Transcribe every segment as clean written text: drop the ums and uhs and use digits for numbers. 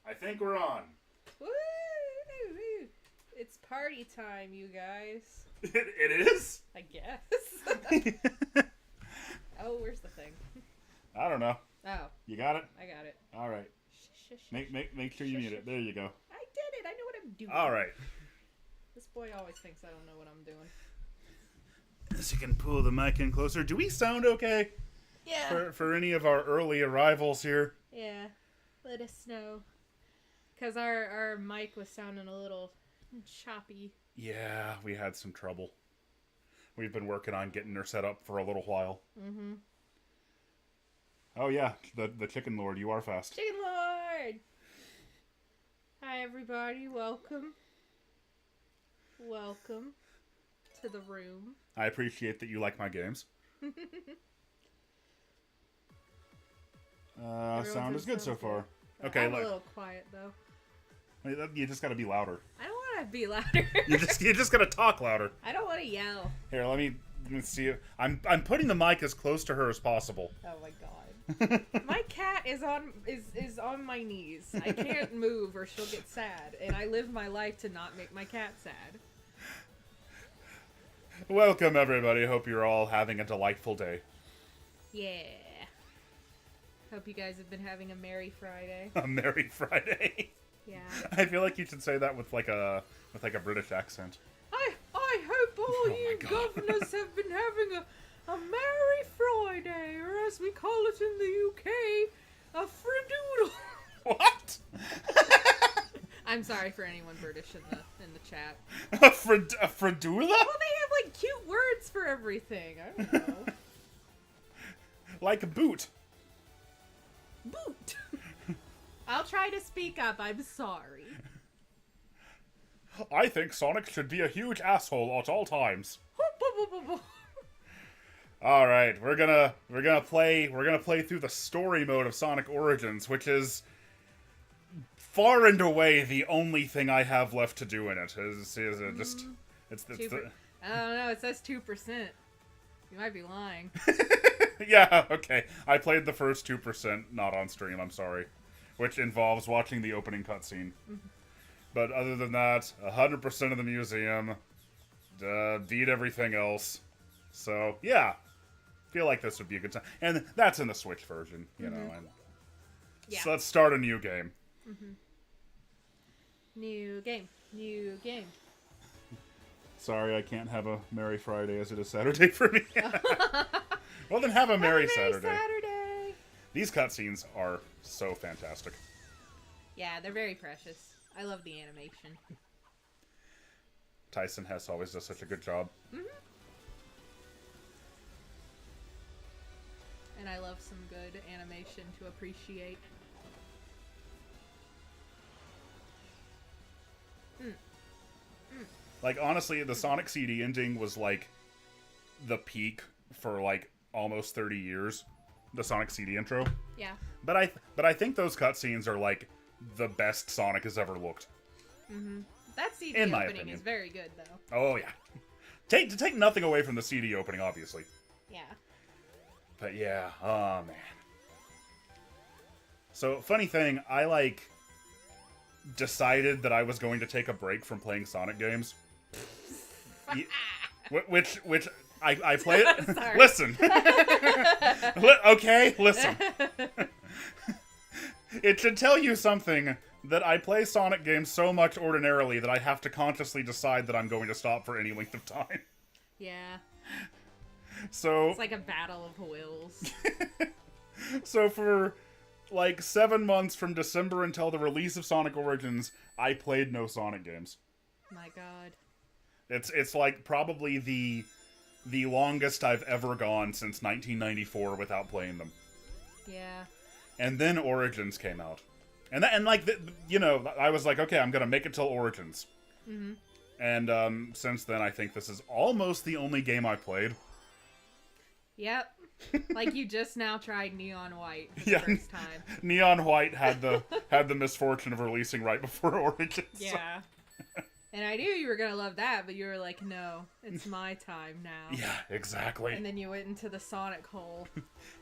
I think we're on. Woo! It's party time, you guys. It is? I guess. Oh, where's the thing? I don't know. Oh. You got it? I got it. All right. Make sure you mute it. There you go. I did it. I know what I'm doing. All right. This boy always thinks I don't know what I'm doing. So you can pull the mic in closer. Do we sound okay? Yeah. For any of our early arrivals here? Yeah. Let us know. Because our mic was sounding a little choppy. Yeah, we had some trouble. We've been working on getting her set up for a little while. Mm-hmm. Oh yeah, the Chicken Lord, you are fast. Chicken Lord! Hi everybody, welcome. Welcome to the room. I appreciate that you like my games. Sound is good so far. Okay, I'm a little quiet though. You just gotta be louder. I don't want to be louder. You just gotta talk louder. I don't want to yell. Here, let me see. I'm putting the mic as close to her as possible. Oh my god. My cat is on my knees. I can't move or she'll get sad, and I live my life to not make my cat sad. Welcome everybody. Hope you're all having a delightful day. Yeah. Hope you guys have been having a Merry Friday. A Merry Friday. Yeah. I feel like you should say that with like a British accent. I hope all you governors have been having a Merry Friday, or as we call it in the UK, a fridoodle. What? I'm sorry for anyone British in the chat. A fridoodle? Well, they have like cute words for everything. I don't know. Like a boot. Boot. I'll try to speak up. I'm sorry. I think Sonic should be a huge asshole at all times. All right, we're gonna play through the story mode of Sonic Origins, which is far and away the only thing I have left to do in it. It's the... I don't know. It says 2%. You might be lying. Yeah, okay. I played the first 2%, not on stream. I'm sorry, which involves watching the opening cutscene. But other than that, 100% of the museum, beat everything else. So yeah. Feel like this would be a good time, and that's in the Switch version, you know. And yeah. So let's start a new game. New game. Sorry, I can't have a Merry Friday as it is Saturday for me. Well, then have a Merry Saturday. These cutscenes are so fantastic. Yeah, they're very precious. I love the animation. Tyson Hess always does such a good job. And I love some good animation to appreciate. Like, honestly, the Sonic CD ending was, like, the peak for, like, almost 30 years. The Sonic CD intro. Yeah. But I think those cutscenes are, like, the best Sonic has ever looked. That CD In my opening opinion. is very good, though. Oh, yeah. Take nothing away from the CD opening, obviously. Yeah. But yeah, oh man. So, funny thing, I, like, decided that I was going to take a break from playing Sonic games. Which I played... Sorry. Listen. Okay, listen. It should tell you something that I play Sonic games so much ordinarily that I have to consciously decide that I'm going to stop for any length of time. Yeah. So... It's like a battle of wills. So for, like, 7 months from December until the release of Sonic Origins, I played no Sonic games. My god. It's like, probably the longest I've ever gone since 1994 without playing them. Yeah. And then Origins came out. And you know, I was like, okay, I'm gonna make it till Origins. And, since then, I think this is almost the only game I played. Yep. Like you just now tried Neon White for the first time. Neon White had the misfortune of releasing right before Origins. Yeah. And I knew you were gonna love that, but you were like, no, it's my time now. Yeah, exactly. And then you went into the Sonic hole.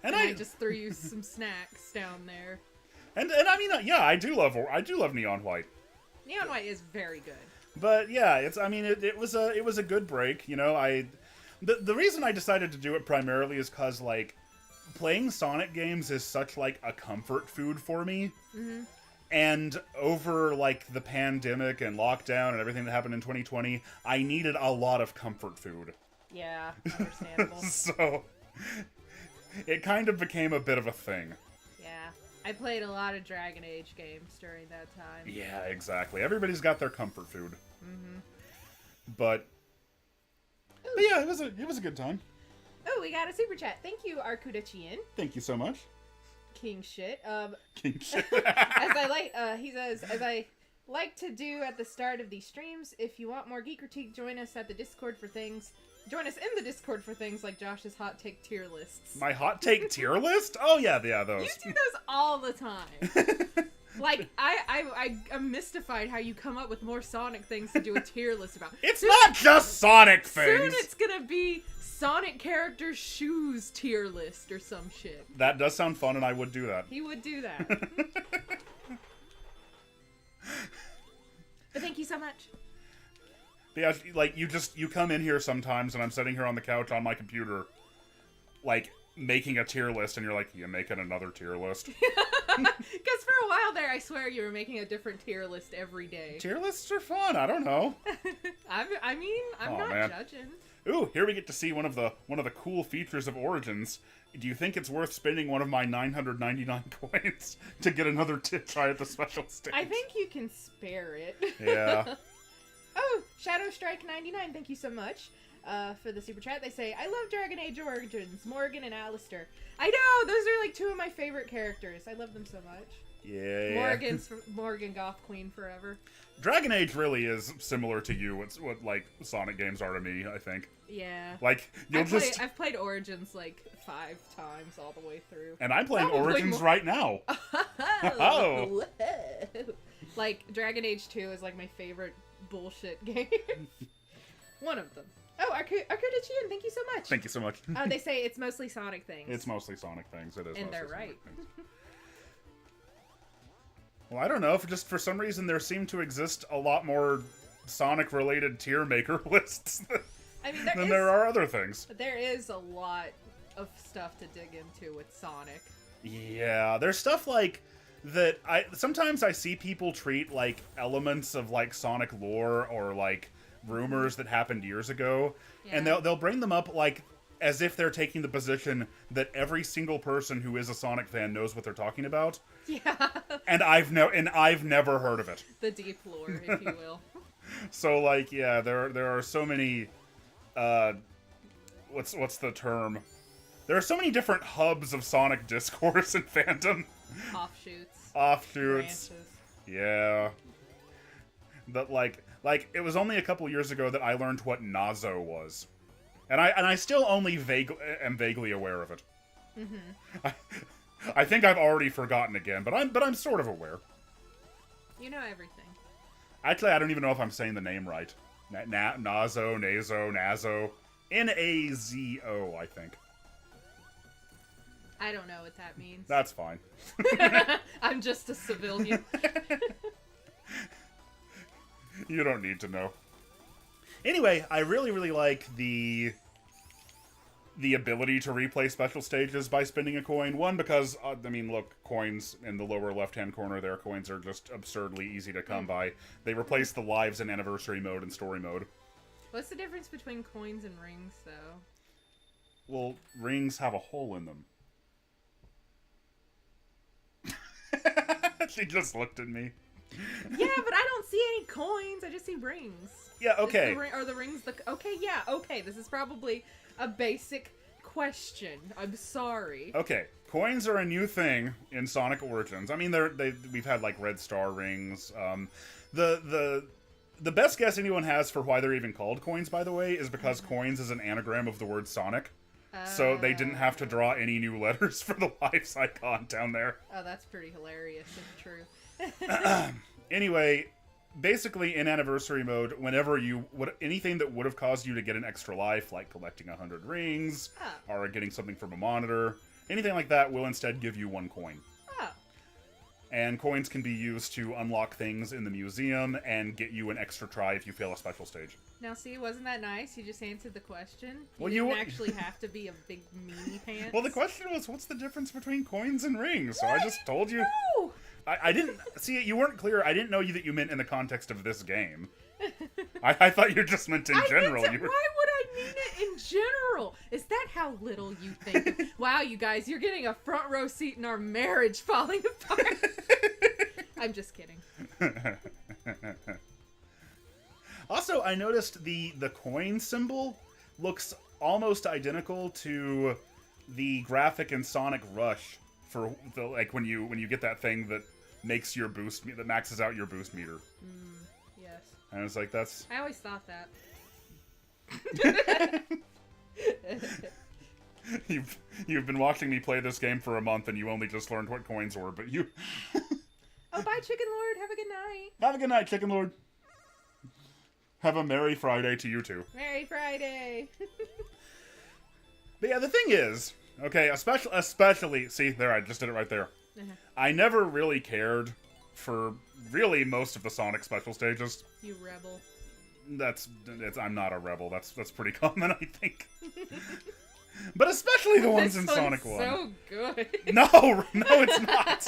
and I just threw you some snacks down there. And I mean, yeah, I do love Neon White. Neon White is very good. But yeah, it was a good break. You know, the reason I decided to do it primarily is because like playing Sonic games is such like a comfort food for me. Mm-hmm. And over like the pandemic and lockdown and everything that happened in 2020, I needed a lot of comfort food. Yeah, understandable. So it kind of became a bit of a thing. Yeah, I played a lot of Dragon Age games during that time. Yeah, exactly. Everybody's got their comfort food. Mm-hmm. But yeah, it was a good time. Oh, we got a super chat. Thank you, Arkuda Chien. Thank you so much. King shit. King shit. He says, as I like to do at the start of these streams, if you want more Geek Critique, join us at the Discord for things. Join us in the Discord for things like Josh's hot take tier lists. My hot take tier list? Oh yeah, those. You do those all the time. Like, I'm mystified how you come up with more Sonic things to do a tier list about. It's not just Sonic things! Soon it's gonna be Sonic characters' shoes tier list or some shit. That does sound fun, and I would do that. He would do that. But thank you so much. But yeah, like, you come in here sometimes, and I'm sitting here on the couch on my computer, like, making a tier list, and you're like, you making another tier list? Because for a while there, I swear you were making a different tier list every day. Tier lists are fun, I don't know. I'm not judging. Ooh, here we get to see one of the cool features of Origins. Do you think it's worth spending one of my 999 coins to get another try at the special stage? I think you can spare it. Yeah. Oh, Shadow Strike 99, thank you so much for the super chat. They say, I love Dragon Age Origins, Morgan and Alistair. I know, those are like two of my favorite characters. I love them so much. Yeah. Morgan Goth Queen forever. Dragon Age really is similar to you. It's what like Sonic games are to me, I think. Yeah. Like I've played Origins like 5 times all the way through. And I'm playing Origins right now. Oh. Like Dragon Age 2 is like my favorite bullshit game. One of them. Oh, Arkudichian, thank you so much. Thank you so much. They say it's mostly Sonic things. It's mostly Sonic things. It is. And they're right. Well, I don't know. Just for some reason, there seem to exist a lot more Sonic-related tier maker lists than there are other things. There is a lot of stuff to dig into with Sonic. Yeah, there's stuff like that. Sometimes I see people treat like elements of like Sonic lore or like rumors that happened years ago, and they'll bring them up like as if they're taking the position that every single person who is a Sonic fan knows what they're talking about. Yeah. And I've never heard of it. The deep lore, if you will. So like, yeah, there are so many what's the term? There are so many different hubs of Sonic discourse and fandom. Offshoots. Branches. Yeah. That like it was only a couple years ago that I learned what Nazo was. And I still only am vaguely aware of it. Mm-hmm. I think I've already forgotten again, but I'm sort of aware. You know everything. Actually, I don't even know if I'm saying the name right. Nazo, Nazo. Nazo, I think. I don't know what that means. That's fine. I'm just a civilian. You don't need to know. Anyway, I really, really like the ability to replay special stages by spending a coin. One, because, look, coins in the lower left-hand corner there, coins are just absurdly easy to come by. They replace the lives in anniversary mode and story mode. What's the difference between coins and rings, though? Well, rings have a hole in them. She just looked at me. Yeah, but I don't see any coins. I just see rings. Yeah, okay. Are the rings the... Okay, yeah, okay. This is probably a basic question. I'm sorry. Okay, coins are a new thing in Sonic Origins. I mean, we've had, like, red star rings. The best guess anyone has for why they're even called coins, by the way, is because coins is an anagram of the word Sonic. So they didn't have to draw any new letters for the lives icon down there. Oh, that's pretty hilarious, if true. Anyway, basically in anniversary mode, whenever anything that would have caused you to get an extra life, like collecting 100 rings, or getting something from a monitor, anything like that will instead give you 1 coin. Oh. And coins can be used to unlock things in the museum and get you an extra try if you fail a special stage. Now, see, wasn't that nice? You just answered the question. Well, you didn't actually have to be a big meanie pants. Well, the question was, what's the difference between coins and rings? So I just told you. No! I didn't see. You weren't clear. I didn't know that you meant in the context of this game. I thought you just meant in general. Why would I mean it in general? Is that how little you think? Wow, you guys, you're getting a front row seat in our marriage falling apart. I'm just kidding. Also, I noticed the coin symbol looks almost identical to the graphic in Sonic Rush for the, like when you get that thing that makes your boost that maxes out your boost meter. Yes. And it's like that's. I always thought that. You've been watching me play this game for a month and you only just learned what coins were, but you. Oh, bye, Chicken Lord. Have a good night. Have a good night, Chicken Lord. Have a Merry Friday to you too. Merry Friday. But yeah, the thing is, okay, especially, see, there, I just did it right there. I never really cared for really most of the Sonic special stages. You rebel. I'm not a rebel. That's pretty common, I think. But especially the ones in Sonic 1. So good. No, it's not.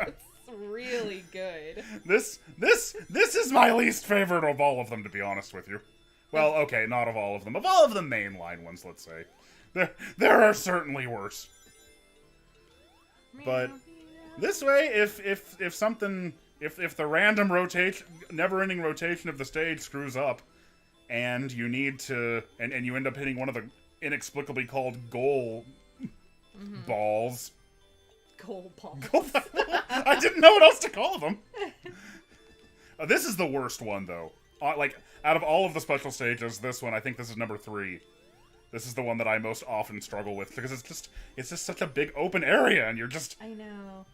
It's really good. This is my least favorite of all of them, to be honest with you. Well, okay, not of all of them. Of all of the mainline ones, let's say. There are certainly worse. But this way, if the random never-ending rotation of the stage screws up, and you need to, and you end up hitting one of the inexplicably called goal balls. Goal balls. I didn't know what else to call them. This is the worst one, though. Like, out of all of the special stages, this one, I think this is number 3. This is the one that I most often struggle with, because it's just such a big open area, and you're just... I know.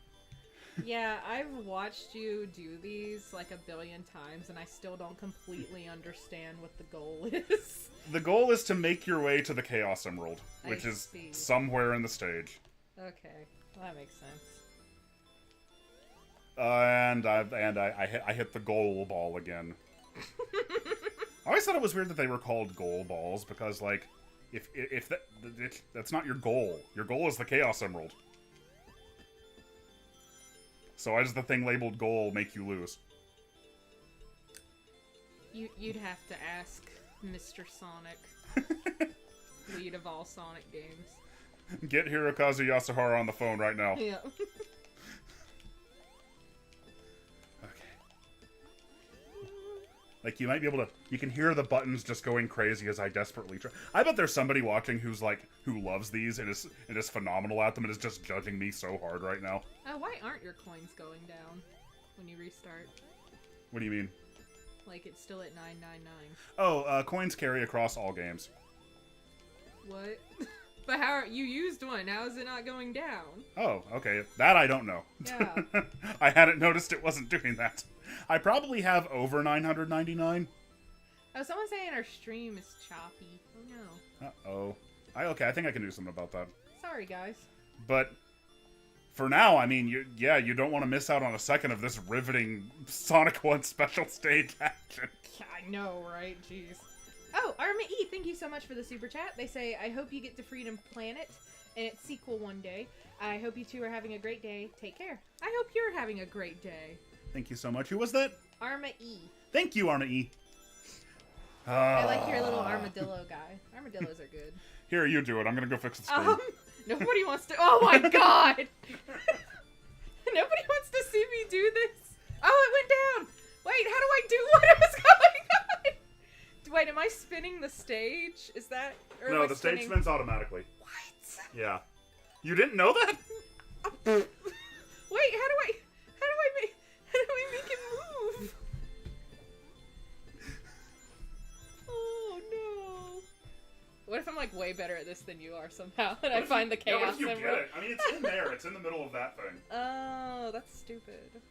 Yeah, I've watched you do these like a billion times, and I still don't completely understand what the goal is. The goal is to make your way to the Chaos Emerald, which is somewhere in the stage. Okay, well, that makes sense. And I hit the goal ball again. I always thought it was weird that they were called goal balls, because, like, if that's not your goal. Your goal is the Chaos Emerald. So why does the thing labeled goal make you lose? You'd have to ask Mr. Sonic, lead of all Sonic games. Get Hirokazu Yasuhara on the phone right now. Yeah. Like, you might be able to... You can hear the buttons just going crazy as I desperately try. I bet there's somebody watching who loves these and is phenomenal at them and is just judging me so hard right now. Why aren't your coins going down when you restart? What do you mean? Like, it's still at 999. Oh, coins carry across all games. What? But how you used one? How is it not going down? Oh, okay. That I don't know. Yeah. I hadn't noticed it wasn't doing that. I probably have over 999. Oh, someone's saying our stream is choppy. Oh no. Uh-oh. Okay, I think I can do something about that. Sorry, guys. But for now, I mean, you don't want to miss out on a second of this riveting Sonic 1 special stage action. I know, right? Jeez. Oh, Arma E, thank you so much for the super chat. They say, I hope you get to Freedom Planet and its sequel one day. I hope you two are having a great day. Take care. I hope you're having a great day. Thank you so much. Who was that? Arma E. Thank you, Arma E. I like your little armadillo guy. Armadillos are good. Here, you do it. I'm gonna go fix the screen. Nobody wants to... Oh my god! Nobody wants to see me do this. Oh, it went down! Wait, how do I do what was going on? Wait, am I spinning the stage? Is that... Or No, the stage spins automatically. What? Yeah. You didn't know that? Wait, how do I make it move? Oh no. What if I'm like way better at this than you are somehow and I find the chaos what if you emerald? get it? I mean, it's in there. It's in the middle of that thing. Oh, that's stupid.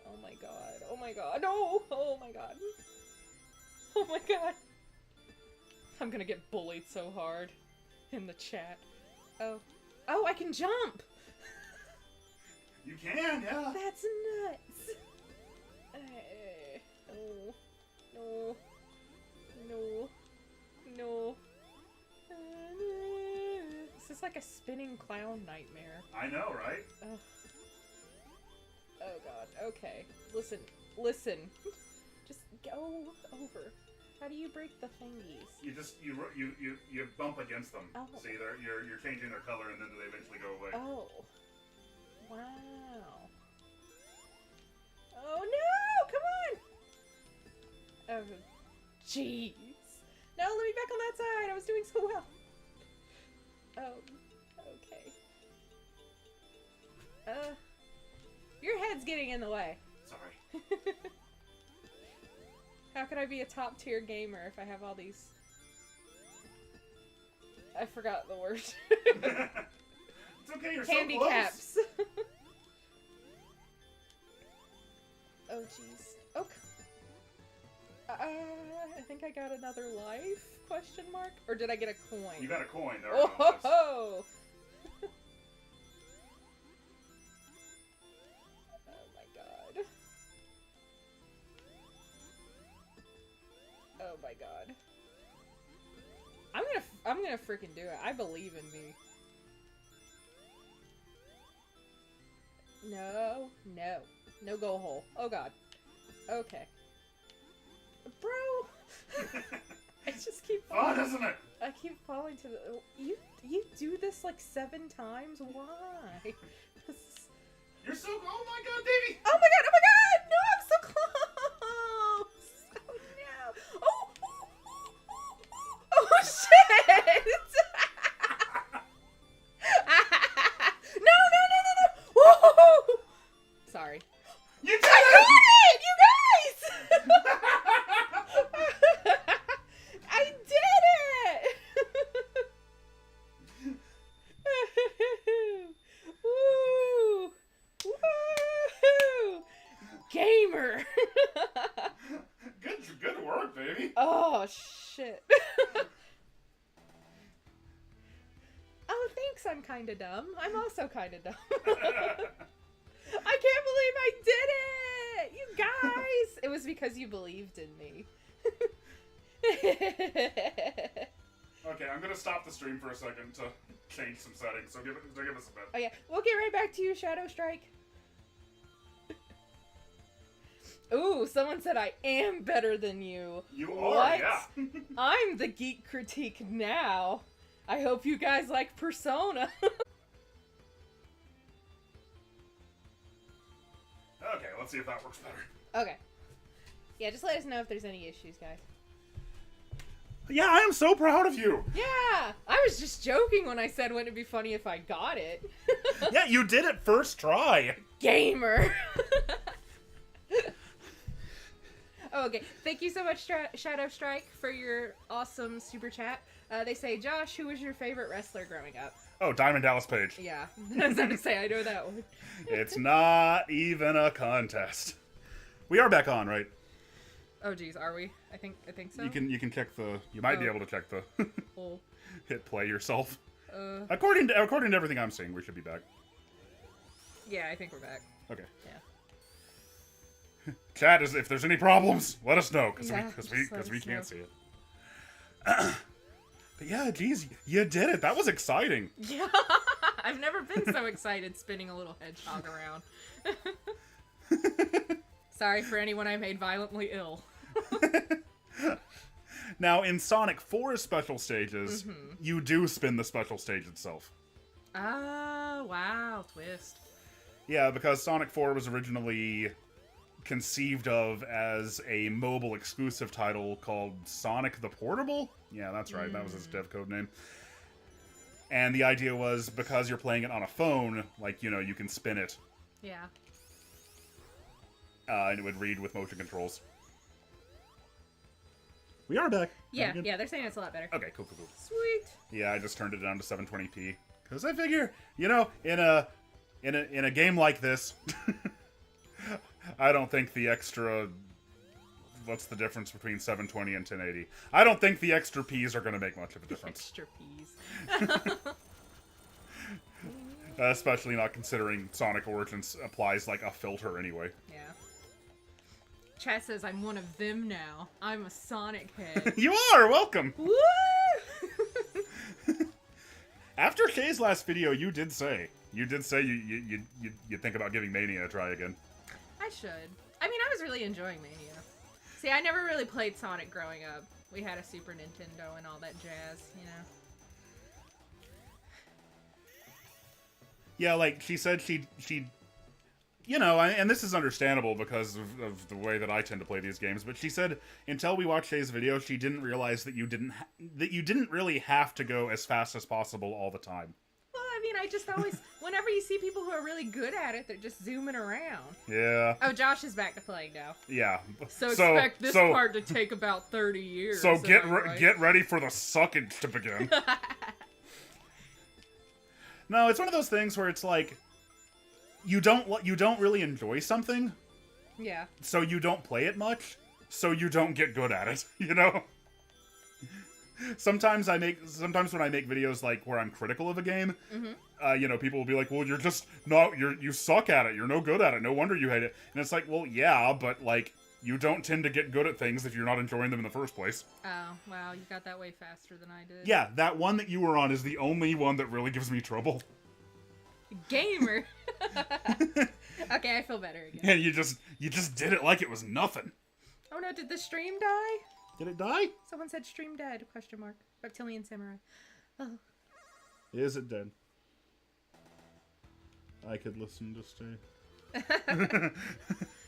Oh my god. Oh my god. No! Oh my god. Oh my god. I'm gonna get bullied so hard in the chat. Oh. Oh, I can jump! You can, yeah. That's nuts. No. No. No. No. This is like a spinning clown nightmare. I know, right? Ugh. Oh god. Okay. Listen. Listen. Just go over. How do you break the thingies? You bump against them. Oh. See, you're changing their color, and then they eventually go away. Oh. Wow. Oh no! Come on! Oh, jeez. No, let me back on that side. I was doing so well. Oh, okay. Your head's getting in the way. Sorry. How could I be a top tier gamer if I have all these? I forgot the word. It's okay, you're so close. Handicaps. Oh jeez. Okay. I think I got another life? Question mark? Or did I get a coin? You got a coin. There Oh ho ho! Oh my god. Oh my god. I'm gonna freaking do it. I believe in me. No, no. No go hole. Oh god. Okay. Bro! I just keep falling. Fun, isn't it? I keep falling to the... You do this like 7 times? Why? This is... You're so... Oh my god, baby! Oh my god! Oh my god! No, I'm so close! Oh no! Oh! Oh shit! No, no, no, no, no! Whoa! Sorry. You did I got it! You guys! I did it! Woo! Woo! Gamer! Good work, baby. Oh, shit. Oh, thanks, I'm kinda dumb. I'm also kinda dumb. I can't believe I did it! You guys! It was because you believed in me. Okay, I'm gonna stop the stream for a second to change some settings, so give us a bit. Oh yeah, we'll get right back to you, Shadow Strike. Ooh, someone said I am better than you. You are, what? yeah. I'm the Geek Critique now. I hope you guys like Persona. Okay, let's see if that works better. Okay. Yeah, just let us know if there's any issues, guys. Yeah, I am so proud of you. Yeah! I was just joking when I said wouldn't it be funny if I got it. Yeah, you did it first try. Gamer! Oh, okay, thank you so much, Shadow Strike, for your awesome super chat. They say, Josh, who was your favorite wrestler growing up? Oh, Diamond Dallas Page. Yeah, I was going to say, I know that one. It's not even a contest. We are back on, right? Oh, geez, are we? I think so. You can check the. You might be able to check the. Oh. Hit play yourself. According to everything I'm seeing, we should be back. Yeah, I think we're back. Okay. Yeah. Chat, if there's any problems, let us know because we can't see it. But yeah, geez, you did it. That was exciting. Yeah, I've never been so excited spinning a little hedgehog around. Sorry for anyone I made violently ill. Now, in Sonic 4's special stages, you do spin the special stage itself. Oh, wow, twist. Yeah, because Sonic 4 was originally conceived of as a mobile exclusive title called Sonic the Portable. Yeah, that's right. That was its dev code name. And the idea was because you're playing it on a phone, like, you know, you can spin it. Yeah. And it would read with motion controls. We are back. Yeah, they're saying it's a lot better. Okay, cool. Sweet. Yeah, I just turned it down to 720p. Because I figure, you know, in a game like this, I don't think the extra... What's the difference between 720 and 1080? I don't think the extra P's are going to make much of a difference. Extra P's. Especially not considering Sonic Origins applies like a filter anyway. Yeah. Chat says I'm one of them now. I'm a Sonic head. You are! Welcome! Woo! After Shay's last video, you did say you think about giving Mania a try again. I should. I mean, I was really enjoying Mania. See, I never really played Sonic growing up. We had a Super Nintendo and all that jazz, you know? Yeah, like, she said she you know, and this is understandable because of the way that I tend to play these games, but she said until we watched Shay's video, she didn't realize that you didn't really have to go as fast as possible all the time. Well, I mean, I just always, whenever you see people who are really good at it, they're just zooming around. Yeah. Oh, Josh is back to playing now. Yeah. So expect this part to take about 30 years. So get ready for the suckage to begin. No, it's one of those things where it's like you don't really enjoy something. Yeah. So you don't play it much, so you don't get good at it, you know? Sometimes when I make videos like where I'm critical of a game, you know, people will be like, "Well, you suck at it. You're no good at it. No wonder you hate it." And it's like, "Well, yeah, but like you don't tend to get good at things if you're not enjoying them in the first place." Oh, wow, you got that way faster than I did. Yeah, that one that you were on is the only one that really gives me trouble. Gamer. Okay, I feel better again. And you just did it like it was nothing. Oh no, did the stream die? Did it die? Someone said stream dead, question mark. Reptilian Samurai. Oh. Is it dead? I could listen to stay.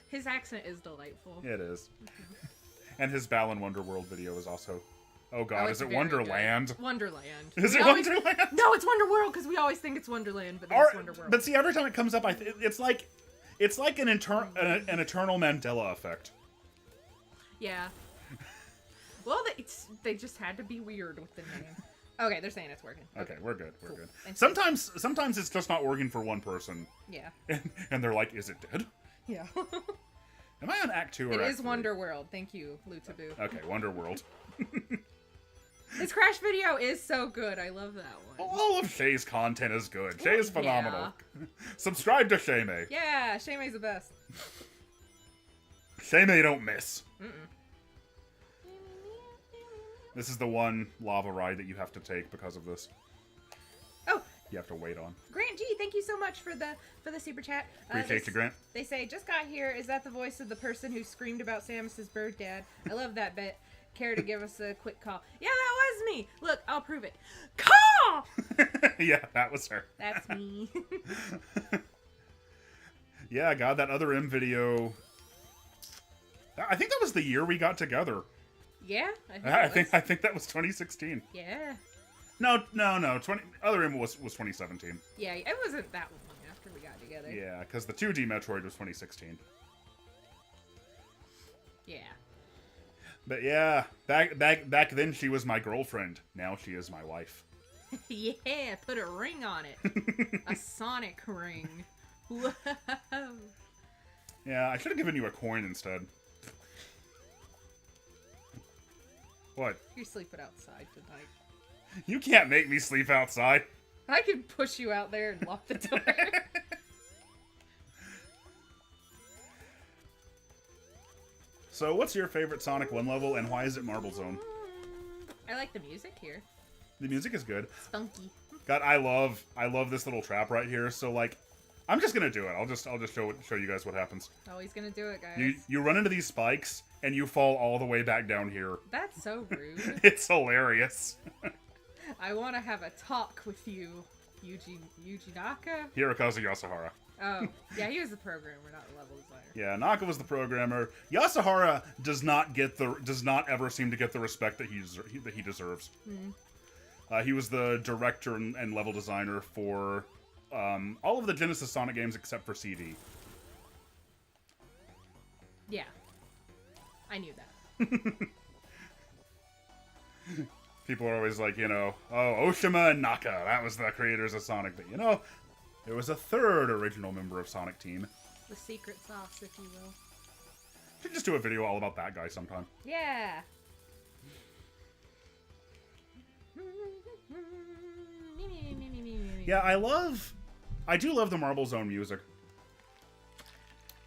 His accent is delightful. It is. And his Balan Wonderworld video is also... Oh god, oh, is it Wonderland? Good. Wonderland. Is it Wonderland? No, it's Wonderworld, because we always think it's Wonderland, but it's Wonderworld. But see, every time it comes up, it's like an eternal Mandela effect. Yeah. Well, they just had to be weird with the name. Okay, they're saying it's working. Okay, we're good. We're good. Sometimes it's just not working for one person. Yeah. And they're like, "Is it dead?" Yeah. Am I on Act 2 or Act 3? It is Wonderworld. Thank you, Lutaboo. Okay, Wonderworld. His Crash video is so good. I love that one. All of Shay's content is good. Shay is phenomenal. Yeah. Subscribe to Shaymay. Yeah, Shaymay's the best. Shaymay don't miss. This is the one lava ride that you have to take because of this. Oh. You have to wait on. Grant G, thank you so much for the super chat. Appreciate you, Grant. They say, just got here. Is that the voice of the person who screamed about Samus's bird dad? I love that bit. Care to give us a quick call? Yeah, that was me. Look, I'll prove it. Call! Yeah, that was her. That's me. Yeah, God, that other M video. I think that was the year we got together. Yeah, I think that was 2016. Yeah. No. Other M was 2017. Yeah, it wasn't that long after we got together. Yeah, because the 2D Metroid was 2016. Yeah. But yeah, back then she was my girlfriend. Now she is my wife. Yeah, put a ring on it. A Sonic ring. Whoa. Yeah, I should have given you a coin instead. What? You're sleeping outside tonight. You can't make me sleep outside. I can push you out there and lock the door. So, what's your favorite Sonic 1 level, and why is it Marble Zone? I like the music here. The music is good. Spunky. God, I love this little trap right here. So, like, I'm just gonna do it. I'll just show you guys what happens. Oh, he's gonna do it, guys. You run into these spikes, and you fall all the way back down here. That's so rude. It's hilarious. I want to have a talk with you, Yuji Naka? Hirokazu Yasuhara. Oh, yeah, he was the programmer, not the level designer. Yeah, Naka was the programmer. Yasuhara does not ever seem to get the respect that he deserves. Mm. He was the director and level designer for all of the Genesis Sonic games except for CD. Yeah, I knew that. People are always like, oh, Oshima and Naka, that was the creators of Sonic. But, there was a third original member of Sonic Team. The secret sauce, if you will. Should just do a video all about that guy sometime. Yeah. Yeah, I love I do love the Marble Zone music.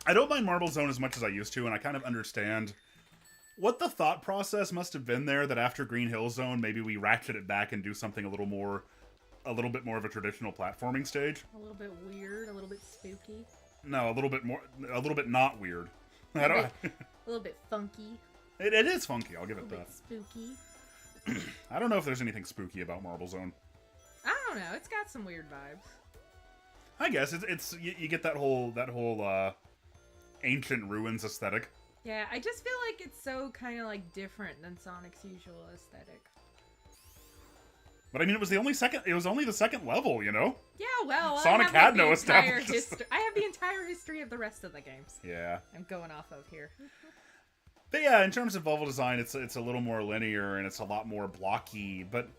I don't mind Marble Zone as much as I used to, and I kind of understand what the thought process must have been there, that after Green Hill Zone, maybe we ratchet it back and do something a little bit more of a traditional platforming stage. A little bit weird, a little bit spooky. No, a little bit not weird. A little bit funky. It is funky, I'll give it that. A little bit spooky. I don't know if there's anything spooky about Marble Zone. I don't know, it's got some weird vibes. I guess it's you get that whole ancient ruins aesthetic. Yeah, I just feel like it's so kind of like different than Sonic's usual aesthetic. But I mean, it was only the second level, you know? Yeah, well, Sonic had no established. I have the entire history of the rest of the games. Yeah. I'm going off of here. But yeah, in terms of level design, it's a little more linear and it's a lot more blocky. But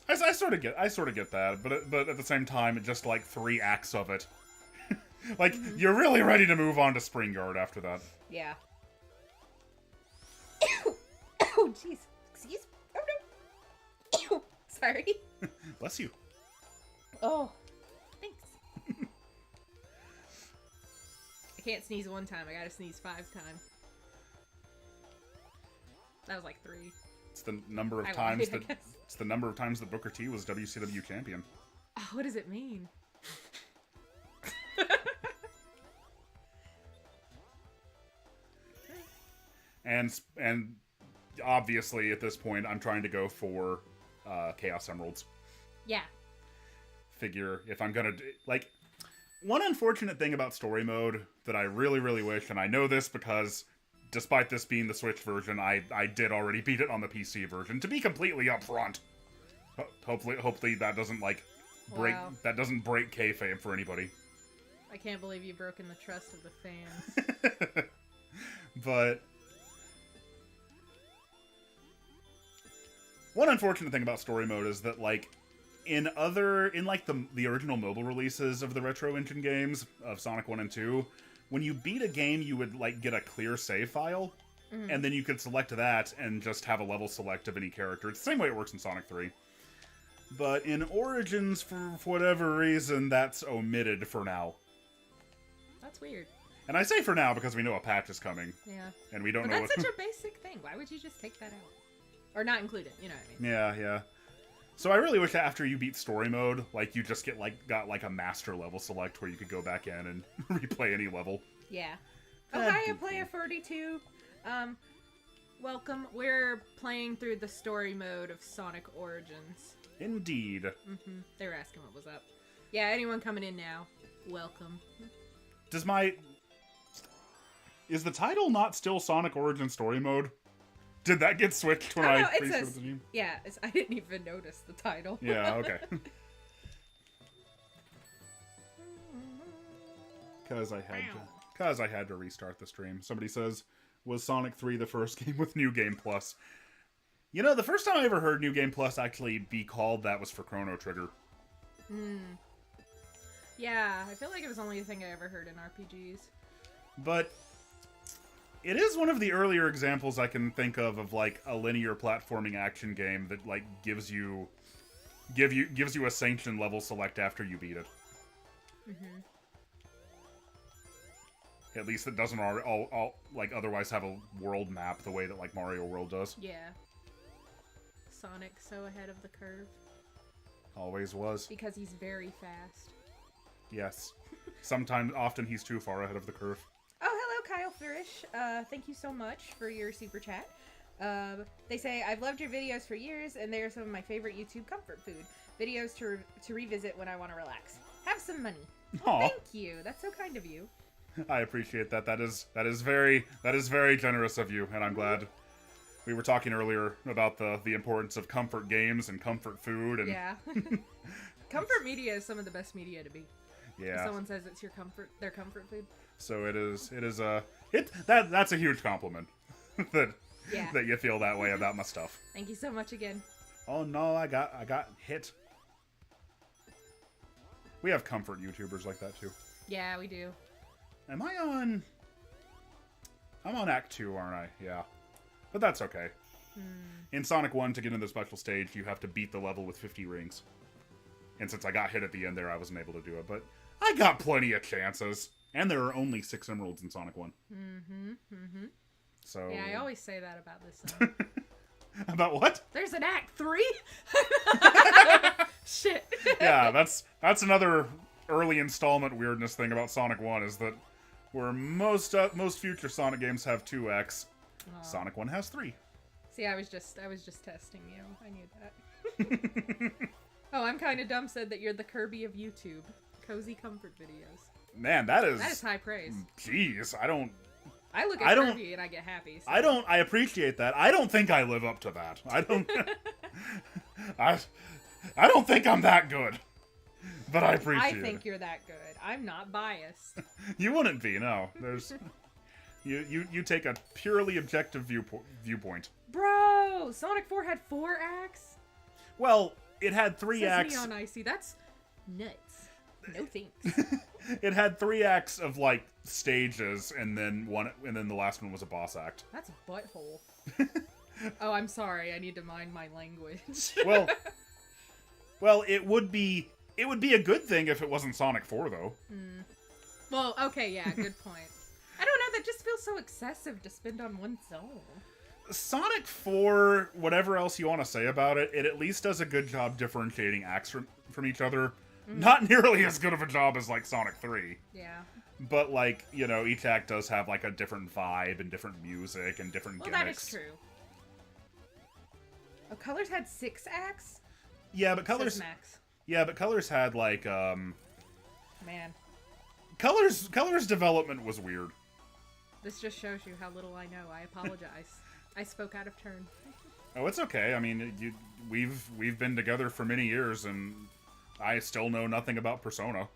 I sort of get that. But at the same time, it's just like 3 acts of it. Like you're really ready to move on to Spring Yard after that. Yeah. Oh, jeez. Excuse. Oh no. Sorry. Bless you. Oh, thanks. I can't sneeze one time. I gotta sneeze 5 times. That was like 3. It's the number of times that Booker T was WCW champion. Oh, what does it mean? And obviously at this point I'm trying to go for Chaos Emeralds. Yeah. Figure if I'm gonna like, one unfortunate thing about story mode that I really, really wish, and I know this because despite this being the Switch version, I did already beat it on the PC version, to be completely upfront. Hopefully that doesn't like break break kayfabe for anybody. I can't believe you've broken the trust of the fans. But one unfortunate thing about story mode is that, like, in the original mobile releases of the Retro Engine games of Sonic 1 and 2, when you beat a game, you would like get a clear save file, and then you could select that and just have a level select of any character. It's the same way it works in Sonic 3. But in Origins, for whatever reason, that's omitted for now. That's weird. And I say for now because we know a patch is coming. Yeah. And we don't but know that's such a basic thing. Why would you just take that out? Or not include it, you know what I mean? Yeah. So I really wish that after you beat story mode, like, you just got a master level select where you could go back in and replay any level. Yeah. Oh, hi, Player 42. Welcome. We're playing through the story mode of Sonic Origins. Indeed. They were asking what was up. Yeah, anyone coming in now, welcome. Is the title not still Sonic Origins Story Mode? Did that get switched when I restarted the game? Yeah, I didn't even notice the title. Yeah, okay. Because I had to restart the stream. Somebody says, was Sonic 3 the first game with New Game Plus? You know, the first time I ever heard New Game Plus actually be called that was for Chrono Trigger. Yeah, I feel like it was only a thing I ever heard in RPGs. But it is one of the earlier examples I can think of like a linear platforming action game that like gives you a sanctioned level select after you beat it. At least it doesn't like otherwise have a world map the way that like Mario World does. Yeah. Sonic so ahead of the curve. Always was. Because he's very fast. Yes. Often he's too far ahead of the curve. Oh, hello, Kyle Furish. Thank you so much for your super chat. They say, I've loved your videos for years, and they are some of my favorite YouTube comfort food. Videos to revisit when I want to relax. Have some money. Oh, thank you. That's so kind of you. I appreciate that. That is very generous of you, and I'm glad. We were talking earlier about the importance of comfort games and comfort food, and yeah. Comfort media is some of the best media to be. Yeah. If someone says it's their comfort food. So that's a huge compliment that you feel that way about my stuff. Thank you so much again. Oh no, I got hit. We have comfort YouTubers like that too. Yeah, we do. I'm on Act 2, aren't I? Yeah. But that's okay. In Sonic 1, to get into the special stage, you have to beat the level with 50 rings. And since I got hit at the end there, I wasn't able to do it. But I got plenty of chances. And there are only 6 emeralds in Sonic 1. So... Yeah, I always say that about this song. About what? There's an Act 3? Shit. Yeah, that's another early installment weirdness thing about Sonic 1 is that where most future Sonic games have 2 acts, Sonic 1 has 3. See, I was just testing you. I knew that. Oh, I'm kind of dumb said that you're the Kirby of YouTube. Cozy comfort videos. Man, that is high praise. Jeez, I look at Kirby and I get happy. So. I appreciate that. I don't think I live up to that. I don't I don't think I'm that good. But I appreciate it. I think you're that good. I'm not biased. You wouldn't be, no. There's you take a purely objective viewpoint. Bro, Sonic 4 had 4 acts? Well, it had 3 acts. Neon Icy. That's nuts. No thanks. It had 3 acts of like stages, and then the last one was a boss act. That's a butthole. Oh, I'm sorry. I need to mind my language. Well, it would be a good thing if it wasn't Sonic 4, though. Well, okay, yeah, good point. I don't know. That just feels so excessive to spend on one zone. Sonic 4, whatever else you want to say about it, it at least does a good job differentiating acts from each other. Not nearly as good of a job as, like, Sonic 3. Yeah. But, like, you know, each act does have, like, a different vibe and different music and different gimmicks. That is true. Oh, Colors had 6 acts? Yeah, but Colors... Says Max. Yeah, but Colors had, like, Man. Colors development was weird. This just shows you how little I know. I apologize. I spoke out of turn. Oh, it's okay. I mean, we've been together for many years, and I still know nothing about Persona.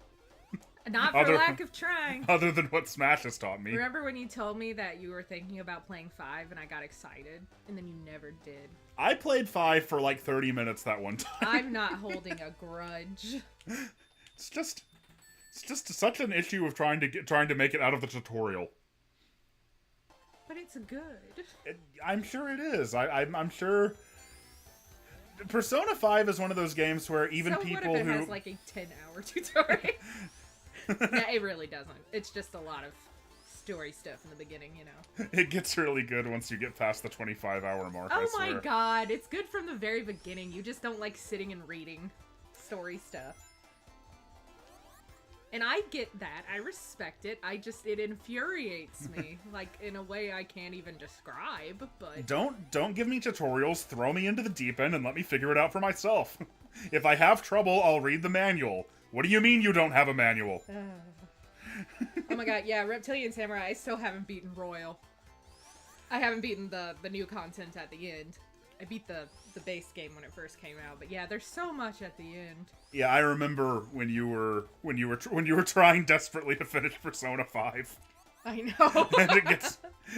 Not for lack of trying. Other than what Smash has taught me. Remember when you told me that you were thinking about playing 5 and I got excited? And then you never did. I played 5 for like 30 minutes that one time. I'm not holding a grudge. It's just such an issue of trying to make it out of the tutorial. But it's good. I'm sure it is. I'm sure... Persona 5 is one of those games where even people who... So what if it has like a 10-hour tutorial? Yeah, it really doesn't. It's just a lot of story stuff in the beginning, you know. It gets really good once you get past the 25-hour mark, I swear. Oh my god, it's good from the very beginning. You just don't like sitting and reading story stuff. And I get that. I respect it. It infuriates me. Like, in a way I can't even describe, but... Don't give me tutorials, throw me into the deep end, and let me figure it out for myself. If I have trouble, I'll read the manual. What do you mean you don't have a manual? Oh my god, yeah, Reptilian Samurai, I still haven't beaten Royal. I haven't beaten the new content at the end. I beat the base game when it first came out, but yeah, there's so much at the end. Yeah, I remember when you were trying desperately to finish Persona 5. I know.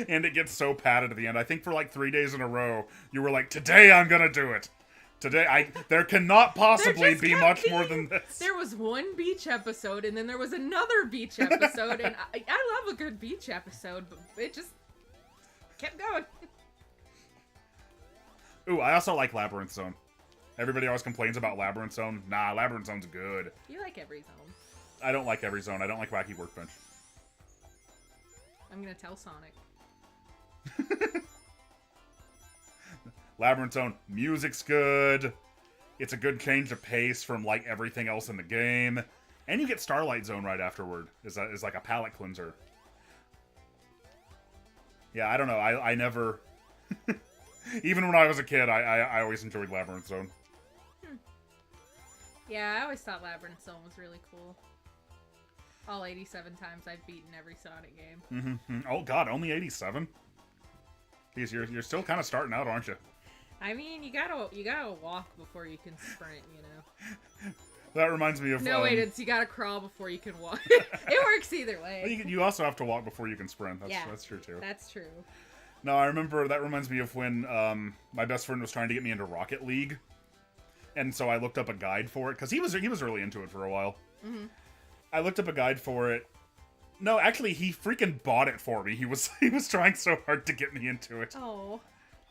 and it gets so padded at the end. I think for like 3 days in a row, you were like, "Today I'm gonna do it. Today there cannot possibly be much more than this." There was one beach episode, and then there was another beach episode, and I love a good beach episode, but it just kept going. Ooh, I also like Labyrinth Zone. Everybody always complains about Labyrinth Zone. Nah, Labyrinth Zone's good. You like every zone. I don't like every zone. I don't like Wacky Workbench. I'm gonna tell Sonic. Labyrinth Zone, music's good. It's a good change of pace from like everything else in the game. And you get Starlight Zone right afterward. Is like a palate cleanser. Yeah, I don't know. I never... Even when I was a kid, I always enjoyed Labyrinth Zone. Yeah, I always thought Labyrinth Zone was really cool. All 87 times I've beaten every Sonic game. Oh god, only 87? Because you're still kind of starting out, aren't you? I mean, you gotta walk before you can sprint, you know. That reminds me of... No, wait, it's you gotta crawl before you can walk. It works either way. Well, you also have to walk before you can sprint. That's true, too. That's true. No, I remember, that reminds me of when my best friend was trying to get me into Rocket League. And so I looked up a guide for it, because he was really into it for a while. Mm-hmm. I looked up a guide for it. No, actually, he freaking bought it for me. He was trying so hard to get me into it. Oh.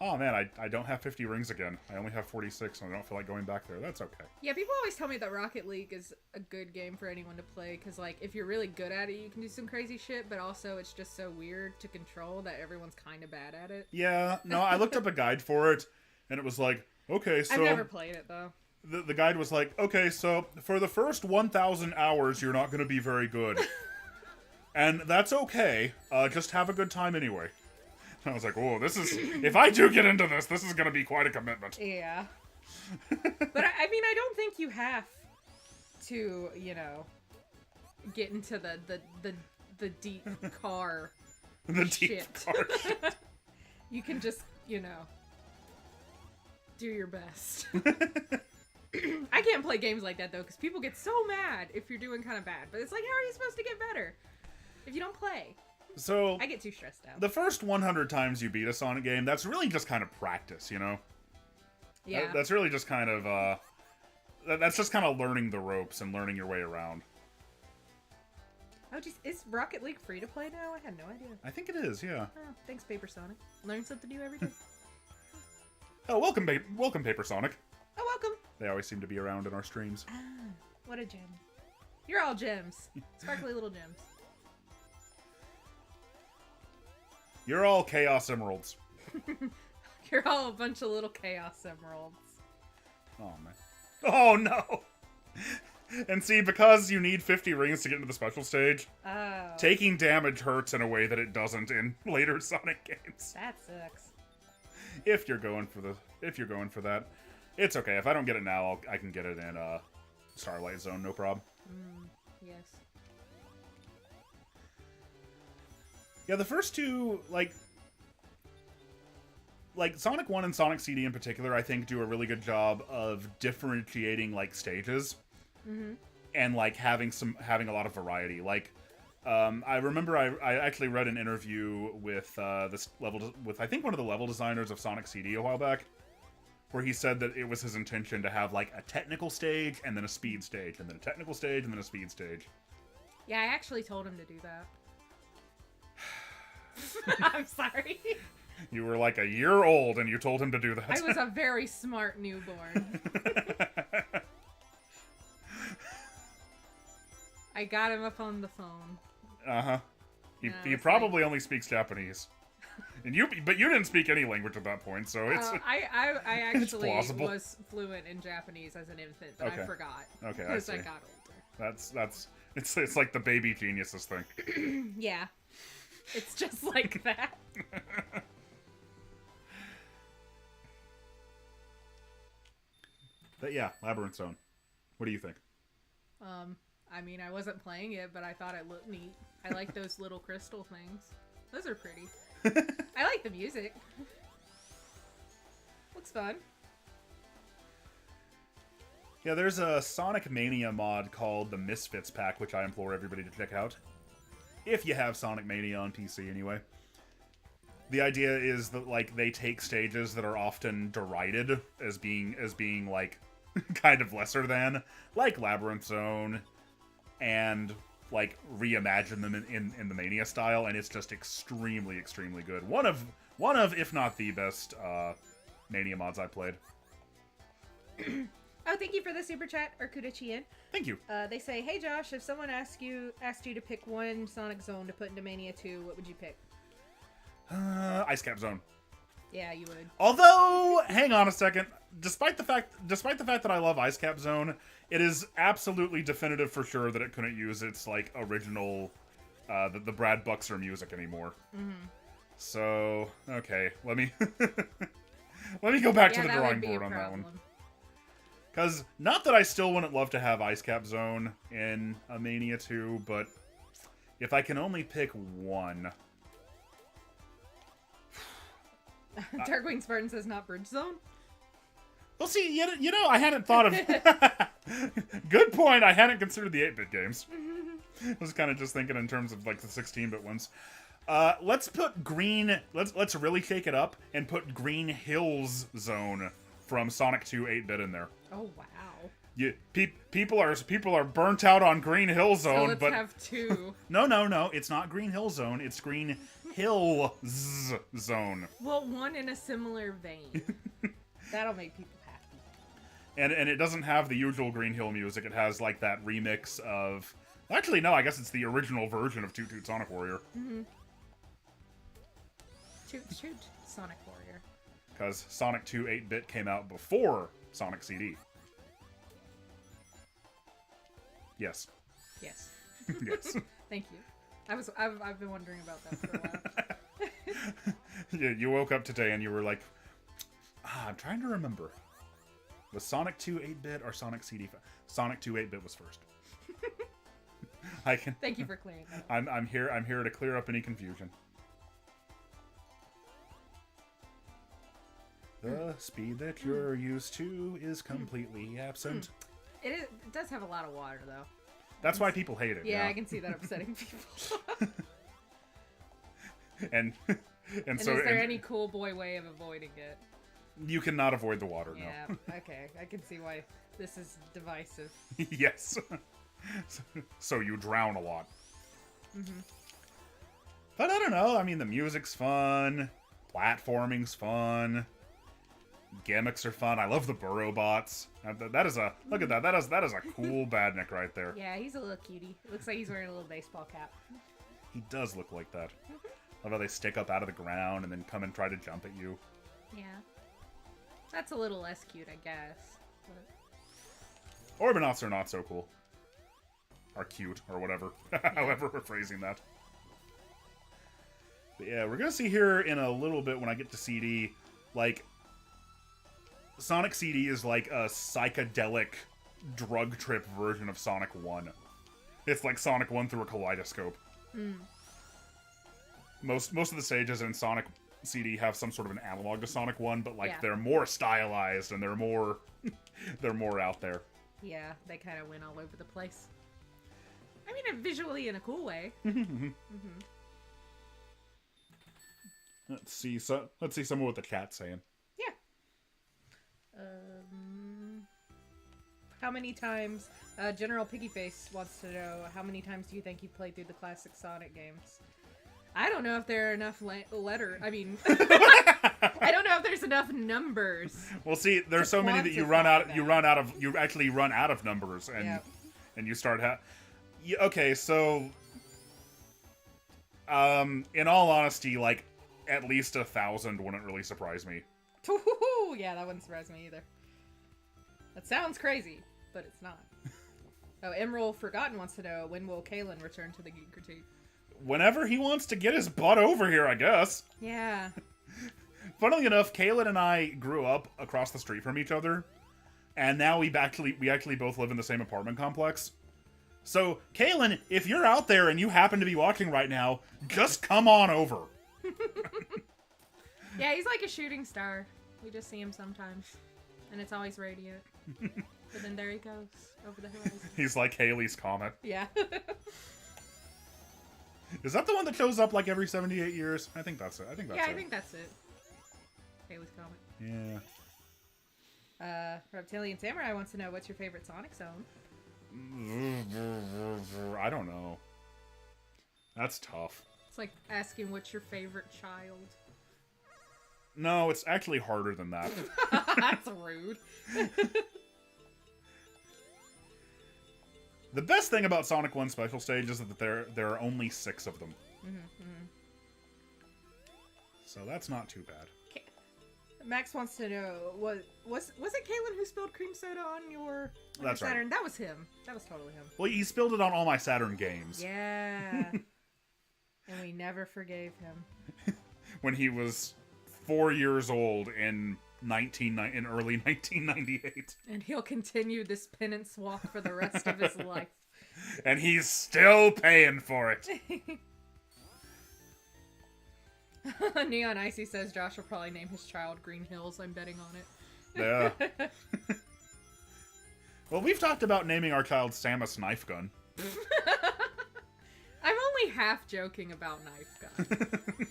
oh man, I don't have 50 rings again. I only have 46, and I don't feel like going back there. That's okay. Yeah, people always tell me that Rocket League is a good game for anyone to play, because, like, if you're really good at it, you can do some crazy shit, but also it's just so weird to control that everyone's kind of bad at it. Yeah, no, I looked up a guide for it, and it was like, okay, so... I've never played it, though. The guide was like, okay, so for the first 1,000 hours, you're not going to be very good. And that's okay. Just have a good time anyway. I was like, "Whoa, this is... If I do get into this, this is going to be quite a commitment." Yeah. But, I mean, I don't think you have to, you know, get into the deep car The shit. deep car shit. You can just, you know, do your best. I can't play games like that, though, because people get so mad if you're doing kind of bad. But it's like, how are you supposed to get better if you don't play? So, I get too stressed out. the first 100 times you beat a Sonic game, that's really just kind of practice, you know? Yeah. That's really just kind of, that's just kind of learning the ropes and learning your way around. Oh, geez, is Rocket League free to play now? I had no idea. I think it is, yeah. Oh, thanks, Paper Sonic. Learn something new every day. Oh, welcome, Paper Sonic. Oh, welcome. They always seem to be around in our streams. Ah, what a gem. You're all gems. Sparkly little gems. You're all Chaos Emeralds. You're all a bunch of little Chaos Emeralds. Oh, man. Oh, no! And see, because you need 50 rings to get into the special stage, Oh. taking damage hurts in a way that it doesn't in later Sonic games. That sucks. If you're going for that, it's okay. If I don't get it now, I can get it in Starlight Zone, no problem. Yes. Yeah, the first two, like Sonic 1 and Sonic CD in particular, I think do a really good job of differentiating, like, stages. Mm-hmm. And, like, having a lot of variety. Like, I remember I actually read an interview with with I think one of the level designers of Sonic CD a while back, where he said that it was his intention to have, like, a technical stage and then a speed stage and then a technical stage and then a speed stage. Yeah, I actually told him to do that. I'm sorry. You were like a year old and you told him to do that. I was a very smart newborn. I got him up on the phone. Uh-huh. He probably only speaks Japanese. But you didn't speak any language at that point, so it's... I actually plausible. was fluent in Japanese as an infant, but Okay. I forgot. Okay, I Because see. I got older. It's like the baby geniuses thing. Yeah. It's just like that. But yeah, Labyrinth Zone. What do you think? I mean, I wasn't playing it, but I thought it looked neat. I like those little crystal things. Those are pretty. I like the music. Looks fun. Yeah, there's a Sonic Mania mod called the Misfits Pack, which I implore everybody to check out. If you have Sonic Mania on PC, anyway. The idea is that, like, they take stages that are often derided as being like, kind of lesser than, like Labyrinth Zone, and, like, reimagine them in the Mania style, and it's just extremely, extremely good. One of, if not the best, Mania mods I played. Oh, thank you for the super chat, Arkuda Chien. Thank you. They say, hey Josh, if someone asked you to pick one Sonic Zone to put into Mania 2, what would you pick? Ice Cap Zone. Yeah, you would. Although, hang on a second. Despite the fact that I love Ice Cap Zone, it is absolutely definitive for sure that it couldn't use its, like, original, the Brad Buxer music anymore. Mm-hmm. So, okay, let me let me go back to the drawing board on that one. Because, not that I still wouldn't love to have Ice Cap Zone in a Mania 2, but if I can only pick one... Darkwing Spartan says not Bridge Zone. Well, see, you know, I hadn't thought of... Good point, I hadn't considered the 8-bit games. I was kind of just thinking in terms of, like, the 16-bit ones. Let's put Green... Let's really shake it up and put Green Hills Zone from Sonic 2 8-bit in there. Oh, wow. People are burnt out on Green Hill So Zone, let's but have two. no, it's not Green Hill Zone. It's Green Hill Zone. Well, one in a similar vein. That'll make people happy. And it doesn't have the usual Green Hill music. It has like that remix of. Actually, no. I guess it's the original version of Toot Toot Sonic Warrior. Mm-hmm. Toot Toot Sonic Warrior. Because Sonic 2 8-bit came out before Sonic CD. Yes. Yes. Yes. Thank you. I've been wondering about that for a while. You woke up today and you were like, I'm trying to remember. Was Sonic 2 8-bit or Sonic CD? Sonic 2 8-bit was first. I can. Thank you for clearing that. I'm here to clear up any confusion. The speed that you're used to is completely absent. It does have a lot of water, though. That's why people hate it. Yeah, I can see that upsetting people. and And so is there any cool boy way of avoiding it? you cannot avoid the water. Yeah, okay. I can see why this is divisive. No. Yes. So you drown a lot. Mm-hmm. But I don't know. I mean, the music's fun. Platforming's fun. Gimmicks are fun. I love the burrow bots. That is a look at that. That is a cool badnik right there. Yeah, he's a little cutie. It looks like he's wearing a little baseball cap. He does look like that. Love how they stick up out of the ground and then come and try to jump at you. Yeah. That's a little less cute, I guess. But... Orbinauts are not so cool. Are cute, or whatever. However we're phrasing that. But yeah, we're gonna see here in a little bit when I get to CD, like, Sonic CD is like a psychedelic drug trip version of Sonic 1. It's like Sonic 1 through a kaleidoscope. Mm. Most of the stages in Sonic CD have some sort of an analog to Sonic 1, but like Yeah. they're more stylized and they're more out there. Yeah, they kind of went all over the place. I mean, visually in a cool way. Let's see some of what the chat's saying. Yeah. How many times? General Piggyface wants to know, how many times do you think you've played through the classic Sonic games? I don't know if there are enough I don't know if there's enough numbers. Well, see, there's so many that you actually run out of numbers, and Yep. and you start okay, so in all honesty, like at least 1,000 wouldn't really surprise me. Yeah, that wouldn't surprise me either. That sounds crazy, but it's not. Oh, Emerald Forgotten wants to know, when will Kalen return to the Geek Critique? Whenever he wants to get his butt over here, I guess. Yeah. Funnily enough, Kaylin and I grew up across the street from each other, and now we actually both live in the same apartment complex. So, Kaylin, if you're out there and you happen to be watching right now, just come on over. Yeah, he's like a shooting star. We just see him sometimes, and it's always radiant. But then there he goes, over the horizon. He's like Halley's Comet. Yeah. Is that the one that shows up like every 78 years? I think that's it. I think that's it. Haley's Comet. Yeah. Reptilian Samurai wants to know, what's your favorite Sonic Zone? I don't know. That's tough. It's like asking, what's your favorite child? No, it's actually harder than that. That's rude. The best thing about Sonic 1 Special Stage is that there are only 6 of them. So that's not too bad. Max wants to know, was it Kalen who spilled cream soda on your That's right. Saturn? That was him. That was totally him. Well, he spilled it on all my Saturn games. Yeah. And we never forgave him. When he was 4 years old in early 1998. And he'll continue this penance walk for the rest of his life. And he's still paying for it. Neon Icy says Josh will probably name his child Green Hills. I'm betting on it. Yeah. Well, we've talked about naming our child Samus Knife Gun. I'm only half joking about Knife Gun.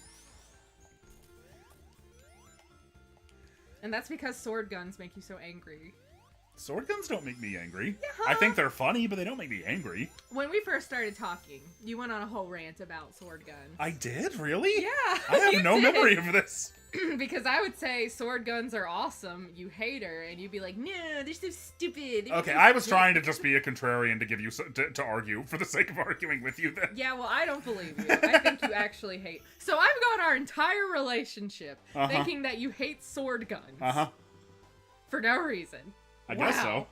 And that's because sword guns make you so angry. Sword guns don't make me angry. Yeah. I think they're funny, but they don't make me angry. When we first started talking, you went on a whole rant about sword guns. I did? Really? Yeah. I have you no did. memory of this. Because I would say sword guns are awesome, you hater, and you'd be like, no, they're so stupid. Okay, I was trying to just be a contrarian to give you to argue for the sake of arguing with you then. Yeah, well, I don't believe you. I think you actually hate. So I've got our entire relationship thinking that you hate sword guns. For no reason. I guess so.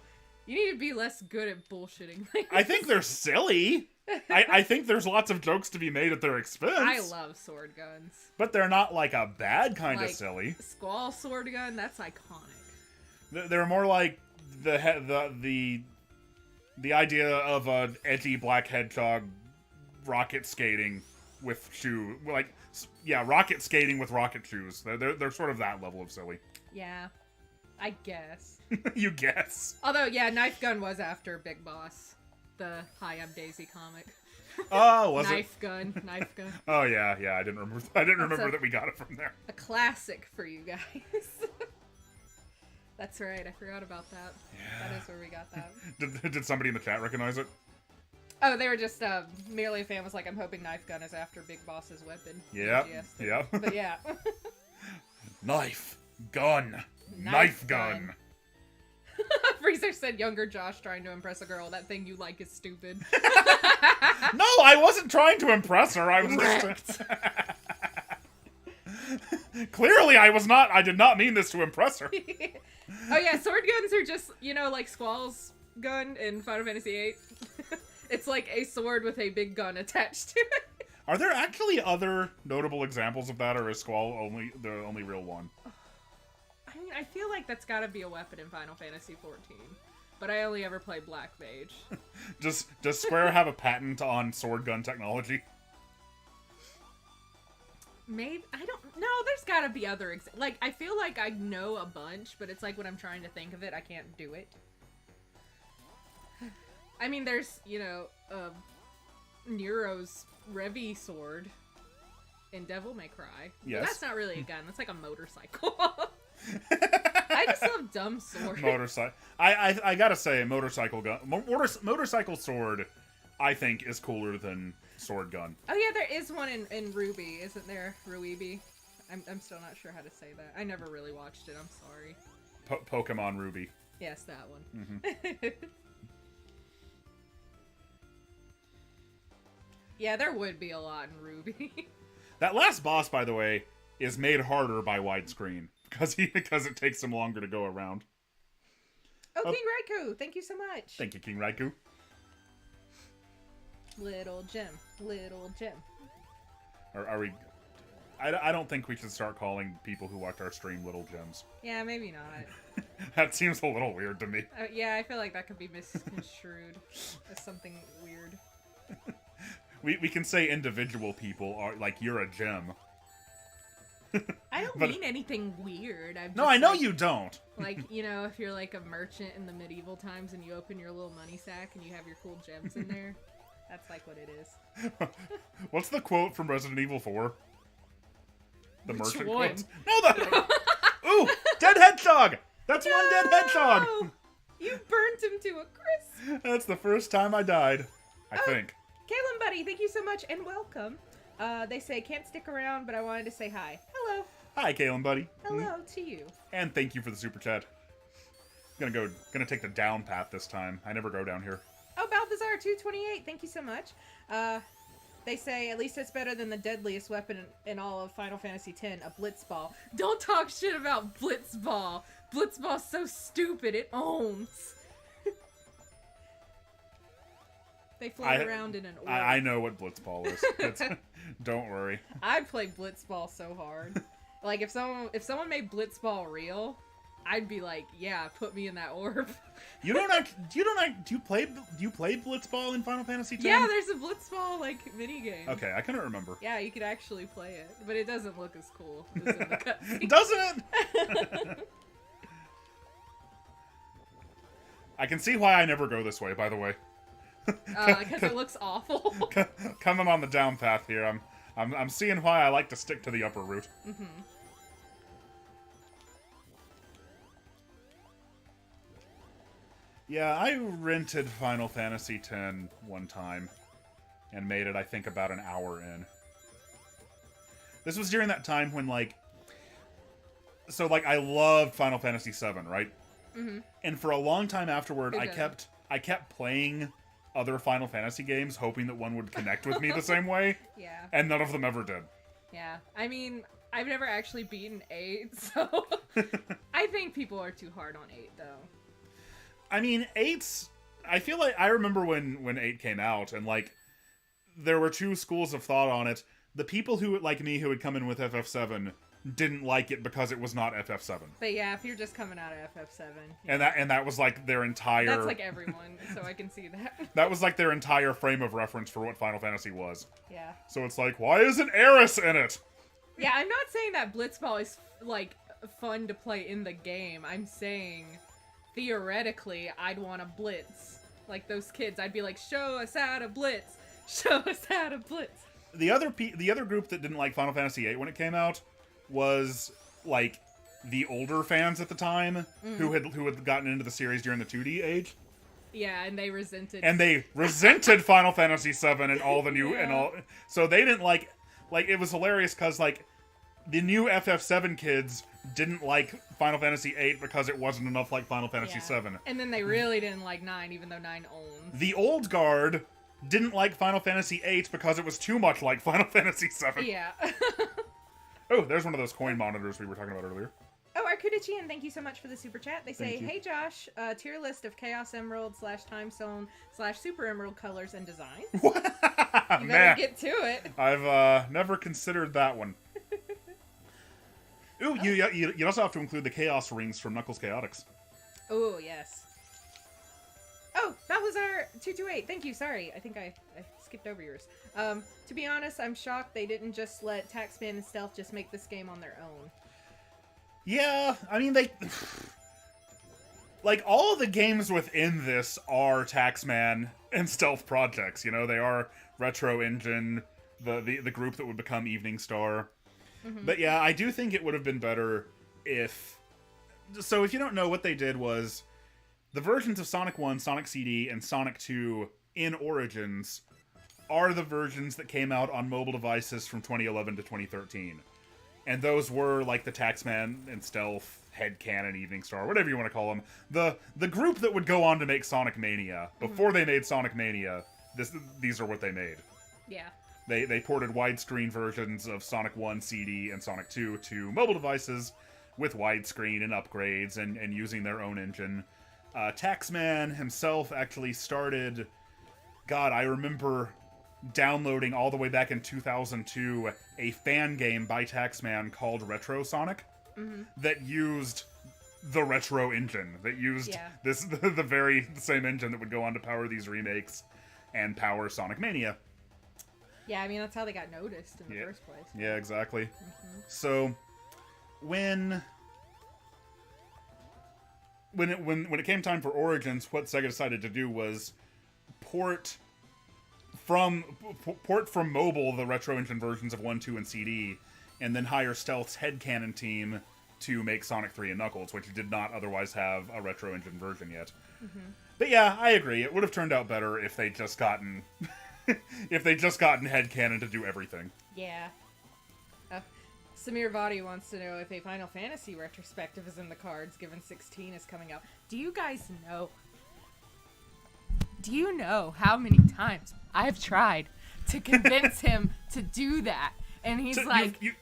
You need to be less good at bullshitting. I think they're silly. I think there's lots of jokes to be made at their expense. I love sword guns. But they're not like a bad kind of Like, silly. Squall sword gun, that's iconic. They're more like the idea of an edgy black hedgehog rocket skating with rocket skating with rocket shoes. They're sort of that level of silly. Yeah, I guess. You guess. Although, yeah, Knife Gun was after Big Boss, the Hi, I'm Daisy comic. Oh, was Knife Gun. Oh yeah, I didn't remember. That we got it from there. A classic for you guys. That's right. I forgot about that. Yeah. That is where we got that. Did somebody in the chat recognize it? Oh, they were just merely a fan was like, I'm hoping Knife Gun is after Big Boss's weapon. Yeah. But yeah. Knife gun. Knife gun. Freezer said, younger Josh trying to impress a girl. That thing you like is stupid. No, I wasn't trying to impress her. I was just... Clearly, I was not. I did not mean this to impress her. Oh yeah, sword guns are just, like Squall's gun in Final Fantasy VIII. It's like a sword with a big gun attached to it. Are there actually other notable examples of that, or is Squall the only real one? I mean, I feel like that's gotta be a weapon in Final Fantasy XIV. But I only ever play Black Mage. Does Square have a patent on sword gun technology? Maybe, I don't know, there's gotta be other I feel like I know a bunch, but it's like when I'm trying to think of it, I can't do it. I mean, there's, Nero's Revi sword in Devil May Cry. Yes. But that's not really a gun, that's like a motorcycle. I just love dumb swords. Motorcycle. I gotta say, motorcycle gun, motorcycle sword, I think is cooler than sword gun. Oh yeah, there is one in Ruby, isn't there? Ruibi. I'm still not sure how to say that. I never really watched it. I'm sorry. Pokemon Ruby. Yes, that one. Mm-hmm. Yeah, there would be a lot in Ruby. That last boss, by the way, is made harder by widescreen because it takes him longer to go around. Oh, King Raikou, thank you so much. Thank you, King Raikou. Little gem, little gem. Are we? I don't think we should start calling people who watch our stream little gems. Yeah, maybe not. That seems a little weird to me. Yeah, I feel like that could be misconstrued as something weird. We can say individual people are like, you're a gem. I don't mean anything weird. No, I know you don't. Like, if you're like a merchant in the medieval times and you open your little money sack and you have your cool gems in there, that's like what it is. What's the quote from Resident Evil 4? The Which merchant one? quote? No, Ooh, dead hedgehog! That's No! one dead hedgehog! You burnt him to a crisp! That's the first time I died, I think. Kaylin Buddy, thank you so much and welcome. They say, can't stick around, but I wanted to say hi. Hello. Hi, Kaylin, buddy. Hello to you. And thank you for the super chat. Gonna take the down path this time. I never go down here. Oh, Balthazar228, thank you so much. They say, at least it's better than the deadliest weapon in all of Final Fantasy X, a Blitzball. Don't talk shit about Blitzball. Blitzball's so stupid, it owns. They float around in an orb. I know what Blitzball is. Don't worry. I'd play Blitzball so hard. Like, if someone made Blitzball real, I'd be like, yeah, put me in that orb. Do you play Blitzball in Final Fantasy X? Yeah, there's a Blitzball minigame. Okay, I couldn't remember. Yeah, you could actually play it, but it doesn't look as cool as in the cutscene. Doesn't it? I can see why I never go this way, by the way. Because it looks awful. Coming on the down path here, I'm seeing why I like to stick to the upper route. Mm-hmm. Yeah, I rented Final Fantasy X one time and made it, I think, about an hour in. This was during that time when, like... So, like, I loved Final Fantasy VII, right? Mm-hmm. And for a long time afterward, Who I doesn't? kept playing other Final Fantasy games, hoping that one would connect with me the same way, Yeah. and none of them ever did. Yeah. I mean, I've never actually beaten 8, so I think people are too hard on 8, though. I mean, 8's... I feel like I remember when 8 came out, and, like, there were two schools of thought on it. The people who, like me, who had come in with FF7 didn't like it because it was not FF7. But yeah, if you're just coming out of FF7. And that was like their entire... That's like everyone, so I can see that. That was like their entire frame of reference for what Final Fantasy was. Yeah. So it's like, why isn't Eris in it? Yeah, I'm not saying that Blitzball is, like, fun to play in the game. I'm saying, theoretically, I'd want to blitz. Like those kids, I'd be like, show us how to blitz. Show us how to blitz. The other group that didn't like Final Fantasy VIII when it came out was, like, the older fans at the time who had gotten into the series during the 2D age. Yeah, and they resented. And they resented Final Fantasy VII and all the new... Yeah. and all. So they didn't like... Like, it was hilarious because, like, the new FF7 kids didn't like Final Fantasy VIII because it wasn't enough like Final Fantasy VII. And then they really didn't like 9, even though 9 owns. The old guard didn't like Final Fantasy VIII because it was too much like Final Fantasy VII. Yeah. Oh, there's one of those coin monitors we were talking about earlier. Oh, Arkudachian, thank you so much for the super chat. They say, Thank you. hey Josh, tier list of Chaos Emerald / Time Zone / Super Emerald colors and designs. You better Man, get to it. I've never considered that one. Ooh, you also have to include the Chaos Rings from Knuckles Chaotix. Oh, yes. Oh, Balthazar 228. Thank you. Sorry. I think I skipped over yours. To be honest, I'm shocked they didn't just let Taxman and Stealth just make this game on their own. Yeah, I mean, they... Like, all of the games within this are Taxman and Stealth projects, you know? They are Retro Engine, the group that would become Evening Star. Mm-hmm. But yeah, I do think it would have been better if... So if you don't know, what they did was... The versions of Sonic 1, Sonic CD, and Sonic 2 in Origins are the versions that came out on mobile devices from 2011 to 2013. And those were, like, the Taxman and Stealth, Headcanon, Evening Star, whatever you want to call them. The group that would go on to make Sonic Mania. Before they made Sonic Mania, these are what they made. Yeah. They ported widescreen versions of Sonic 1 CD and Sonic 2 to mobile devices with widescreen and upgrades and using their own engine. Taxman himself actually started... God, I remember downloading all the way back in 2002 a fan game by Taxman called Retro Sonic that used the Retro engine, that used the very same engine that would go on to power these remakes and power Sonic Mania. Yeah, I mean, that's how they got noticed in the first place. Yeah, exactly. So, when it came time for Origins, what Sega decided to do was port from mobile the Retro Engine versions of 1, 2, and CD, and then hire Stealth's Headcanon team to make Sonic 3 and Knuckles, which did not otherwise have a Retro Engine version yet. But yeah, I agree. It would have turned out better if they'd just gotten Headcanon to do everything. Yeah. Samir Vadi wants to know if a Final Fantasy retrospective is in the cards, given 16 is coming out. Do you guys know? Do you know how many times I've tried to convince him to do that? And he's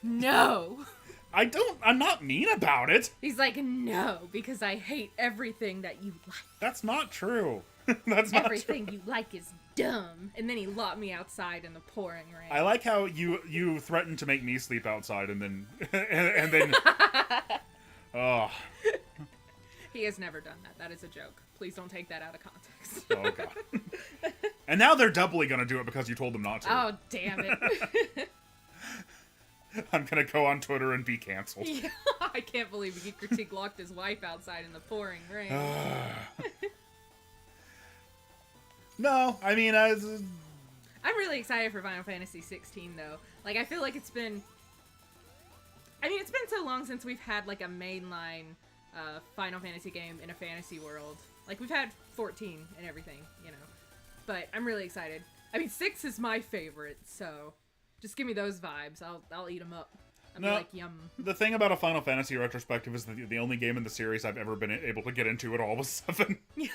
no. I'm not mean about it. He's like, no, because I hate everything that you like. That's not true. That's not Everything true. you like is dumb. And then he locked me outside in the pouring rain. I like how you threatened to make me sleep outside and then and then oh. He has never done that. That is a joke. Please don't take that out of context. Oh god. And now they're doubly gonna do it because you told them not to. Oh, damn it. I'm gonna go on Twitter and be canceled. Yeah, I can't believe Geek Critique locked his wife outside in the pouring rain. No, I mean, I'm really excited for Final Fantasy 16, though. Like, I feel like it's been so long since we've had, like, a mainline Final Fantasy game in a fantasy world. Like, we've had 14 and everything, you know. But I'm really excited. I mean, 6 is my favorite, so just give me those vibes. I'll eat them up. I'll be like, yum. The thing about a Final Fantasy retrospective is that the only game in the series I've ever been able to get into at all was 7. Yeah.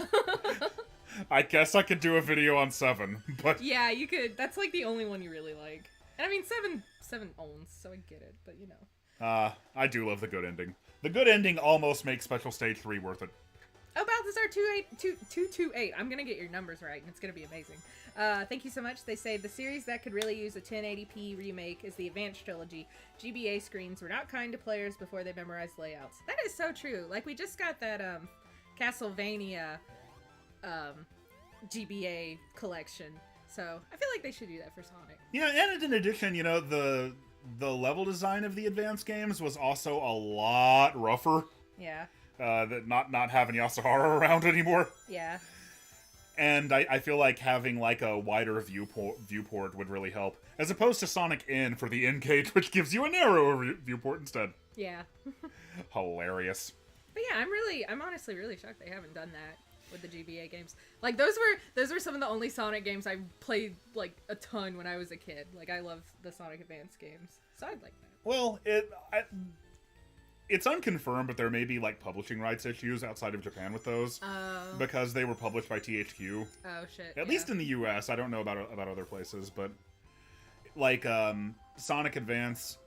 I guess I could do a video on 7, but... Yeah, you could. That's like the only one you really like. And I mean, 7 owns, so I get it, but you know. I do love the good ending. The good ending almost makes Special Stage 3 worth it. Oh, Balthazar 228. I'm gonna get your numbers right, and it's gonna be amazing. Thank you so much. They say the series that could really use a 1080p remake is the Advanced Trilogy. GBA screens were not kind to players before they memorized layouts. That is so true. Like, we just got that Castlevania GBA collection, so I feel like they should do that for Sonic. Yeah, and in addition, you know, the level design of the advanced games was also a lot rougher. Yeah. That not having Yasuhara around anymore. Yeah. And I feel like having like a wider viewport would really help, as opposed to Sonic N for the N-Gage, which gives you a narrower viewport instead. Yeah. Hilarious. But yeah, I'm honestly really shocked they haven't done that with the GBA games. Like, those were some of the only Sonic games I played like a ton when I was a kid. Like, I love the Sonic Advance games, so I'd like that. Well, it's unconfirmed, but there may be like publishing rights issues outside of Japan with those, because they were published by THQ. Oh shit! At least in the U.S. I don't know about other places, but like Sonic Advance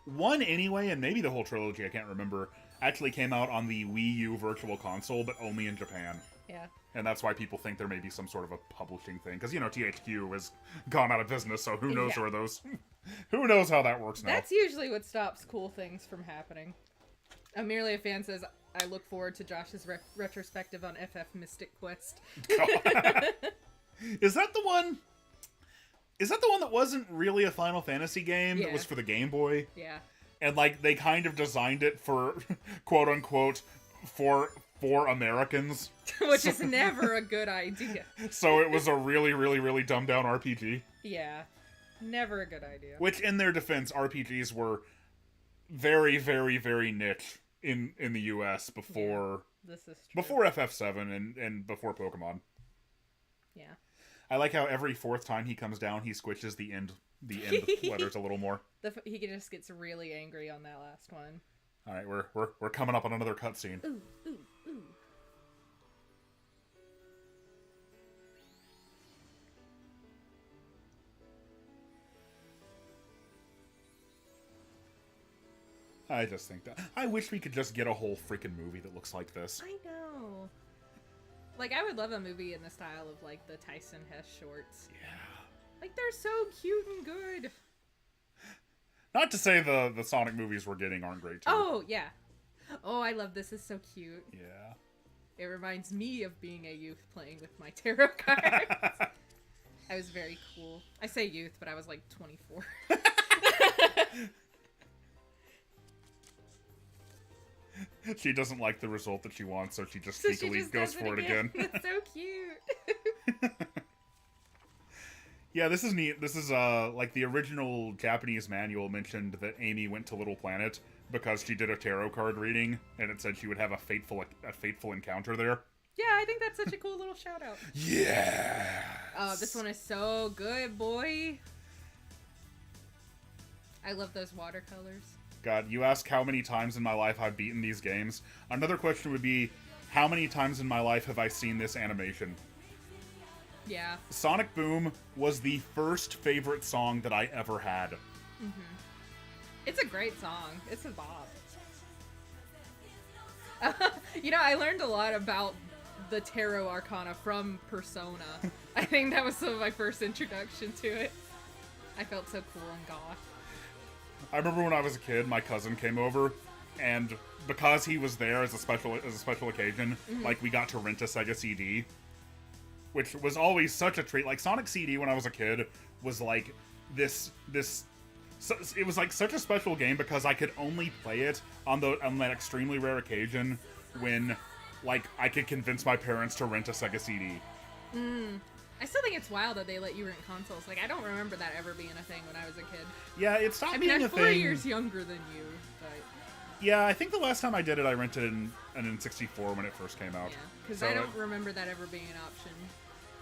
1 anyway, and maybe the whole trilogy, I can't remember, actually came out on the Wii U Virtual Console, but only in Japan. Yeah. And that's why people think there may be some sort of a publishing thing, because, you know, THQ has gone out of business, so who knows where those... who knows how that works now. That's usually what stops cool things from happening. Merely a fan says, I look forward to Josh's retrospective on FF Mystic Quest. Is that the one... Is that the one that wasn't really a Final Fantasy game? That was for the Game Boy? Yeah. And, like, they kind of designed it for, quote-unquote, for Americans. Which is never a good idea. So it was a really, really, really dumbed-down RPG. Yeah. Never a good idea. Which, in their defense, RPGs were very, very, very niche in the US before... Yeah, this is true. Before FF7 and before Pokemon. Yeah. I like how every fourth time he comes down, he squishes the end letters a little more. He just gets really angry on that last one. All right, we're coming up on another cutscene. Ooh, ooh, ooh. I just think that I wish we could just get a whole freaking movie that looks like this. I know. Like, I would love a movie in the style of, like, the Tyson Hess shorts. Yeah. Like, they're so cute and good. Not to say the Sonic movies we're getting aren't great, too. Oh, yeah. Oh, I love this. It's so cute. Yeah. It reminds me of being a youth playing with my tarot cards. I was very cool. I say youth, but I was, like, 24. She doesn't like the result that she wants, so she just sneakily goes for it again. That's so cute. Yeah, this is neat. This is, like, the original Japanese manual mentioned that Amy went to Little Planet because she did a tarot card reading, and it said she would have a fateful encounter there. Yeah, I think that's such a cool little shout-out. Yeah. Oh, this one is so good, boy. I love those watercolors. God, you ask how many times in my life I've beaten these games. Another question would be, how many times in my life have I seen this animation? Yeah. Sonic Boom was the first favorite song that I ever had. Mm-hmm. It's a great song. It's a bop. You know, I learned a lot about the Tarot Arcana from Persona. I think that was some of my first introduction to it. I felt so cool and goth. I remember when I was a kid, my cousin came over, and because he was there as a special occasion, like, we got to rent a Sega CD, which was always such a treat. Like, Sonic CD when I was a kid was like this. It was like such a special game because I could only play it on that extremely rare occasion when, like, I could convince my parents to rent a Sega CD. I still think it's wild that they let you rent consoles. Like, I don't remember that ever being a thing when I was a kid. Yeah, it stopped being a thing. I'm 4 years younger than you, but... Yeah, I think the last time I did it, I rented an N64 when it first came out. Yeah, because So I don't remember that ever being an option.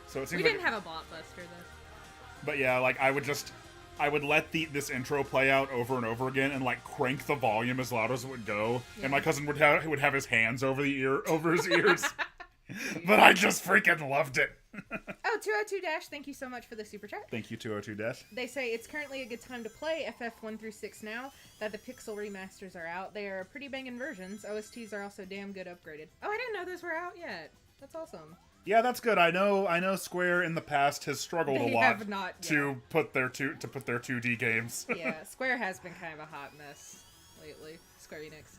So it seems We like didn't have a Blockbuster though. But yeah, like I would let this intro play out over and over again and like crank the volume as loud as it would go, and my cousin would have his hands over his ears. But I just freaking loved it. Oh, 202 Dash, thank you so much for the super chat. Thank you, 202 Dash. They say it's currently a good time to play FF 1 through 6 now that the Pixel remasters are out. They are pretty banging versions. OSTs are also damn good upgraded. Oh, I didn't know those were out yet. That's awesome. Yeah, that's good. I know Square in the past has struggled a lot to put their 2D games. Yeah, Square has been kind of a hot mess lately. Square Enix.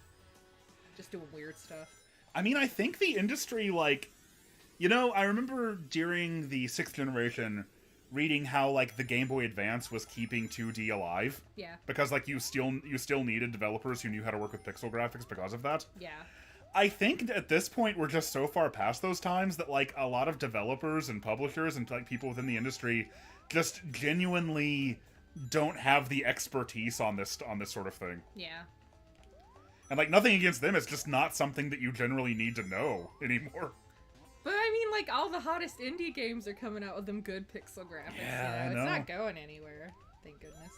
Just doing weird stuff. I mean, I think the industry, like, you know, I remember during the 6th generation reading how, like, the Game Boy Advance was keeping 2D alive. Yeah. Because, like, you still needed developers who knew how to work with pixel graphics because of that. Yeah. I think at this point we're just so far past those times that, like, a lot of developers and publishers and, like, people within the industry just genuinely don't have the expertise on this sort of thing. Yeah. And, like, nothing against them, it's just not something that you generally need to know anymore. But, I mean, like, all the hottest indie games are coming out with them good pixel graphics. Yeah, I know. It's not going anywhere. Thank goodness.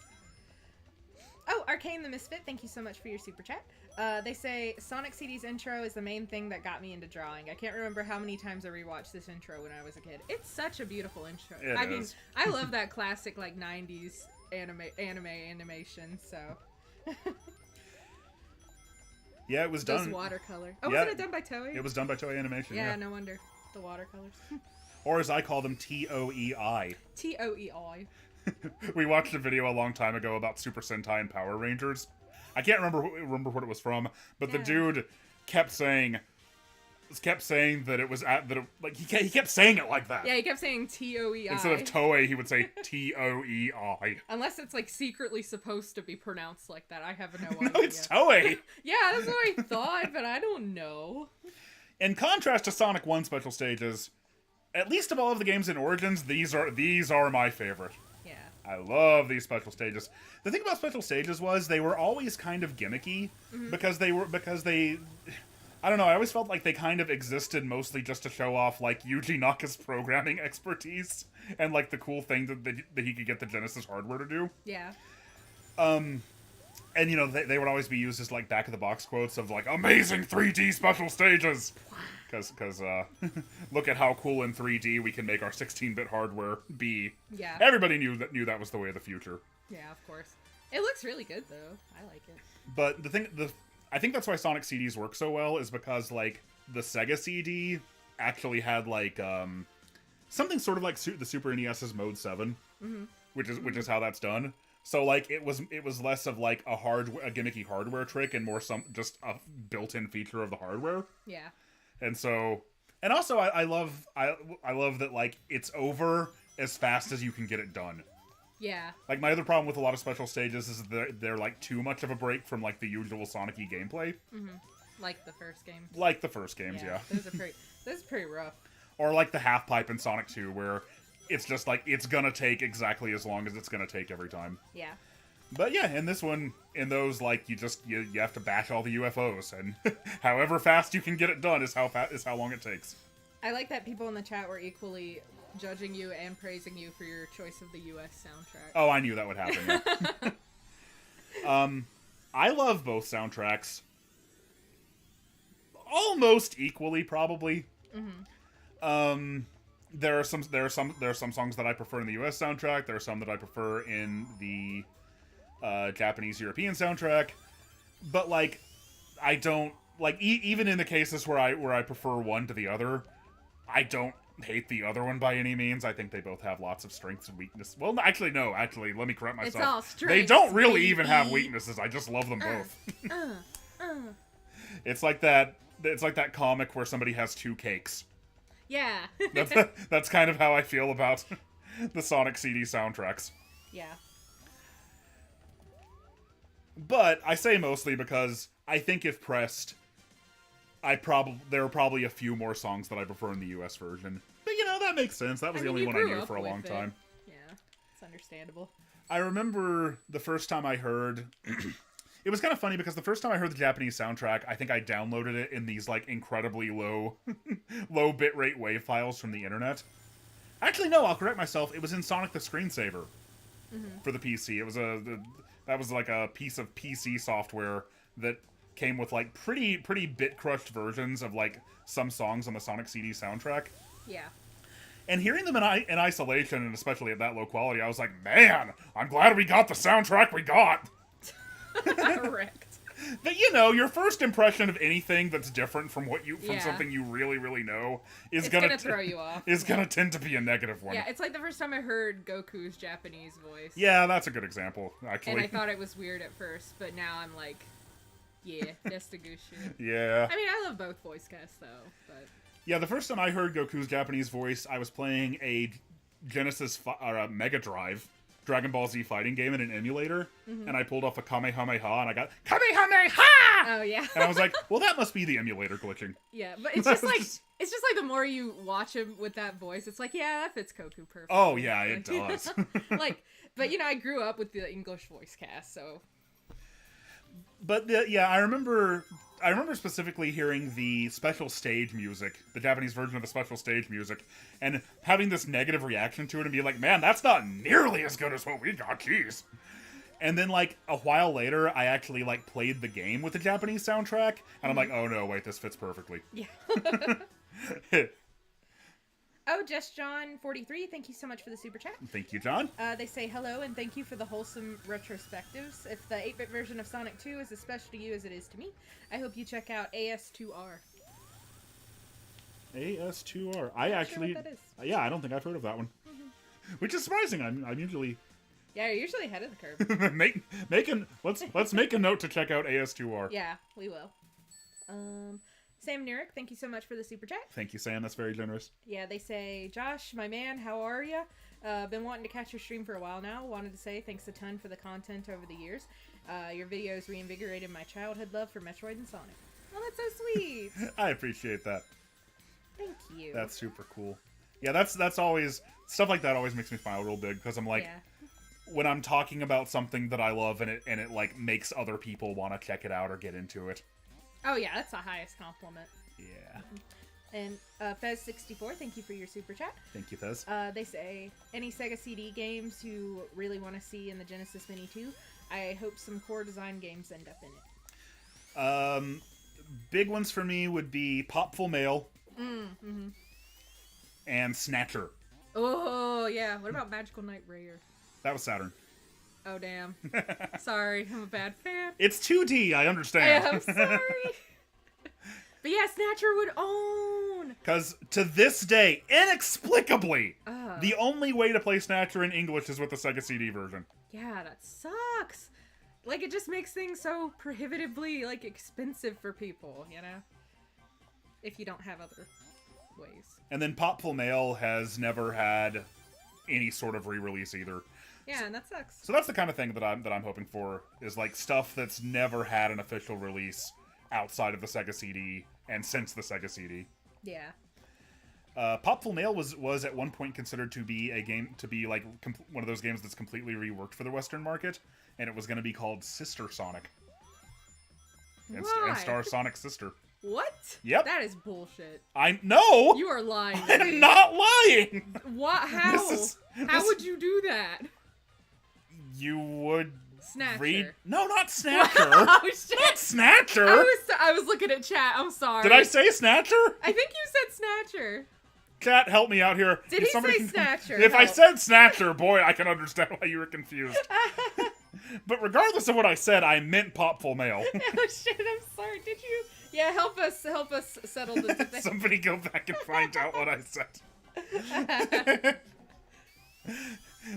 Oh, Arcane the Misfit, thank you so much for your super chat. They say, Sonic CD's intro is the main thing that got me into drawing. I can't remember how many times I rewatched this intro when I was a kid. It's such a beautiful intro. I mean, I love that classic, like, 90s animation, so... Yeah, it was done. Just watercolor. Oh, wasn't it done by Toei? It was done by Toei Animation, yeah. No wonder. The watercolors. Or as I call them, TOEI. TOEI. We watched a video a long time ago about Super Sentai and Power Rangers. I can't remember what it was from, but the dude kept saying that it was he kept saying it like that. Yeah, he kept saying TOEI. Instead of Toei, he would say TOEI. Unless it's like secretly supposed to be pronounced like that. I have no idea. No, it's Toei. Yeah, that's what I thought, but I don't know. In contrast to Sonic 1 special stages, at least of all of the games in Origins, these are my favorite. Yeah. I love these special stages. The thing about special stages was they were always kind of gimmicky because they I don't know, I always felt like they kind of existed mostly just to show off, like, Yuji Naka's programming expertise and, like, the cool thing that he could get the Genesis hardware to do. Yeah. And, you know, they would always be used as, like, back-of-the-box quotes of, like, amazing 3D special stages! Because look at how cool in 3D we can make our 16-bit hardware be. Yeah. Everybody knew that was the way of the future. Yeah, of course. It looks really good, though. I like it. But I think that's why Sonic CDs work so well, is because, like, the Sega CD actually had, like, something sort of like the Super NES's Mode 7, which is how that's done. So, like, it was less of, like, a gimmicky hardware trick and more just a built-in feature of the hardware. Yeah. And so, and also I love that, like, it's over as fast as you can get it done. Yeah. Like, my other problem with a lot of special stages is they're like, too much of a break from, like, the usual Sonic-y gameplay. Like the first game. Like the first games, yeah. Those are pretty rough. Or like the half-pipe in Sonic 2, where it's just, like, it's gonna take exactly as long as it's gonna take every time. Yeah. But yeah, in this one, in those, like, you have to bash all the UFOs, and however fast you can get it done is how long it takes. I like that people in the chat were equally judging you and praising you for your choice of the US soundtrack. Oh, I knew that would happen. Yeah. I love both soundtracks almost equally, probably. There are some songs that I prefer in the US soundtrack. There are some that I prefer in the Japanese European soundtrack. But, like, I don't, like, even in the cases where I prefer one to the other, I don't hate the other one by any means. I think they both have lots of strengths and weaknesses. Well, actually, let me correct myself. It's all strengths. They don't really even have weaknesses. I just love them both. It's like that comic where somebody has two cakes. Yeah. That's kind of how I feel about the Sonic CD soundtracks. Yeah. But I say mostly because I think if pressed, there are probably a few more songs that I prefer in the US version. But, you know, that makes sense. That was the only one I knew for a long time. Yeah, it's understandable. I remember the first time I heard... It was kind of funny because the first time I heard the Japanese soundtrack, I think I downloaded it in these like incredibly low bitrate WAV files from the internet. Actually, no, I'll correct myself. It was in Sonic the Screensaver for the PC. It was that was like a piece of PC software that came with like pretty bit crushed versions of like some songs on the Sonic CD soundtrack. Yeah. And hearing them in isolation, and especially at that low quality, I was like, man, I'm glad we got the soundtrack we got. Correct. But you know, your first impression of anything that's different from Yeah. something you really know is It's gonna throw you off. Is gonna tend to be a negative one. Yeah, it's like the first time I heard Goku's Japanese voice. Yeah, that's a good example, actually. And I thought it was weird at first, but now I'm like, yeah, that's the good shit. Yeah. I mean, I love both voice casts though, but Yeah, the first time I heard Goku's Japanese voice, I was playing a Genesis or a Mega Drive Dragon Ball Z fighting game in an emulator, and I pulled off a Kamehameha, and I got Kamehameha! oh yeah. And I was like, well, that must be the emulator glitching. Yeah, but it's just like the more you watch him with that voice, it's like, yeah, that fits Goku perfectly. Oh, yeah, it does. Like, but you know, I grew up with the English voice cast, so. But yeah, I remember specifically hearing the special stage music, the Japanese version of the special stage music, and having this negative reaction to it and be like, man, that's not nearly as good as what we got, jeez. And then, like, a while later, I actually, like, played the game with the Japanese soundtrack, and I'm like, oh no, wait, this fits perfectly. Yeah. Oh, Just John 43, thank you so much for the super chat. Thank you, John. They say hello and thank you for the wholesome retrospectives. If the 8-bit version of Sonic 2 is as special to you as it is to me, I hope you check out AS2R. AS2R. I Not actually, sure what that is. Yeah, I don't think I've heard of that one. Which is surprising. I'm usually Yeah, you're usually ahead of the curve. let's make a note to check out AS2R. Yeah, we will. Sam Nurek, thank you so much for the super chat. Thank you, Sam. That's very generous. Yeah, they say, Josh, my man, how are ya? Been wanting to catch your stream for a while now. Wanted to say thanks a ton for the content over the years. Your videos reinvigorated my childhood love for Metroid and Sonic. Oh, that's so sweet. I appreciate that. Thank you. That's super cool. Yeah, that's always stuff like that always makes me smile real big because I'm like, when I'm talking about something that I love and it like makes other people want to check it out or get into it. Oh yeah, that's the highest compliment. Yeah. And Fez64, thank you for your super chat. Thank you, Fez. They say, any Sega CD games you really want to see in the Genesis Mini 2? I hope some core design games end up in it. Big ones for me would be Popful Mail and Snatcher. Oh, yeah. What about Magical Knight Rare? That was Saturn. Oh, damn. Sorry, I'm a bad fan. It's 2D, I understand. I'm sorry. But yeah, Snatcher would own. Because to this day, inexplicably, the only way to play Snatcher in English is with the Sega CD version. Yeah, that sucks. Like, it just makes things so prohibitively, like, expensive for people, you know? If you don't have other ways. And then Popful Mail has never had any sort of re-release either. Yeah, and that sucks. So that's the kind of thing that I'm hoping for, is like stuff that's never had an official release outside of the Sega CD and since the Sega CD. Yeah. Popful Mail was at one point considered to be a game, to be like one of those games that's completely reworked for the Western market, and it was going to be called Sister Sonic. And star Sonic's sister. What? Yep. That is bullshit. No! You are lying. I'm not lying! What? How? How would you do that? You would Snatcher. No, not Snatcher. Oh, shit. Not Snatcher. I was looking at chat. I'm sorry. Did I say Snatcher? I think you said Snatcher. Chat, help me out here. Did he say Snatcher? If I said Snatcher, boy, I can understand why you were confused. But regardless of what I said, I meant Popful Mail. Oh shit! I'm sorry. Did you? Yeah, help us settle the debate. Somebody go back and find out what I said.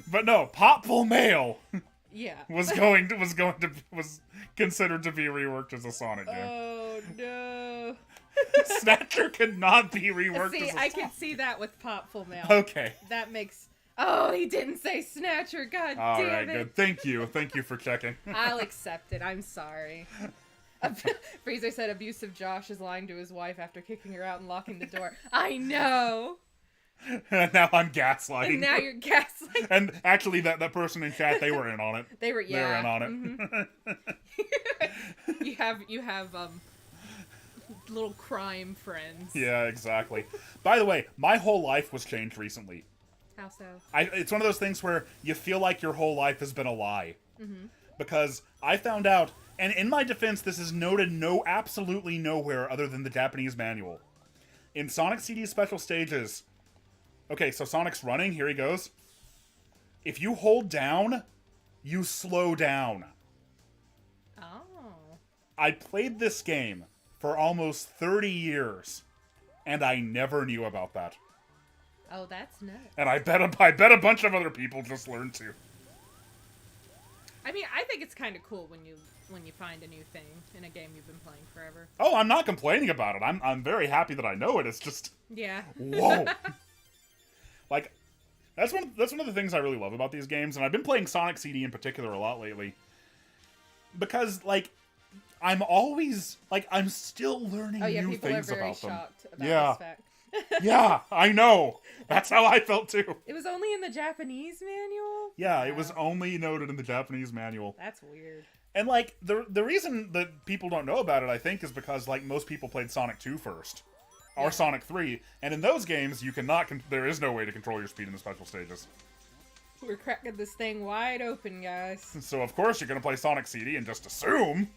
But no, Popful Mail. Yeah. was considered to be reworked as a Sonic game. Oh no. Snatcher could not be reworked See, as a I Sonic. can see that with Popful Mail. Okay. That makes. Oh, he didn't say Snatcher. God All damn right, it. good. Thank you for checking. I'll accept it. I'm sorry. Freezer said abusive Josh is lying to his wife after kicking her out and locking the door. I know. And now I'm gaslighting. And now you're gaslighting. And actually, that person in chat, they were in on it. They were in on it. Mm-hmm. you have little crime friends. Yeah, exactly. By the way, my whole life was changed recently. How so? It's one of those things where you feel like your whole life has been a lie. Because I found out, and in my defense, this is noted absolutely nowhere other than the Japanese manual. In Sonic CD special stages, okay, so Sonic's running, here he goes. If you hold down, you slow down. Oh. I played this game for almost 30 years, and I never knew about that. Oh, that's nuts. And I bet a bunch of other people just learned to. I mean, I think it's kind of cool when you find a new thing in a game you've been playing forever. Oh, I'm not complaining about it. I'm very happy that I know it. It's just Yeah. whoa. Like that's one of the things I really love about these games, and I've been playing Sonic CD in particular a lot lately. Because like I'm still learning new things about them. Shocked about Yeah. this fact. Yeah, I know. That's how I felt too. It was only in the Japanese manual? Yeah, it was only noted in the Japanese manual. That's weird. And like the reason that people don't know about it, I think, is because like most people played Sonic 2 first. Or Sonic 3, and in those games you cannot there is no way to control your speed in the special stages. We're cracking this thing wide open, guys. So of course you're gonna play Sonic CD and just assume.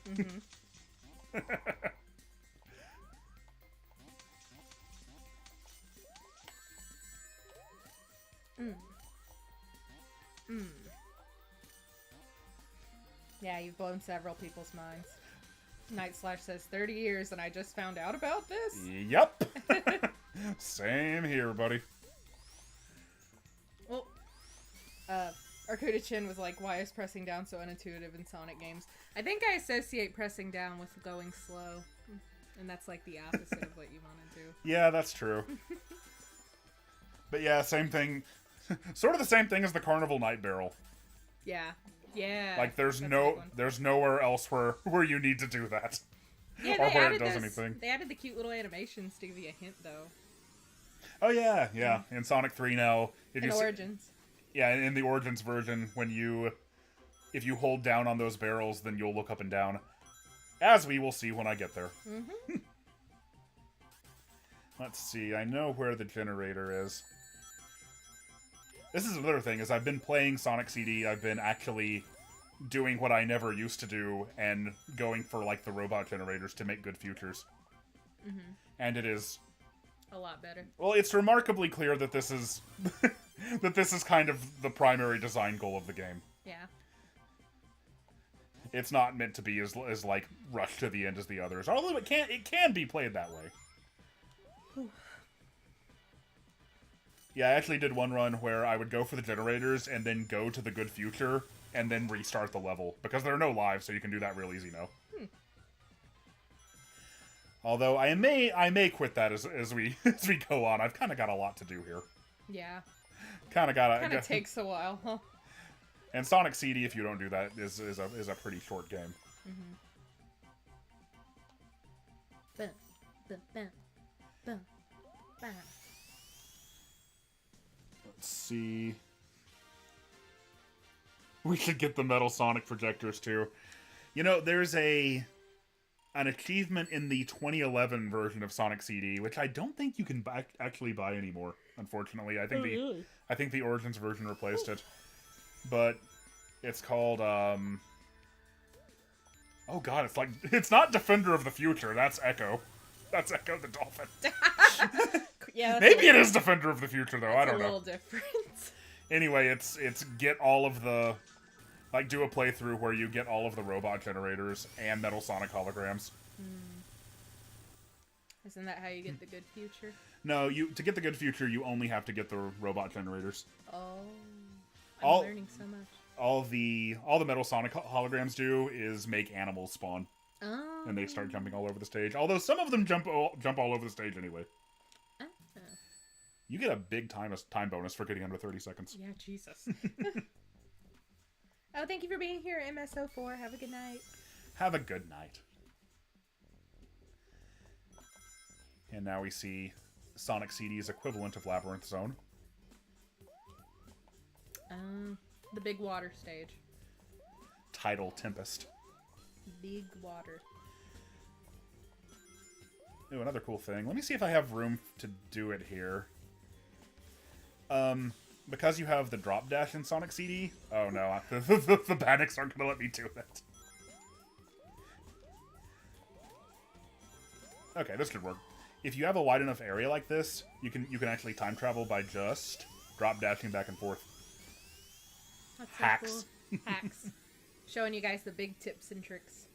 Yeah, you've blown several people's minds. Night Slash says 30 years and I just found out about this? Yep. Same here, buddy. Well, Arcuda Chin was like, why is pressing down so unintuitive in Sonic games? I think I associate pressing down with going slow. And that's like the opposite of what you want to do. Yeah, that's true. But yeah, same thing. Sort of the same thing as the Carnival Night Barrel. Yeah. Yeah. Like there's nowhere else where you need to do that. Yeah, or where it does anything. They added the cute little animations to give you a hint though. Oh yeah. In Sonic 3 now, In Origins. In the Origins version, if you hold down on those barrels, then you'll look up and down. As we will see when I get there. Let's see, I know where the generator is. This is another thing, is I've been playing Sonic CD, I've been actually doing what I never used to do, and going for, like, the robot generators to make good futures. And it is... a lot better. Well, it's remarkably clear that this is... that this is kind of the primary design goal of the game. Yeah. It's not meant to be as like, rushed to the end as the others. Although it can be played that way. Yeah, I actually did one run where I would go for the generators and then go to the good future and then restart the level. Because there are no lives, so you can do that real easy now. Although I may quit that as we go on. I've kind of got a lot to do here. Yeah. Kind of takes a while, huh? And Sonic CD, if you don't do that, is a pretty short game. Let's see. We should get the Metal Sonic projectors too. You know, there's an achievement in the 2011 version of Sonic CD, which I don't think you can actually buy anymore. Unfortunately, I think the Origins version replaced it. But it's called oh god, it's not Defender of the Future. That's Echo. That's Echo the Dolphin. Yeah. Maybe it is Defender of the Future though. I don't know. A little different. Anyway, it's get all of the do a playthrough where you get all of the robot generators and Metal Sonic holograms. Isn't that how you get the good future? No, to get the good future, you only have to get the robot generators. Oh, I'm learning so much. All the Metal Sonic holograms do is make animals spawn. Oh. And they start jumping all over the stage. Although some of them jump all over the stage anyway. Oh. You get a big time bonus for getting under 30 seconds. Yeah, Jesus. Oh, thank you for being here, MSO4. Have a good night. Have a good night. And now we see Sonic CD's equivalent of Labyrinth Zone. The big water stage. Tidal Tempest. Big water. Ooh, another cool thing. Let me see if I have room to do it here. Because you have the drop dash in Sonic CD. Oh no, the panics aren't gonna let me do it. Okay, this could work. If you have a wide enough area like this, you can actually time travel by just drop dashing back and forth. That's so Hacks. Cool. Hacks. Showing you guys the big tips and tricks.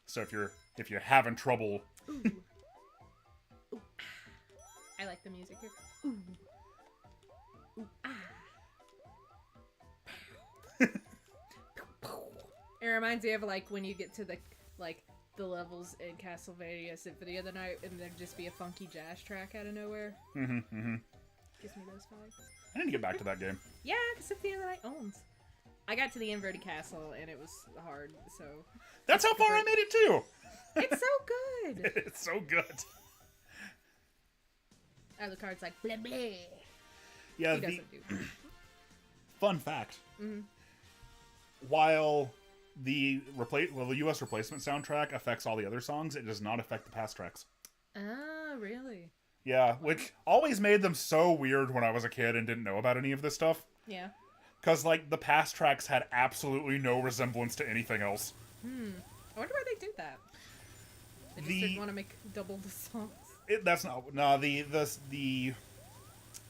So if you're having trouble, Ooh. Ooh. I like the music here. Ooh. Ooh. Ah. It reminds me of like when you get to the levels in Castlevania Symphony of the Night, and there'd just be a funky jazz track out of nowhere. Gives me those vibes. I need to get back to that game. Yeah, because Symphony of the Night owns. I got to the inverted castle and it was hard, so. That's how far I made it too. It's so good. It's so good. Oh, the card's like blah blah. Yeah. He doesn't do. Fun fact. Mm-hmm. While the U.S. replacement soundtrack affects all the other songs, it does not affect the past tracks. Ah, really? Yeah, which always made them so weird when I was a kid and didn't know about any of this stuff. Yeah. Because, like, the past tracks had absolutely no resemblance to anything else. I wonder why they do that. They just didn't want to make double the songs. That's not... No, all the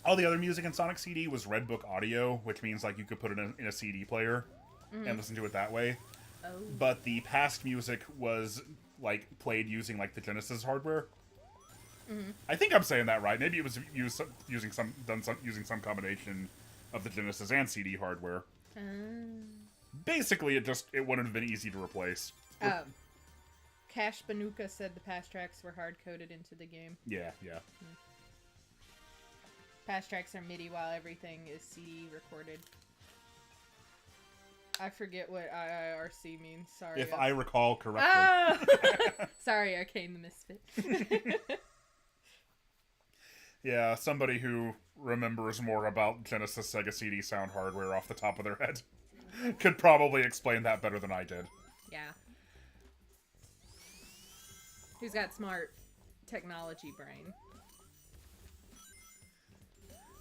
other music in Sonic CD was Red Book audio, which means, like, you could put it in a CD player and listen to it that way. Oh. But the past music was, like, played using, like, the Genesis hardware. I think I'm saying that right. Maybe it was using some combination of the Genesis and CD hardware. Basically, it wouldn't have been easy to replace. Cash Banuka said the past tracks were hard-coded into the game. Yeah. Past tracks are MIDI while everything is CD recorded. I forget what IIRC means. Sorry. If I recall correctly. Oh! Sorry, Arcane the Misfit. Yeah, somebody who remembers more about Genesis Sega CD sound hardware off the top of their head could probably explain that better than I did. Yeah. Who's got smart technology brain?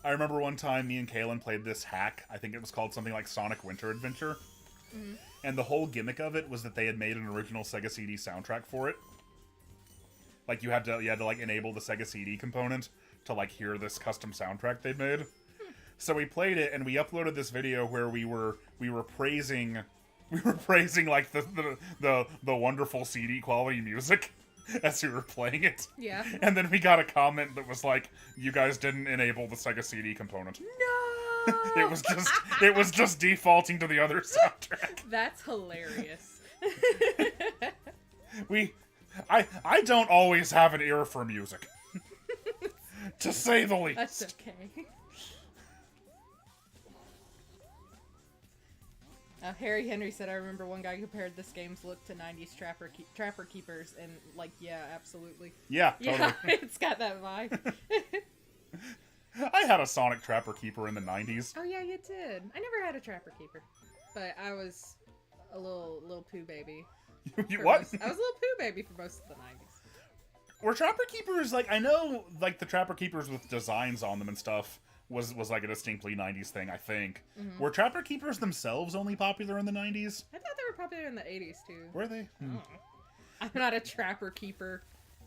I remember one time me and Kaylin played this hack. I think it was called something like Sonic Winter Adventure. And the whole gimmick of it was that they had made an original Sega CD soundtrack for it. Like, you had to like enable the Sega CD component to like hear this custom soundtrack they'd made. So we played it and we uploaded this video where we were praising like the wonderful CD quality music as we were playing it. Yeah. And then we got a comment that was like, "You guys didn't enable the Sega CD component." No. it was just defaulting to the other soundtrack. That's hilarious. I don't always have an ear for music. To say the least. That's okay. Harry Henry said, I remember one guy compared this game's look to 90s Trapper Keepers, and, like, yeah, absolutely. Yeah, totally. Yeah, it's got that vibe. I had a Sonic Trapper Keeper in the 90s. Oh, yeah, you did. I never had a Trapper Keeper, but I was a little poo baby. What? I was a little poo baby for most of the 90s. Were Trapper Keepers, like, I know, like, the Trapper Keepers with designs on them and stuff was like a distinctly 90s thing, I think. Mm-hmm. Were Trapper Keepers themselves only popular in the 90s? I thought they were popular in the 80s, too. Were they? I'm not a Trapper Keeper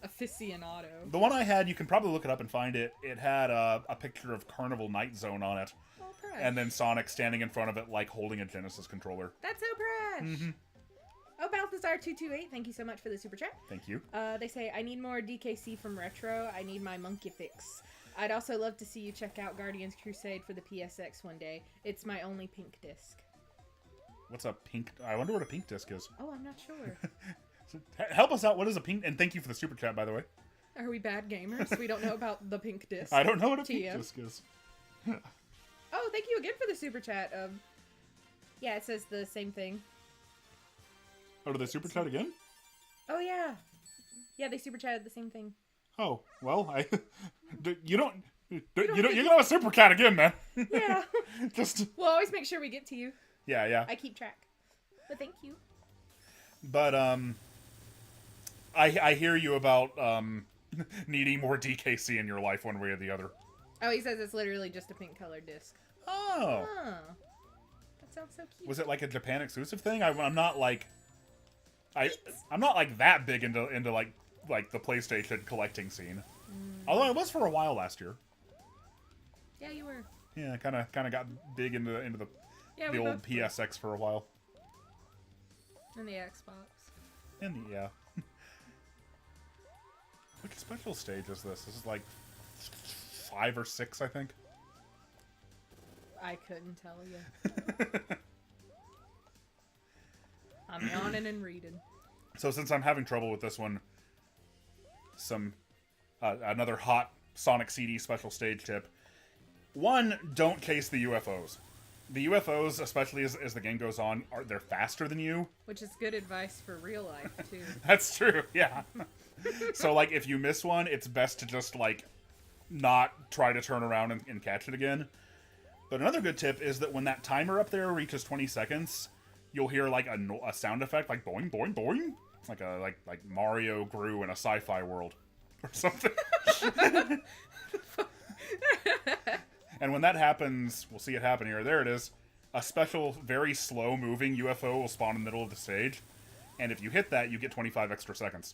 aficionado. The one I had, you can probably look it up and find it. It had a picture of Carnival Night Zone on it. Oh, fresh. And then Sonic standing in front of it, like, holding a Genesis controller. That's so fresh! Mm-hmm. Oh, Balthazar228, thank you so much for the super chat. Thank you. They say, I need more DKC from Retro. I need my monkey fix. I'd also love to see you check out Guardians Crusade for the PSX one day. It's my only pink disc. What's a pink... I wonder what a pink disc is. Oh, I'm not sure. Help us out. What is a pink... And thank you for the super chat, by the way. Are we bad gamers? We don't know about the pink disc. I don't know what a pink disc is. Oh, thank you again for the super chat. Yeah, it says the same thing. Oh, did they super chat again? Oh, yeah. Yeah, they super chatted the same thing. Oh, well, you don't have a super cat again, man. Yeah. Just we'll always make sure we get to you. Yeah. I keep track. But thank you. But I hear you about needing more DKC in your life one way or the other. Oh, he says it's literally just a pink colored disc. Oh. Oh. That sounds so cute. Was it like a Japan exclusive thing? I'm not like I'm not like that big into like the PlayStation collecting scene. Although I was for a while last year. Yeah, you were. Yeah, kind of got big into the Yeah, the we old both were. PSX for a while. And the Xbox. And yeah. Which special stage is this? This is like 5 or 6, I think. I couldn't tell you. I'm yawning and reading. So since I'm having trouble with this one, another hot Sonic CD special stage tip. One, don't chase the UFOs. The UFOs, especially as the game goes on, they're faster than you. Which is good advice for real life, too. That's true, yeah. So, like, if you miss one, it's best to just, like, not try to turn around and catch it again. But another good tip is that when that timer up there reaches 20 seconds, you'll hear, like, a sound effect, like, boing, boing, boing. Like Mario grew in a sci-fi world. Or something. And when that happens, we'll see it happen here. There it is. A special, very slow-moving UFO will spawn in the middle of the stage. And if you hit that, you get 25 extra seconds.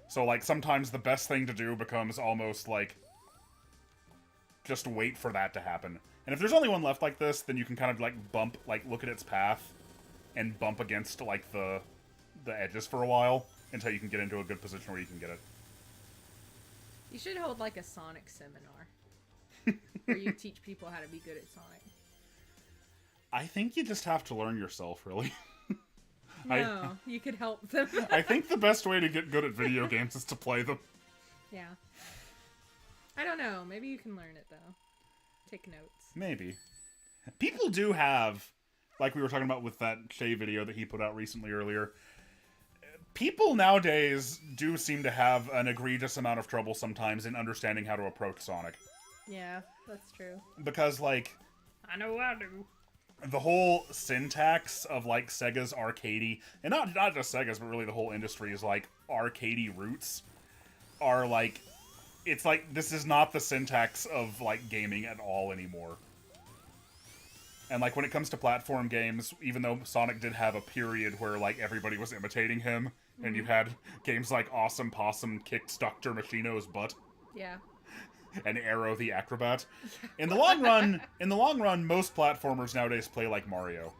So, like, sometimes the best thing to do becomes almost, like, just wait for that to happen. And if there's only one left like this, then you can kind of, like, look at its path and bump against, like, the edges for a while until you can get into a good position where you can get it. You should hold, like, a Sonic seminar. Where you teach people how to be good at Sonic. I think you just have to learn yourself, really. No, you could help them. I think the best way to get good at video games is to play them. Yeah. I don't know. Maybe you can learn it, though. Take notes. Maybe. People do have, like we were talking about with that Shay video that he put out recently earlier, people nowadays do seem to have an egregious amount of trouble sometimes in understanding how to approach Sonic. Yeah, that's true. Because, like, I know I do. the whole syntax of, like, Sega's arcadey, and not just Sega's, but really the whole industry's, like, arcadey roots are, like, it's like, this is not the syntax of, like, gaming at all anymore. And, like, when it comes to platform games, even though Sonic did have a period where, like, everybody was imitating him, and you had games like Awesome Possum kicked Dr. Machino's butt. Yeah. And Arrow the Acrobat. In the long run, most platformers nowadays play like Mario.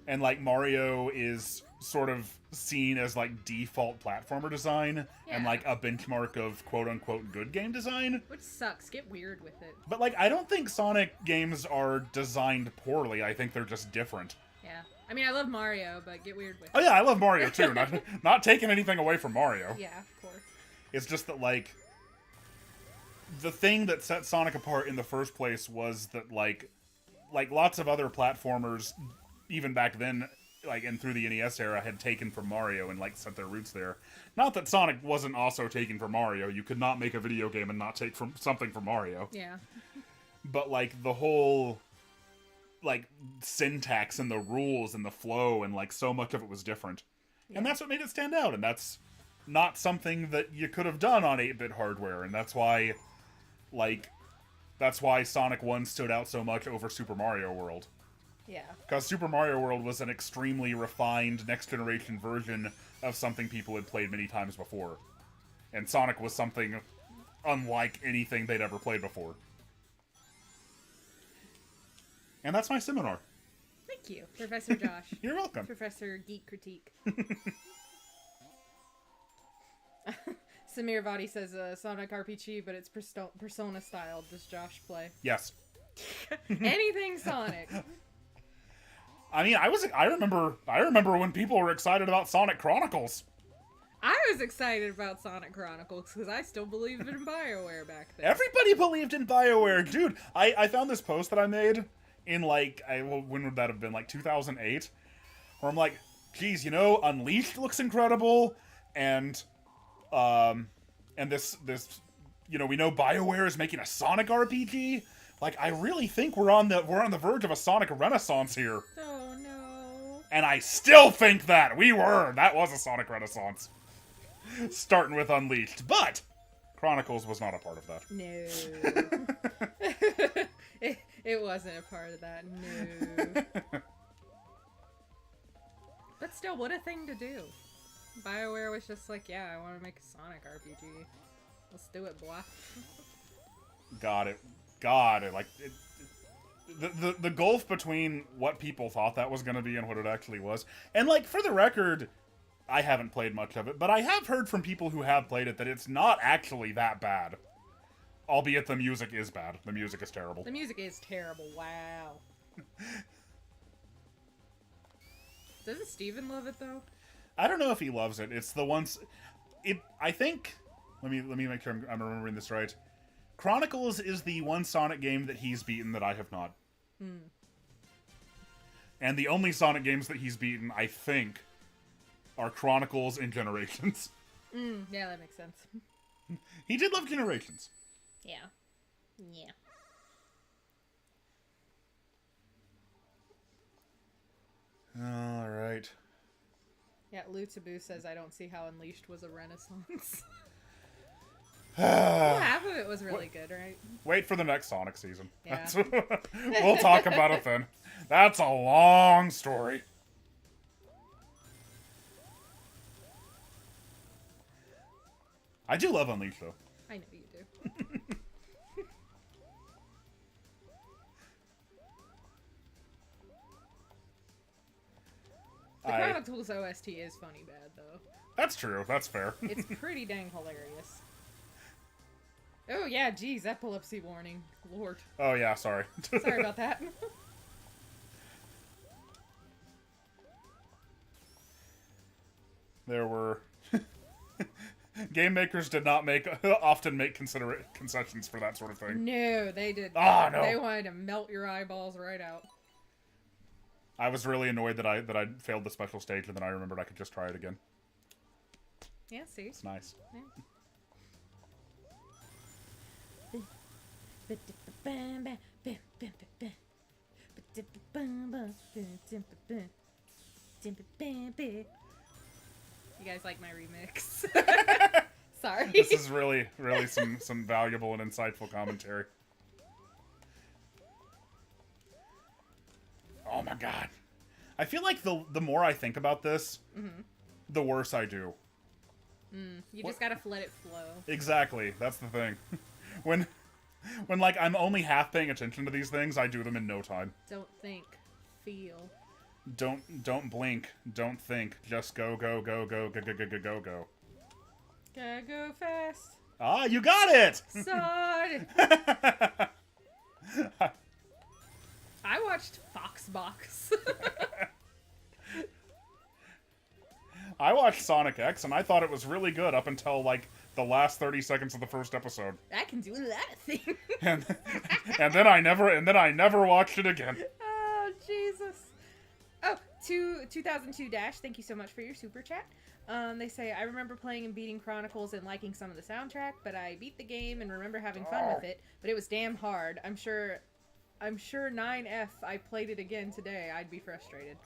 And, like, Mario is sort of seen as, like, default platformer design and, like, a benchmark of quote-unquote good game design. Which sucks. Get weird with it. But, like, I don't think Sonic games are designed poorly. I think they're just different. Yeah. I mean, I love Mario, but get weird with it. Oh, yeah, I love Mario, too. Not taking anything away from Mario. Yeah, of course. It's just that, like, the thing that set Sonic apart in the first place was that, like lots of other platformers, even back then, like, and through the NES era, had taken from Mario and, like, set their roots there. Not that Sonic wasn't also taken from Mario. You could not make a video game and not take from something from Mario. Yeah. But, like, the whole, like, syntax and the rules and the flow and, like, so much of it was different. Yeah. And that's what made it stand out, and that's not something that you could have done on 8-bit hardware, and that's why, like, that's why Sonic 1 stood out so much over Super Mario World. Yeah. Because Super Mario World was an extremely refined, next-generation version of something people had played many times before. And Sonic was something unlike anything they'd ever played before. And that's my seminar. Thank you, Professor Josh. You're welcome. Professor Geek Critique. Samir Vadi says Sonic RPG, but it's Persona style. Does Josh play? Yes. Anything Sonic. I mean, I remember when people were excited about Sonic Chronicles. I was excited about Sonic Chronicles because I still believed in BioWare back then. Everybody believed in BioWare. Dude, I found this post that I made in, like, when would that have been? Like, 2008? Where I'm like, geez, you know, Unleashed looks incredible, and this, you know, we know BioWare is making a Sonic RPG. Like, I really think we're on the verge of a Sonic renaissance here. Oh, no. And I still think that that was a Sonic Renaissance. Starting with Unleashed, but Chronicles was not a part of that. No. it wasn't a part of that, no. But still, what a thing to do. BioWare was just like, yeah, I want to make a Sonic RPG. Let's do it, boy. Got it. Like, the gulf between what people thought that was going to be and what it actually was. And, like, for the record, I haven't played much of it, but I have heard from people who have played it that it's not actually that bad. Albeit the music is bad. The music is terrible. The music is terrible, wow. Doesn't Steven love it, though? I don't know if he loves it. It's the ones... I think... Let me make sure I'm remembering this right. Chronicles is the one Sonic game that he's beaten that I have not. And the only Sonic games that he's beaten, I think, are Chronicles and Generations. Yeah, that makes sense. He did love Generations. Yeah. Yeah. Alright. Yeah, Lutzabu says, I don't see how Unleashed was a renaissance. Well, half of it was really good, right? Wait for the next Sonic season. Yeah. We'll talk about it then. That's a long story. I do love Unleashed, though. I know you do. The Chronicles OST is funny bad, though. That's true. That's fair. It's pretty dang hilarious. Oh, yeah, geez, epilepsy warning. Lord. Oh, yeah, sorry. Sorry about that. There were... Game makers did not often make concessions for that sort of thing. No, they did. Ah, no. They wanted to melt your eyeballs right out. I was really annoyed that I failed the special stage, and then I remembered I could just try it again. Yeah, see? It's nice. Yeah. You guys like my remix? Sorry. This is really some valuable and insightful commentary. Oh my god. I feel like the more I think about this, the worse I do. You just gotta let it flow. Exactly. That's the thing. When like I'm only half paying attention to these things, I do them in no time. Don't think, feel. Don't blink. Don't think. Just go. Gotta go fast. Ah, you got it! Sword! I watched Foxbox. I watched Sonic X, and I thought it was really good up until, like, the last 30 seconds of the first episode. I can do a lot of things. and then I never watched it again. Oh, Jesus. Oh, 2002 Dash, thank you so much for your super chat. They say, I remember playing and beating Chronicles and liking some of the soundtrack, but I beat the game and remember having fun with it, but it was damn hard. I'm sure 9F, I played it again today, I'd be frustrated.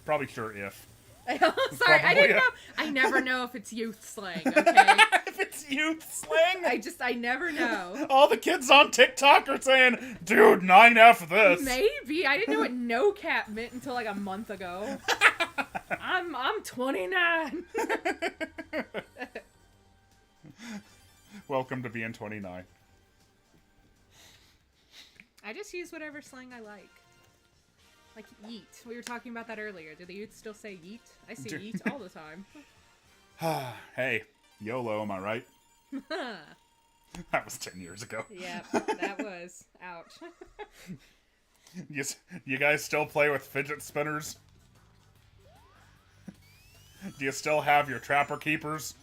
Probably sure if. Sorry, Probably, I didn't know. I never know if it's youth slang, okay? If it's youth slang? I never know. All the kids on TikTok are saying, dude, 9F this. Maybe. I didn't know what no cap meant until like a month ago. I'm 29. Welcome to being 29. I just use whatever slang I like. Like yeet. We were talking about that earlier. Do the youth still say yeet? I say yeet all the time. Hey, YOLO, am I right? That was 10 years ago. Yeah, that was. Ouch. You guys still play with fidget spinners? Do you still have your trapper keepers?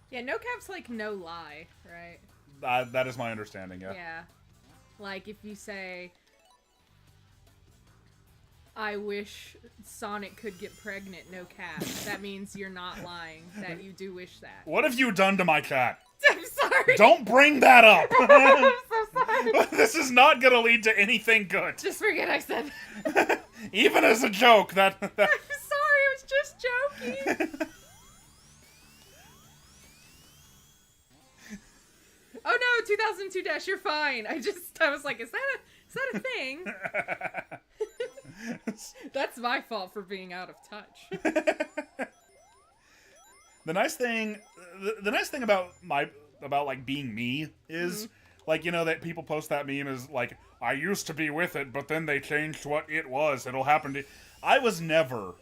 Yeah, no cap's like no lie, right? That is my understanding, yeah. Yeah. Like if you say, I wish Sonic could get pregnant, no cap. That means you're not lying, that you do wish that. What have you done to my cat? I'm sorry. Don't bring that up! I'm so sorry. This is not gonna lead to anything good. Just forget I said Even as a joke, that... I'm sorry. Becky? Oh no, 2002 Dash, you're fine. I was like, is that a thing? That's my fault for being out of touch. The nice thing about like being me is like, you know, that people post that meme is like, I used to be with it, but then they changed what it was. It'll happen to. I was never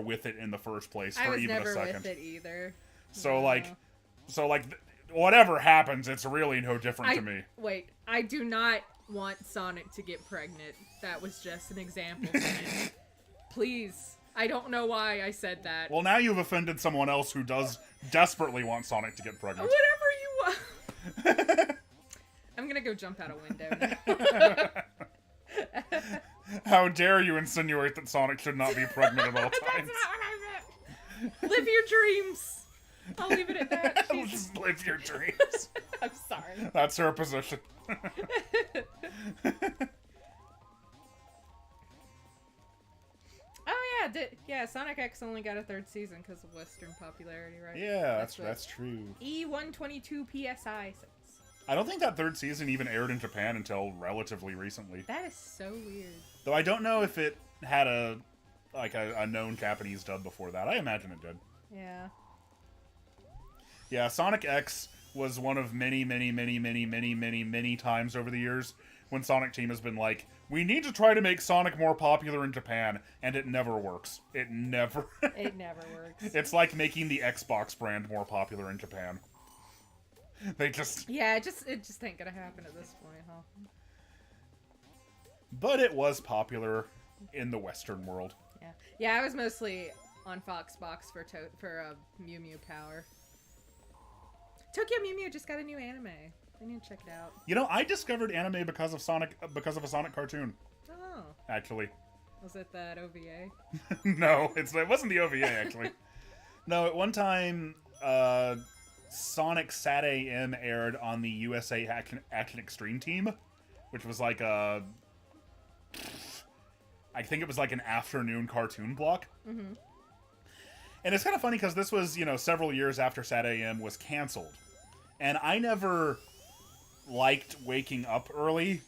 with it in the first place for even a second. I was never with it either. So No. like whatever happens, it's really no different to me. Wait, I do not want Sonic to get pregnant. That was just an example. Please. I don't know why I said that. Well, now you've offended someone else who does desperately want Sonic to get pregnant. Whatever you want. I'm gonna go jump out a window now. How dare you insinuate that Sonic should not be pregnant at all times? That's not what I meant. Live your dreams. I'll leave it at that. Just live your dreams. I'm sorry. That's her position. Oh yeah, Sonic X only got a third season because of Western popularity, right? Yeah, that's true. E122 PSI says. I don't think that third season even aired in Japan until relatively recently. That is so weird. Though I don't know if it had a known Japanese dub before that. I imagine it did. Yeah. Yeah, Sonic X was one of many times over the years when Sonic Team has been like, we need to try to make Sonic more popular in Japan, and it never works. It never works. It's like making the Xbox brand more popular in Japan. They just... Yeah, it just ain't gonna happen at this point, huh? But it was popular in the Western world. Yeah, I was mostly on Foxbox for Mew Mew Power. Tokyo Mew Mew just got a new anime. I need to check it out. You know, I discovered anime because of a Sonic cartoon. Oh. Actually. Was it that OVA? No, it wasn't the OVA, actually. No, at one time, Sonic Sat AM aired on the USA Action Extreme Team, which was like I think it was like an afternoon cartoon block. Mm-hmm. And it's kind of funny because this was, you know, several years after Sat AM was canceled. And I never liked waking up early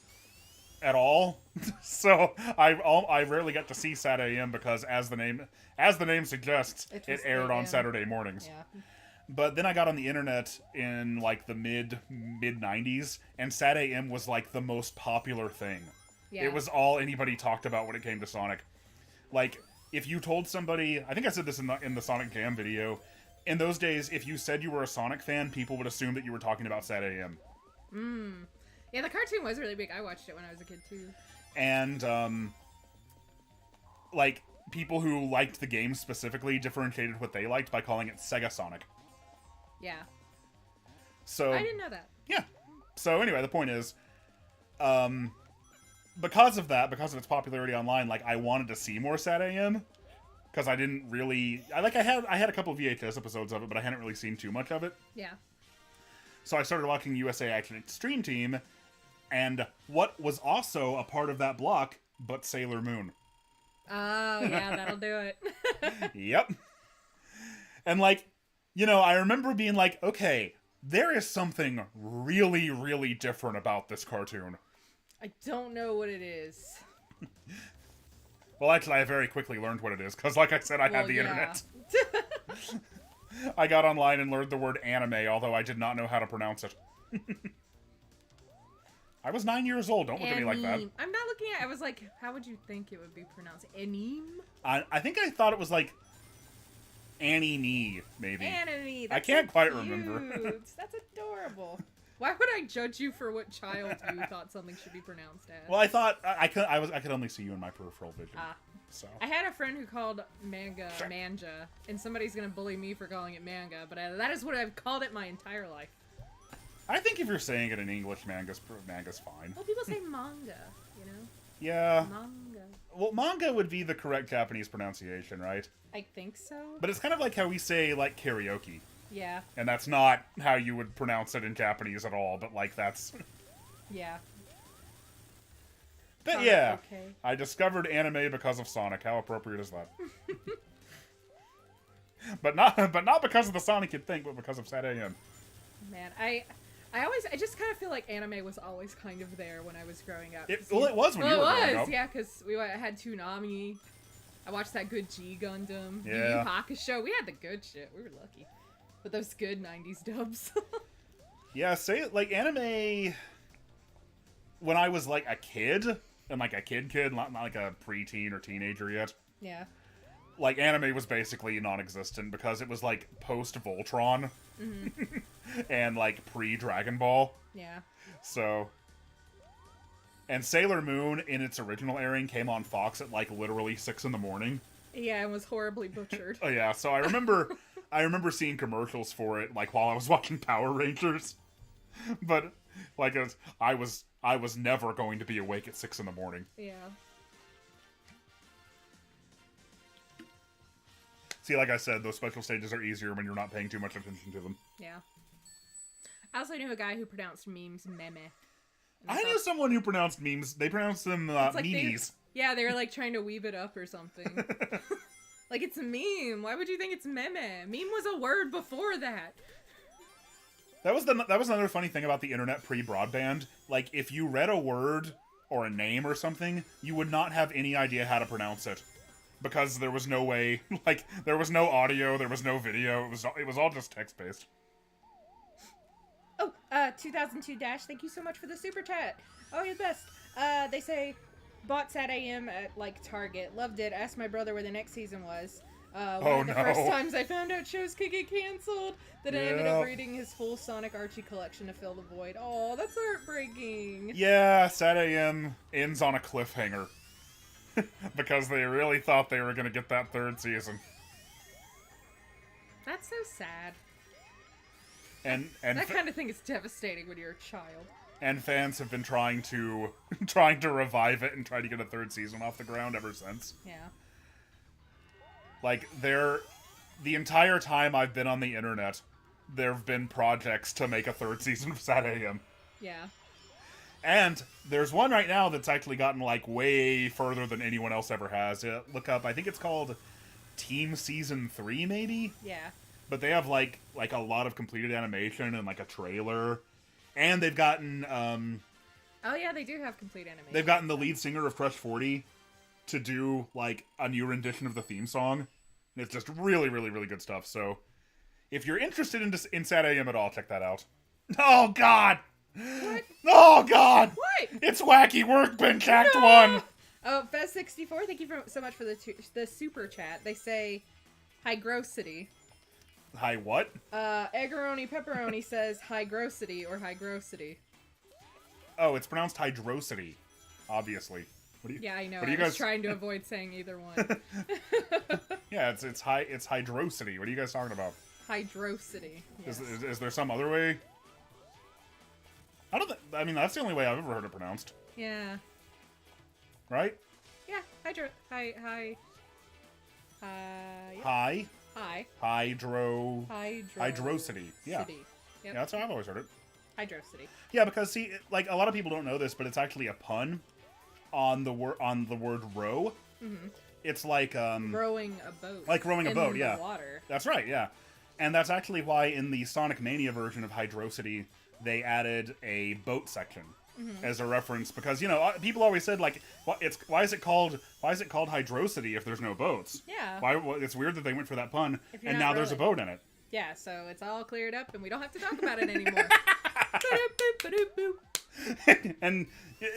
at all. So I rarely got to see Sat AM because as the name suggests, it aired on Saturday mornings. Yeah. But then I got on the internet in like the mid 90s, and Sat AM was like the most popular thing. Yeah. It was all anybody talked about when it came to Sonic. Like, if you told somebody, I think I said this in the Sonic Jam video, in those days, if you said you were a Sonic fan, people would assume that you were talking about Sat AM. Yeah, the cartoon was really big. I watched it when I was a kid too. And like people who liked the game specifically differentiated what they liked by calling it Sega Sonic. Yeah. So I didn't know that. Yeah. So anyway, the point is, because of its popularity online, like I wanted to see more Sat AM, because I didn't really, I had a couple of VHS episodes of it, but I hadn't really seen too much of it. Yeah. So I started watching USA Action Extreme Team, and what was also a part of that block, but Sailor Moon. Oh yeah, that'll do it. Yep. And like, you know, I remember being like, okay, there is something really, really different about this cartoon. I don't know what it is. Well, actually, I very quickly learned what it is, because like I said, I had the internet. I got online and learned the word anime, although I did not know how to pronounce it. I was 9 years old, don't look at me like that. I'm not looking at it, I was like, how would you think it would be pronounced? Anime? I think I thought it was like Annie, maybe. Anime. I can't quite remember. That's adorable. Why would I judge you for what child you thought something should be pronounced as? Well, I thought I could only see you in my peripheral vision. So I had a friend who called manga manja, and somebody's gonna bully me for calling it manga, but that is what I've called it my entire life. I think if you're saying it in English, manga's fine. Well, people say manga, you know. Yeah. Manga. Well, manga would be the correct Japanese pronunciation, right? I think so. But it's kind of like how we say like karaoke. Yeah. And that's not how you would pronounce it in Japanese at all, but like that's... Yeah. But yeah, okay. I discovered anime because of Sonic. How appropriate is that? but not because of the Sonic you'd think, but because of Sad AM. Man, I just kind of feel like anime was always kind of there when I was growing up. It was when you were growing up. Yeah, because I had Toonami. I watched that good G Gundam. Yu Yu Yeah. Hakusho. We had the good shit. We were lucky. With those good 90s dubs. Yeah, say like anime when I was like a kid, and like a kid, not like a preteen or teenager yet. Yeah. Like anime was basically non-existent because it was like post Voltron and like pre Dragon Ball. Yeah. So, and Sailor Moon in its original airing came on Fox at like literally 6 a.m. Yeah, and was horribly butchered. Oh yeah, so I remember seeing commercials for it like while I was watching Power Rangers, but like I was never going to be awake at 6 a.m. Yeah. See, like I said, those special stages are easier when you're not paying too much attention to them. Yeah. I also knew a guy who pronounced memes meme. I knew someone who pronounced memes. They pronounced them like memes. Yeah, they were like trying to weave it up or something. Like, it's a meme. Why would you think it's meme? Meme was a word before that. That was another funny thing about the internet pre-broadband. Like, if you read a word or a name or something, you would not have any idea how to pronounce it. Because there was no way, like, there was no audio, there was no video, it was all just text-based. Oh, 2002 Dash, thank you so much for the super chat. Oh, you're the best. They say, bought Sad AM at, like, Target. Loved it. Asked my brother where the next season was. One of the first times I found out shows could get canceled. Then I ended up reading his full Sonic Archie collection to fill the void. Oh, that's heartbreaking. Yeah, Sad AM ends on a cliffhanger. Because they really thought they were going to get that third season. That's so sad. And that kind of thing is devastating when you're a child. And fans have been trying to revive it and try to get a third season off the ground ever since. Yeah. Like, the entire time I've been on the internet, there have been projects to make a third season of Sad AM. Yeah. And there's one right now that's actually gotten, like, way further than anyone else ever has. Look up, I think it's called Team Season 3, maybe? Yeah. But they have, like a lot of completed animation and, like, a trailer. And they've gotten, Oh, yeah, they do have complete animation. They've gotten the lead singer of Crush 40 to do, like, a new rendition of the theme song. And it's just really, really, really good stuff. So, if you're interested in Sad AM at all, check that out. Oh, God! What? Oh, God! What? It's Wacky Workbench Act 1! Oh, Fez64, thank you so much for the super chat. They say, Hygrosity. Hi, what? Eggeroni Pepperoni says Hygrosity or Hygrosity. Oh, it's pronounced Hydrosity, obviously. What do you, yeah, I know. What I you guys... was trying to avoid saying either one. Yeah, it's Hydrosity. What are you guys talking about? Hydrosity. Yes. Is there some other way? I mean, that's the only way I've ever heard it pronounced. Yeah. Right? Yeah, Hydrosity. Yeah. Yep. Yeah, that's how I've always heard it. Hydrosity. Yeah, because see, like a lot of people don't know this, but it's actually a pun on the word row. Mm-hmm. It's like rowing a boat. Like rowing a boat, yeah. The water. That's right, yeah. And that's actually why in the Sonic Mania version of Hydrosity, they added a boat section as a reference because people always said like, why is it called Hydrosity if there's no boats? Yeah. It's weird that they went for that pun, and now rowing. There's a boat in it. Yeah, so it's all cleared up, and we don't have to talk about it anymore. And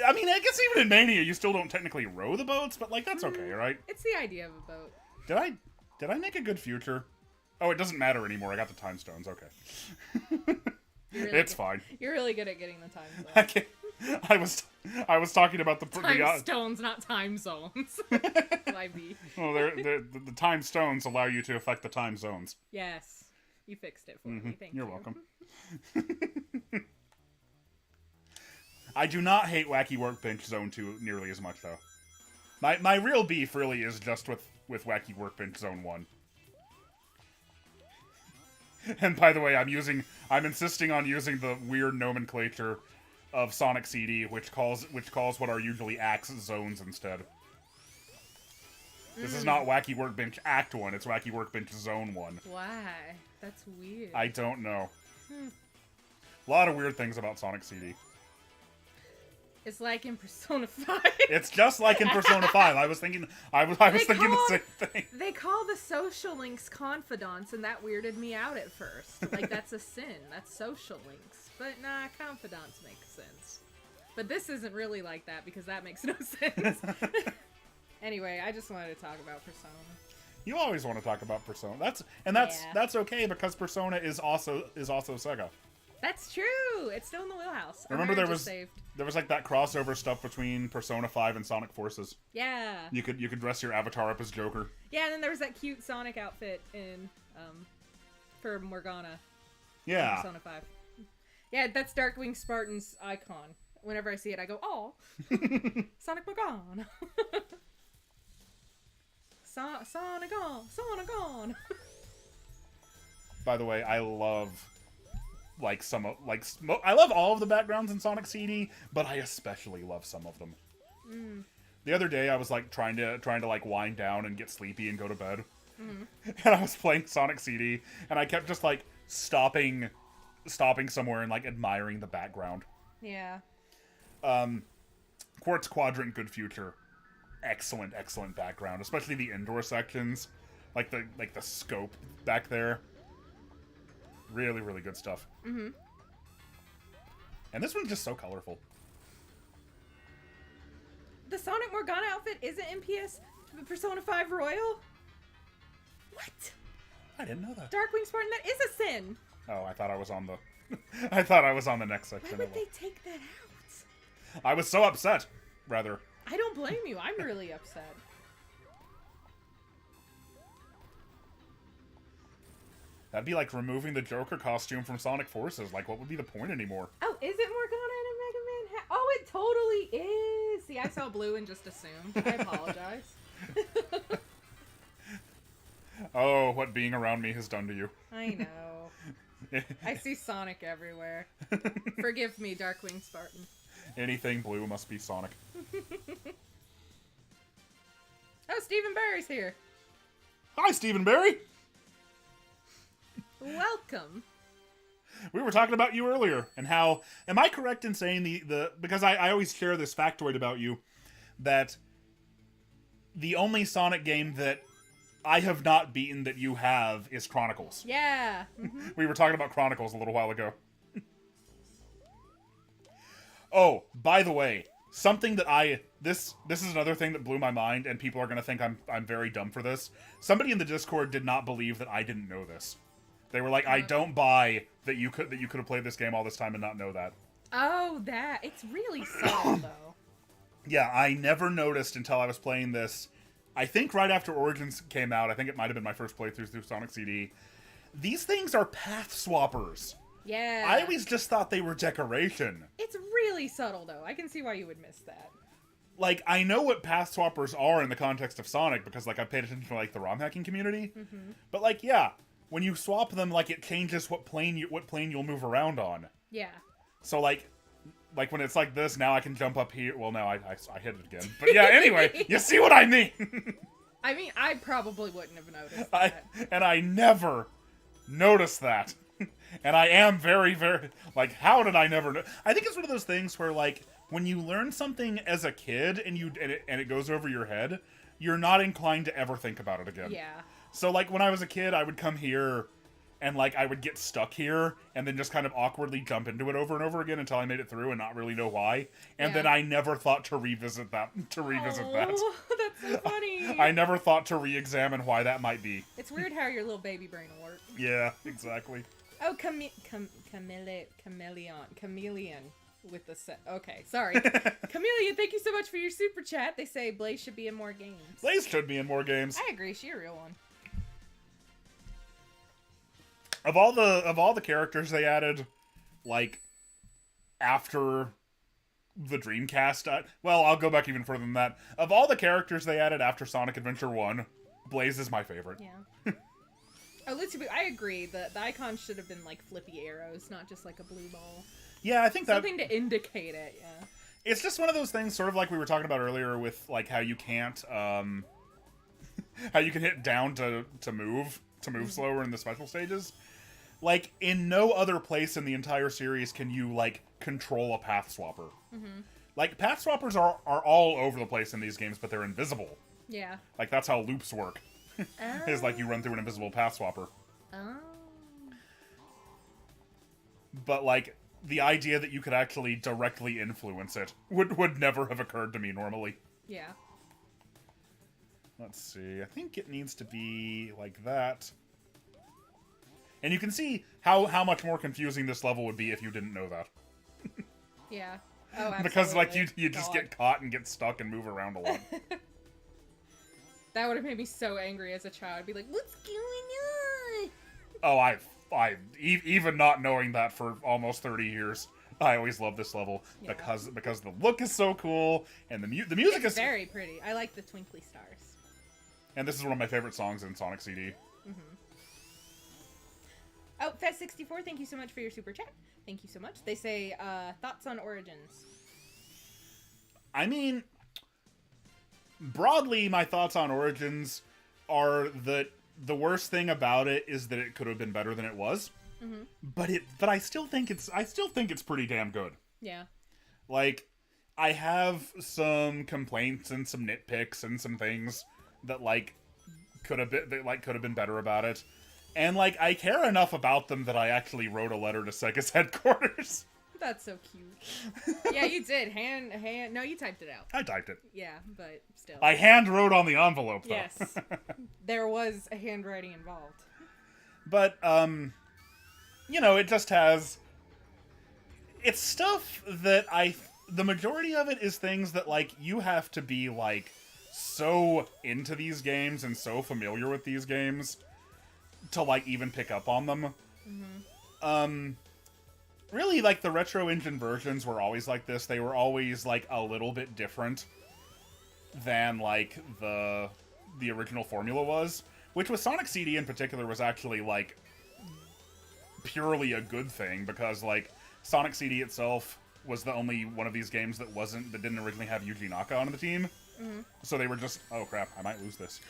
I mean, I guess even in Mania, you still don't technically row the boats, but like that's okay, right? It's the idea of a boat. Did I make a good future? Oh, it doesn't matter anymore. I got the time stones. Okay. It's fine. You're really good at getting the time zones. I was talking about the time stones, not time zones. Well, the time stones allow you to affect the time zones. Yes, you fixed it for me. Thank you. You're welcome. I do not hate Wacky Workbench Zone 2 nearly as much though. My real beef really is just with Wacky Workbench Zone 1. And by the way, I'm insisting on using the weird nomenclature of Sonic CD, which calls what are usually axe zones instead. This is not Wacky Workbench Act 1. It's Wacky Workbench Zone 1. Why? That's weird. I don't know. A lot of weird things about Sonic CD. It's like in Persona 5. It's just like in Persona 5. I was thinking the same thing. They call the social links confidants, and that weirded me out at first. Like, that's a sin. That's social links. But nah, confidants make sense. But this isn't really like that, because that makes no sense. Anyway, I just wanted to talk about Persona. You always want to talk about Persona. That's okay, because Persona is also Sega. That's true. It's still in the wheelhouse. Remember there was like that crossover stuff between Persona 5 and Sonic Forces. Yeah. You could dress your avatar up as Joker. Yeah, and then there was that cute Sonic outfit in for Morgana. Yeah. Persona 5. Yeah, that's Darkwing Spartan's icon. Whenever I see it, I go, "Oh, Sonic Morgana." Sonic on. By the way, I love I love all of the backgrounds in Sonic CD, but I especially love some of them. The other day, I was like trying to like wind down and get sleepy and go to bed, and I was playing Sonic CD, and I kept just like stopping somewhere and like admiring the background. Yeah. Quartz Quadrant, Good Future, excellent background, especially the indoor sections, like the scope back there. Really, really good stuff. And this one's just so colorful. The Sonic Morgana outfit isn't in Persona 5 Royal? What? I didn't know that. Darkwing Spartan, that is a sin. Oh, I thought I was on the... I thought I was on the next section. Why would they take that out? I was so upset, rather. I don't blame you. I'm really upset. That'd be like removing the Joker costume from Sonic Forces. Like, what would be the point anymore? Oh, is it Morgana in a Mega Man hat? Oh, it totally is. See, I saw blue and just assumed. I apologize. Oh, what being around me has done to you. I know. I see Sonic everywhere. Forgive me, Darkwing Spartan. Anything blue must be Sonic. Oh, Stephen Barry's here. Hi, Stephen Barry! Welcome. We were talking about you earlier, and how... Am I correct in saying because I always share this factoid about you, that the only Sonic game that I have not beaten that you have is Chronicles. Yeah. We were talking about Chronicles a little while ago. Oh, by the way, something that this is another thing that blew my mind, and people are going to think I'm very dumb for this. Somebody in the Discord did not believe that I didn't know this. They were like, I don't buy that you could have played this game all this time and not know that. Oh, that. It's really subtle, though. Yeah, I never noticed until I was playing this. I think right after Origins came out, I think it might have been my first playthrough through Sonic CD. These things are path swappers. Yeah. I always just thought they were decoration. It's really subtle, though. I can see why you would miss that. Like, I know what path swappers are in the context of Sonic, because, like, I've paid attention to, like, the ROM hacking community. But, like, yeah, when you swap them, like, it changes what plane you'll move around on. Yeah. So, like when it's like this, now I can jump up here. Well, no, I hit it again. But yeah, anyway, you see what I mean. I mean, I probably wouldn't have noticed that. I never noticed that. And I am very, very, like, how did I never know? I think it's one of those things where, like, when you learn something as a kid and it goes over your head, you're not inclined to ever think about it again. Yeah. So, like, when I was a kid, I would come here and, like, I would get stuck here and then just kind of awkwardly jump into it over and over again until I made it through and not really know why. And then I never thought to revisit that. Oh, that's so funny. I never thought to re-examine why that might be. It's weird how your little baby brain will work. Yeah, exactly. Oh, chameleon with the set. Okay, sorry. Chameleon, thank you so much for your super chat. They say Blaze should be in more games. Blaze should be in more games. I agree. She's a real one. Of all the characters they added, like, after the Dreamcast, well, I'll go back even further than that. Of all the characters they added after Sonic Adventure 1, Blaze is my favorite. Yeah. Oh, I agree. The icon should have been, like, flippy arrows, not just, like, a blue ball. Yeah, I think something to indicate it, yeah. It's just one of those things, sort of like we were talking about earlier with, like, how you can't, how you can hit down to move slower in the special stages. Like, in no other place in the entire series can you, like, control a path swapper. Like, path swappers are all over the place in these games, but they're invisible. Yeah. Like, that's how loops work. Is like you run through an invisible path swapper. Oh. But, like, the idea that you could actually directly influence it would never have occurred to me normally. Yeah. Let's see. I think it needs to be like that. And you can see how much more confusing this level would be if you didn't know that. Yeah. Oh, absolutely. Because, like, you just God. get caught and get stuck and move around a lot. That would have made me so angry as a child. I'd be like, what's going on? Oh, even not knowing that for almost 30 years, I always love this level because the look is so cool and the music is very pretty. I like the twinkly stars. And this is one of my favorite songs in Sonic CD. Oh, Fest64, thank you so much for your super chat. Thank you so much. They say, thoughts on Origins. I mean, broadly, my thoughts on Origins are that the worst thing about it is that it could have been better than it was. But I still think it's pretty damn good. Yeah. Like, I have some complaints and some nitpicks and some things that could have been better about it. And, like, I care enough about them that I actually wrote a letter to Sega's headquarters. That's so cute. Yeah, you did. No, you typed it out. I typed it. Yeah, but still. I hand wrote on the envelope, though. Yes. There was a handwriting involved. But, you know, it just has... It's stuff that the majority of it is things that, like, you have to be, like, so into these games and so familiar with these games to, like, even pick up on them. Really, like, the Retro Engine versions were always like this. They were always, like, a little bit different than, like, the original formula was. Which, with Sonic CD in particular, was actually, like, purely a good thing. Because, like, Sonic CD itself was the only one of these games that didn't originally have Yuji Naka on the team. So they were just, oh crap, I might lose this.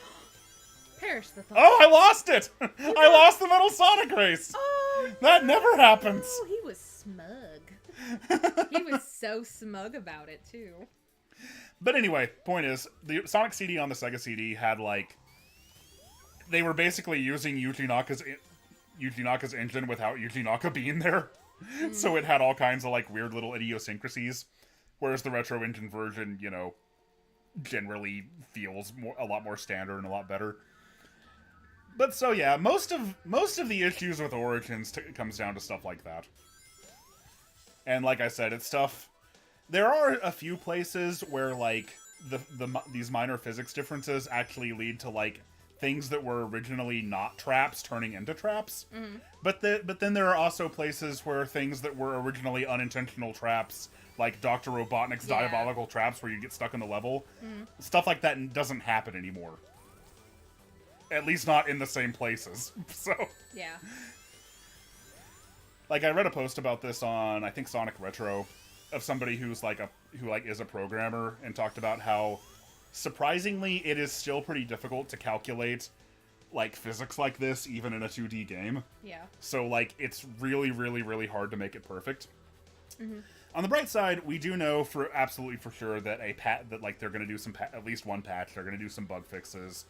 Perish the thought. Oh, I lost it! I lost the Metal Sonic race! Oh, that never happens! Oh, he was smug. He was so smug about it, too. But anyway, point is, the Sonic CD on the Sega CD had, like... They were basically using Yuji Naka's engine without Yuji Naka being there. So it had all kinds of, like, weird little idiosyncrasies. Whereas the Retro Engine version, you know, generally feels a lot more standard and a lot better. But so yeah, most of the issues with Origins comes down to stuff like that. And like I said, it's stuff. There are a few places where like these minor physics differences actually lead to like things that were originally not traps turning into traps. But then there are also places where things that were originally unintentional traps, like Dr. Robotnik's diabolical traps where you get stuck in the level, stuff like that doesn't happen anymore. At least not in the same places. So yeah. Like, I read a post about this on, I think, Sonic Retro, of somebody who is a programmer, and talked about how, surprisingly, it is still pretty difficult to calculate, like, physics like this, even in a 2D game. Yeah. So, like, it's really, really, really hard to make it perfect. On the bright side, we do know absolutely for sure that they're going to do at least one patch, they're going to do some bug fixes.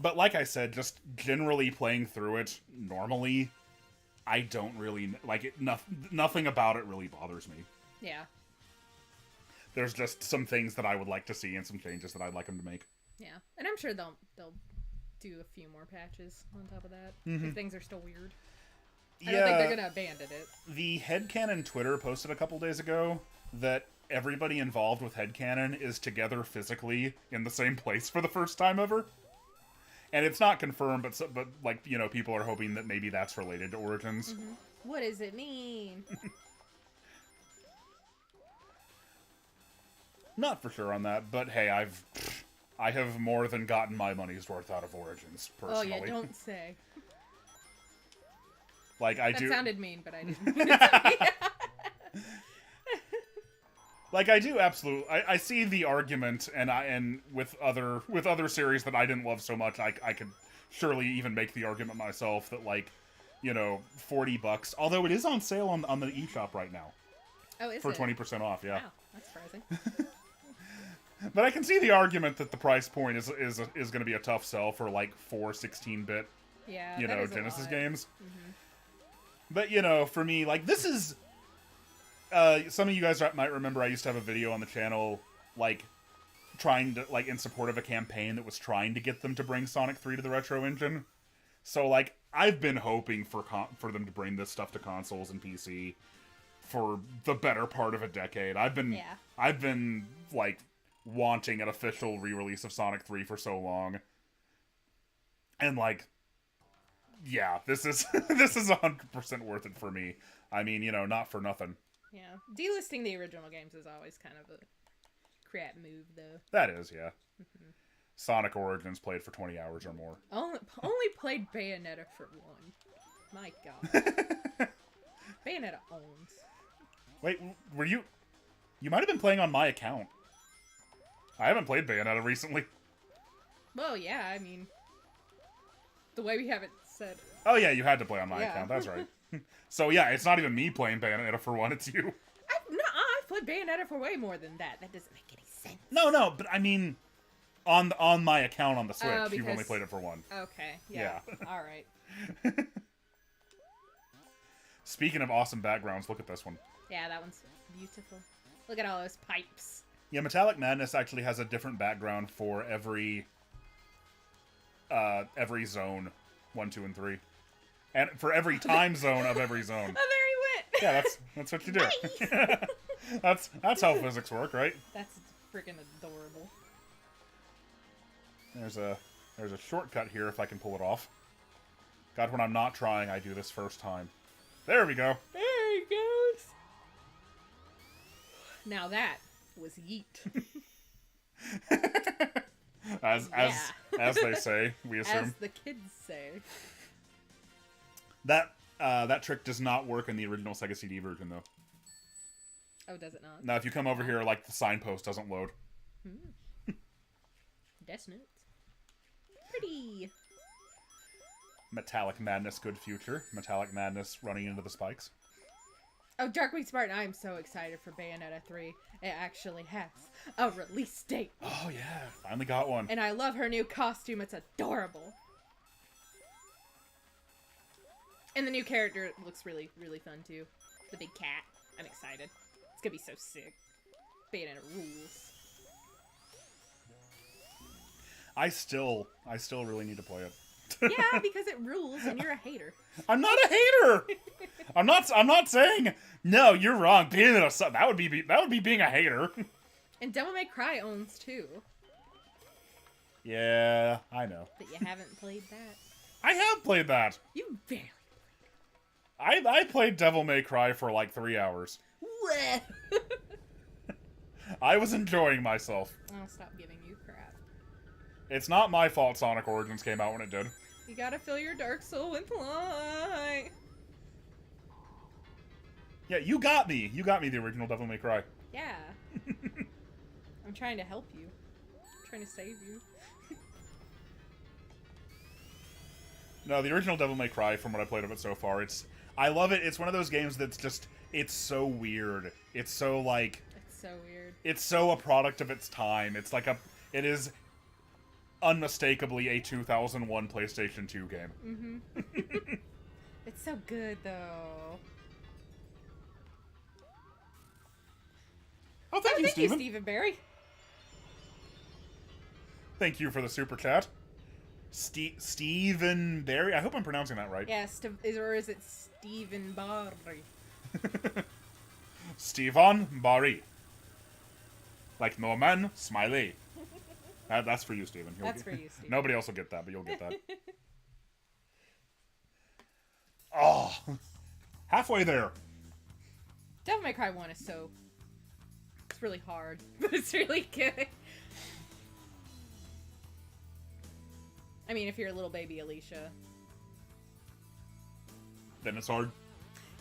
But like I said, just generally playing through it normally, I don't really like it. Nothing about it really bothers me. Yeah. There's just some things that I would like to see and some changes that I'd like them to make. Yeah, and I'm sure they'll do a few more patches on top of that. If things are still weird. I don't think they're gonna abandon it. The Headcanon Twitter posted a couple days ago that everybody involved with Headcanon is together physically in the same place for the first time ever. And it's not confirmed, but like, you know, people are hoping that maybe that's related to Origins. What does it mean? Not for sure on that, but hey, I have more than gotten my money's worth out of Origins, personally. Oh yeah, don't say. Like, That sounded mean, but I didn't mean it to be. Like, I do absolutely. I see the argument, and with other series that I didn't love so much, I could surely even make the argument myself that, like, you know, $40. Although it is on sale on the eShop right now. Oh, is for it? 20% off? Yeah. Wow, that's surprising. But I can see the argument that the price point is going to be a tough sell for like 4 16-bit, Yeah, you that know, is a Genesis lot. games. Mm-hmm. But you know, for me, like this is. Some of you guys might remember I used to have a video on the channel, like trying to in support of a campaign that was trying to get them to bring Sonic 3 to the Retro Engine. So like I've been hoping for them to bring this stuff to consoles and PC for the better part of a decade. I've been like wanting an official re-release of Sonic 3 for so long. And like yeah, this is this is 100% worth it for me. I mean, you know, not for nothing. Yeah, delisting the original games is always kind of a crap move, though. That is, yeah. Mm-hmm. Sonic Origins played for 20 hours or more. Only played Bayonetta for 1. My God. Bayonetta owns. Wait, were you... You might have been playing on my account. I haven't played Bayonetta recently. Well, yeah, I mean... The way we have it set. Oh yeah, you had to play on my account, that's right. So yeah, it's not even me playing Bayonetta for 1, it's you. I've played Bayonetta for way more than that. That doesn't make any sense. No, but I mean... On my account on the Switch, because... you've only played it for 1. Okay, yeah. Alright. Speaking of awesome backgrounds, look at this one. Yeah, that one's beautiful. Look at all those pipes. Yeah, Metallic Madness actually has a different background for every zone, 1, 2, and 3. And for every time zone of every zone. Oh, there he went! Yeah, that's what you do. That's how physics work, right? That's freaking adorable. There's a shortcut here if I can pull it off. God, when I'm not trying, I do this first time. There we go. There he goes. Now that was yeet. as they say, we assume. As the kids say. That trick does not work in the original Sega CD version, though. Oh, does it not? Now, if you come over here, like, the signpost doesn't load. That's nuts. Pretty. Metallic Madness, good future. Metallic Madness running into the spikes. Oh, Darkwing Spartan, I'm so excited for Bayonetta 3. It actually has a release date. Oh, yeah. Finally got one. And I love her new costume. It's adorable. And the new character looks really, really fun, too. The big cat. I'm excited. It's gonna be so sick. Bayonetta rules. I still really need to play it. Yeah, because it rules and you're a hater. I'm not a hater. I'm not saying no. You're wrong. Bayonetta, that would be being a hater. And Devil May Cry owns too. Yeah, I know. But you haven't played that. I have played that. You barely played it. I played Devil May Cry for like 3 hours. I was enjoying myself. I'll stop giving you crap. It's not my fault Sonic Origins came out when it did. You gotta fill your Dark Soul with light. Yeah, you got me. You got me the original Devil May Cry. Yeah. I'm trying to help you. I'm trying to save you. No, the original Devil May Cry, from what I played of it so far, I love it. It's one of those games that's just, it's so weird. It's so like... It's so weird. It's so a product of its time. It's like it is unmistakably a 2001 PlayStation 2 game. Mm-hmm. It's so good, though. Oh, thank you, Steven. Thank you, Stephen Barry. Thank you for the super chat. Stephen Barry? I hope I'm pronouncing that right. Yeah, or is it Stephen Barry? Stephen Barry. Like Norman Smiley. That's for you, Steven. That's for you, Steven. Nobody else will get that, but you'll get that. Oh, halfway there. Devil May Cry 1 is so... It's really hard, but it's really good. I mean, if you're a little baby Alicia. Then it's hard.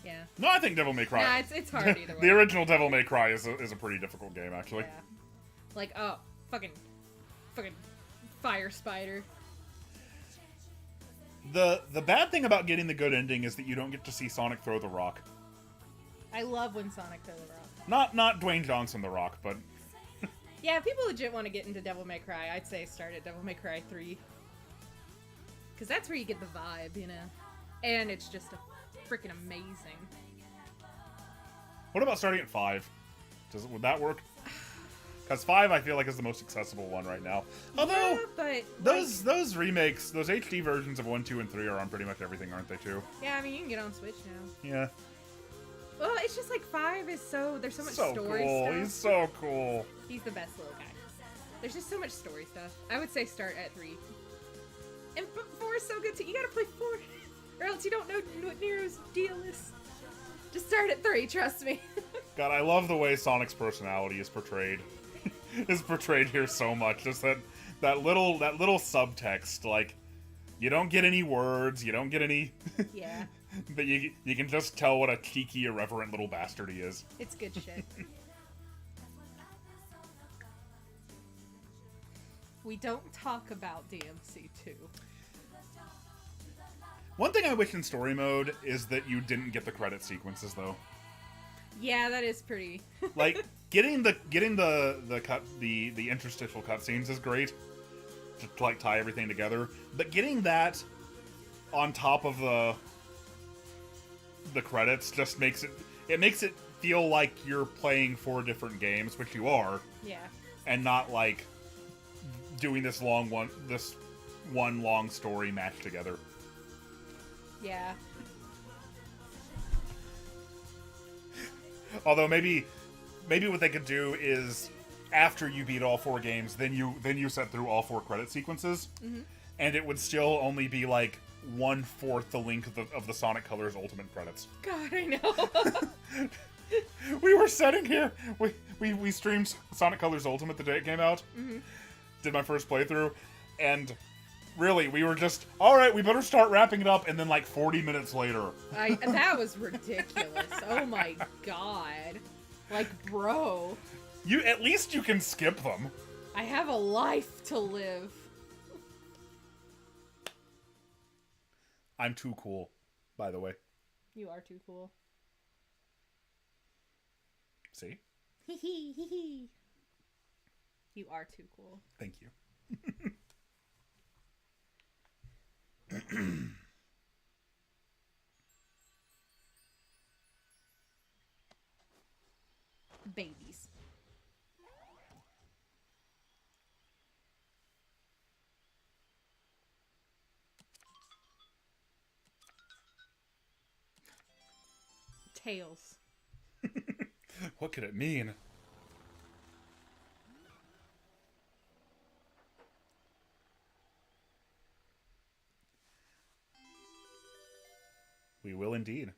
Yeah. No, I think Devil May Cry. Nah, it's hard either way. The original Devil May Cry is a pretty difficult game, actually. Yeah. Like, oh, fucking fire spider. The bad thing about getting the good ending is that you don't get to see Sonic throw the rock. I love when Sonic throws the rock. Not Dwayne Johnson the Rock, but Yeah, if people legit want to get into Devil May Cry, I'd say start at Devil May Cry 3. Because that's where you get the vibe, you know? And it's just freaking amazing. what about starting at 5? Would that work? Because 5, I feel like, is the most accessible one right now. Although, yeah, but those remakes, those HD versions of 1, 2, and 3 are on pretty much everything, aren't they, too? yeah, I mean, you can get on Switch now. Yeah. Well, it's just like 5 is there's so much So story cool. stuff. He's so cool. He's the best little guy. There's just so much story stuff. I would say start at 3. And 4 is so good too. You gotta play 4, or else you don't know what Nero's deal is. Just start at 3, trust me. God, I love the way Sonic's personality is portrayed. Is portrayed here so much. Just that little subtext, like, you don't get any words, you don't get any. Yeah. But you can just tell what a cheeky, irreverent little bastard he is. It's good shit. We don't talk about DMC 2. One thing I wish in story mode is that you didn't get the credit sequences, though. Yeah, that is pretty. Like, getting the interstitial cutscenes is great to like tie everything together, but getting that on top of the credits just makes it feel like you're playing 4 different games, which you are. Yeah. And not like doing this one long story matched together. Yeah. Although maybe what they could do is after you beat all 4 games, then you set through all 4 credit sequences, and it would still only be like 1/4 the length of the Sonic Colors Ultimate credits. God, I know. We were sitting here. We streamed Sonic Colors Ultimate the day it came out. Did my first playthrough, and really, we were just, all right, we better start wrapping it up, and then like 40 minutes later. That was ridiculous. Oh my god. Like, bro. At least you can skip them. I have a life to live. I'm too cool, by the way. You are too cool. See? Hee hee hee hee. You are too cool. Thank you. Babies. Tails. What could it mean? We will indeed.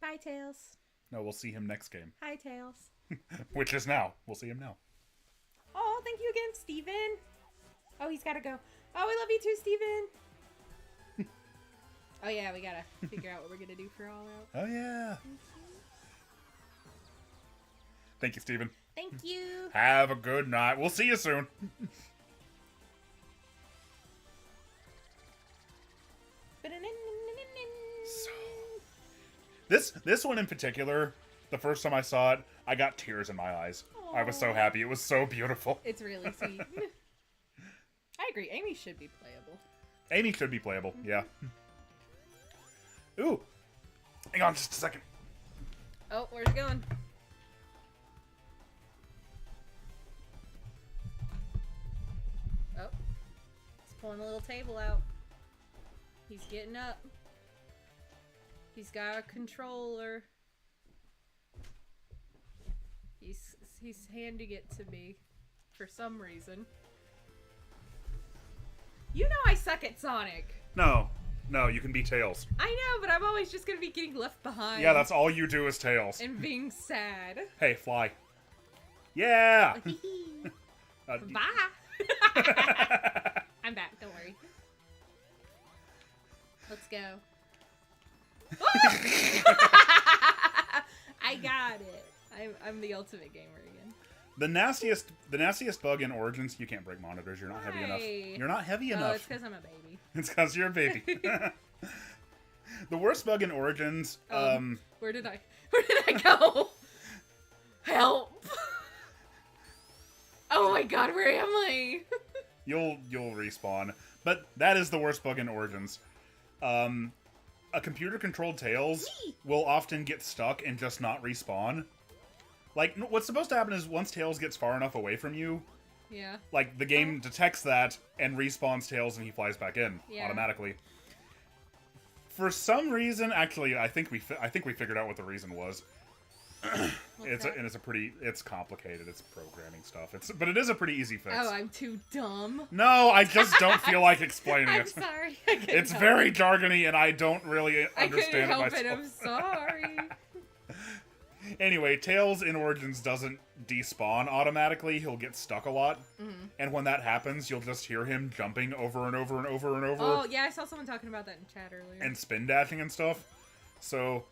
Bye, Tails. No, we'll see him next game. Hi, Tails. Which is now. We'll see him now. Oh, thank you again, Steven. Oh, he's gotta go. Oh, we love you too, Steven. Oh, yeah, we gotta figure out what we're gonna do for All Out. Oh, yeah. Thank you, Steven. Thank you. Have a good night. We'll see you soon. So, this one in particular, the first time I saw it, I got tears in my eyes. Aww. I was so happy. It was so beautiful. It's really sweet. I agree. Amy should be playable. Amy should be playable, yeah. Ooh. Hang on just a second. Oh, where's it going? Oh. He's pulling a little table out. He's getting up. He's got a controller. He's handing it to me for some reason. You know I suck at Sonic. No, you can be Tails. I know, but I'm always just gonna be getting left behind. Yeah, that's all you do is Tails. And being sad. Hey, fly. Yeah! Bye! I'm back, don't worry. Let's go. I'm the ultimate gamer again. The nastiest bug in Origins, you can't break monitors. You're not heavy enough. You're not heavy enough. Oh, it's because I'm a baby. It's because you're a baby. The worst bug in Origins. Where did I go? Help! Oh my god, where am I? You'll respawn, but that is the worst bug in Origins. A computer-controlled Tails will often get stuck and just not respawn. Like, what's supposed to happen is once Tails gets far enough away from you, yeah, like the game detects that and respawns Tails and he flies back in automatically. For some reason, actually, I think we figured out what the reason was. It's complicated. It's programming stuff. But it is a pretty easy fix. Oh, I'm too dumb. No, I just don't feel like explaining I'm it. sorry. It's very jargony, and I don't really understand it myself. I couldn't help it. I'm sorry. Anyway, Tails in Origins doesn't despawn automatically. He'll get stuck a lot. And when that happens, you'll just hear him jumping over and over and over and over. Oh, yeah, I saw someone talking about that in chat earlier. And spin dashing and stuff. So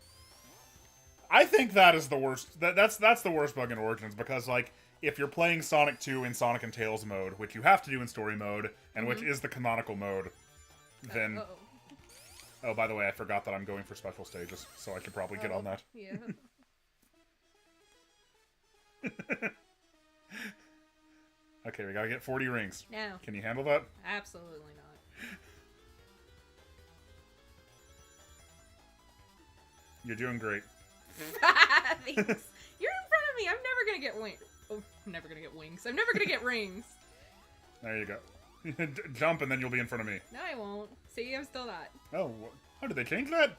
I think that is the worst. That's the worst bug in Origins, because like if you're playing Sonic 2 in Sonic and Tails mode, which you have to do in story mode, and which is the canonical mode, then oh, by the way, I forgot that I'm going for special stages, so I should probably get on that. Yeah. Okay, we gotta get 40 rings. No. Can you handle that? Absolutely not. You're doing great. Thanks. You're in front of me. I'm never gonna get wings. Oh, I'm never gonna get wings. I'm never gonna get rings. There you go. Jump and then you'll be in front of me. No, I won't. See, I'm still not. Oh, how did they change that?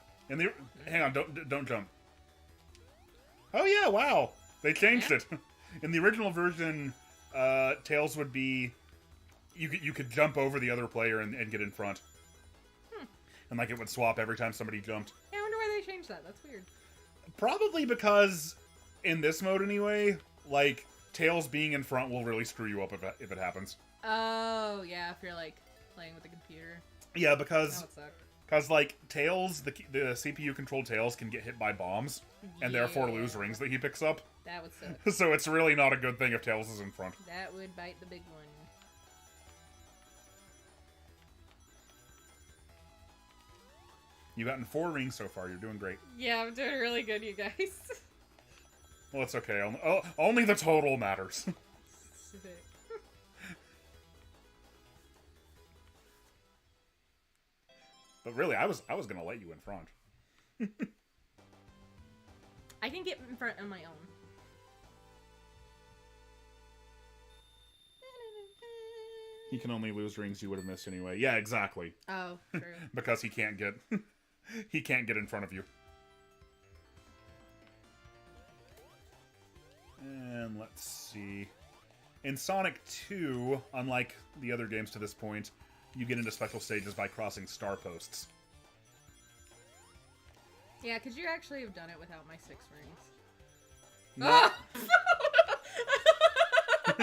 Hang on, don't jump. Oh yeah, wow. They changed it. In the original version, Tails would be... You could jump over the other player and get in front. And like it would swap every time somebody jumped. Yeah, I wonder why they changed that. That's weird. Probably because, in this mode anyway, like, Tails being in front will really screw you up if it happens. Oh, yeah, if you're, like, playing with the computer. Yeah, because... That would suck. Because, like, Tails, the CPU-controlled Tails can get hit by bombs, and therefore lose rings that he picks up. That would suck. So it's really not a good thing if Tails is in front. That would bite the big one. You've gotten 4 rings so far. You're doing great. Yeah, I'm doing really good, you guys. Well, it's okay. Only the total matters. But really, I was gonna let you in front. I can get in front on my own. He can only lose rings you would have missed anyway. Yeah, exactly. Oh, true. Because he can't get he can't get in front of you. And let's see. In Sonic 2, unlike the other games to this point, you get into special stages by crossing star posts. Yeah, could you actually have done it without my 6 rings? No. Ah! I'm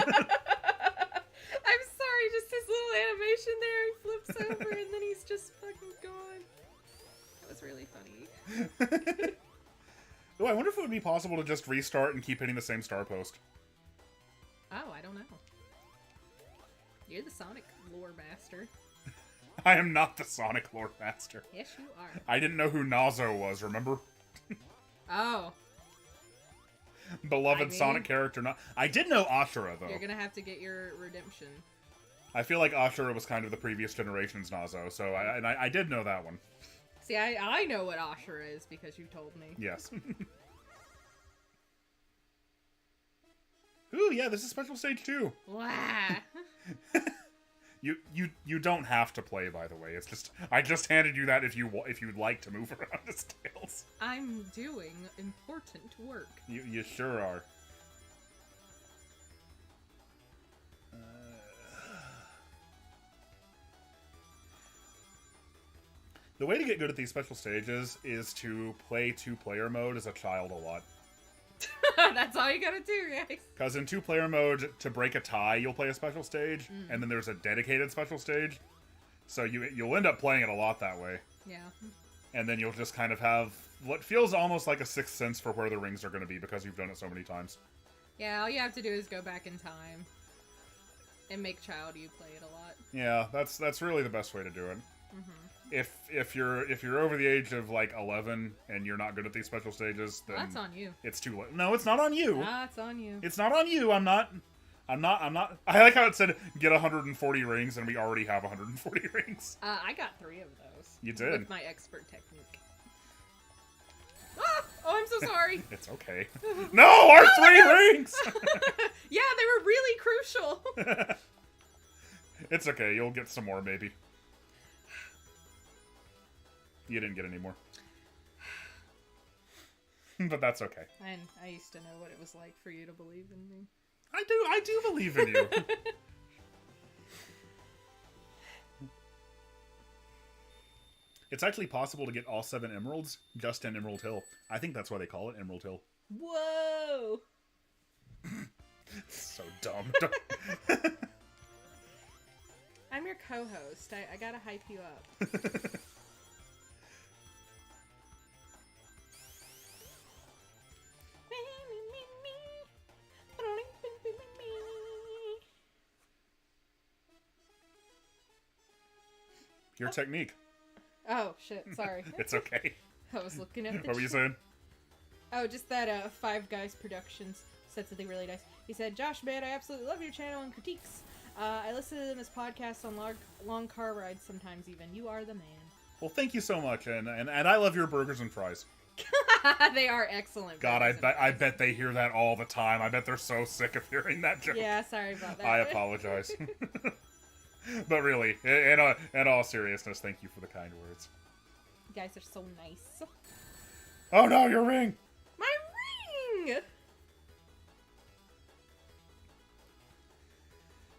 sorry, just his little animation there. He flips over and then he's just fucking gone. That was really funny. Oh, I wonder if it would be possible to just restart and keep hitting the same star post. Oh, I don't know. You're the Sonic lore master. I am not the Sonic Lord Master. Yes, you are. I didn't know who Nazo was, remember? Oh. Beloved Sonic character. I did know Ashura, though. You're gonna have to get your redemption. I feel like Ashura was kind of the previous generation's Nazo, so I did know that one. See, I know what Ashura is because you told me. Yes. Ooh, yeah, this is special stage 2. Wow. You don't have to play, by the way. It's just I just handed you that if you'd like to move around the Tails. I'm doing important work. You sure are. The way to get good at these special stages is to play 2-player mode as a child a lot. That's all you gotta do, guys. Because in 2-player mode, to break a tie, you'll play a special stage, and then there's a dedicated special stage. So you'll end up playing it a lot that way. Yeah. And then you'll just kind of have what feels almost like a sixth sense for where the rings are going to be because you've done it so many times. Yeah, all you have to do is go back in time and make child you play it a lot. Yeah, that's really the best way to do it. Mm-hmm. If you're over the age of like 11 and you're not good at these special stages, then That's on you. it's too late. No, it's not on you. It's on you. It's not on you. I'm not. I like how it said get 140 rings, and we already have 140 rings. I got 3 of those. You did. With my expert technique. Ah! Oh, I'm so sorry. It's okay. No, our 3 rings! Yeah, they were really crucial. It's okay. You'll get some more, maybe. You didn't get any more. But that's okay. And I used to know what it was like for you to believe in me. I do believe in you. It's actually possible to get all 7 emeralds just in Emerald Hill. I think that's why they call it Emerald Hill. Whoa! So dumb. I'm your co-host. I gotta hype you up. Your technique. Oh, shit. Sorry. It's okay. I was looking at the What were you saying? Oh, just that Five Guys Productions said something really nice. He said, Josh, man, I absolutely love your channel and critiques. I listen to them as podcasts on long car rides sometimes even. You are the man. Well, thank you so much, and I love your burgers and fries. They are excellent. God, I bet they hear that all the time. I bet they're so sick of hearing that joke. Yeah, sorry about that. I apologize. But really, in all seriousness, thank you for the kind words. You guys are so nice. Oh no, your ring! My ring!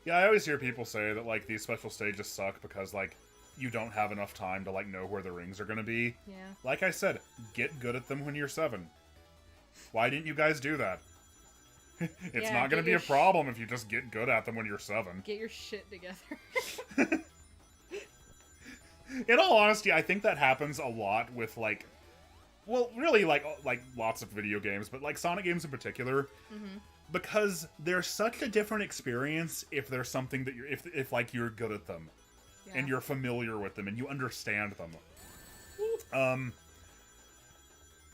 Yeah, I always hear people say that, like, these special stages suck because, like, you don't have enough time to, like, know where the rings are gonna be. Yeah. Like I said, get good at them when you're 7. Why didn't you guys do that? It's Yeah, not gonna be a problem if you just get good at them when you're 7. Get your shit together. In all honesty, I think that happens a lot with, like, well, really, like lots of video games, but, like, Sonic games in particular. Mm-hmm. Because there's such a different experience if there's something that if like you're good at them, Yeah. and you're familiar with them and you understand them.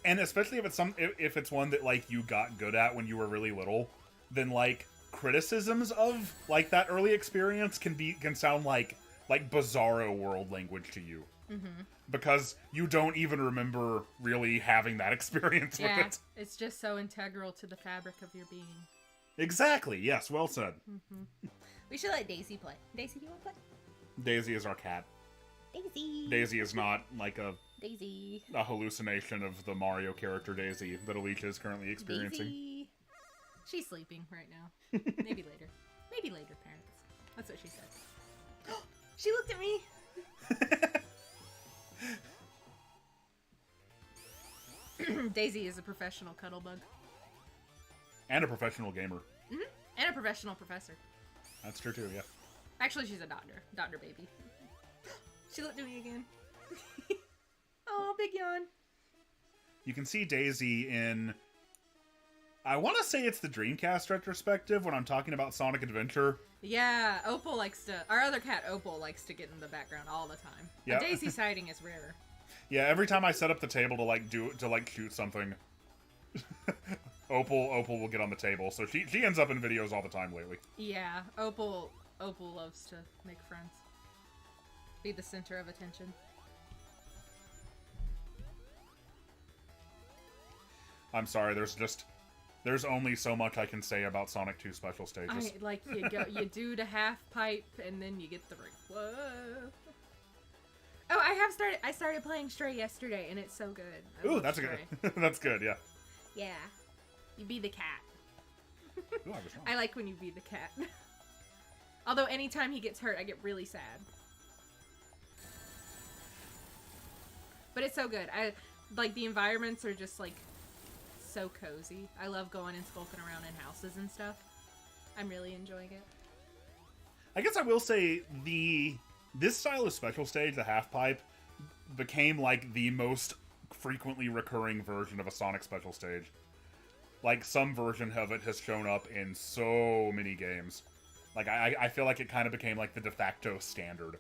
And especially if it's one that like you got good at when you were really little, then like criticisms of like that early experience can sound like bizarro world language to you. Mm-hmm. Because you don't even remember really having that experience with it. It's just so integral to the fabric of your being. Exactly. Yes. Well said. Mm-hmm. We should let Daisy play. Daisy, do you want to play? Daisy is our cat. Daisy. Daisy is not like a hallucination of the Mario character Daisy that Alicia is currently experiencing. Daisy. She's sleeping right now. Maybe later. Maybe later, parents. That's what she said. She looked at me. Daisy is a professional cuddle bug. And a professional gamer. Mm-hmm. And a professional professor. That's true too, yeah. Actually, she's a doctor. Doctor baby. She looked at me again. Oh, big yawn. You can see Daisy in... I want to say it's the Dreamcast retrospective when I'm talking about Sonic Adventure. Yeah, Opal likes to... Our other cat, Opal, likes to get in the background all the time. Yeah. A Daisy sighting is rare. Yeah, every time I set up the table to shoot something, Opal will get on the table. So she ends up in videos all the time lately. Yeah, Opal loves to make friends. Be the center of attention. I'm sorry, there's only so much I can say about Sonic 2 special stages. You do the half pipe and then you get the ring. Whoa. Oh, I started playing Stray yesterday and it's so good. Ooh, that's good. That's good, yeah. Yeah. You be the cat. Ooh, I was wrong. I like when you be the cat. Although anytime he gets hurt, I get really sad. But it's so good. The environments are just like so cozy. I love going and skulking around in houses and stuff. I'm really enjoying it. I guess I will say this style of special stage, the half pipe, became like the most frequently recurring version of a Sonic special stage. Like, some version of it has shown up in so many games. Like, I feel like it kind of became like the de facto standard.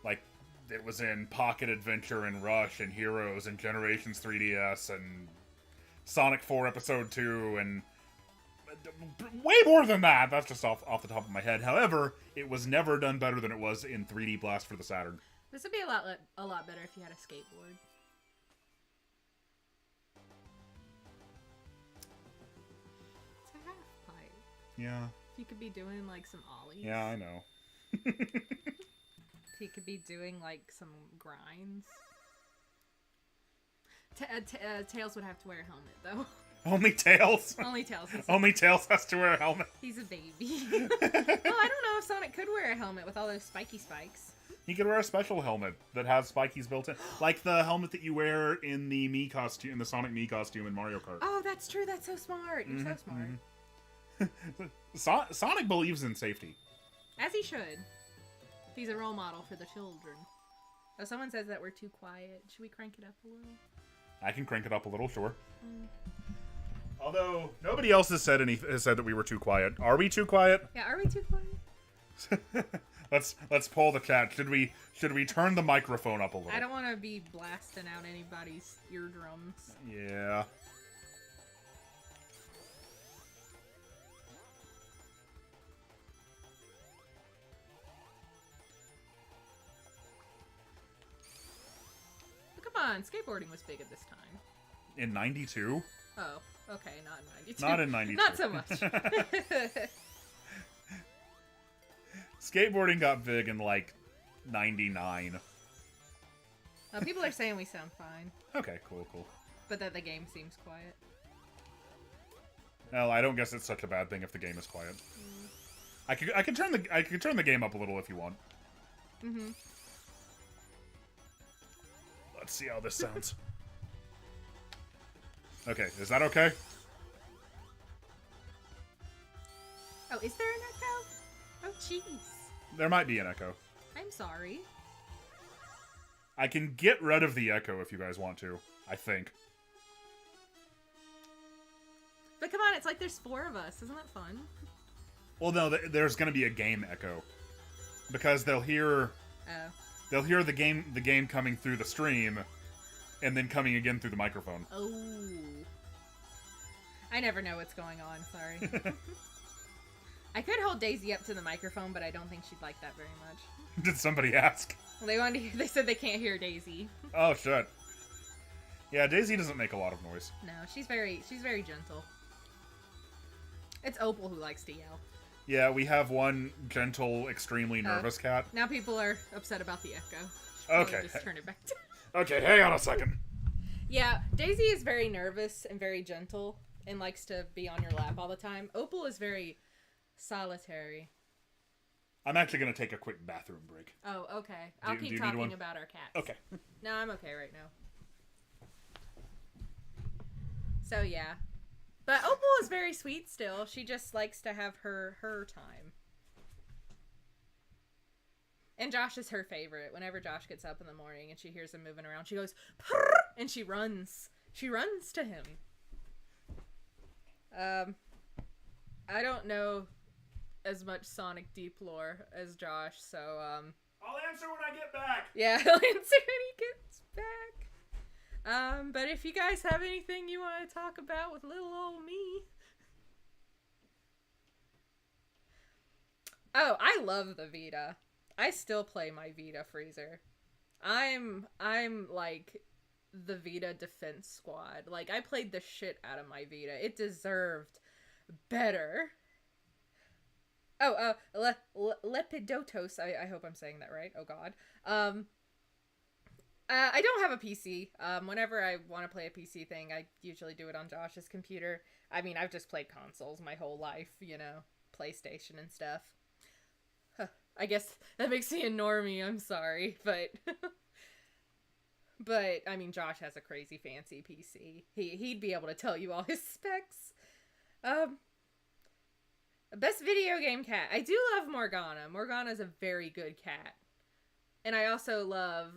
Like, it was in Pocket Adventure and Rush and Heroes and Generations 3DS and Sonic 4 Episode 2 and way more than that. That's just off the top of my head. However, it was never done better than it was in 3D Blast for the Saturn. This would be a lot better if you had a skateboard. It's a half pipe. Yeah. You could be doing like some ollies. Yeah, I know. He could be doing like some grinds. Tails would have to wear a helmet though. Only Tails? Only Tails. Only Tails has to wear a helmet. He's a baby. Well, I don't know if Sonic could wear a helmet with all those spiky spikes. He could wear a special helmet that has spikies built in. Like the helmet that you wear in the Mii costume, in the Sonic Mii costume in Mario Kart. Oh, that's true. That's so smart. You're so smart. Sonic believes in safety. As he should. He's a role model for the children. Oh, someone says that we're too quiet. Should we crank it up a little? I can crank it up a little, sure. Although nobody else has said that we were too quiet. Are we too quiet? Yeah, are we too quiet? Let's poll the chat. Should we turn the microphone up a little? I don't want to be blasting out anybody's eardrums. Yeah. But come on, skateboarding was big at this time. In 92? Oh, okay, not in 92. Not in 92. Not so much. Skateboarding got big in, like, 99. People are saying we sound fine. Okay, cool. But that the game seems quiet. Well, I don't guess it's such a bad thing if the game is quiet. I could turn the game up a little if you want. Mm-hmm. Let's see how this sounds. Okay, is that okay? Oh, is there an echo? Oh, jeez. There might be an echo. I'm sorry. I can get rid of the echo if you guys want to, I think. But come on, it's like there's 4 of us. Isn't that fun? Well, no, there's going to be a game echo. Because they'll hear the game coming through the stream, and then coming again through the microphone. Oh. I never know what's going on, sorry. I could hold Daisy up to the microphone, but I don't think she'd like that very much. Did somebody ask? Well, they said they can't hear Daisy. Oh, shit. Yeah, Daisy doesn't make a lot of noise. No, she's very gentle. It's Opal who likes to yell. Yeah, we have one gentle, extremely nervous cat. Now people are upset about the echo. Okay. Just turn it back down. Okay, hang on a second. Yeah, Daisy is very nervous and very gentle and likes to be on your lap all the time. Opal is very solitary. I'm actually going to take a quick bathroom break. Oh, okay. I'll do keep you need one? talking about our cats. Okay. No, I'm okay right now. So, yeah. But Opal is very sweet still. She just likes to have her time. And Josh is her favorite. Whenever Josh gets up in the morning and she hears him moving around, she goes, "Purr!" and she runs. She runs to him. I don't know as much Sonic Deep lore as Josh, so, I'll answer when I get back! yeah, he'll answer when he gets back. But if you guys have anything you want to talk about with little old me. Oh, I love the Vita. I still play my Vita freezer. I'm like the Vita defense squad. Like, I played the shit out of my Vita. It deserved better. Oh, Lepidotos. I hope I'm saying that right. Oh, God. I don't have a PC. Whenever I want to play a PC thing, I usually do it on Josh's computer. I mean, I've just played consoles my whole life, you know, PlayStation and stuff. I guess that makes me a normie, I'm sorry, but... But, I mean, Josh has a crazy fancy PC. He'd be able to tell you all his specs. Best video game cat. I do love Morgana. Morgana's a very good cat. And I also love,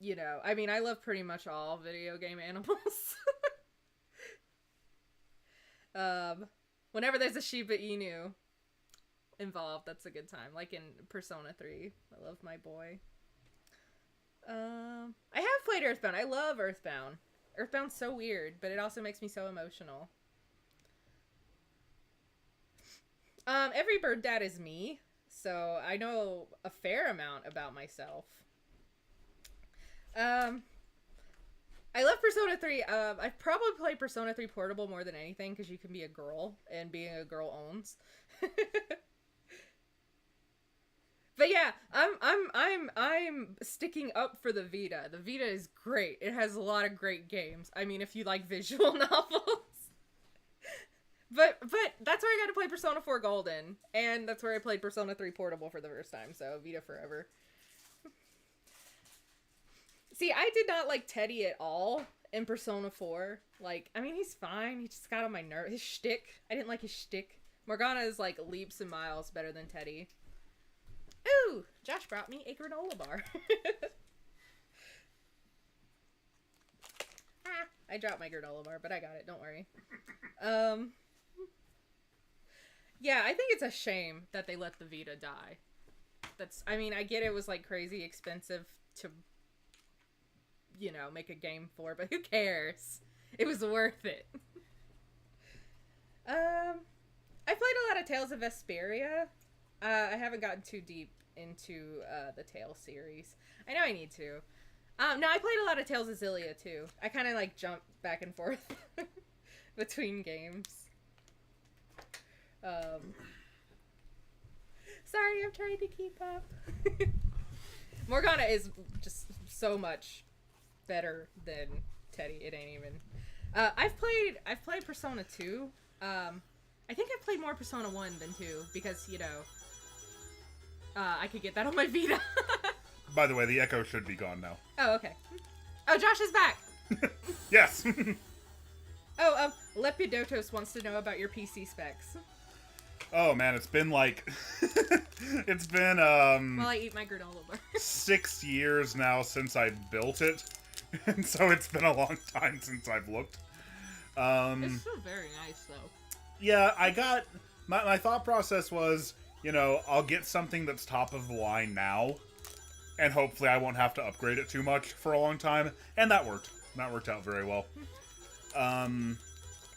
I love pretty much all video game animals. Whenever there's a Shiba Inu involved, that's a good time. Like in Persona 3. I love my boy. I have played Earthbound. I love Earthbound. Earthbound's so weird, but it also makes me so emotional. Every bird dad is me, so I know a fair amount about myself. I love Persona 3. I've probably played Persona 3 Portable more than anything because you can be a girl, and being a girl owns. But yeah, I'm sticking up for the Vita. The Vita is great. It has a lot of great games. I mean, if you like visual novels. But that's where I got to play Persona 4 Golden, and that's where I played Persona 3 Portable for the first time. So Vita forever. See, I did not like Teddy at all in Persona 4. Like, I mean, he's fine. He just got on my nerve. His shtick. I didn't like his shtick. Morgana is like leaps and miles better than Teddy. Ooh, Josh brought me a granola bar. I dropped my granola bar, but I got it. Don't worry. Yeah, I think it's a shame that they let the Vita die. I mean, I get it was like crazy expensive to, make a game for, but who cares? It was worth it. I played a lot of Tales of Vesperia. I haven't gotten too deep into the Tales series. I know I need to. No, I played a lot of Tales of Xillia too. I kind of like jump back and forth between games. Sorry, I'm trying to keep up. Morgana is just so much better than Teddy. It ain't even. I've played Persona 2. I think I played more Persona 1 than 2 because, I could get that on my Vita. By the way, the echo should be gone now. Oh, okay. Oh, Josh is back! Yes! Lepidotos wants to know about your PC specs. Oh, man, it's been like... it's been, While I eat my granola bar. 6 years now since I built it. And so it's been a long time since I've looked. It's still very nice, though. Yeah, I got... My thought process was, I'll get something that's top of the line now. And hopefully I won't have to upgrade it too much for a long time. And that worked. That worked out very well.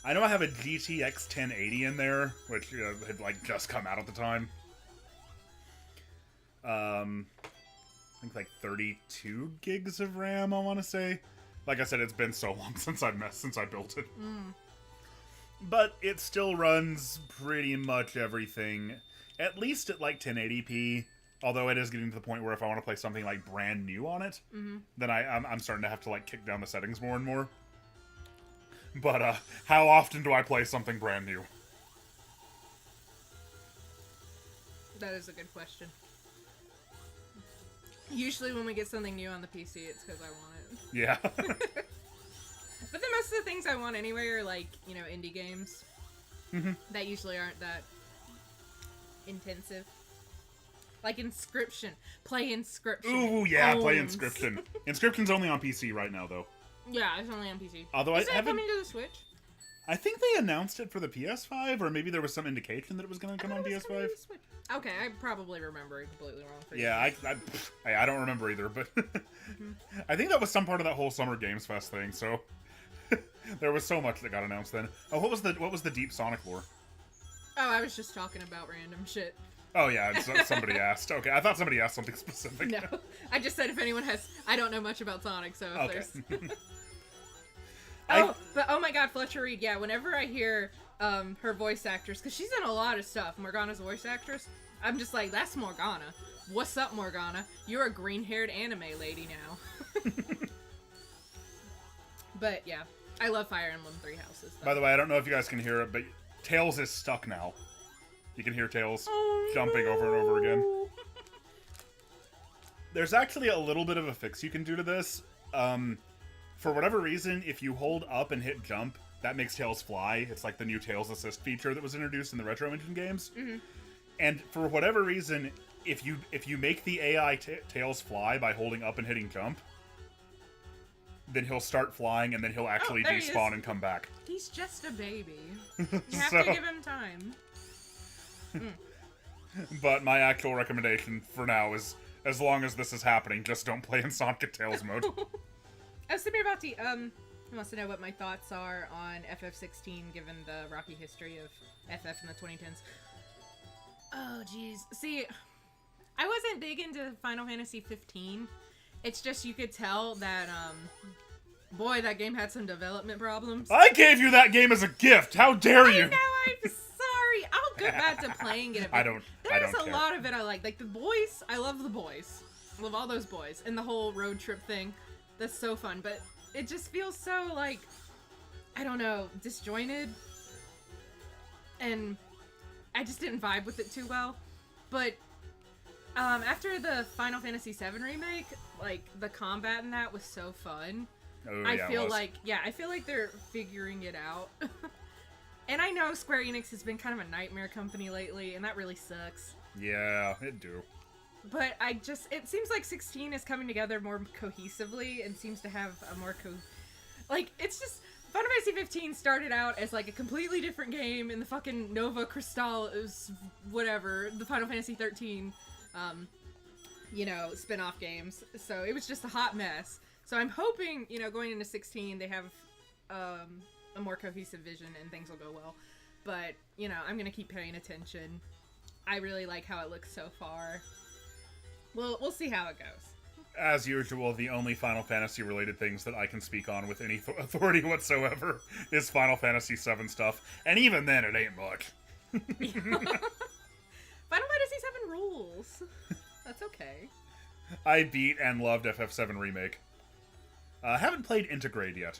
I know I have a GTX 1080 in there, which had just come out at the time. I think 32 gigs of RAM, I want to say. Like I said, it's been so long since I built it. But it still runs pretty much everything, at least at 1080p. Although it is getting to the point where if I want to play something brand new on it, then I'm starting to have to kick down the settings more and more. But how often do I play something brand new? That is a good question. Usually when we get something new on the PC, it's because I want it. Yeah. But then most of the things I want anyway are indie games. That usually aren't that intensive. Like Inscription. Play Inscription. Ooh, yeah, play Inscription. Inscription's only on PC right now, though. Yeah, it's only on PC. Although Isn't it coming to the Switch? I think they announced it for the PS5, or maybe there was some indication that it was going to come on PS5. Okay, I probably remember it completely wrong for you. Yeah, I don't remember either, but I think that was some part of that whole Summer Games Fest thing. So there was so much that got announced then. Oh, what was the Deep Sonic lore? Oh, I was just talking about random shit. Oh yeah, somebody asked. Okay, I thought somebody asked something specific. No, I just said if anyone has. I don't know much about Sonic, so if there's. Oh my God, Fletcher Reed. Yeah, whenever I hear her voice actress, because she's in a lot of stuff, Morgana's voice actress, I'm just like, that's Morgana. What's up, Morgana? You're a green-haired anime lady now. But yeah, I love Fire Emblem Three Houses. By the way, I don't know if you guys can hear it, but Tails is stuck now. You can hear Tails jumping over and over again. There's actually a little bit of a fix you can do to this. For whatever reason, if you hold up and hit jump, that makes Tails fly. It's like the new Tails Assist feature that was introduced in the Retro Engine games. And for whatever reason, if you make the AI tails fly by holding up and hitting jump, then he'll start flying, and then he'll actually there he despawn is. and come back. He's just a baby. You have to give him time. But my actual recommendation for now is, as long as this is happening, just don't play in Sonic and Tails mode. I was thinking about the wants to know what my thoughts are on FF16 given the rocky history of FF in the 2010s. Oh jeez. See, I wasn't big into Final Fantasy 15. It's just you could tell that boy, that game had some development problems. I gave you that game as a gift. How dare you? I know, I'm sorry. I'll go back to playing it. I don't There's a care. lot of it I like. Like the boys, I love the boys. I love all those boys. And the whole road trip thing. That's so fun. But it just feels so, like, I don't know, disjointed. And I just didn't vibe with it too well. But after the Final Fantasy VII remake, like, the combat in that was so fun. Oh, I yeah, feel like they're figuring it out. And I know Square Enix has been kind of a nightmare company lately, and that really sucks. Yeah, it do. But it seems like 16 is coming together more cohesively and seems to have a more it's just, Final Fantasy 15 started out as like a completely different game in the fucking Nova Crystal, whatever, the Final Fantasy 13, spin-off games. So it was just a hot mess. So I'm hoping, going into 16, they have a more cohesive vision and things will go well. But, I'm going to keep paying attention. I really like how it looks so far. We'll see how it goes. As usual, the only Final Fantasy related things that I can speak on with any authority whatsoever is Final Fantasy VII stuff. And even then, it ain't much. Final Fantasy VII rules. That's okay. I beat and loved FF7 Remake. Haven't played Integrate yet.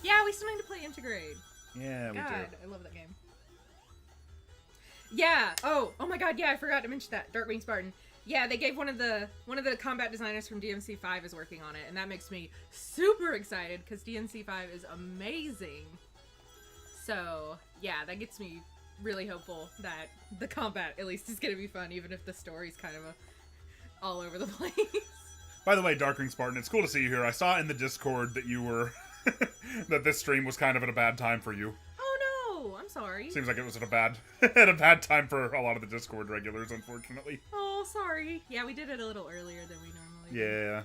Yeah, we still need to play Integrate. Yeah, we God, do. I love that game. Yeah. Oh my God. Yeah, I forgot to mention that. Darkwing Spartan. Yeah, they gave one of the combat designers from DMC5 is working on it, and that makes me super excited because DMC5 is amazing. So yeah, that gets me really hopeful that the combat at least is gonna be fun, even if the story's kind of all over the place. By the way, Darkwing Spartan, it's cool to see you here. I saw in the Discord that you were that this stream was kind of at a bad time for you. Oh no, I'm sorry. Seems like it was at a bad time for a lot of the Discord regulars, unfortunately. Oh, sorry. Yeah, we did it a little earlier than we normally do. Yeah.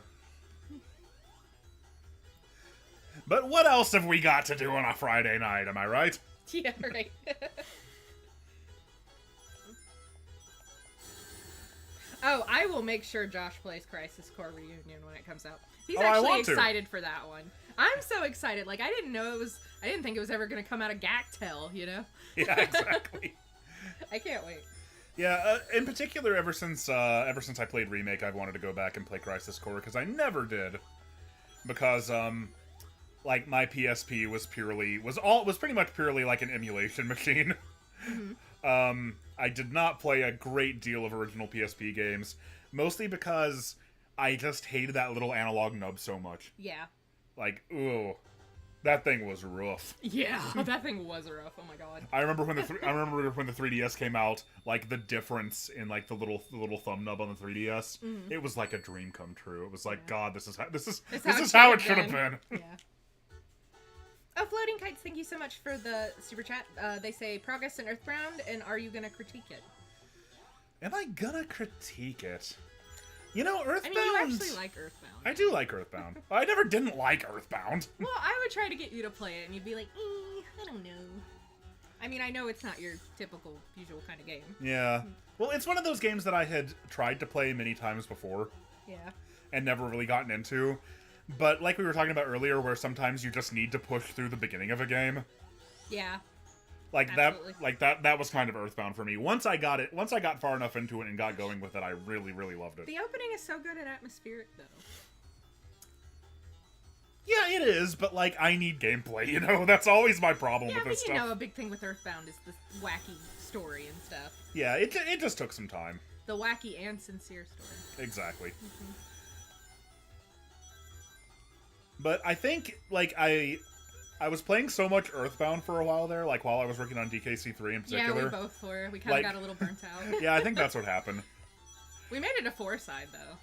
But what else have we got to do on a Friday night, am I right? Yeah, right. Oh, I will make sure Josh plays Crisis Core Reunion when it comes out. He's actually excited for that one. I'm so excited. Like, I didn't think it was ever going to come out of Gactel, you know? Yeah, exactly. I can't wait. Yeah, in particular, ever since I played Remake, I've wanted to go back and play Crisis Core, because I never did. Because, my PSP was pretty much purely like an emulation machine. Mm-hmm. I did not play a great deal of original PSP games, mostly because I just hated that little analog nub so much. Yeah. Like, ooh, that thing was rough. Yeah, that thing was rough. Oh my god. I remember when the 3DS came out, like the difference in like the little thumb nub on the 3DS. Mm-hmm. It was like a dream come true. It was like, God, this is It's how it should have been. Yeah. Oh, Floating Kites, thank you so much for the super chat. They say, progress in Earthbound, and are you gonna critique it? Am I gonna critique it? You know, Earthbound... I mean, you actually like Earthbound. I do like Earthbound. I never didn't like Earthbound. Well, I would try to get you to play it, and you'd be like, I don't know. I mean, I know it's not your typical, usual kind of game. Yeah. Well, it's one of those games that I had tried to play many times before. Yeah. And never really gotten into. But like we were talking about earlier, where sometimes you just need to push through the beginning of a game. Yeah. Like absolutely. that was kind of Earthbound for me. Once I got far enough into it and got going with it, I really, really loved it. The opening is so good at atmospheric, though. Yeah, it is, but like, I need gameplay, you know? That's always my problem with this stuff. Yeah, but a big thing with Earthbound is the wacky story and stuff. Yeah, it just took some time. The wacky and sincere story. Exactly. Mm-hmm. But I think, like, I I was playing so much Earthbound for a while there, like while I was working on DKC3 in particular. Yeah, we both were. We kind of got a little burnt out. Yeah, I think that's what happened. We made it a 4-side though.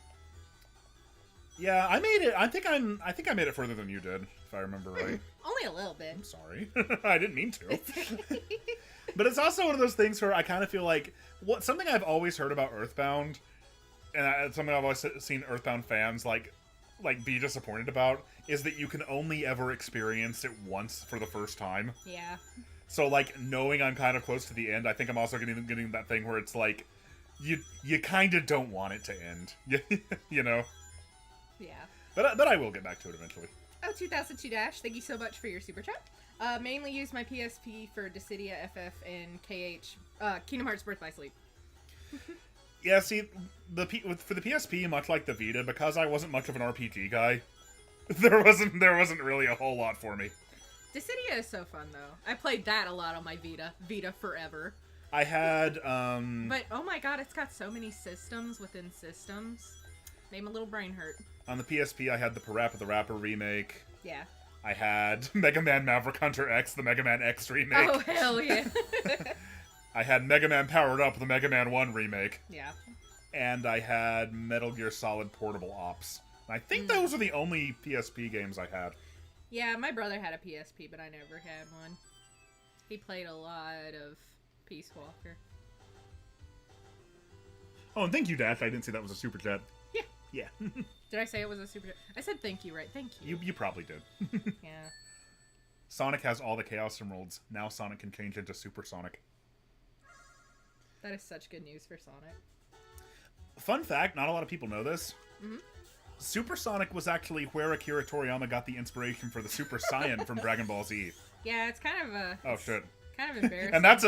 Yeah, I made it. I think I made it further than you did, if I remember right. Only a little bit. I'm sorry. I didn't mean to. But it's also one of those things where I kind of feel like something I've always heard about Earthbound, and something I've always seen Earthbound fans like be disappointed about, is that you can only ever experience it once for the first time. Yeah. So like knowing I'm kind of close to the end, I think I'm also getting that thing where it's like you kind of don't want it to end. You know. Yeah. But I will get back to it eventually. Oh, 2002 Dash, thank you so much for your super chat. Mainly use my PSP for Dissidia, FF, and KH. Kingdom Hearts Birth by Sleep. Yeah, see, for the PSP, much like the Vita, because I wasn't much of an RPG guy, there wasn't really a whole lot for me. Dissidia is so fun though. I played that a lot on my Vita. Vita forever. I had But oh my god, it's got so many systems within systems. Made my little brain hurt. On the PSP, I had the Parappa the Rapper remake. Yeah. I had Mega Man Maverick Hunter X, the Mega Man X remake. Oh, hell yeah. I had Mega Man Powered Up, the Mega Man 1 remake. Yeah. And I had Metal Gear Solid Portable Ops. And I think those are the only PSP games I had. Yeah, my brother had a PSP, but I never had one. He played a lot of Peace Walker. Oh, and thank you, Dash. I didn't see that was a super chat. Yeah. Yeah. Did I say it was a super... I said thank you, right? Thank you. You probably did. Yeah. Sonic has all the Chaos Emeralds. Now Sonic can change into Super Sonic. That is such good news for Sonic. Fun fact, not a lot of people know this. Mm-hmm. Super Sonic was actually where Akira Toriyama got the inspiration for the Super Saiyan from Dragon Ball Z. Yeah, it's kind of a... Oh, shit. Kind of embarrassing. And that's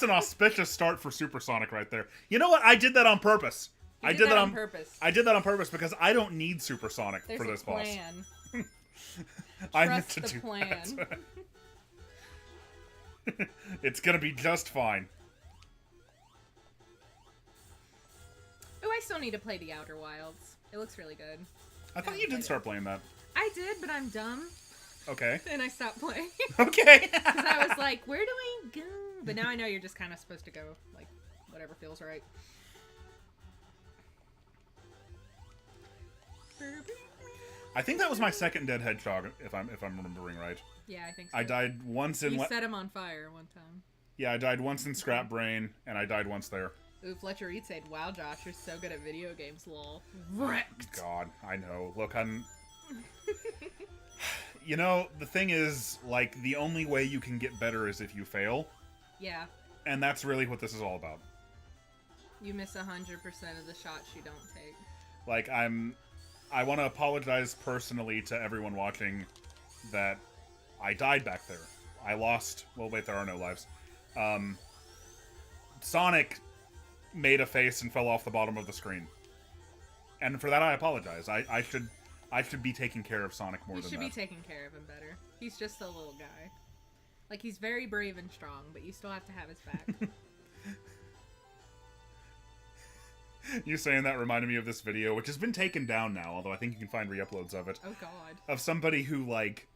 an auspicious start for Super Sonic right there. You know what? I did that on purpose. I did that on purpose. I did that on purpose because I don't need Super Sonic There's for this a boss. plan. I meant Trust to the do plan. that. It's gonna be just fine. Oh, I still need to play The Outer Wilds. It looks really good. I thought you did start playing that. I did, but I'm dumb. Okay. And I stopped playing. Okay. Because I was like, where do I go? But now I know you're just kind of supposed to go, like, whatever feels right. I think that was my second dead hedgehog, if I'm remembering right. Yeah, I think so. I died once in... You set him on fire one time. Yeah, I died once in Scrap Brain, and I died once there. Ooh, Fletcher Reed said, wow, Josh, you're so good at video games, lol. Wrecked. God, I know. Look, I'm... You know, the thing is, like, the only way you can get better is if you fail. Yeah. And that's really what this is all about. You miss 100% of the shots you don't take. Like, I want to apologize personally to everyone watching that I died back there. I lost... Well, wait, there are no lives. Sonic made a face and fell off the bottom of the screen. And for that, I apologize. I should be taking care of Sonic more than that. You should be taking care of him better. He's just a little guy. Like, he's very brave and strong, but you still have to have his back. You saying that reminded me of this video, which has been taken down now, although I think you can find re-uploads of it. Oh, God. Of somebody who, like...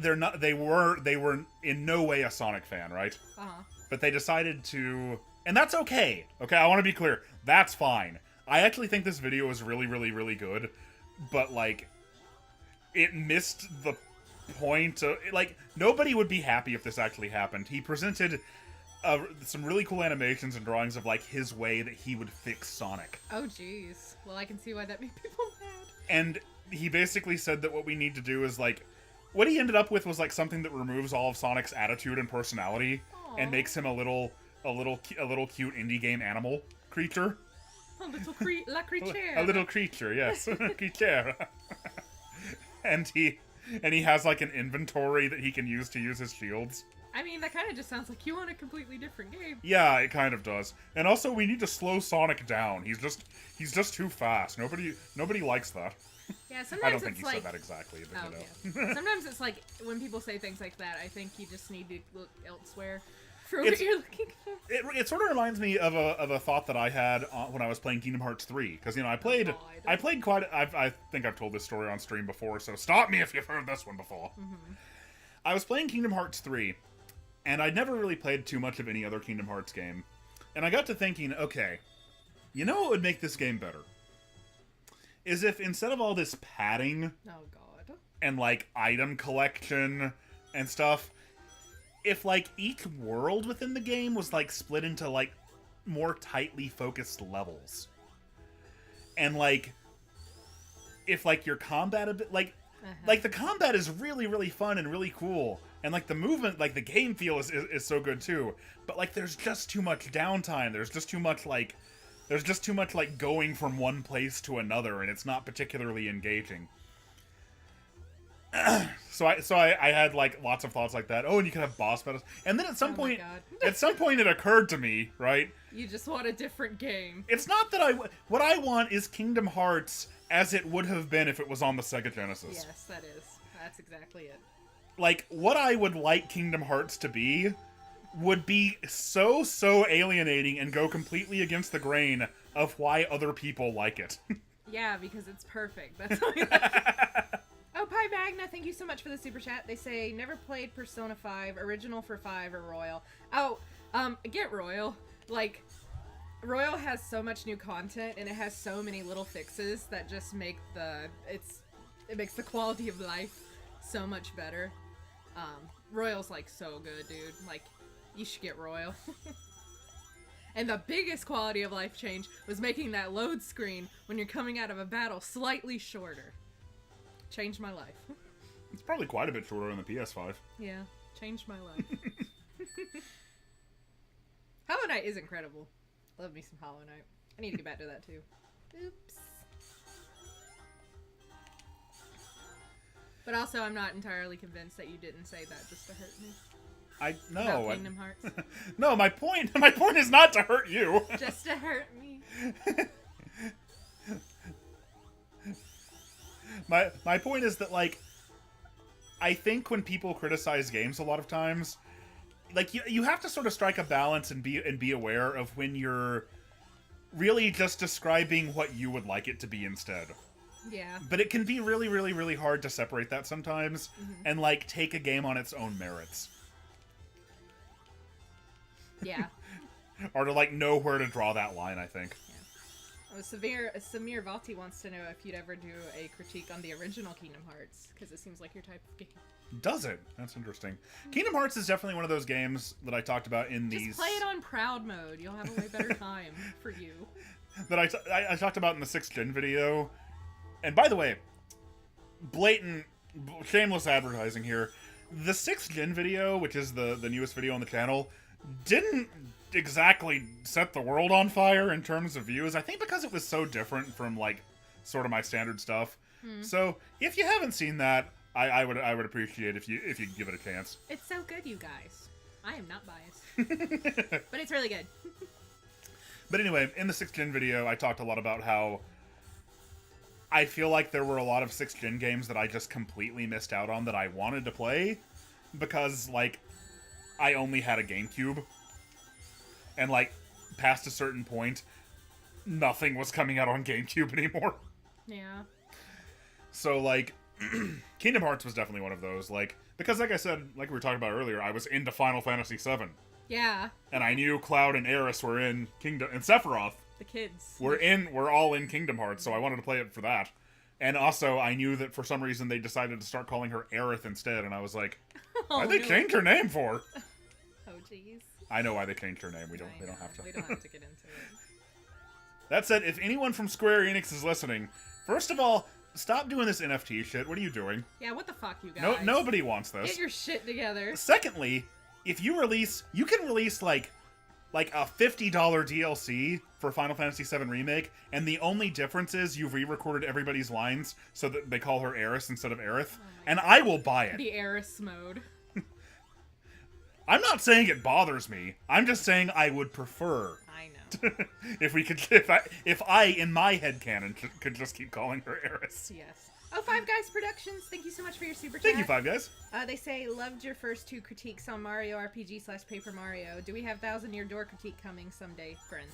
They were in no way a Sonic fan, right? Uh-huh. But they decided to... And that's okay. Okay, I want to be clear. That's fine. I actually think this video is really, really, really good. But, like, it missed the point of... Like, nobody would be happy if this actually happened. He presented some really cool animations and drawings of, like, his way that he would fix Sonic. Oh, jeez. Well, I can see why that made people mad. And he basically said that what we need to do is, like... What he ended up with was, like, something that removes all of Sonic's attitude and personality. Aww. And makes him a little cute indie game animal creature. A little creature. A little creature, yes. Creature. And he has like an inventory that he can use to use his shields. I mean, that kind of just sounds like you want a completely different game. Yeah, it kind of does. And also we need to slow Sonic down. He's just too fast. Nobody likes that. Yeah, sometimes I don't think it's he like... said that exactly, but Oh, you know. yeah. Sometimes it's like, when people say things like that, I think you just need to look elsewhere. For what you're looking for. It sort of reminds me of a thought that I had when I was playing Kingdom Hearts 3, because I played I think I've told this story on stream before, so stop me if you've heard this one before. Mm-hmm. I was playing Kingdom Hearts 3, and I'd never really played too much of any other Kingdom Hearts game, and I got to thinking, okay, you know what would make this game better? Is if instead of all this padding, oh god, and like item collection and stuff, if like each world within the game was like split into like more tightly focused levels, and like if like your combat a bit like the combat is really fun and really cool, and like the movement, like the game feel is so good too, but like there's just too much downtime, there's just too much like going from one place to another, and it's not particularly engaging. So I had like lots of thoughts like that. Oh, and you can have boss battles. And then at some point it occurred to me, right? You just want a different game. It's not that what I want is Kingdom Hearts as it would have been if it was on the Sega Genesis. Yes, that is. That's exactly it. Like, what I would like Kingdom Hearts to be would be so alienating and go completely against the grain of why other people like it. Yeah, because it's perfect. That's all. Oh, Pi Magna, thank you so much for the super chat. They say, never played Persona 5, original for 5, or Royal. Oh, get Royal. Like, Royal has so much new content, and it has so many little fixes that just make it makes the quality of life so much better. Royal's, like, so good, dude. Like, you should get Royal. And the biggest quality of life change was making that load screen when you're coming out of a battle slightly shorter. Changed my life. It's probably quite a bit shorter on the PS5. Yeah, changed my life. Hollow Knight is incredible. Love me some Hollow Knight. I need to get back to that too. Oops. But also, I'm not entirely convinced that you didn't say that just to hurt me. About Kingdom Hearts. No, my point is not to hurt you. Just to hurt me. My point is that, like, I think when people criticize games a lot of times, like, you have to sort of strike a balance and be aware of when you're really just describing what you would like it to be instead. Yeah. But it can be really hard to separate that sometimes, and, like, take a game on its own merits. Yeah. Or to, like, know where to draw that line, I think. Oh, Samir Vati wants to know if you'd ever do a critique on the original Kingdom Hearts, because it seems like your type of game. Does it? That's interesting. Kingdom Hearts is definitely one of those games that I talked about in these... Just play it on proud mode. You'll have a way better time for you. That I talked about in the 6th Gen video. And by the way, blatant, shameless advertising here. The 6th Gen video, which is the newest video on the channel, didn't exactly set the world on fire in terms of views. I think because it was so different from, like, sort of my standard stuff. So if you haven't seen that, I would appreciate if you give it a chance. It's so good, you guys. I am not biased, but it's really good. But anyway, in the 6th Gen video, I talked a lot about how I feel like there were a lot of 6th Gen games that I just completely missed out on that I wanted to play because, like, I only had a GameCube. And, like, past a certain point, nothing was coming out on GameCube anymore. Yeah. So, like, Kingdom Hearts was definitely one of those. Like, because, like I said, like we were talking about earlier, I was into Final Fantasy VII. Yeah. And I knew Cloud and Aerith were in Kingdom... And Sephiroth. The kids. We're all in Kingdom Hearts, so I wanted to play it for that. And also, I knew that for some reason they decided to start calling her Aerith instead, and I was like, why'd they change her name for? Oh, jeez. I know why they changed her name. We don't have to. We don't have to get into it. That said, if anyone from Square Enix is listening, first of all, stop doing this NFT shit. What are you doing? Yeah, what the fuck, you guys? No, nobody wants this. Get your shit together. Secondly, if you can release like a $50 DLC for Final Fantasy VII Remake, and the only difference is you've re-recorded everybody's lines so that they call her Aerith instead of Aerith, and I will buy it. The Aerith mode. I'm not saying it bothers me. I'm just saying I would prefer. I know. if I in my headcanon could just keep calling her Aerith. Yes. Oh, Five Guys Productions, thank you so much for your super chat. Thank you, Five Guys. They say, loved your first 2 critiques on Mario RPG / Paper Mario. Do we have Thousand Year Door critique coming someday, friends?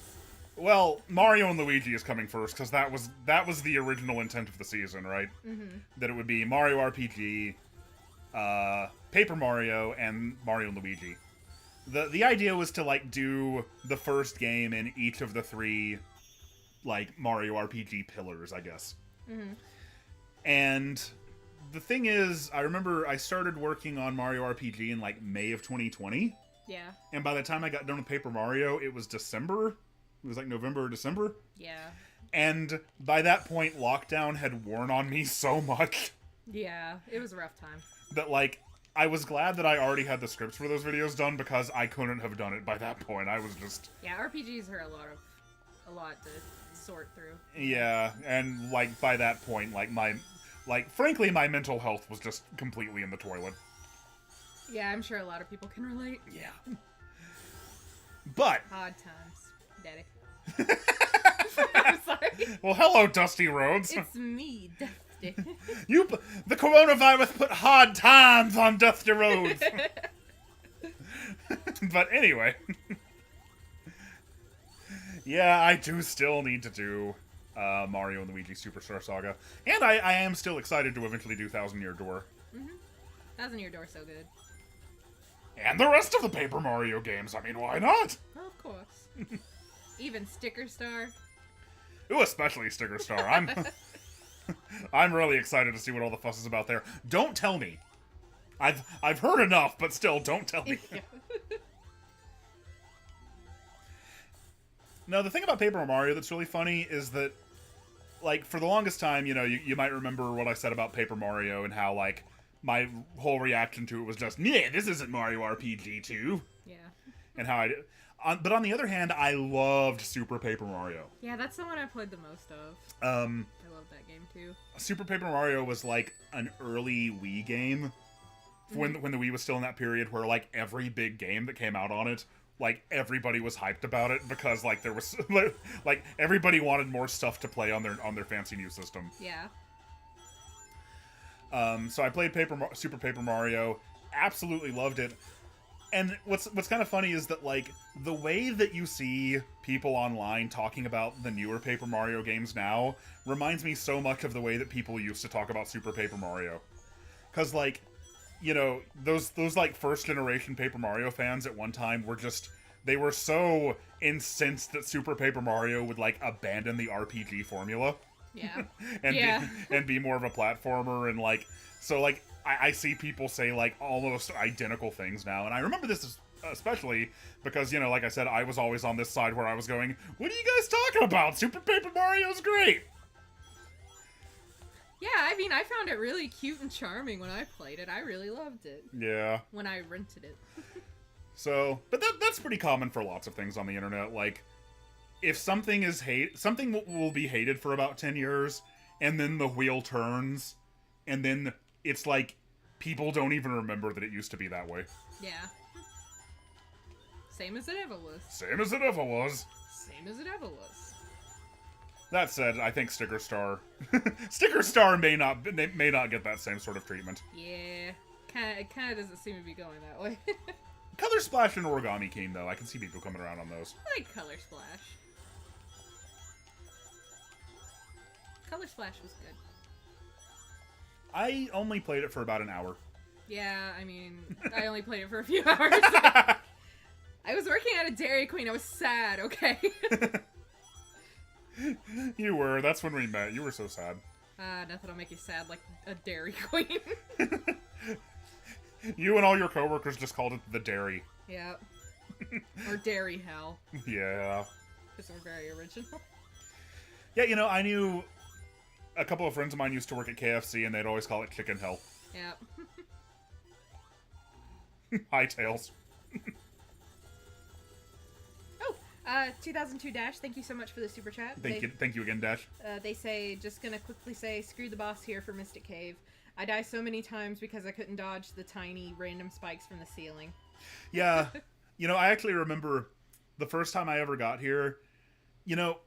Well, Mario and Luigi is coming first, because that was the original intent of the season, right? Mm-hmm. That it would be Mario RPG, Paper Mario, and Mario and Luigi. The idea was to, like, do the first game in each of the 3, like, Mario RPG pillars, I guess. Mm-hmm. And the thing is, I remember I started working on Mario RPG in, like, May of 2020. Yeah. And by the time I got done with Paper Mario, it was December. It was, like, November or December. Yeah. And by that point, lockdown had worn on me so much. Yeah, it was a rough time. That, like, I was glad that I already had the scripts for those videos done, because I couldn't have done it by that point. I was just... Yeah, RPGs are a lot to sort through. Yeah, and, like, by that point, frankly, my mental health was just completely in the toilet. Yeah, I'm sure a lot of people can relate. Yeah. But... Hard times, Daddy. I'm sorry. Well, hello, Dusty Rhodes. It's me, Dusty. The coronavirus put hard times on Dusty Rhodes. But anyway. Yeah, I do still need to do Mario and Luigi Superstar Saga. And I am still excited to eventually do Thousand Year Door. Mm-hmm. Thousand Year Door so good. And the rest of the Paper Mario games. I mean, why not? Well, of course. Even Sticker Star. Ooh, especially Sticker Star. I'm really excited to see what all the fuss is about there. Don't tell me. I've heard enough, but still, don't tell me. No, the thing about Paper Mario that's really funny is that, like, for the longest time, you know, you might remember what I said about Paper Mario and how, like, my whole reaction to it was just, yeah, this isn't Mario RPG 2. Yeah. And how but on the other hand, I loved Super Paper Mario. Yeah, that's the one I played the most of. I love that game too. Super Paper Mario was like an early Wii game. When the Wii was still in that period where, like, every big game that came out on it, like, everybody was hyped about it because, like, there was like everybody wanted more stuff to play on their fancy new system. Yeah. So I played Super Paper Mario, absolutely loved it. And what's kind of funny is that, like, the way that you see people online talking about the newer Paper Mario games now reminds me so much of the way that people used to talk about Super Paper Mario. 'Cause, like, you know, those like first generation Paper Mario fans at one time were just, they were so incensed that Super Paper Mario would, like, abandon the RPG formula. Yeah. and be more of a platformer, and, like, so, like, I see people say, like, almost identical things now, and I remember this especially because, you know, like I said, I was always on this side where I was going, what are you guys talking about? Super Paper Mario's great! Yeah, I mean, I found it really cute and charming when I played it. I really loved it. Yeah. When I rented it. So, but that's pretty common for lots of things on the internet, like, if something is something will be hated for about 10 years, and then the wheel turns, and then it's like, people don't even remember that it used to be that way. Yeah. Same as it ever was. Same as it ever was. Same as it ever was. That said, I think Sticker Star may not get that same sort of treatment. Yeah. It kind of doesn't seem to be going that way. Color Splash and Origami King, though, I can see people coming around on those. I like Color Splash. Color Splash was good. I only played it for about an hour. Yeah, I mean, I only played it for a few hours. I was working at a Dairy Queen. I was sad, okay? You were. That's when we met. You were so sad. Nothing will make you sad like a Dairy Queen. You and all your coworkers just called it the Dairy. Yep. Or Dairy Hell. Yeah. Because we're very original. Yeah, you know, I knew a couple of friends of mine used to work at KFC, and they'd always call it Chicken Hell. Yep. Hi, Tails. 2002 Dash, thank you so much for the super chat. Thank you again, Dash. They say, just gonna quickly say, screw the boss here for Mystic Cave. I die so many times because I couldn't dodge the tiny random spikes from the ceiling. Yeah. You know, I actually remember the first time I ever got here, you know,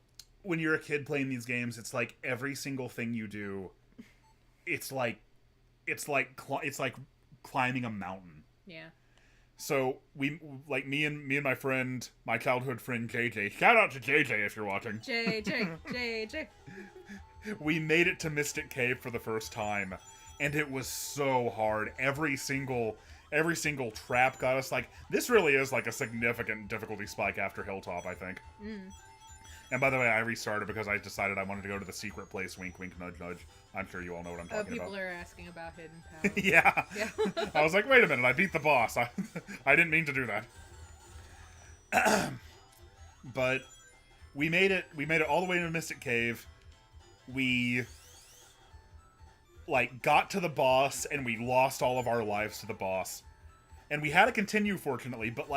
when you're a kid playing these games, it's like every single thing you do it's like climbing a mountain. Yeah. So me and my friend, my childhood friend JJ. Shout out to JJ if you're watching. JJ. We made it to Mystic Cave for the first time, and it was so hard. Every single trap got us. Like, this really is like a significant difficulty spike after Hilltop, I think. And by the way, I restarted because I decided I wanted to go to the secret place. Wink, wink, nudge, nudge. I'm sure you all know what I'm talking about. People are asking about Hidden Palace. Yeah. I was like, wait a minute, I beat the boss. I didn't mean to do that. But we made it all the way to Mystic Cave. We got to the boss and we lost all of our lives to the boss. And we had to continue, fortunately, but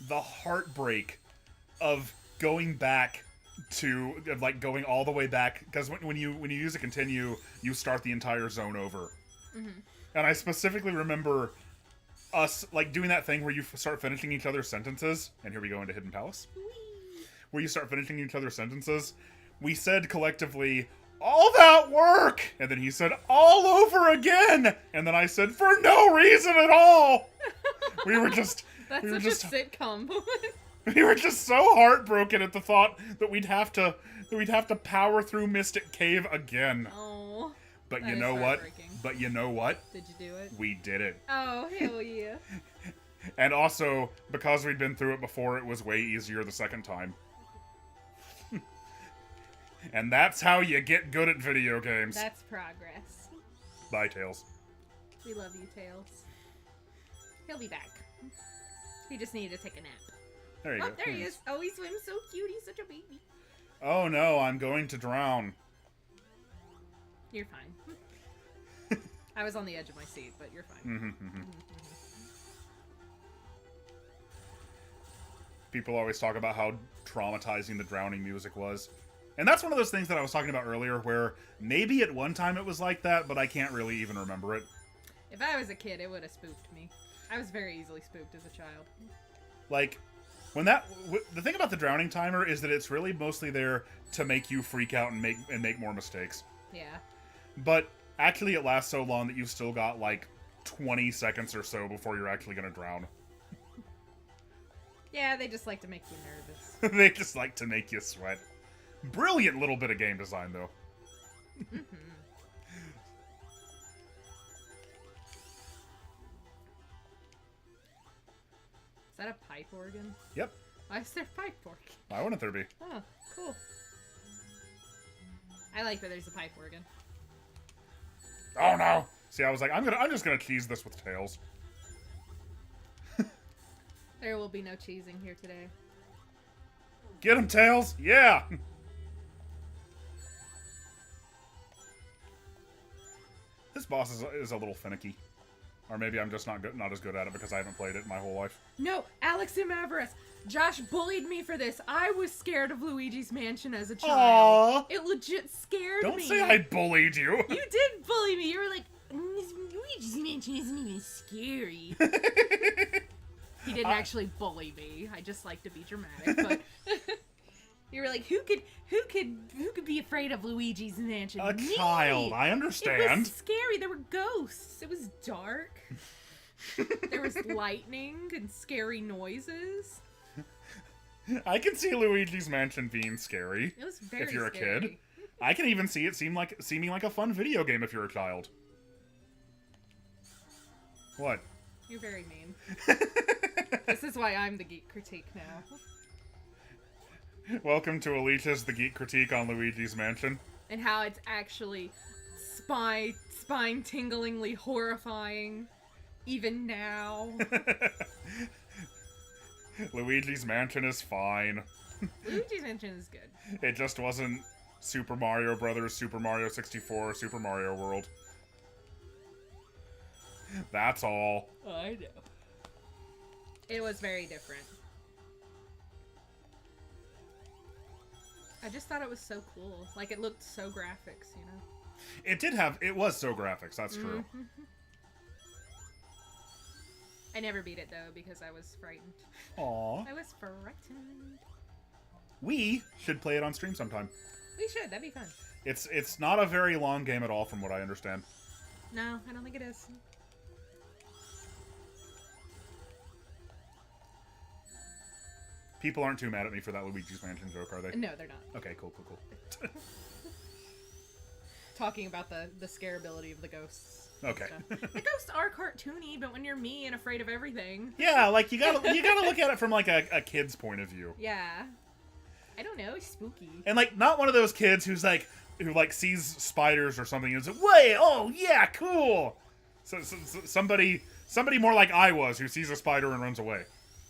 the heartbreak of going back going all the way back, because when you use a continue, you start the entire zone over. And I specifically remember us doing that thing where you start finishing each other's sentences, and here we go into Hidden Palace, where you start finishing each other's sentences. We said collectively, all that work, and then he said, all over again, and then I said, for no reason at all. We were just That's such a sitcom moment. We were just so heartbroken at the thought that we'd have to power through Mystic Cave again. Oh. But you know what? Did you do it? We did it. Oh, hell yeah. And also, because we'd been through it before, it was way easier the second time. And that's how you get good at video games. That's progress. Bye, Tails. We love you, Tails. He'll be back. He just needed to take a nap. There you go. There he is. Oh, he swims so cute. He's such a baby. Oh no, I'm going to drown. You're fine. I was on the edge of my seat, but you're fine. People always talk about how traumatizing the drowning music was. And that's one of those things that I was talking about earlier, where maybe at one time it was like that, but I can't really even remember it. If I was a kid, it would have spooked me. I was very easily spooked as a child. The thing about the drowning timer is that it's really mostly there to make you freak out and make more mistakes. Yeah. But actually it lasts so long that you've still got 20 seconds or so before you're actually gonna drown. Yeah, they just like to make you nervous. They just like to make you sweat. Brilliant little bit of game design, though. Is that a pipe organ? Yep. Why is there a pipe organ? Why wouldn't there be? Oh, cool. I like that there's a pipe organ. Oh no! See, I was like, I'm just gonna cheese this with Tails. There will be no cheesing here today. Get him, Tails! Yeah! This boss is a little finicky. Or maybe I'm just not as good at it because I haven't played it my whole life. No, Alex and Mavericks. Josh bullied me for this. I was scared of Luigi's Mansion as a child. Aww. It legit scared me. Don't say I bullied you. You did bully me. You were like, Luigi's Mansion isn't even scary. He didn't actually bully me. I just like to be dramatic, but you were like, who could be afraid of Luigi's Mansion? A child, I understand. It was scary. There were ghosts. It was dark. There was lightning and scary noises. I can see Luigi's Mansion being scary. It was very if you're scary. A kid. I can even see it seeming like a fun video game if you're a child. What? You're very mean. This is why I'm the Geek Critique now. Welcome to Alicia's The Geek Critique on Luigi's Mansion. And how it's actually spine-tinglingly horrifying, even now. Luigi's Mansion is fine. Luigi's Mansion is good. It just wasn't Super Mario Brothers, Super Mario 64, Super Mario World. That's all. I know. It was very different. I just thought it was so cool. Like, it looked so graphics, you know? It was so graphics, that's true. I never beat it, though, because I was frightened. Aww. I was frightened. We should play it on stream sometime. We should, that'd be fun. It's not a very long game at all, from what I understand. No, I don't think it is. People aren't too mad at me for that Luigi's Mansion joke, are they? No, they're not. Okay, cool. Talking about the scareability of the ghosts. Okay. The ghosts are cartoony, but when you're me and afraid of everything. Yeah, like you gotta look at it from like a kid's point of view. Yeah. I don't know, it's spooky. And like not one of those kids who sees spiders or something and is like, wait, oh yeah, cool. So somebody more like I was who sees a spider and runs away.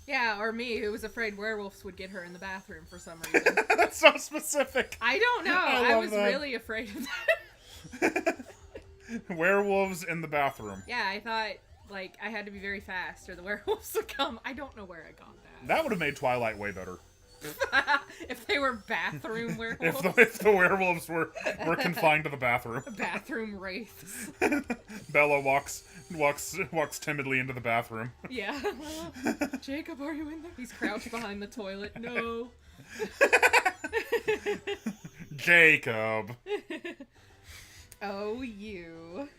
Yeah, or me, who was afraid werewolves would get her in the bathroom for some reason. That's so specific. I don't know. I was that. really afraid of that. Werewolves in the bathroom. Yeah, I thought, like, I had to be very fast or the werewolves would come. I don't know where I got that. That would have made Twilight way better. If they were bathroom werewolves. If the werewolves were confined to the bathroom. Bathroom wraiths. Bella walks timidly into the bathroom. Yeah. Jacob, are you in there? He's crouched behind the toilet. No. Jacob. Oh, you.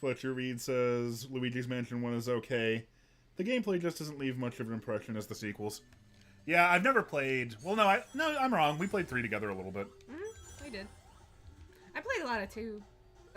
Fletcher Reed says Luigi's Mansion 1 is okay. The gameplay just doesn't leave much of an impression as the sequels. Yeah, I've never played... Well, no, I'm wrong. We played 3 together a little bit. We did. I played a lot of 2.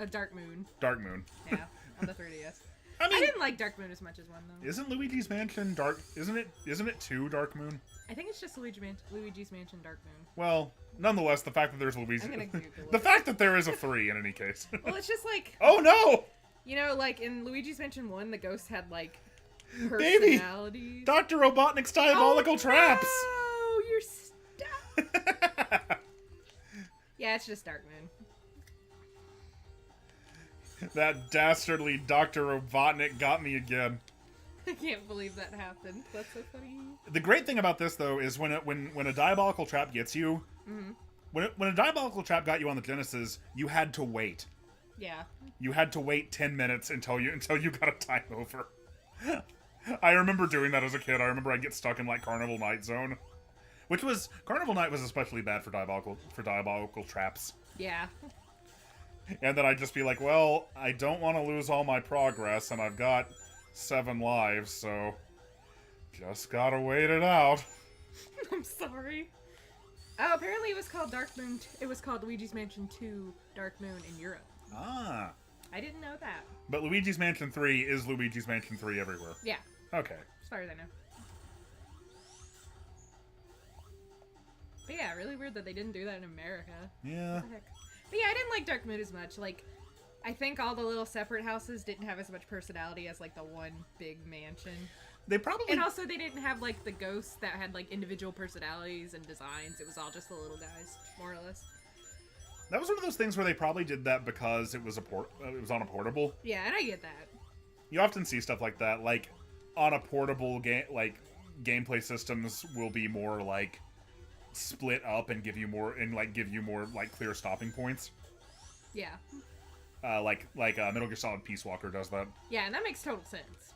Dark Moon. Dark Moon. Yeah, on the 3DS. I mean, I didn't like Dark Moon as much as 1, though. Isn't Luigi's Mansion Dark... Isn't it 2 Dark Moon? I think it's just Luigi's Mansion Dark Moon. Well, nonetheless, the fact that there's I'm gonna Google the it. fact that there is a 3 in any case. Well, it's just like... Oh, no! You know, like, in Luigi's Mansion 1, the ghosts had, like, Baby! personalities. Dr. Robotnik's diabolical traps! Oh, you're stuck! Yeah, it's just Dark Moon. That dastardly Dr. Robotnik got me again. I can't believe that happened. That's so funny. The great thing about this, though, is when a diabolical trap gets you, when a diabolical trap got you on the Genesis, you had to wait. Yeah. You had to wait 10 minutes until you got a time over. I remember doing that as a kid. I remember I'd get stuck in like Carnival Night Zone, Carnival Night was especially bad for diabolical traps. Yeah. And then I'd just be like, well, I don't want to lose all my progress, and I've got 7 lives, so just gotta wait it out. I'm sorry. Oh, apparently it was called Dark Moon. It was called Luigi's Mansion 2 Dark Moon in Europe. Ah. I didn't know that. But Luigi's Mansion 3 is Luigi's Mansion 3 everywhere. Yeah. Okay. As far as I know. But yeah, really weird that they didn't do that in America. Yeah. What the heck? But yeah, I didn't like Dark Moon as much. Like, I think all the little separate houses didn't have as much personality as, like, the one big mansion. They probably... And also, they didn't have, like, the ghosts that had, like, individual personalities and designs. It was all just the little guys, more or less. That was one of those things where they probably did that because it was it was on a portable. Yeah, and I get that. You often see stuff like that, like, on a portable game, like, gameplay systems will be more, like, split up and give you more, like, clear stopping points. Yeah. Like Metal Gear Solid Peace Walker does that. Yeah, and that makes total sense.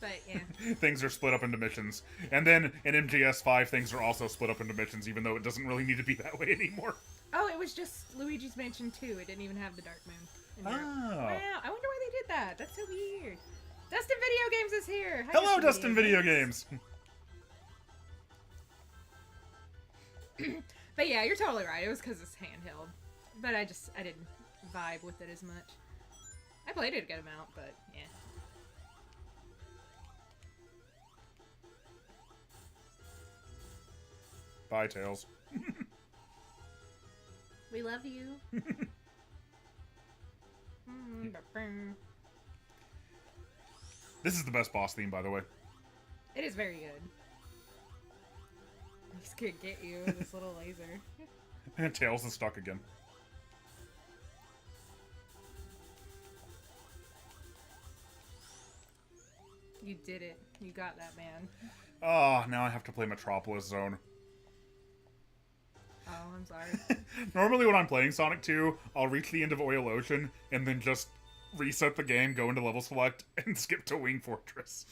But, yeah. Things are split up into missions. And then in MGS5, things are also split up into missions, even though it doesn't really need to be that way anymore. Oh, it was just Luigi's Mansion 2. It didn't even have the Dark Moon. In Europe. Oh. Wow, I wonder why they did that. That's so weird. Dustin Video Games is here. Hi, Hello, Dustin Video Games. But yeah, you're totally right. It was because it's handheld. But I didn't vibe with it as much. I played it a good amount, but yeah. Bye, Tails. We love you. This is the best boss theme, by the way. It is very good. He's gonna get you with this little laser. And Tails is stuck again. You did it. You got that, man. Oh, now I have to play Metropolis Zone. Oh, I'm sorry. Normally when I'm playing Sonic 2, I'll reach the end of Oil Ocean and then just reset the game, go into level select, and skip to Wing Fortress.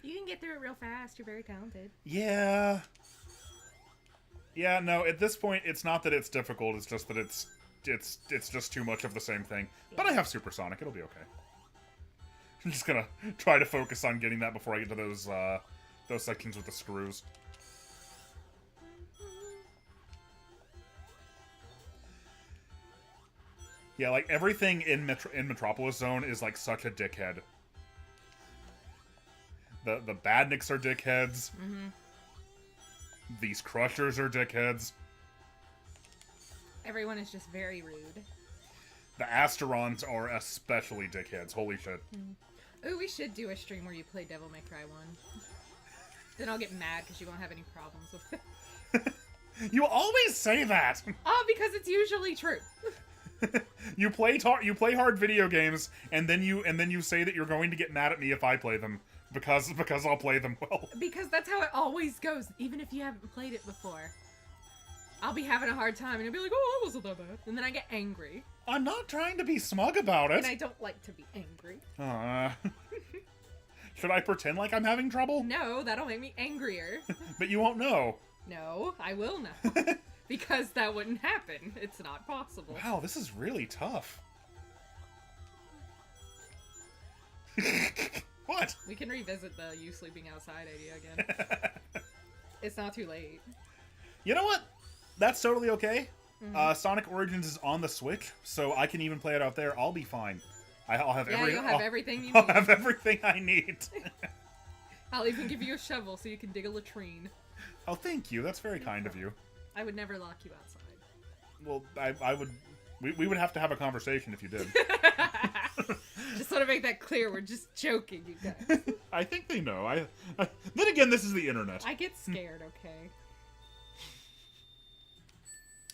You can get through it real fast. You're very talented. Yeah. Yeah, no, at this point, it's not that it's difficult, it's just that it's just too much of the same thing. Yeah. But I have Supersonic, it'll be okay. I'm just gonna try to focus on getting that before I get to those sections with the screws. Yeah, like, everything in Metropolis Zone is, like, such a dickhead. The Badniks are dickheads. Mm-hmm. These Crushers are dickheads. Everyone is just very rude. The Asterons are especially dickheads. Holy shit. Ooh, we should do a stream where you play Devil May Cry 1. Then I'll get mad because you won't have any problems with it. You always say that! Oh, because it's usually true. You play hard video games, and then you say that you're going to get mad at me if I play them because I'll play them well. Because that's how it always goes, even if you haven't played it before. I'll be having a hard time, and you'll be like, "Oh, that wasn't that bad," and then I get angry. I'm not trying to be smug about it. And I don't like to be angry. Should I pretend like I'm having trouble? No, that'll make me angrier. But you won't know. No, I will know. Because that wouldn't happen. It's not possible. Wow, this is really tough. What? We can revisit the you sleeping outside idea again. It's not too late. You know what? That's totally okay. Sonic Origins is on the Switch, so I can even play it out there. I'll be fine. I'll have you'll have everything you need. I'll have everything I need. I'll even give you a shovel so you can dig a latrine. Oh, thank you. That's very kind of you. I would never lock you outside. Well, I would... We would have to have a conversation if you did. Just want to make that clear. We're just joking, you guys. I think they know. Then again, this is the internet. I get scared, okay?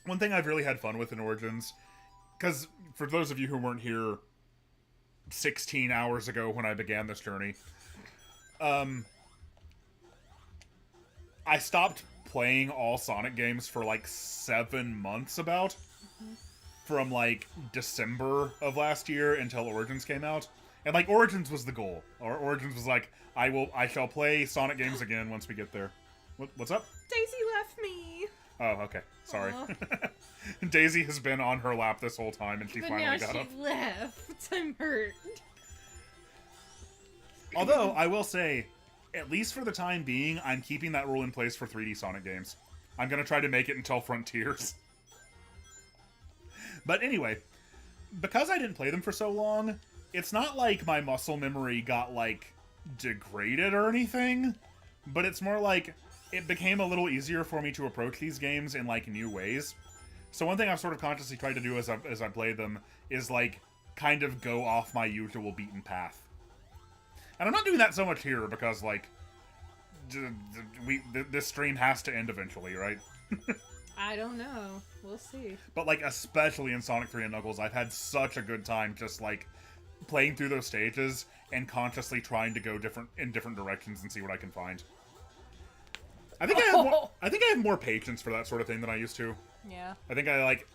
One thing I've really had fun with in Origins, because for those of you who weren't here 16 hours ago when I began this journey, I stopped playing all Sonic games for like 7 months about. From like December of last year until Origins came out. And like Origins was the goal. Or Origins was like, I shall play Sonic games again once we get there. What's up? Daisy left me. Oh, okay. Sorry. Daisy has been on her lap this whole time and she finally got up. But now she left. I'm hurt. Although, I will say, at least for the time being, I'm keeping that rule in place for 3D Sonic games. I'm gonna try to make it until Frontiers. But anyway, because I didn't play them for so long, it's not like my muscle memory got, like, degraded or anything, but it's more like it became a little easier for me to approach these games in, like, new ways. So one thing I've sort of consciously tried to do as I play them is, like, kind of go off my usual beaten path. And I'm not doing that so much here because, like, this stream has to end eventually, right? I don't know. We'll see. But, like, especially in Sonic 3 and Knuckles, I've had such a good time just, like, playing through those stages and consciously trying to go in different directions and see what I can find. I think I have more patience for that sort of thing than I used to. Yeah. I think I, like,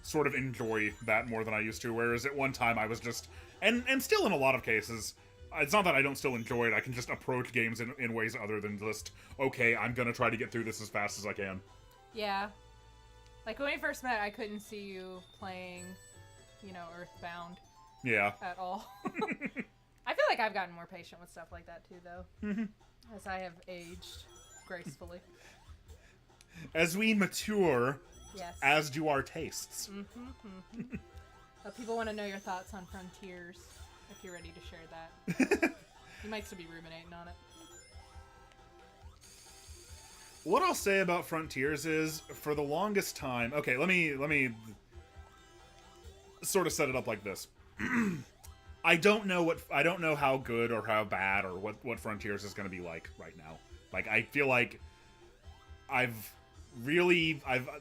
sort of enjoy that more than I used to, whereas at one time I was just... And still in a lot of cases, it's not that I don't still enjoy it, I can just approach games in ways other than just, okay, I'm gonna try to get through this as fast as I can. Yeah. Like, when we first met, I couldn't see you playing, you know, Earthbound. Yeah. At all. I feel like I've gotten more patient with stuff like that, too, though. As I have aged gracefully. As we mature, yes. As do our tastes. People want to know your thoughts on Frontiers, if you're ready to share that. You might still be ruminating on it. What I'll say about Frontiers is, for the longest time... Okay, let me sort of set it up like this. I don't know how good or how bad or what Frontiers is going to be like right now. Like, I feel like I've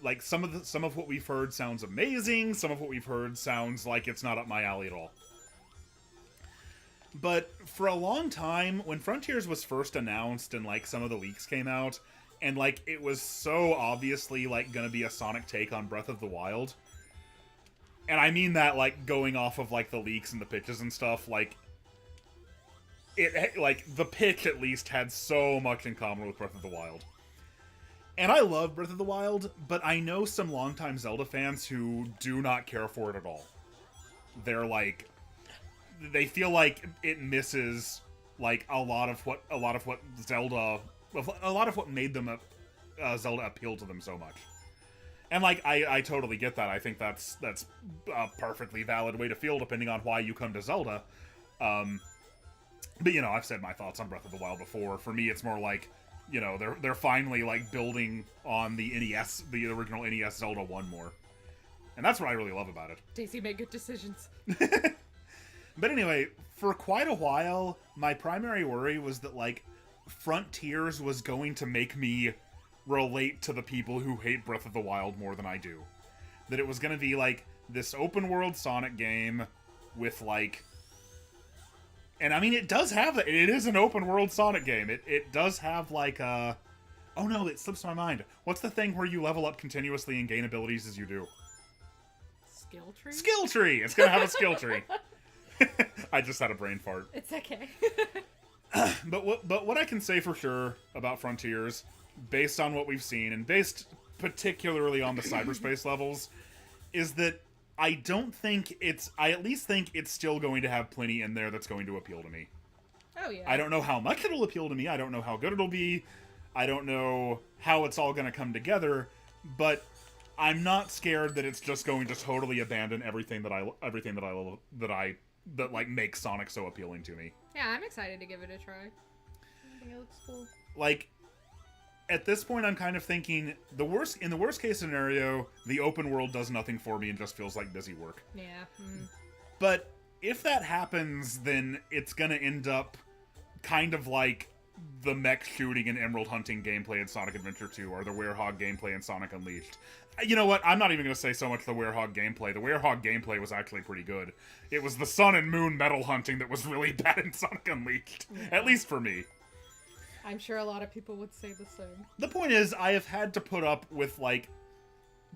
like some of what we've heard sounds amazing, some of what we've heard sounds like it's not up my alley at all. But for a long time, when Frontiers was first announced and like some of the leaks came out, and, like, it was so obviously, like, gonna be a Sonic take on Breath of the Wild. And I mean that, like, going off of, like, the leaks and the pitches and stuff, like... the pitch, at least, had so much in common with Breath of the Wild. And I love Breath of the Wild, but I know some longtime Zelda fans who do not care for it at all. They're like, they feel like it misses like a lot of what Zelda, a lot of what made them Zelda appeal to them so much. And like, I totally get that. I think that's a perfectly valid way to feel, depending on why you come to Zelda. But you know, I've said my thoughts on Breath of the Wild before. For me, it's more like, you know, they're finally like building on the NES, the original NES Zelda 1 more. And that's what I really love about it. Daisy made good decisions. But anyway, for quite a while, my primary worry was that, like, Frontiers was going to make me relate to the people who hate Breath of the Wild more than I do. That it was going to be, like, this open-world Sonic game with, like... And, I mean, it does have... It is an open-world Sonic game. It does have, like, a... Oh, no, it slips my mind. What's the thing where you level up continuously and gain abilities as you do? Skill tree? Skill tree! It's going to have a skill tree. I just had a brain fart. It's okay. But what I can say for sure about Frontiers, based on what we've seen, and based particularly on the cyberspace levels, is that I at least think it's still going to have plenty in there that's going to appeal to me. Oh, yeah. I don't know how much it'll appeal to me. I don't know how good it'll be. I don't know how it's all going to come together, but I'm not scared that it's just going to totally abandon everything that like makes Sonic so appealing to me. Yeah, I'm excited to give it a try. I think it looks cool. Like, at this point, I'm kind of thinking in the worst case scenario, the open world does nothing for me and just feels like busy work. Yeah. Mm. But if that happens, then it's gonna end up kind of like the mech shooting and emerald hunting gameplay in Sonic Adventure 2, or the Werehog gameplay in Sonic Unleashed. You know what? I'm not even going to say so much the Werehog gameplay. The Werehog gameplay was actually pretty good. It was the sun and moon metal hunting that was really bad in Sonic Unleashed. Yeah. At least for me. I'm sure a lot of people would say the same. The point is, I have had to put up with, like,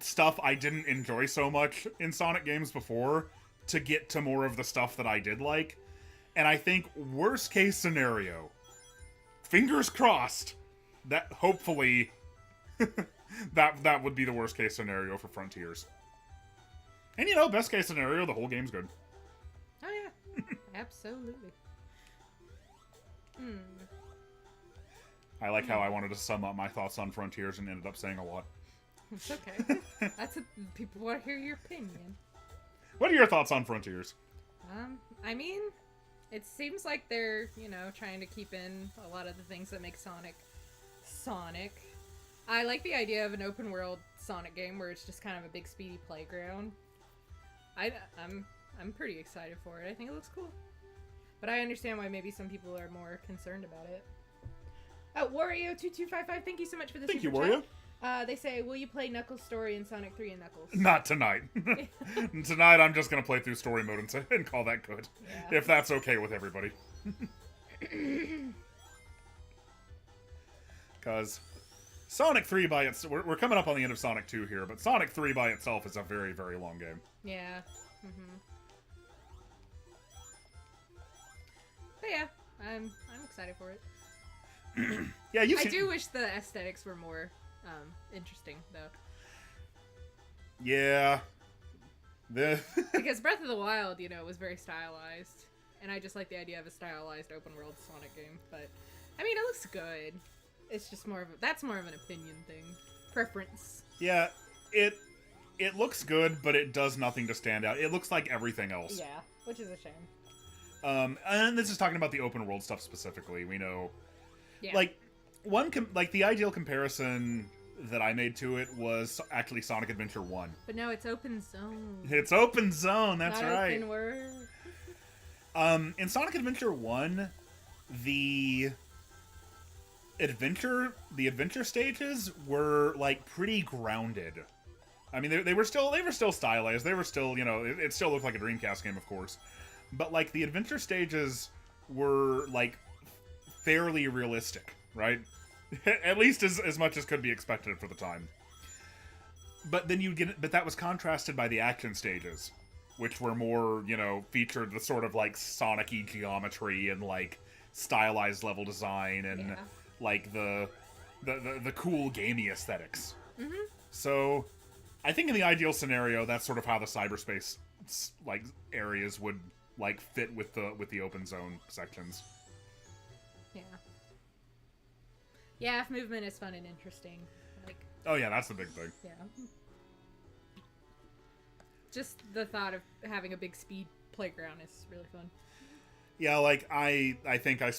stuff I didn't enjoy so much in Sonic games before to get to more of the stuff that I did like. And I think, worst case scenario, fingers crossed, that hopefully that would be the worst case scenario for Frontiers. And you know, best case scenario, the whole game's good. Oh yeah. Absolutely. I like how I wanted to sum up my thoughts on Frontiers and ended up saying a lot. It's okay. That's what people want to hear your opinion. What are your thoughts on Frontiers? I mean, it seems like they're, you know, trying to keep in a lot of the things that make Sonic. I like the idea of an open world Sonic game where it's just kind of a big speedy playground. I'm pretty excited for it. I think it looks cool. But I understand why maybe some people are more concerned about it. Oh, Wario2255, thank you so much for the Thank you, super Wario. chat. They say, will you play Knuckles' story in Sonic 3 and Knuckles? Not tonight. Tonight I'm just going to play through story mode and call that good. Yeah. If that's okay with everybody. Because Sonic 3 by itself... We're coming up on the end of Sonic 2 here, but Sonic 3 by itself is a very, very long game. Yeah. But yeah, I'm excited for it. Yeah, I do wish the aesthetics were more interesting, though. Yeah. Because Breath of the Wild, you know, was very stylized. And I just like the idea of a stylized open-world Sonic game. But, I mean, it looks good. It's just that's more of an opinion thing. Preference. Yeah, it looks good, but it does nothing to stand out. It looks like everything else. Yeah, which is a shame. And this is talking about the open world stuff specifically. We know... Yeah. Like, the ideal comparison that I made to it was actually Sonic Adventure 1. But no, it's open zone. It's open zone, that's not right. Open world. In Sonic Adventure 1, the adventure stages were, like, pretty grounded. I mean, they were still stylized. They were still, you know, it still looked like a Dreamcast game, of course. But, like, the adventure stages were, like, fairly realistic, right? At least as much as could be expected for the time. But then but that was contrasted by the action stages, which were more, you know, featured the sort of like Sonic-y geometry and like stylized level design and like the the cool gamey aesthetics. Mm-hmm. So, I think in the ideal scenario, that's sort of how the cyberspace like areas would like fit with the open zone sections. Yeah. Yeah, if movement is fun and interesting. Like. Oh yeah, that's the big thing. Yeah. Just the thought of having a big speed playground is really fun. Yeah, like I think I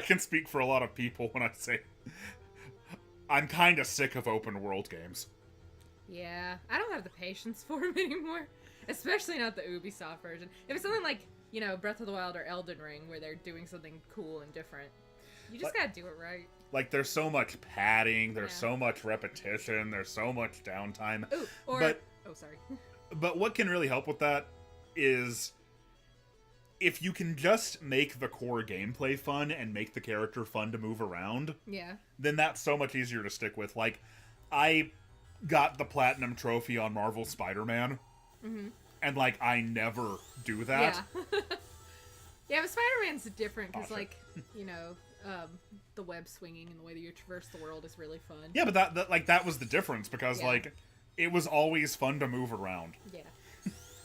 can speak for a lot of people when I say I'm kind of sick of open world games. Yeah, I don't have the patience for them anymore, especially not the Ubisoft version. If it's something like, you know, Breath of the Wild or Elden Ring where they're doing something cool and different, you just gotta do it right. Like, there's so much padding, there's so much repetition, there's so much downtime. Ooh, or... oh, sorry. But what can really help with that is if you can just make the core gameplay fun and make the character fun to move around, yeah, then that's so much easier to stick with. Like, I got the Platinum Trophy on Marvel Spider-Man, and, like, I never do that. Yeah. Yeah, but Spider-Man's different, because, like, you know... the web swinging and the way that you traverse the world is really fun. Yeah, but that was the difference because like it was always fun to move around. Yeah.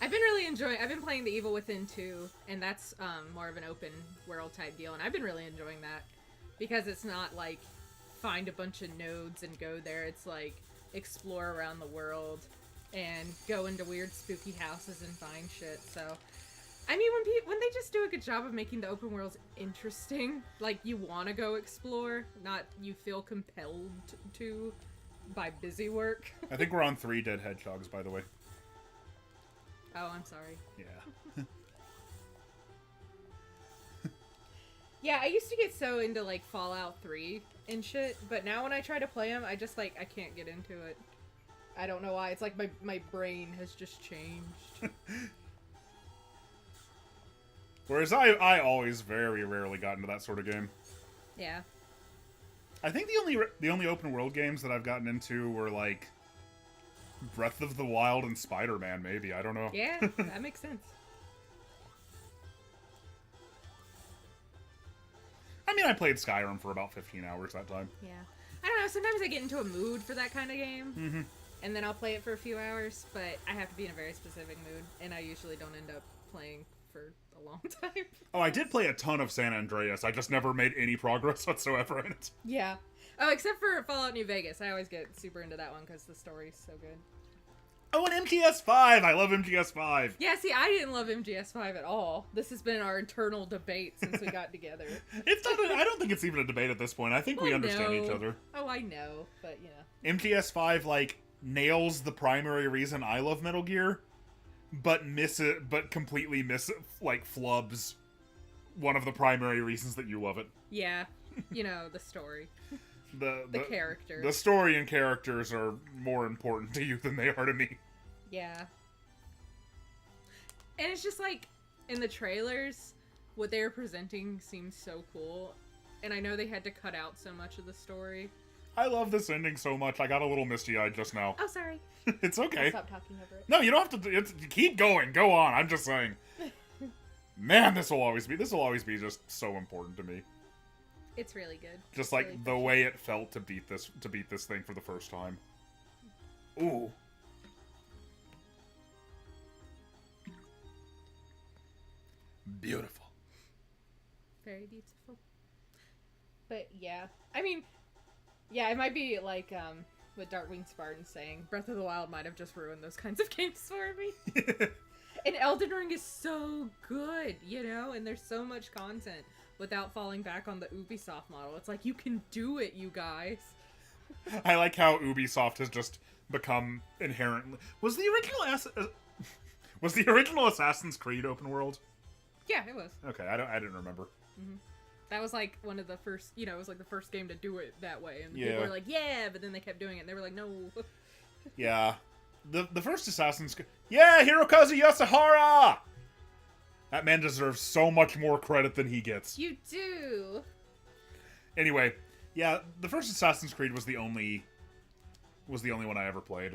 I've been playing The Evil Within 2, and that's more of an open world type deal, and I've been really enjoying that because it's not like find a bunch of nodes and go there. It's like explore around the world and go into weird spooky houses and find shit. So I mean, when they just do a good job of making the open worlds interesting, like, you want to go explore, not you feel compelled to by busy work. I think we're on 3 dead hedgehogs, by the way. Oh, I'm sorry. Yeah. Yeah, I used to get so into, like, Fallout 3 and shit, but now when I try to play them, I just, like, I can't get into it. I don't know why. It's like my brain has just changed. Whereas I always very rarely got into that sort of game. Yeah. I think the only open world games that I've gotten into were like Breath of the Wild and Spider-Man, maybe. I don't know. Yeah, that makes sense. I mean, I played Skyrim for about 15 hours that time. Yeah. I don't know, sometimes I get into a mood for that kind of game, and then I'll play it for a few hours, but I have to be in a very specific mood, and I usually don't end up playing for a long time. Oh, I did play a ton of San Andreas. I just never made any progress whatsoever in it. Yeah. Oh, except for Fallout New Vegas. I always get super into that one because the story's so good. Oh, and MGS5! I love MGS5! Yeah, see, I didn't love MGS5 at all. This has been our internal debate since we got together. It's not. I don't think it's even a debate at this point. I think we understand each other. Oh, I know, but you know. MGS5 like nails the primary reason I love Metal Gear, but completely flubs one of the primary reasons that you love it. Yeah, you know, the story. The characters. The story and characters are more important to you than they are to me. Yeah. And it's just like, in the trailers, what they were presenting seems so cool. And I know they had to cut out so much of the story. I love this ending so much. I got a little misty-eyed just now. Oh, sorry. It's okay. I'll stop talking over it. No, you don't have to. Keep going. Go on. I'm just saying. Man, this will always be just so important to me. It's really good. Just like really the way it felt to beat this thing for the first time. Ooh. Beautiful. Very beautiful. But yeah, I mean, yeah, it might be like what Darkwing Spartan's saying. Breath of the Wild might have just ruined those kinds of games for me. And Elden Ring is so good, you know, and there's so much content without falling back on the Ubisoft model. It's like, you can do it, you guys. I like how Ubisoft has just become inherently... Was the original Assassin's Creed open world? Yeah, it was. Okay, I didn't remember. Mm-hmm. That was like one of the first, you know, it was like the first game to do it that way. And people were like, yeah, but then they kept doing it and they were like, no. Yeah. The first Assassin's Creed... Yeah, Hirokazu Yasuhara! That man deserves so much more credit than he gets. You do. Anyway, yeah, the first Assassin's Creed was the only one I ever played.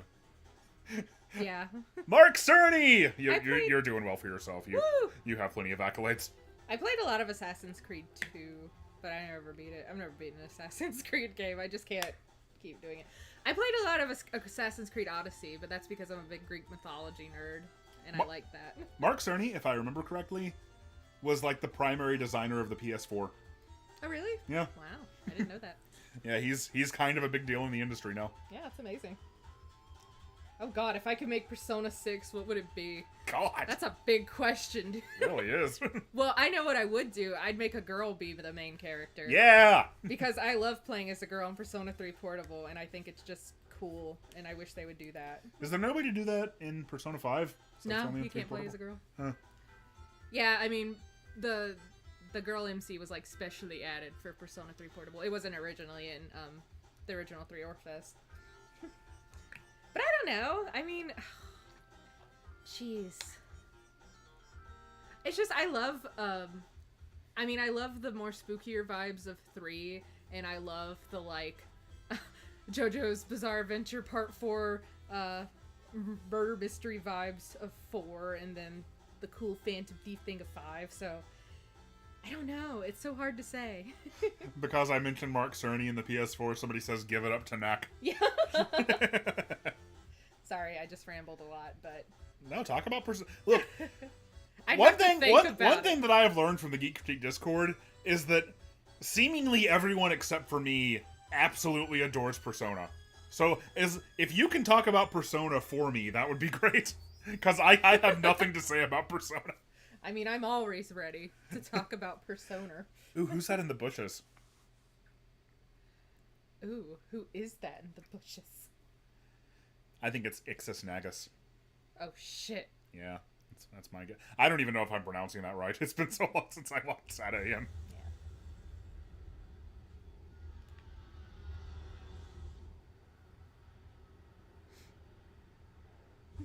Yeah. Mark Cerny! You're doing well for yourself. You have plenty of accolades. I played a lot of Assassin's Creed 2. but I never beat it. I've never beaten an Assassin's Creed game. I just can't keep doing it. I played a lot of Assassin's Creed Odyssey, but that's because I'm a big Greek mythology nerd, and I like that. Mark Cerny, if I remember correctly, was like the primary designer of the PS4. Oh, really? Yeah. Wow, I didn't know that. Yeah, he's kind of a big deal in the industry now. Yeah, that's amazing. Oh god, if I could make Persona 6, what would it be? God! That's a big question, dude. It really is. Well, I know what I would do. I'd make a girl be the main character. Yeah! Because I love playing as a girl in Persona 3 Portable, and I think it's just cool, and I wish they would do that. Is there no way to do that in Persona 5? No, you can't play as a girl. Huh. Yeah, I mean, the girl MC was, like, specially added for Persona 3 Portable. It wasn't originally in the original 3 Orfest. But I don't know. I mean, jeez. It's just, I love the more spookier vibes of 3, and I love the, like, JoJo's Bizarre Adventure Part 4, murder mystery vibes of 4, and then the cool Phantom Thief thing of 5, so I don't know. It's so hard to say. Because I mentioned Mark Cerny in the PS4, somebody says give it up to Knack. Yeah. Sorry, I just rambled a lot, but... No, talk about Look, one thing that I have learned from the Geek Critique Discord is that seemingly everyone except for me absolutely adores Persona. So, if you can talk about Persona for me, that would be great. Because I have nothing to say about Persona. I mean, I'm always ready to talk about Persona. Ooh, who's that in the bushes? Ooh, who is that in the bushes? I think it's Ixis Nagus. Oh, shit. Yeah, that's my guess. I don't even know if I'm pronouncing that right. It's been so long since I watched Sad AM.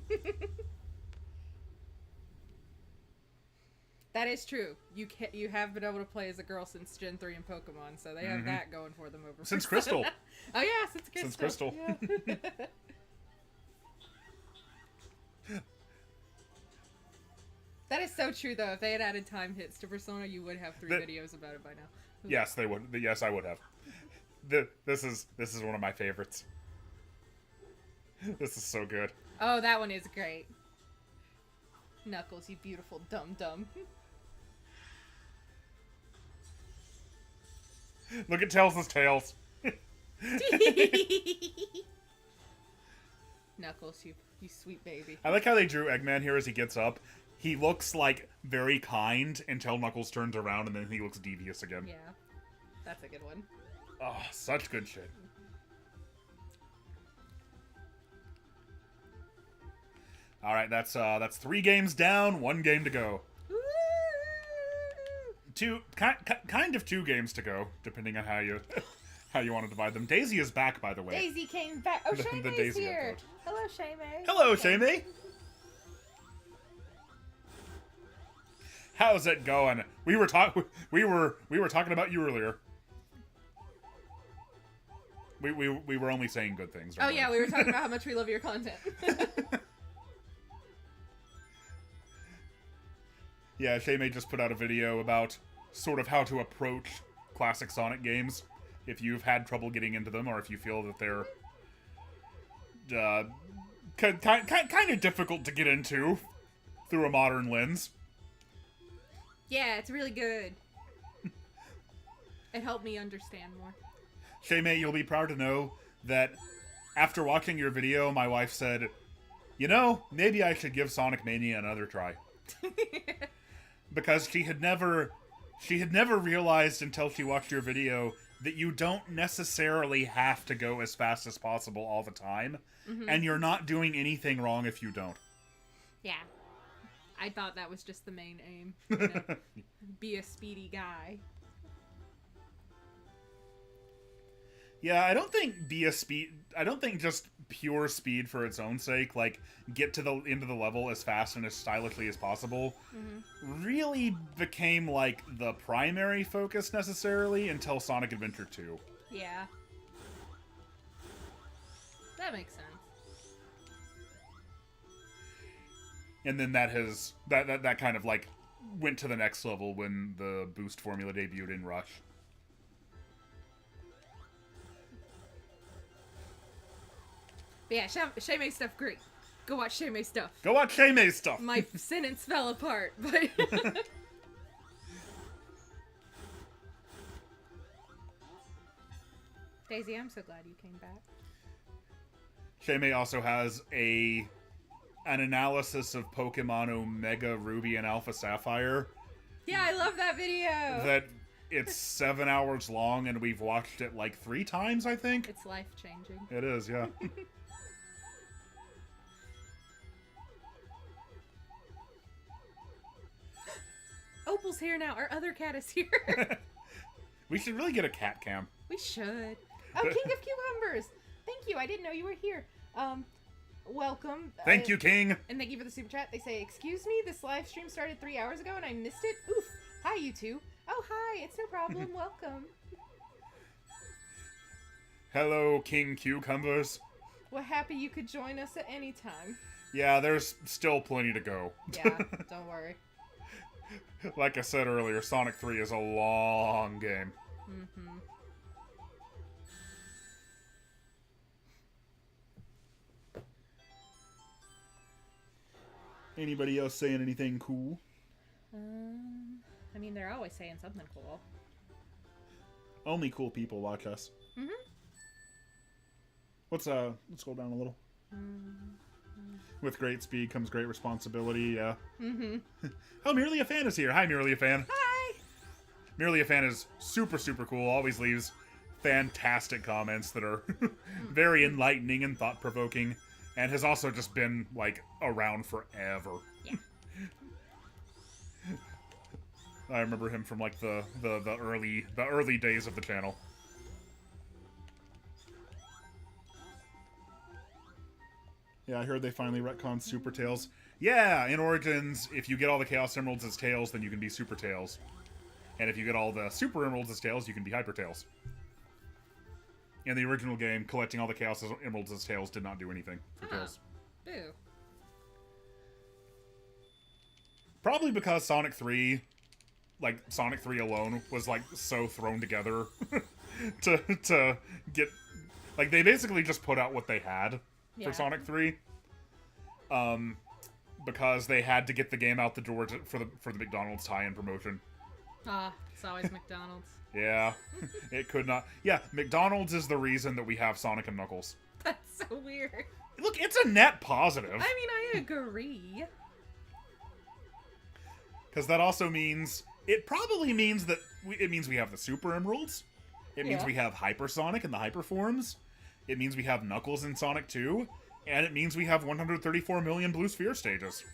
Yeah. That is true. You have been able to play as a girl since Gen 3 in Pokemon, so they have that going for them over Since Crystal. Oh yeah, since Crystal. Since Crystal. Yeah. That is so true, though. If they had added time hits to Persona, you would have 3 videos about it by now. Yes, they would. Yes, I would have. This is one of my favorites. This is so good. Oh, that one is great. Knuckles, you beautiful dum-dum. Look at Tails' tails. Knuckles, you sweet baby. I like how they drew Eggman here as he gets up. He looks, like, very kind until Knuckles turns around and then he looks devious again. Yeah. That's a good one. Oh, such good shit. Alright, that's 3 games down, 1 game to go. Kind of 2 games to go, depending on how you want to divide them. Daisy is back, by the way. Daisy came back. Oh, Shaymay's Daisy here. upvote. Hello, Shaymay. Hello, Shaymay. How's it going? We were talking about you earlier. We were only saying good things. Oh yeah, we were talking about how much we love your content. Yeah, Shaymay just put out a video about sort of how to approach classic Sonic games if you've had trouble getting into them, or if you feel that they're kind of difficult to get into through a modern lens. Yeah, it's really good. It helped me understand more. Shaymay, you'll be proud to know that after watching your video, my wife said, you know, maybe I should give Sonic Mania another try. Because she had never realized until she watched your video that you don't necessarily have to go as fast as possible all the time, and you're not doing anything wrong if you don't. Yeah. I thought that was just the main aim. You know? Be a speedy guy. Yeah, I don't think just pure speed for its own sake, like get into the level as fast and as stylishly as possible, really became like the primary focus necessarily until Sonic Adventure 2. Yeah. That makes sense. And then that kind of like went to the next level when the boost formula debuted in Rush. But yeah, Shay May stuff, great. Go watch Shay May stuff. Go watch Shay May's stuff. My sentence fell apart, but... Daisy, I'm so glad you came back. Shay May also has an analysis of Pokemon Omega Ruby and Alpha Sapphire. Yeah, I love that video. That it's 7 hours long, and we've watched it like 3 times, I think. It's life-changing. It is, yeah. Opal's here now. Our other cat is here. We should really get a cat cam. We should. Oh, King of Cucumbers. Thank you. I didn't know you were here. Welcome. Thank you, King. And thank you for the super chat. They say, excuse me, this live stream started 3 hours ago and I missed it. Oof. Hi, you two. Oh, hi. It's no problem. Welcome. Hello, King Cucumbers. We're happy you could join us at any time. Yeah, there's still plenty to go. Yeah, don't worry. Like I said earlier, Sonic 3 is a long game. Mm-hmm. Anybody else saying anything cool? I mean, they're always saying something cool. Only cool people watch us. Mm-hmm. Let's scroll down a little. With great speed comes great responsibility, yeah. Mm-hmm. Oh, Merely a Fan is here. Hi, Merely a Fan. Hi! Merely a Fan is super, super cool. Always leaves fantastic comments that are very enlightening and thought-provoking. And has also just been, like, around forever. Yeah. I remember him from, like, the early days of the channel. Yeah, I heard they finally retconned Super Tails. Yeah, in Origins, if you get all the Chaos Emeralds as Tails, then you can be Super Tails. And if you get all the Super Emeralds as Tails, you can be Hyper Tails. In the original game, collecting all the Chaos Emeralds as Tails did not do anything for Tails. Boo. Probably because Sonic 3, like, Sonic 3 alone was, like, so thrown together to get... Like, they basically just put out what they had for Sonic 3. Because they had to get the game out the door for the McDonald's tie-in promotion. It's always McDonald's. Yeah, it could not. Yeah, McDonald's is the reason that we have Sonic and Knuckles. That's so weird. Look, it's a net positive. I mean, I agree. Because that also means... It probably means that... It means we have the Super Emeralds. It means we have Hypersonic and the Hyper Forms. It means we have Knuckles in Sonic 2. And it means we have 134 million Blue Sphere stages.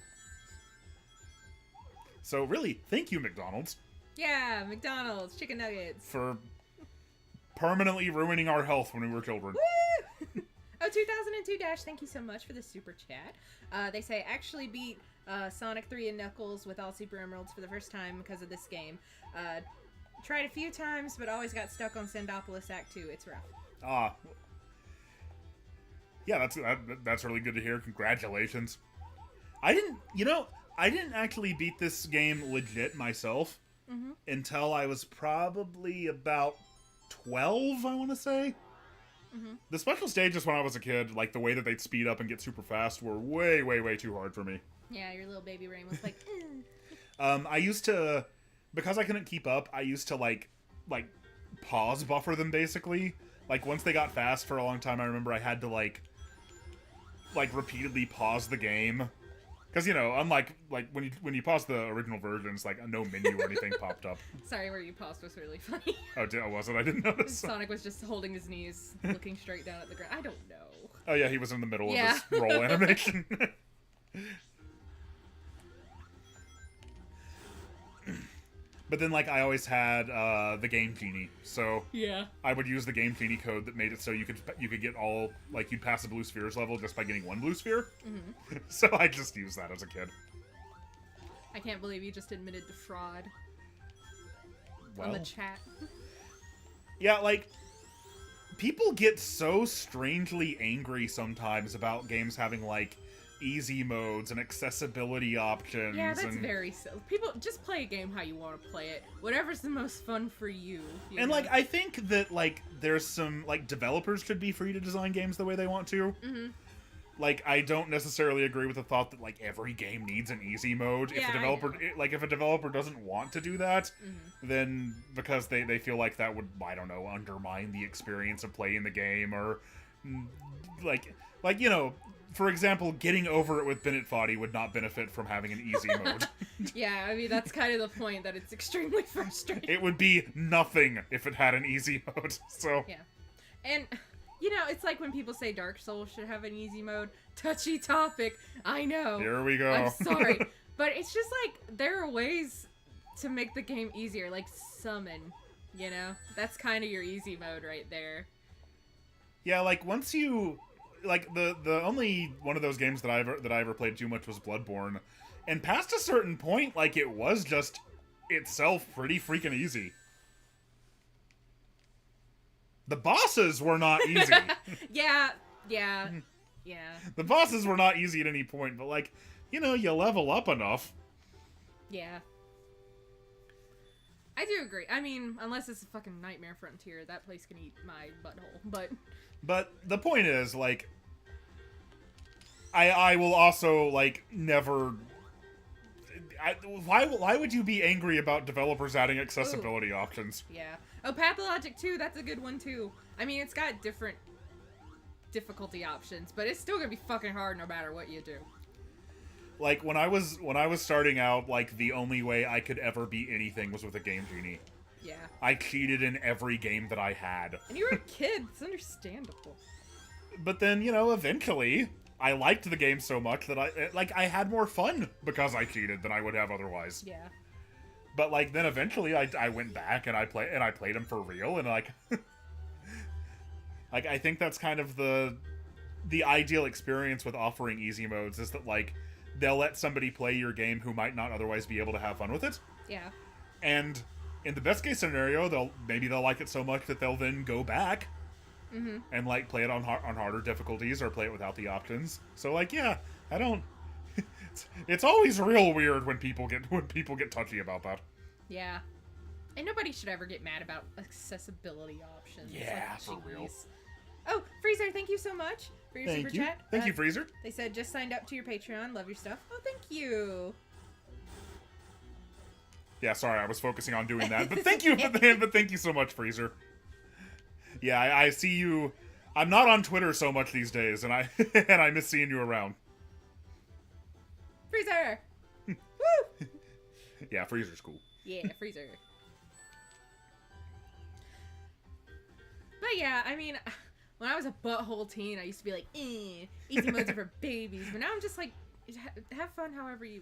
So really, thank you, McDonald's. Yeah, McDonald's, chicken nuggets. For permanently ruining our health when we were children. Woo! Oh, 2002 Dash, thank you so much for the super chat. They say, actually beat Sonic 3 and Knuckles with all Super Emeralds for the first time because of this game. Tried a few times, but always got stuck on Sendopolis Act 2. It's rough. Yeah, that's really good to hear. Congratulations. I didn't actually beat this game legit myself until I was probably about 12, I want to say. The special stages when I was a kid, like the way that they'd speed up and get super fast, were way, way, way too hard for me. Yeah, your little baby brain was like, I used to, because I couldn't keep up, I used to like pause buffer them basically. Like once they got fast for a long time, I remember I had to like repeatedly pause the game. Because, you know, unlike, when you pause the original versions, like, no menu or anything popped up. Sorry, where you paused was really funny. Oh, was it? I didn't notice. Sonic was just holding his knees, looking straight down at the ground. I don't know. Oh, yeah, he was in the middle of his roll animation. But then, like, I always had the Game Genie, so yeah, I would use the Game Genie code that made it so you could get all, like, you'd pass the Blue Spheres level just by getting one Blue Sphere. So I just used that as a kid. I can't believe you just admitted to fraud Well, on the chat. Yeah, like, people get so strangely angry sometimes about games having, like, easy modes and accessibility options. Yeah, that's and, very silly. People just play a game how you want to play it. Whatever's the most fun for you. And know? like, I think that like there's some like developers should be free to design games the way they want to. Mm-hmm. Like, I don't necessarily agree with the thought that like every game needs an easy mode. Yeah, If a developer doesn't want to do that, then because they feel like that would, I don't know, undermine the experience of playing the game, or like you know, for example, getting over it with Bennett Foddy would not benefit from having an easy mode. Yeah, I mean, that's kind of the point, that it's extremely frustrating. It would be nothing if it had an easy mode. So yeah. And you know, it's like when people say Dark Souls should have an easy mode. Touchy topic, I know. Here we go. I'm sorry. But it's just like, there are ways to make the game easier, like summon, you know? That's kind of your easy mode right there. Yeah, like once you, like the only one of those games that I ever played too much was Bloodborne, and past a certain point, like it was just itself pretty freaking easy. The bosses were not easy. Yeah. The bosses were not easy at any point, but like, you know, you level up enough. Yeah. I do agree. I mean, unless it's a fucking Nightmare Frontier, that place can eat my butthole, But the point is, like, I will also, like, never... why would you be angry about developers adding accessibility options? Yeah. Oh, Pathologic 2, that's a good one, too. I mean, it's got different difficulty options, but it's still gonna be fucking hard no matter what you do. Like, when I was starting out, like, the only way I could ever beat anything was with a Game Genie. Yeah. I cheated in every game that I had. And you were a kid, it's understandable. But then, you know, eventually, I liked the game so much that I had more fun because I cheated than I would have otherwise. Yeah. But, like, then eventually I went back and I played them for real, and, like... like, I think that's kind of the ideal experience with offering easy modes, is that, like, they'll let somebody play your game who might not otherwise be able to have fun with it. Yeah. And in the best case scenario, they'll like it so much that they'll then go back and like play it on harder difficulties or play it without the options. So like, yeah, I don't. It's always real weird when people get touchy about that. Yeah. And nobody should ever get mad about accessibility options. Yeah, like, for real. Oh, Freezer, thank you so much for your super chat. Thank you, Freezer. They said just signed up to your Patreon. Love your stuff. Oh, thank you. Yeah, sorry, I was focusing on doing that, but thank you, but thank you so much, Freezer. Yeah, I see you. I'm not on Twitter so much these days, and I miss seeing you around. Freezer. Woo! Yeah, Freezer's cool. Yeah, Freezer. But yeah, I mean, when I was a butthole teen, I used to be like, easy modes are for babies. But now I'm just like, have fun however you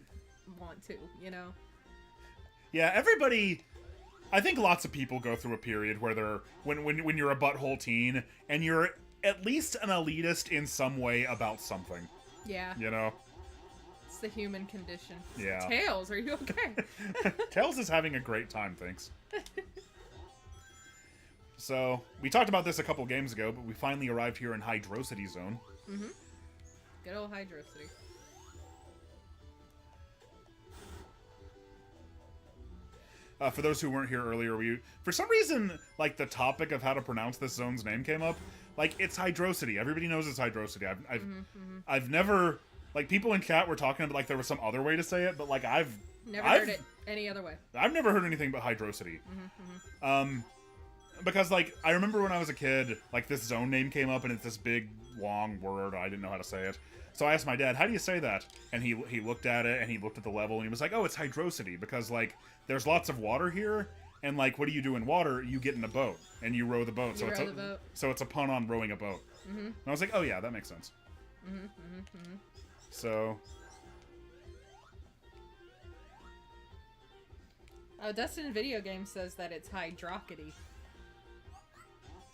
want to, you know? Yeah, everybody... I think lots of people go through a period where they're... When you're a butthole teen, and you're at least an elitist in some way about something. Yeah. You know? It's the human condition. Yeah. Tails, are you okay? Tails is having a great time, thanks. So, we talked about this a couple games ago, but we finally arrived here in Hydrocity Zone. Mm-hmm. Good old Hydrocity. For those who weren't here earlier, for some reason, like, the topic of how to pronounce this zone's name came up. Like, it's Hydrocity. Everybody knows it's Hydrocity. I've never... Like, people in chat were talking about, like, there was some other way to say it, but, like, I've heard it any other way. I've never heard anything but Hydrocity. Because, like, I remember when I was a kid, like, this zone name came up, and it's this big, long word. I didn't know how to say it. So I asked my dad, how do you say that? And he looked at it, and he looked at the level, and he was like, oh, it's Hydrocity, because, like, there's lots of water here, and, like, what do you do in water? You get in a boat, and you row the boat. So it's a pun on rowing a boat. And I was like, oh, yeah, that makes sense. So... Oh, Dustin Video Game says that it's Hydrocity.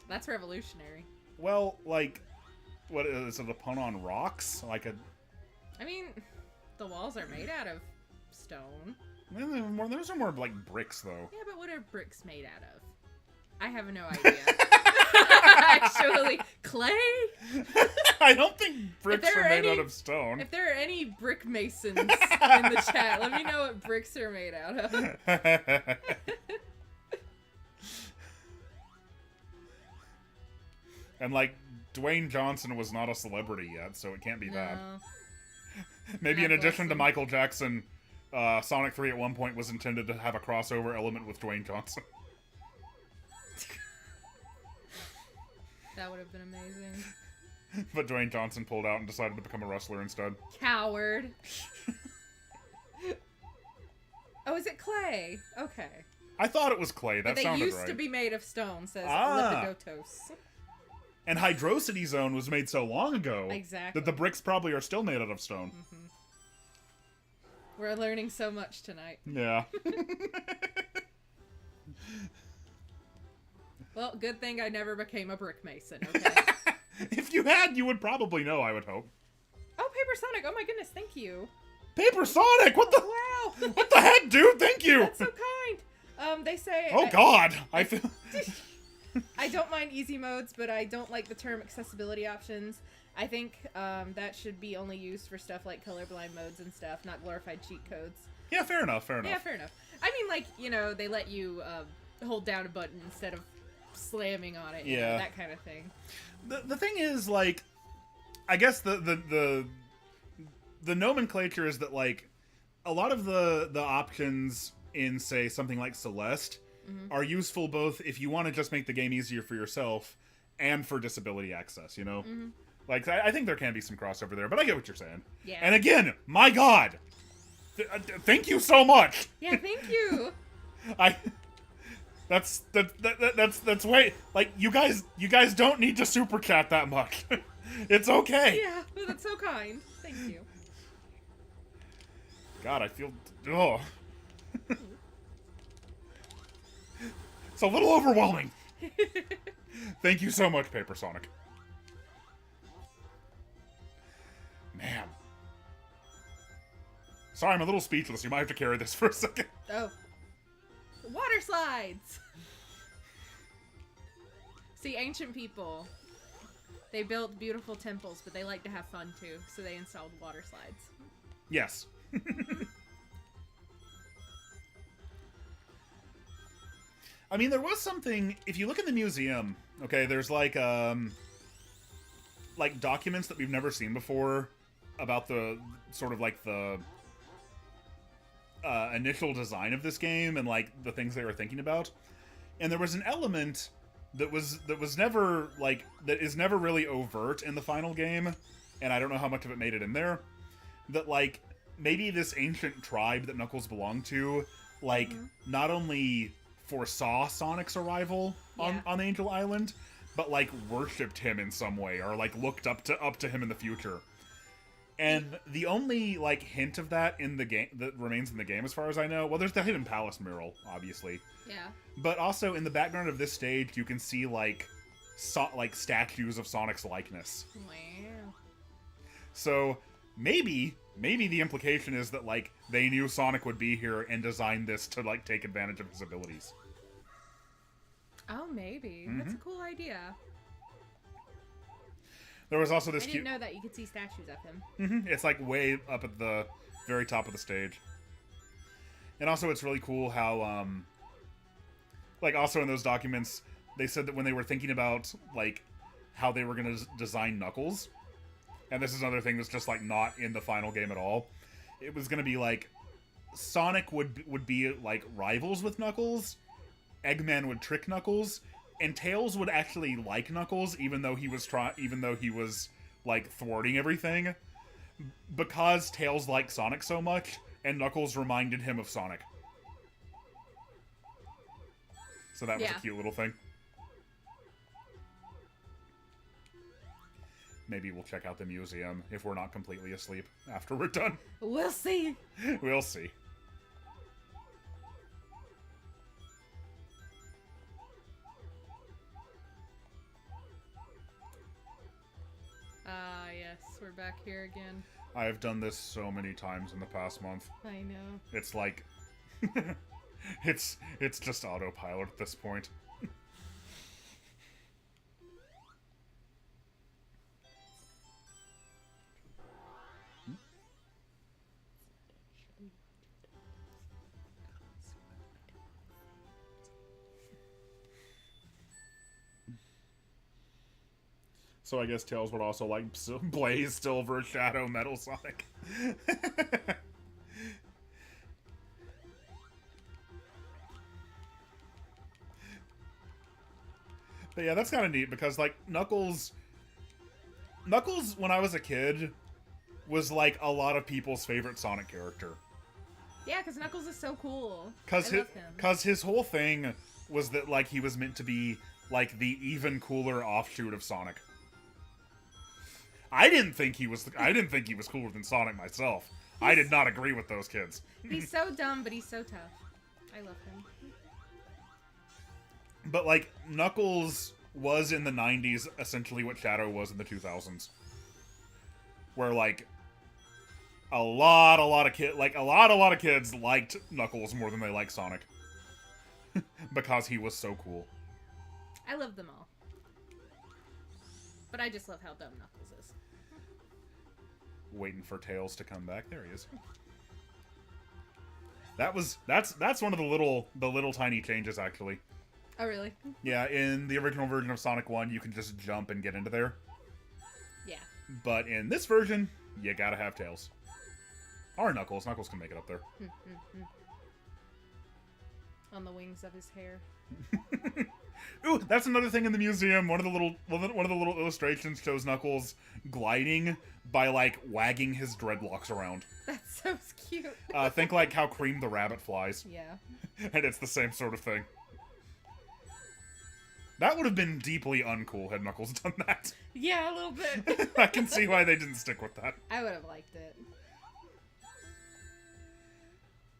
That's revolutionary. Well, like, what is it, a pun on rocks? Like a... I mean, the walls are made out of stone. Those are more like bricks, though. Yeah, but what are bricks made out of? I have no idea. Actually, clay? I don't think bricks there are are made any- out of stone. If there are any brick masons in the chat, let me know what bricks are made out of. And, like, Dwayne Johnson was not a celebrity yet, so it can't be that. No. Maybe God in bless addition to him. Michael Jackson, Sonic 3 at one point was intended to have a crossover element with Dwayne Johnson. That would have been amazing. But Dwayne Johnson pulled out and decided to become a wrestler instead. Coward. Oh, is it clay? Okay. I thought it was clay. That But they sounded used right. to be made of stone, says Ah. Lepidotos. And Hydrocity Zone was made so long ago Exactly. that the bricks probably are still made out of stone. We're learning so much tonight. Yeah. Well, good thing I never became a brick mason, okay? If you had, you would probably know, I would hope. Oh, Paper Sonic, oh my goodness, thank you. Paper Sonic! What the Wow! What the heck, dude? Thank you! That's so kind. They say... Oh god! I feel... I don't mind easy modes, but I don't like the term accessibility options. I think that should be only used for stuff like colorblind modes and stuff, not glorified cheat codes. Yeah, fair enough, fair enough. Yeah, fair enough. I mean, like, you know, they let you hold down a button instead of slamming on it. You know, that kind of thing. The thing is, like, I guess the nomenclature is that, like, a lot of the options in, say, something like Celeste are useful both if you want to just make the game easier for yourself and for disability access, you know? Like, I think there can be some crossover there, but I get what you're saying. Yeah. And again, my god! Thank you so much! Yeah, thank you. That's way, like, you guys don't need to super chat that much. It's okay. Yeah, that's so kind. Thank you. God, I feel, oh. It's a little overwhelming. Thank you so much, Paper Sonic. Man. Sorry, I'm a little speechless. You might have to carry this for a second. Oh. Water slides! See, ancient people, they built beautiful temples, but they like to have fun too, so they installed water slides. Yes. I mean, there was something, if you look in the museum, okay, there's like documents that we've never seen before about the, sort of like the initial design of this game and like the things they were thinking about. And there was an element that was never, like, that is never really overt in the final game, and I don't know how much of it made it in there, that, like, maybe this ancient tribe that Knuckles belonged to, like, not only foresaw Sonic's arrival on Angel Island, but, like, worshipped him in some way, or, like, looked up to him in the future. And the only, like, hint of that in the game, that remains in the game as far as I know, well, there's the Hidden Palace mural, obviously. Yeah. But also, in the background of this stage, you can see, like, statues of Sonic's likeness. Wow. So, maybe the implication is that, like, they knew Sonic would be here and designed this to, like, take advantage of his abilities. Oh, maybe. That's a cool idea. There was also I this didn't know that you could see statues of him. It's, like, way up at the very top of the stage. And also, it's really cool how, like, also in those documents, they said that when they were thinking about, like, how they were going to design Knuckles, and this is another thing that's just, like, not in the final game at all, it was going to be, like, Sonic would be, like, rivals with Knuckles, Eggman would trick Knuckles, and Tails would actually like Knuckles, even though he was, like, thwarting everything, because Tails liked Sonic so much, and Knuckles reminded him of Sonic. So that was a cute little thing. Maybe we'll check out the museum if we're not completely asleep after we're done. We'll see. We'll see. Yes, we're back here again. I have done this so many times in the past month. I know. It's like... it's just autopilot at this point. So I guess Tails would also like Blaze, Silver, Shadow, Metal Sonic. But yeah, that's kind of neat because like Knuckles, when I was a kid, was like a lot of people's favorite Sonic character. Yeah, because Knuckles is so cool. Cause his whole thing was that like he was meant to be like the even cooler offshoot of Sonic. I didn't think he was cooler than Sonic myself. I did not agree with those kids. He's so dumb, but he's so tough. I love him. But like Knuckles was in the 90s essentially what Shadow was in the 2000s. Where like a lot of kids liked Knuckles more than they liked Sonic. Because he was so cool. I love them all. But I just love how dumb Knuckles is. Waiting for Tails to come back. There he is. That's one of the little tiny changes actually. Oh really? Yeah, in the original version of Sonic 1, you can just jump and get into there. Yeah. But in this version, you gotta have Tails. Or Knuckles. Knuckles can make it up there. On the wings of his hair. Ooh, that's another thing in the museum. One of the little illustrations shows Knuckles gliding by like wagging his dreadlocks around. That's so cute. Think like how Cream the rabbit flies. Yeah. And it's the same sort of thing. That would have been deeply uncool had Knuckles done that. Yeah, a little bit. I can see why they didn't stick with that. I would have liked it.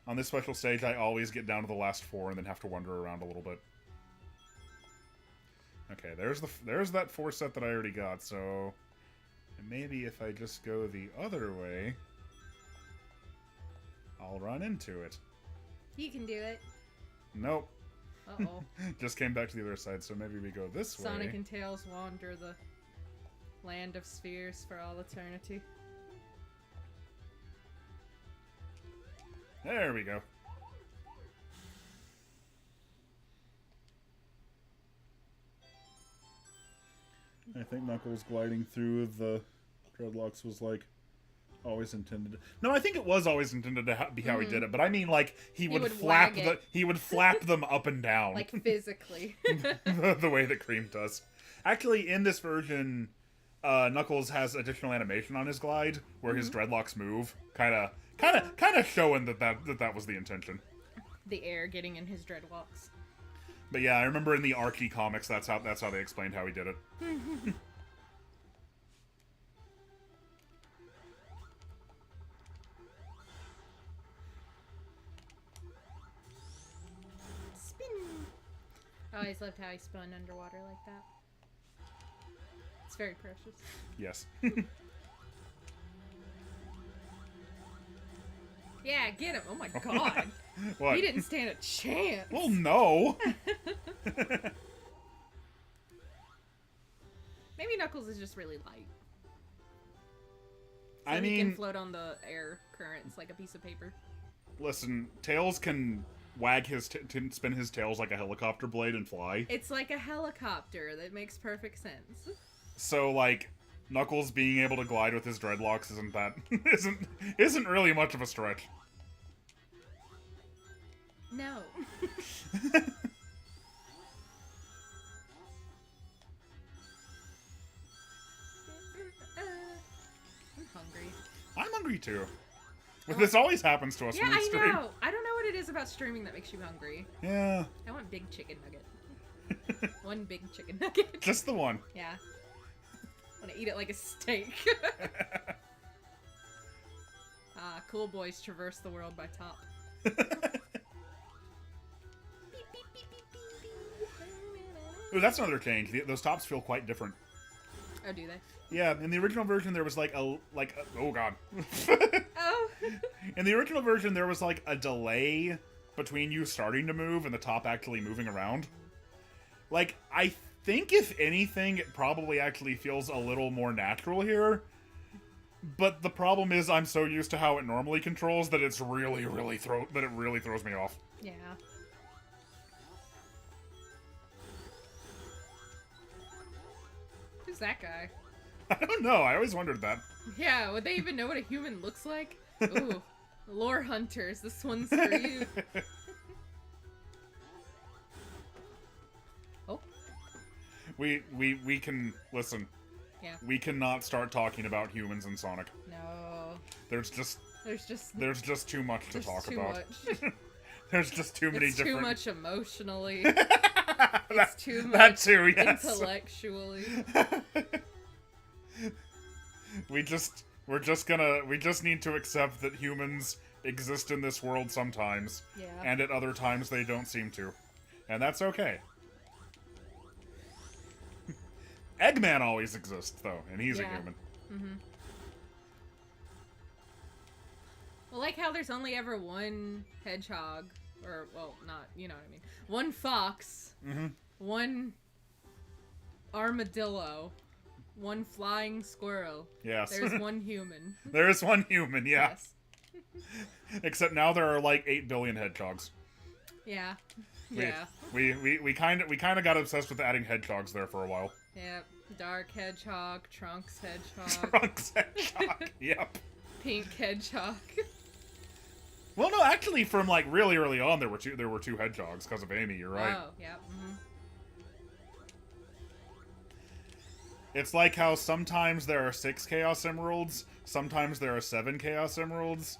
On this special stage, I always get down to the last 4 and then have to wander around a little bit. Okay, there's that 4 set that I already got, so maybe if I just go the other way, I'll run into it. You can do it. Nope. Uh-oh. Just came back to the other side, so maybe we go this way. Sonic and Tails wander the land of spheres for all eternity. There we go. I think Knuckles gliding through the dreadlocks was like always intended. No, I think it was always intended to be how he did it. But I mean, like he would flap them up and down, like physically, the way that Cream does. Actually, in this version, Knuckles has additional animation on his glide where his dreadlocks move, kind of showing that was the intention. The air getting in his dreadlocks. But yeah, I remember in the Archie comics, that's how they explained how he did it. Spin. I always loved how he spun underwater like that. It's very precious. Yes. Yeah, get him. Oh my god. What? He didn't stand a chance. Well, no. Maybe Knuckles is just really light. So I he mean, can float on the air currents like a piece of paper. Listen, Tails can spin his tails like a helicopter blade and fly. It's like a helicopter. That makes perfect sense. So, like, Knuckles being able to glide with his dreadlocks isn't really much of a stretch. No. I'm hungry. I'm hungry too. But this always happens to us Yeah, when we I stream. know. I don't know what it is about streaming that makes you hungry. Yeah. I want big chicken nugget. One big chicken nugget. Just the one. Yeah. I want to eat it like a steak. Cool boys traverse the world by top. Ooh, that's another change. Those tops feel quite different. Oh, do they? Yeah, in the original version there was oh god. Oh. In the original version there was like a delay between you starting to move and the top actually moving around. Like, I think if anything it probably actually feels a little more natural here. But the problem is I'm so used to how it normally controls that it really throws me off. Yeah. Who's that guy? I don't know. I always wondered that. Yeah, would they even know what a human looks like? Ooh, lore hunters, this one's for you. Oh. We can listen. Yeah. We cannot start talking about humans in Sonic. No. There's just too much to talk too about. Much. There's just too many different. Too much emotionally. That, It's too much that too, yes. intellectually. we just need to accept that humans exist in this world sometimes. Yeah. And at other times they don't seem to. And that's okay. Eggman always exists though, and he's a human. Mm-hmm. Well, like how there's only ever one hedgehog, or, well, not, you know what I mean. One fox, one armadillo, one flying squirrel. Yes. There's one human. There is one human, yeah. Yes. Except now there are like 8 billion hedgehogs. Yeah. We kind of got obsessed with adding hedgehogs there for a while. Yep. Dark hedgehog, Trunks hedgehog. Trunks hedgehog. Yep. Pink hedgehog. Well, no, actually, from like really early on, there were two hedgehogs because of Amy. You're right. Oh, yep. Mm-hmm. It's like how sometimes there are 6 Chaos Emeralds, sometimes there are 7 Chaos Emeralds.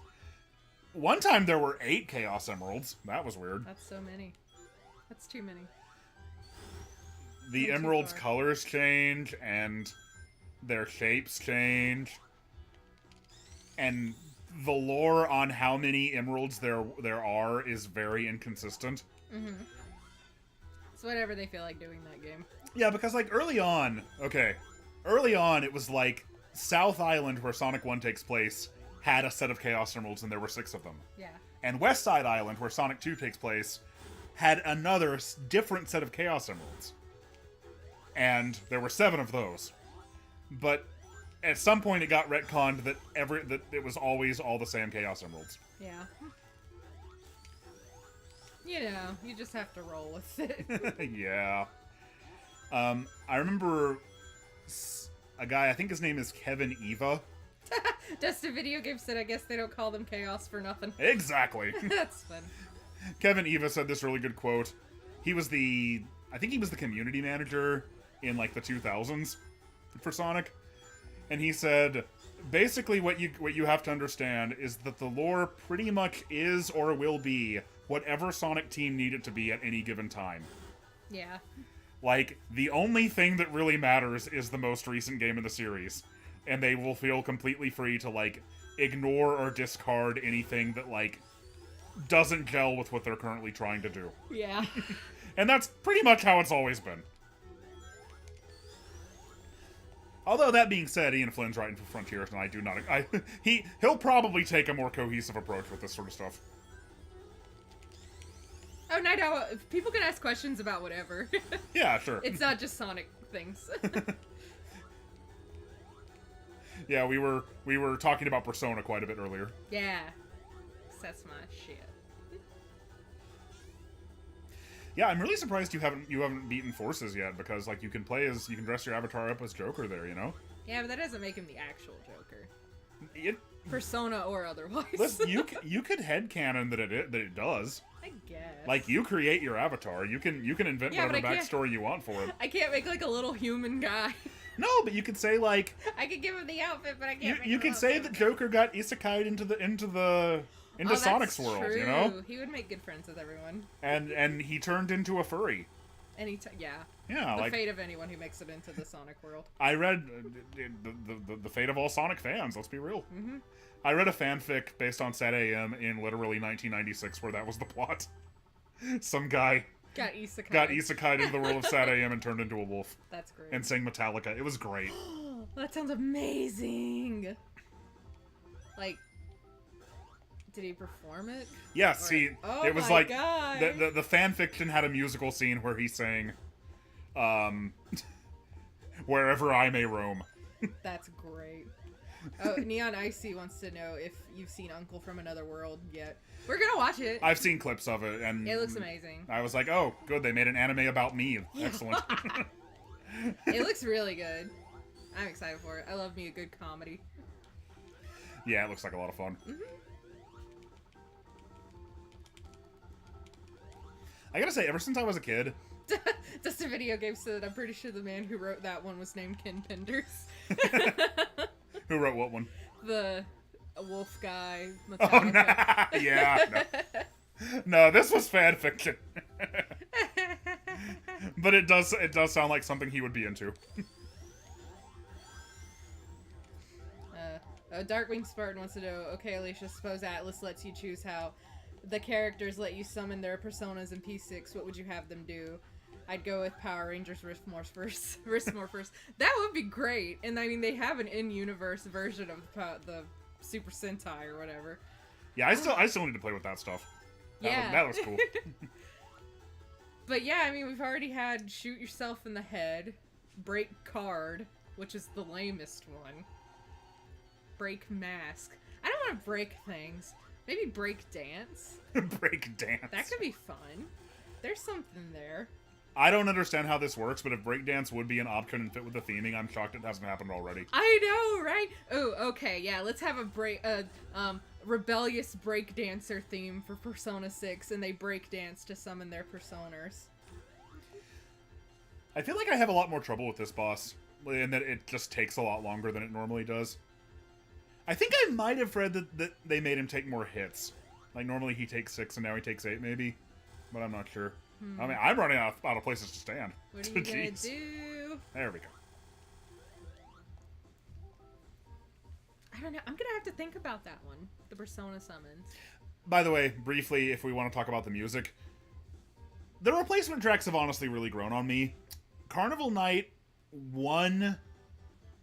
One time there were 8 Chaos Emeralds. That was weird. That's so many. That's too many. The Too emeralds' far. colors change, and their shapes change. And the lore on how many emeralds there are is very inconsistent. Mm-hmm. It's whatever they feel like doing that game. Yeah, because like early on it was like South Island, where Sonic 1 takes place, had a set of Chaos Emeralds, and there were 6 of them. Yeah. And West Side Island, where Sonic 2 takes place, had another different set of Chaos Emeralds. And there were 7 of those. But at some point it got retconned that it was always all the same Chaos Emeralds. Yeah. You know, you just have to roll with it. Yeah. I remember a guy, I think his name is Kevin Eva. Just a video game said I guess they don't call them Chaos for nothing. Exactly. That's fun. Kevin Eva said this really good quote. I think he was the community manager in like the 2000s for Sonic. And he said, basically what you have to understand is that the lore pretty much is or will be whatever Sonic team need it to be at any given time. Yeah. Like, the only thing that really matters is the most recent game in the series. And they will feel completely free to, like, ignore or discard anything that, like, doesn't gel with what they're currently trying to do. Yeah. And that's pretty much how it's always been. Although, that being said, Ian Flynn's writing for Frontiers, and I do not... he'll probably take a more cohesive approach with this sort of stuff. Oh, Night Owl, people can ask questions about whatever. Yeah, sure. It's not just Sonic things. Yeah, we were talking about Persona quite a bit earlier. Yeah. That's my shit. Yeah, I'm really surprised you haven't beaten Forces yet, because like you can dress your avatar up as Joker there, you know? Yeah, but that doesn't make him the actual Joker. Persona or otherwise. Listen, you could headcanon that it does. I guess. Like, you create your avatar. You can invent whatever backstory you want for it. I can't make like a little human guy. No, but you could say like I could give him the outfit, but I can't. You could say that Joker got isekai'd into Sonic's world, true. you know? He would make good friends with everyone. And he turned into a furry. Yeah. Yeah, the fate of anyone who makes it into the Sonic world. I read the fate of all Sonic fans. Let's be real. Mm-hmm. I read a fanfic based on Sad AM in literally 1996 where that was the plot. Some guy got isekai'd. Into the world of Sad AM and turned into a wolf. That's great. And sang Metallica. It was great. That sounds amazing. Like, did he perform it? Yeah, Oh it was my like God. the fan fiction had a musical scene where he sang Wherever I May Roam. That's great. Oh, Neon Icy wants to know if you've seen Uncle from Another World yet. We're gonna watch it. I've seen clips of it, and it looks amazing. I was like, oh, good, they made an anime about me. Yeah. Excellent. It looks really good. I'm excited for it. I love me a good comedy. Yeah, it looks like a lot of fun. Mm-hmm. I gotta say, ever since I was a kid... Just a video game said, I'm pretty sure the man who wrote that one was named Ken Penders. Who wrote what one? The wolf guy. Metallica. Oh, nah. Yeah. No, this was fan fiction. But it does sound like something he would be into. Darkwing Spartan wants to know, okay, Alicia, suppose Atlas lets you choose how the characters let you summon their personas in P6. What would you have them do? I'd go with Power Rangers Riftmorphers. That would be great. And I mean, they have an in-universe version of the Super Sentai or whatever. Yeah, I still need to play with that stuff. That was cool. But yeah, I mean, we've already had Shoot Yourself in the Head, Break Card, which is the lamest one, Break Mask. I don't want to break things. Maybe Break Dance. Break Dance. That could be fun. There's something there. I don't understand how this works, but if breakdance would be an option and fit with the theming, I'm shocked it hasn't happened already. I know, right? Oh, okay, yeah, let's have a rebellious breakdancer theme for Persona 6, and they breakdance to summon their personas. I feel like I have a lot more trouble with this boss, in that it just takes a lot longer than it normally does. I think I might have read that they made him take more hits. Like, normally he takes 6, and now he takes 8, maybe? But I'm not sure. I mean, I'm running out of places to stand. What are you gonna do? There we go. I don't know. I'm gonna have to think about that one. The Persona summons. By the way, briefly, if we want to talk about the music, the replacement tracks have honestly really grown on me. Carnival Night 1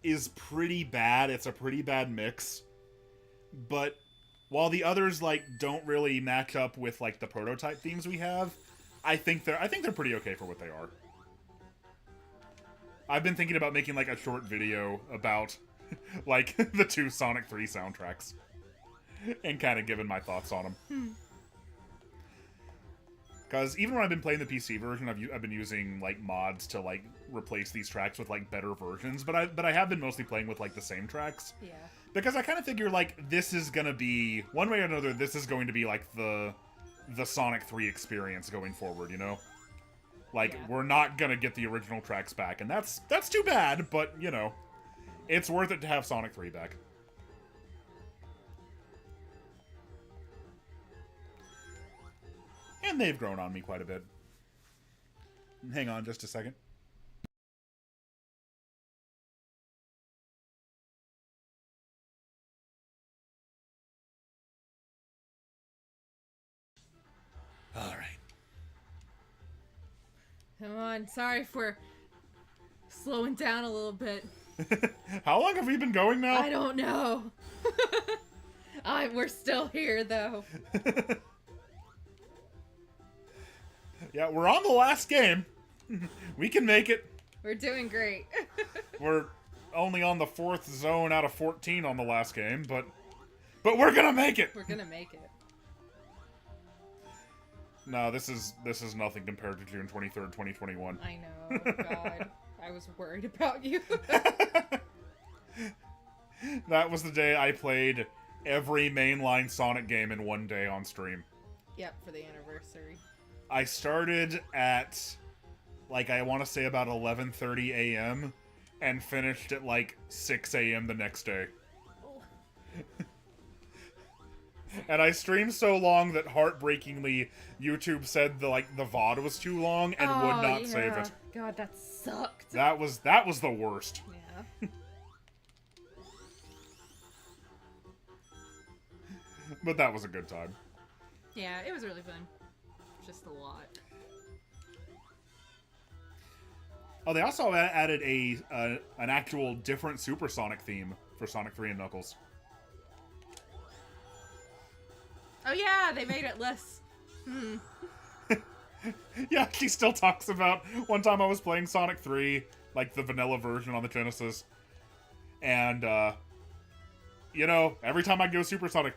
is pretty bad. It's a pretty bad mix. But while the others, like, don't really match up with, like, the prototype themes we have, I think they're pretty okay for what they are. I've been thinking about making, like, a short video about, like, the 2 Sonic 3 soundtracks. And kind of giving my thoughts on them. Because even when I've been playing the PC version, I've been using, like, mods to, like, replace these tracks with, like, better versions. But I have been mostly playing with, like, the same tracks. Yeah. Because I kind of figure, like, this is gonna be, one way or another, this is going to be, like, the Sonic 3 experience going forward, you know? Like, we're not gonna get the original tracks back, and that's too bad, but, you know, it's worth it to have Sonic 3 back. And they've grown on me quite a bit. Hang on just a second. All right. Come on, sorry if we're slowing down a little bit. How long have we been going now? I don't know. We're still here, though. Yeah, we're on the last game. We can make it. We're doing great. We're only on the 4th zone out of 14 on the last game, but we're gonna make it. We're gonna make it. No, this is nothing compared to June 23rd, 2021. I know. God, I was worried about you. That was the day I played every mainline Sonic game in one day on stream. Yep, for the anniversary. I started at, like, I want to say about 11:30 a.m. and finished at, like, 6 a.m. the next day. And I streamed so long that, heartbreakingly, YouTube said the VOD was too long and would not save it. God, that sucked. That was the worst. Yeah. But that was a good time. Yeah, it was really fun. Just a lot. Oh, they also added an actual different Supersonic theme for Sonic 3 and Knuckles. Oh yeah, they made it less. Yeah, she still talks about one time I was playing Sonic 3, like the vanilla version on the Genesis, and you know, every time I go Supersonic,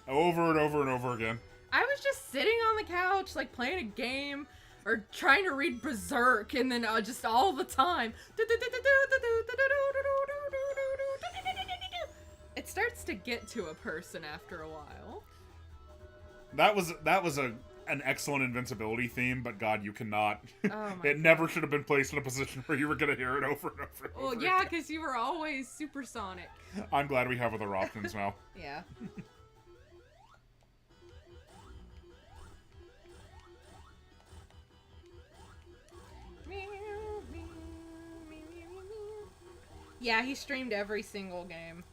over and over and over again. I was just sitting on the couch, like, playing a game. or trying to read Berserk, and then just all the time. It starts to get to a person after a while. That was an excellent invincibility theme, but God, you cannot. Oh it never should have been placed in a position where you were going to hear it over and over and over. Well, yeah, because you were always supersonic. I'm glad we have other options now. Yeah. Yeah, he streamed every single game.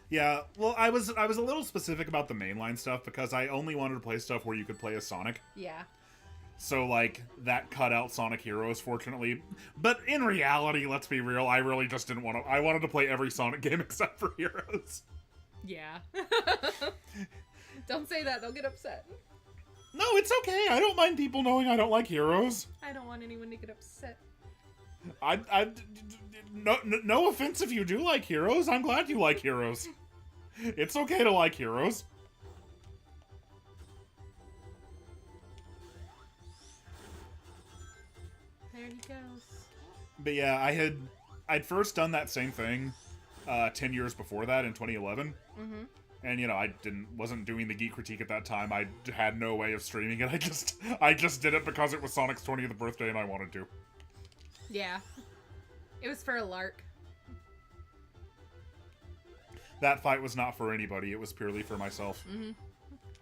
Yeah, well, I was a little specific about the mainline stuff because I only wanted to play stuff where you could play as Sonic. Yeah. So, like, that cut out Sonic Heroes, fortunately. But in reality, let's be real, I really just didn't want to... I wanted to play every Sonic game except for Heroes. Yeah. Don't say that, they'll get upset. No, it's okay. I don't mind people knowing I don't like Heroes. I don't want anyone to get upset. No offense if you do like Heroes. I'm glad you like Heroes. It's okay to like Heroes. There he goes. But yeah, I'd first done that same thing 10 years before that in 2011. Mm-hmm. And you know, I wasn't doing the Geek critique at that time. I had no way of streaming it. I just did it because it was Sonic's 20th birthday and I wanted to. Yeah. It was for a lark. That fight was not for anybody. It was purely for myself. Mm-hmm.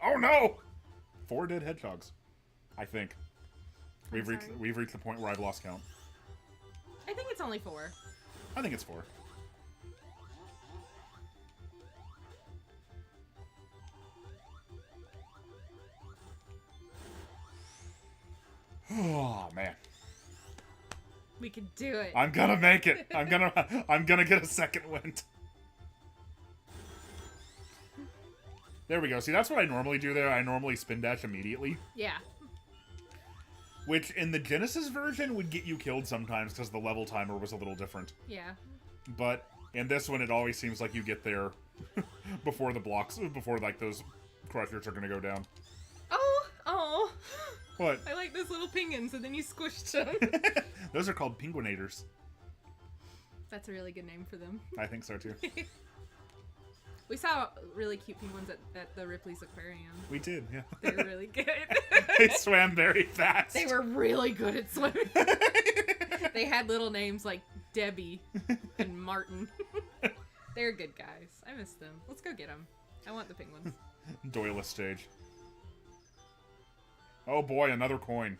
Oh no! 4 dead hedgehogs. I think. We've reached the point where I've lost count. I think it's only 4. I think it's 4. Oh man. We could do it. I'm gonna make it. I'm gonna get a second wind. There we go. See, that's what I normally do there. I normally spin dash immediately. Yeah. Which, in the Genesis version, would get you killed sometimes because the level timer was a little different. Yeah. But in this one, it always seems like you get there before the blocks, before, like, those crushers are gonna go down. Oh. What? I like those little penguins, and then you squished them. Those are called penguinators. That's a really good name for them. I think so, too. We saw really cute penguins at the Ripley's Aquarium. We did, yeah. They were really good. They swam very fast. They were really good at swimming. They had little names like Debbie and Martin. They're good guys. I miss them. Let's go get them. I want the penguins. Doyless stage. Oh boy, another coin.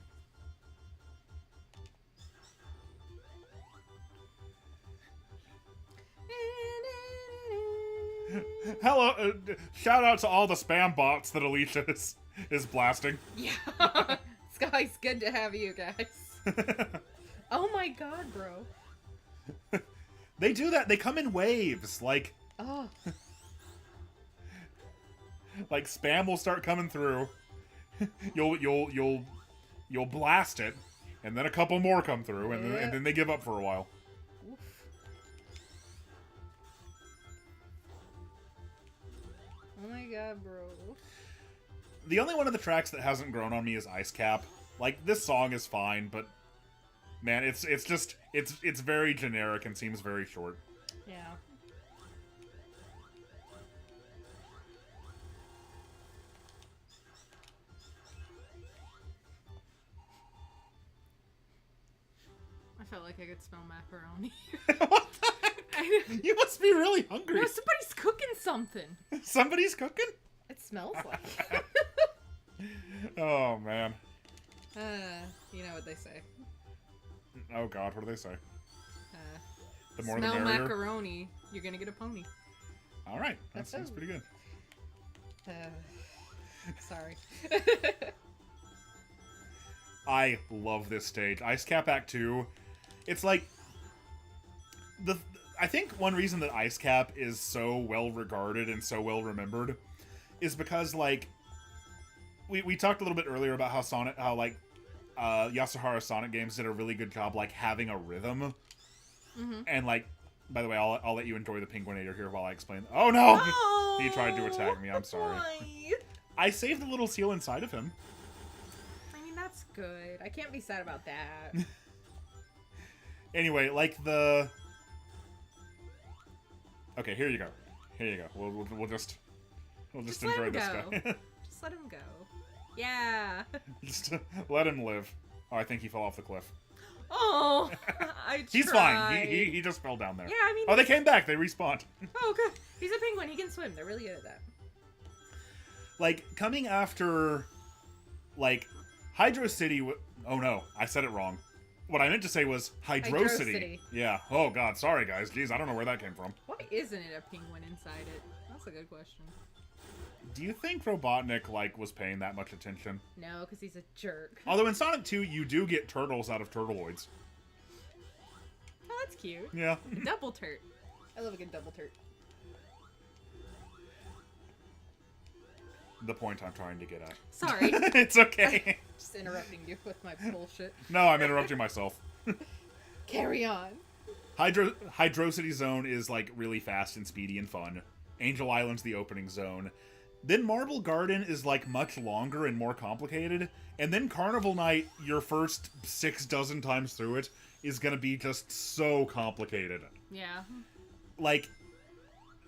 Hello, shout out to all the spam bots that Alicia is blasting. Yeah. Sky's good to have you guys. Oh my god, bro. They do that. They come in waves. Like, Oh. like spam will start coming through. You'll blast it, and then a couple more come through, and then they give up for a while. Oof. Oh my god, bro. The only one of the tracks that hasn't grown on me is Ice Cap. Like, this song is fine, but man, it's very generic and seems very short. Yeah. I felt like I could smell macaroni. What the heck? You must be really hungry. No, somebody's cooking something. Somebody's cooking? It smells like it. Oh, man. You know what they say. Oh, God, what do they say? The more Smell the merrier. macaroni, you're gonna get a pony. All right, that sounds pretty good. Sorry. I love this stage. Ice Cap Act 2. It's like I think one reason that Ice Cap is so well regarded and so well remembered is because, like, we talked a little bit earlier about how Yasuhara Sonic games did a really good job, like, having a rhythm. Mm-hmm. And, like, by the way, I'll let you enjoy the Penguinator here while I explain. Oh no! He tried to attack me. I'm sorry. Why? I saved the little seal inside of him. I mean, That's good. I can't be sad about that. Anyway, like the... Okay, here you go. Here you go. We'll just enjoy this guy. Just let him go. Yeah. Just let him live. Oh, I think he fell off the cliff. Oh, I tried. He's fine. He just fell down there. Yeah, I mean... Oh, they came back. They respawned. Oh, good. He's a penguin. He can swim. They're really good at that. Like, coming after, like, Hydro City... Oh, no. I said it wrong. What I meant to say was Hydro City. Yeah. Oh, God. Sorry, guys. Jeez, I don't know where that came from. Why isn't it a penguin inside it? That's a good question. Do you think Robotnik, like, was paying that much attention? No, because he's a jerk. Although in Sonic 2, you do get turtles out of turtleoids. Oh, that's cute. Yeah. A double turt. I love a good double turt. The point I'm trying to get at. Sorry. It's okay. Just interrupting you with my bullshit. No, I'm interrupting myself. Carry on. Hydro City Zone is, like, really fast and speedy and fun. Angel Island's the opening zone. Then Marble Garden is, like, much longer and more complicated. And then Carnival Night, your first 6 dozen times through it, is gonna be just so complicated. Yeah. Like,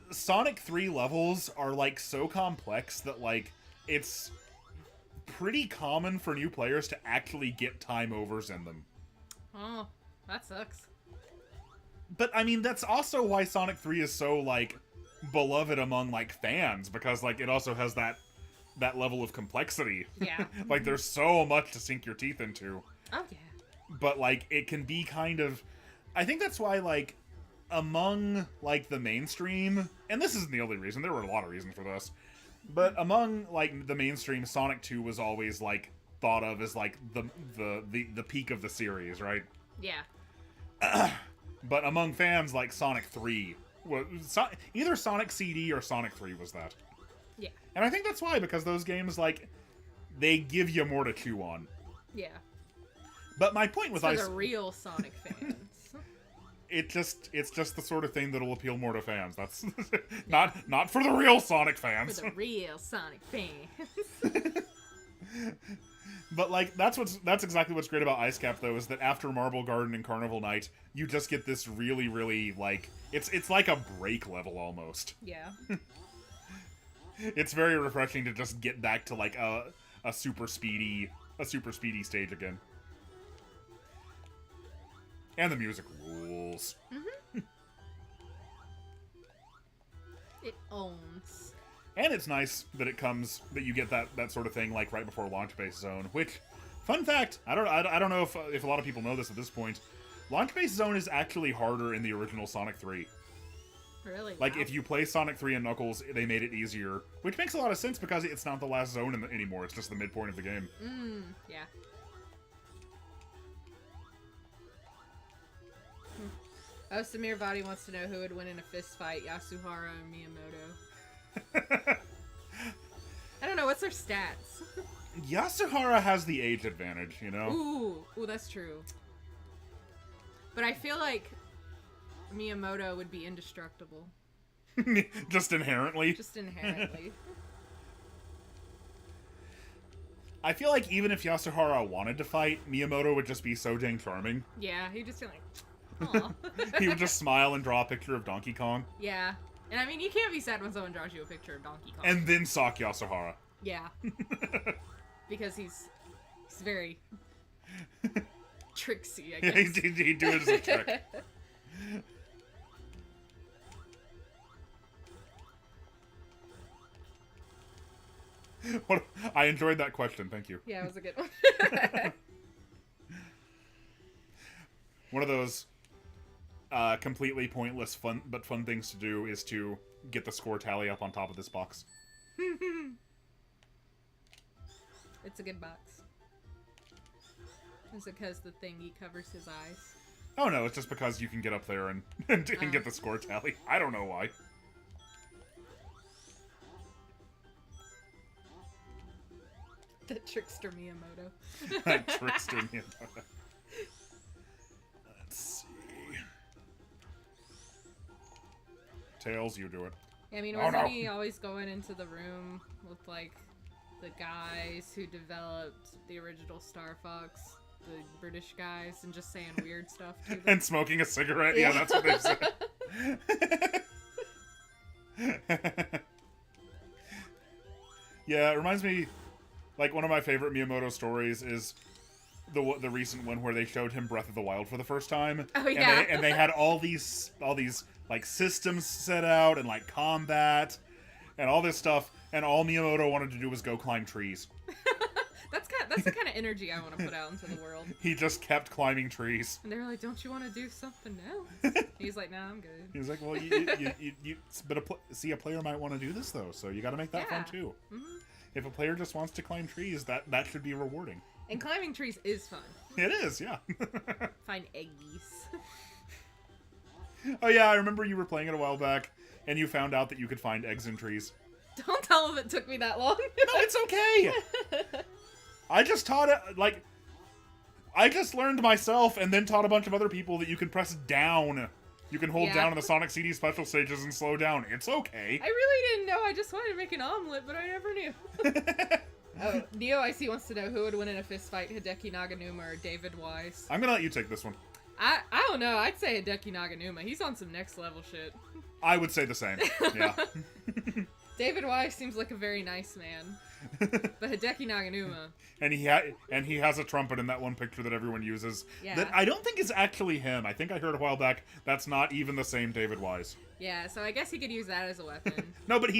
Sonic 3 levels are, like, so complex that, like, it's pretty common for new players to actually get time overs in them. Oh, that sucks. But, I mean, that's also why Sonic 3 is so, like, beloved among, like, fans, because, like, it also has that level of complexity. Yeah. Like, there's so much to sink your teeth into. Oh, yeah. But, like, it can be kind of... I think that's why, like, among, like, the mainstream... And this isn't the only reason, there were a lot of reasons for this. But among, like, the mainstream, Sonic 2 was always, like, thought of as, like, the peak of the series, right? Yeah. But among fans, like, Sonic 3... either Sonic CD or Sonic 3 was that. Yeah. And I think that's why, because those games, like, they give you more to chew on. Yeah. But my point with For the real Sonic fans. it's just the sort of thing that'll appeal more to fans. That's not for the real Sonic fans. For the real Sonic fans. But, like, that's exactly what's great about Ice Cap, though, is that after Marble Garden and Carnival Night, you just get this really, really, like, it's like a break level almost. Yeah. It's very refreshing to just get back to, like, a super speedy stage again. And the music rules. Mm-hmm. It owns. And it's nice that that you get that sort of thing, like, right before Launch Base Zone, which, fun fact, I don't know if a lot of people know this at this point, Launch Base Zone is actually harder in the original Sonic 3. Really? Like, wow. if you play Sonic 3 and Knuckles, they made it easier, which makes a lot of sense because it's not the last zone anymore, it's just the midpoint of the game. Yeah. Oh, Samir Vadi wants to know who would win in a fist fight, Yasuhara or Miyamoto. I don't know, what's their stats? Yasuhara has the age advantage, you know? Ooh, that's true. But I feel like Miyamoto would be indestructible. Just inherently? Just inherently. I feel like even if Yasuhara wanted to fight, Miyamoto would just be so dang charming. Yeah, he'd just be like, aw. He would just smile and draw a picture of Donkey Kong. Yeah. And I mean, you can't be sad when someone draws you a picture of Donkey Kong. And then sock Yasuhara. Yeah. Because he's very tricksy, I guess. Yeah, he'd do it as a trick. I enjoyed that question, thank you. Yeah, it was a good one. One of those completely pointless fun things to do is to get the score tally up on top of this box. It's a good box. Is it because the thingy covers his eyes? Oh no, it's just because you can get up there and get the score tally. I don't know why. The trickster Miyamoto. That trickster Miyamoto. Let's see. Tails, you do it. Yeah, I mean, Oh, wasn't no. he always going into the room with, like, the guys who developed the original Star Fox, the British guys, and just saying weird stuff to them. And smoking a cigarette. Yeah, that's what they said. Yeah, it reminds me, like, one of my favorite Miyamoto stories is the recent one where they showed him Breath of the Wild for the first time. Oh, yeah. And they had all these like systems set out and like combat and all this stuff, and all Miyamoto wanted to do was go climb trees. That's the kind of energy I want to put out into the world. He just kept climbing trees. And they were like, "Don't you want to do something else?" He's like, "No, I'm good." He was like, "Well, a player might want to do this though, so you got to make that fun too. Mm-hmm. If a player just wants to climb trees, that should be rewarding." And climbing trees is fun. It is, yeah. Find eggies. Oh yeah, I remember you were playing it a while back, and you found out that you could find eggs in trees. Don't tell them it took me that long. No, it's okay. I just taught it, like, I just learned myself and then taught a bunch of other people that you can press down. You can hold down in the Sonic CD special stages and slow down. It's okay. I really didn't know. I just wanted to make an omelet, but I never knew. Oh, Neo I see wants to know who would win in a fist fight, Hideki Naganuma or David Wise. I'm gonna let you take this one. I don't know. I'd say Hideki Naganuma. He's on some next level shit. I would say the same. Yeah. David Wise seems like a very nice man. But Hideki Naganuma. And he has a trumpet in that one picture that everyone uses. Yeah. That I don't think is actually him. I think I heard a while back that's not even the same David Wise. Yeah, so I guess he could use that as a weapon. No, but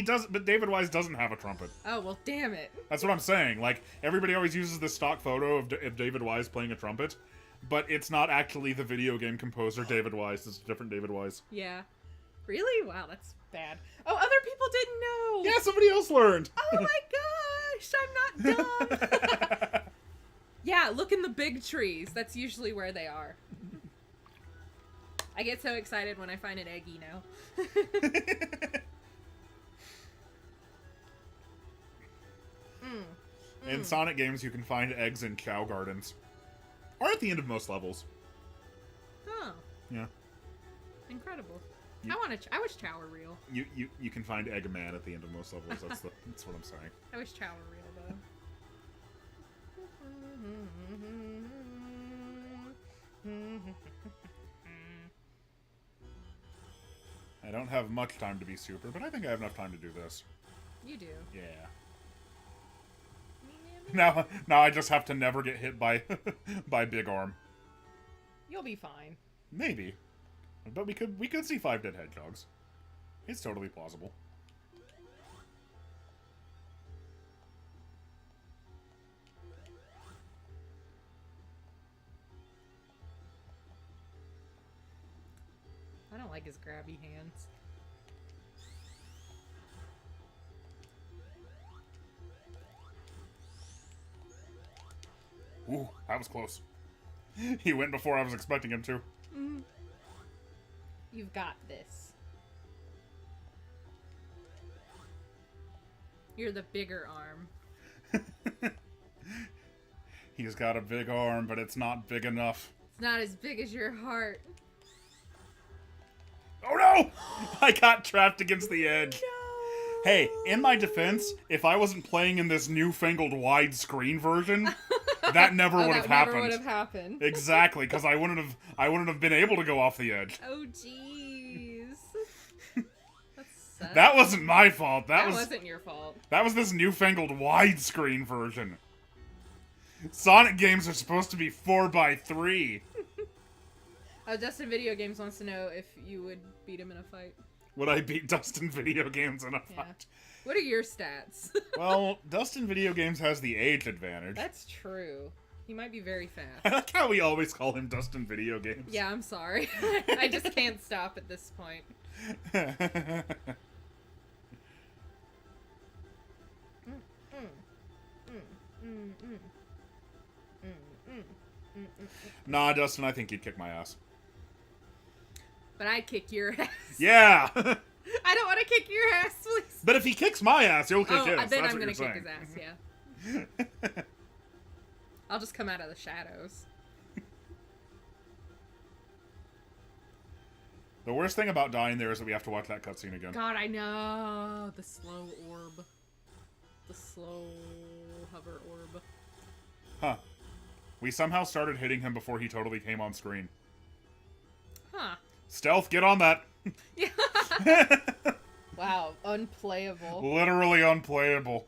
David Wise doesn't have a trumpet. Oh, well, damn it. That's what I'm saying. Like, everybody always uses this stock photo of David Wise playing a trumpet, but it's not actually the video game composer David Wise. It's a different David Wise. Yeah. Really? Wow, that's bad. Oh, other people didn't know! Yeah, somebody else learned! Oh my gosh, I'm not dumb! Yeah, look in the big trees. That's usually where they are. I get so excited when I find an eggy now. In Sonic games, you can find eggs in cow gardens. Or at the end of most levels. Oh. Yeah. Incredible. I wish Chow were real. You can find Eggman at the end of most levels. That's what I'm saying. I wish Chow were real, though. I don't have much time to be super, but I think I have enough time to do this. You do. Yeah. Now I just have to never get hit by by Big Arm. You'll be fine. Maybe. But we could see 5 dead hedgehogs. It's totally plausible. I don't like his grabby hands. Ooh, that was close. He went before I was expecting him to. Mm-hmm. You've got this. You're the bigger arm. He's got a big arm, but it's not big enough. It's not as big as your heart. Oh no! I got trapped against the edge. No. Hey, in my defense, if I wasn't playing in this newfangled widescreen version, that never would have happened. Never would have happened. Exactly, because I wouldn't have been able to go off the edge. Oh jeez. That sucks. That wasn't my fault. That wasn't your fault. That was this newfangled widescreen version. Sonic games are supposed to be 4x3. Dustin Video Games wants to know if you would beat him in a fight. Would I beat Dustin Video Games in a fight? What are your stats? Well, Dustin Video Games has the age advantage. That's true. He might be very fast. I like how we always call him Dustin Video Games. Yeah, I'm sorry. I just can't stop at this point. Nah, Dustin, I think you'd kick my ass. But I'd kick your ass. Yeah! I don't want to kick your ass, please. But if he kicks my ass, you'll kick his. Then That's I'm going gonna to kick his ass, yeah. I'll just come out of the shadows. The worst thing about dying there is that we have to watch that cutscene again. God, I know. The slow orb. the slow hover orb. Huh. We somehow started hitting him before he totally came on screen. Huh. Stealth, get on that! Yeah. Wow, unplayable. Literally unplayable.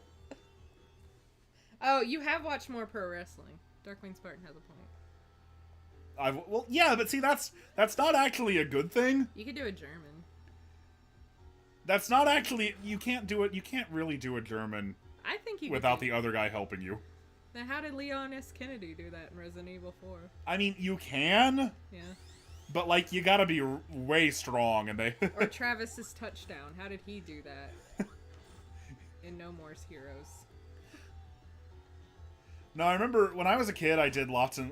Oh, you have watched more pro wrestling. Darkwing Spartan has a point. Well, yeah, but see, that's not actually a good thing. You could do a German. That's not actually... You can't do it... You can't really do a German I think you without could the other guy helping you. Now, how did Leon S. Kennedy do that in Resident Evil 4? I mean, you can, Yeah. but, like, you gotta be way strong, and they... Or Travis's touchdown. How did he do that? In No More's Heroes. No, I remember when I was a kid, I did lots and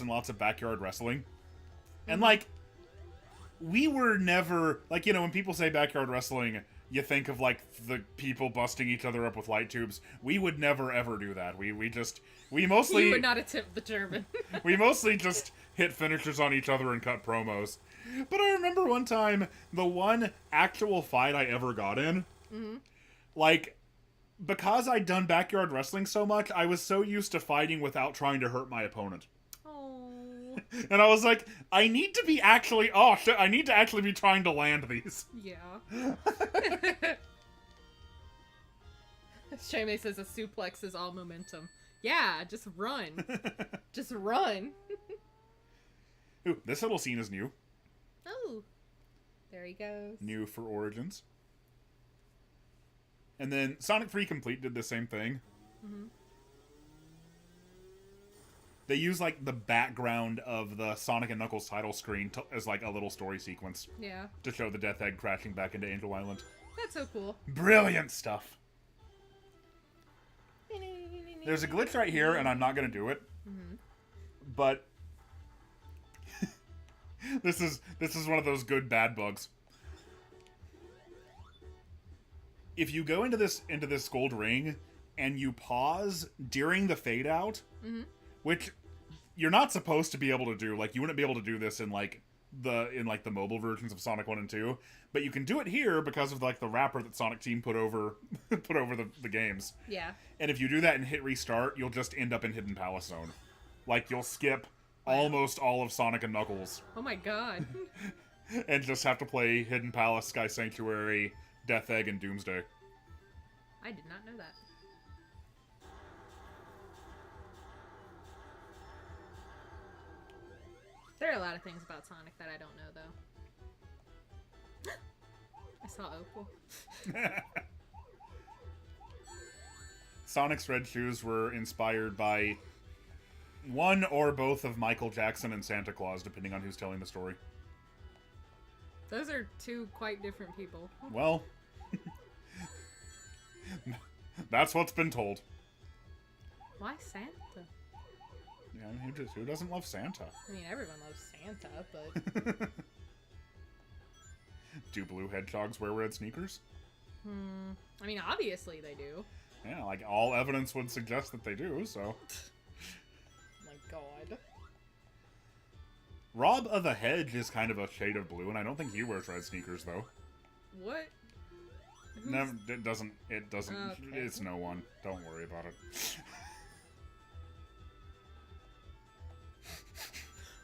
lots of backyard wrestling. And, like, we were never... Like, you know, when people say backyard wrestling, you think of, like, the people busting each other up with light tubes. We would never, ever do that. We mostly... You would not attempt the German. We mostly just hit finishers on each other and cut promos. But I remember one time, the one actual fight I ever got in, like, because I'd done backyard wrestling so much, I was so used to fighting without trying to hurt my opponent. Oh. And I was like, I need to be actually... Oh, shit, I need to actually be trying to land these. Yeah. Shame says a suplex is all momentum. Yeah, just run. Just run. Ooh, this little scene is new. Oh. There he goes. New for Origins. And then Sonic 3 Complete did the same thing. They use, like, the background of the Sonic and Knuckles title screen as, like, a little story sequence. Yeah. To show the Death Egg crashing back into Angel Island. That's so cool. Brilliant stuff. There's a glitch right here, and I'm not going to do it. But this is one of those good bad bugs. If you go into this gold ring and you pause during the fade out, which you're not supposed to be able to do, like you wouldn't be able to do this in the mobile versions of Sonic 1 and 2, but you can do it here because of like the wrapper that Sonic Team put over the games. Yeah. And if you do that and hit restart, you'll just end up in Hidden Palace Zone. Like you'll skip almost all of Sonic and Knuckles. Oh my god. And just have to play Hidden Palace, Sky Sanctuary, Death Egg, and Doomsday. I did not know that. There are a lot of things about Sonic that I don't know, though. I saw Opal. Sonic's red shoes were inspired by one or both of Michael Jackson and Santa Claus, depending on who's telling the story. Those are two quite different people. Well, that's what's been told. Why Santa? Yeah, who doesn't love Santa? I mean, everyone loves Santa, but... Do blue hedgehogs wear red sneakers? I mean, obviously they do. Yeah, like all evidence would suggest that they do, so... My god. Rob of the Hedge is kind of a shade of blue, and I don't think he wears red sneakers, though. What? No, it doesn't, Okay. it's no one. Don't worry about it.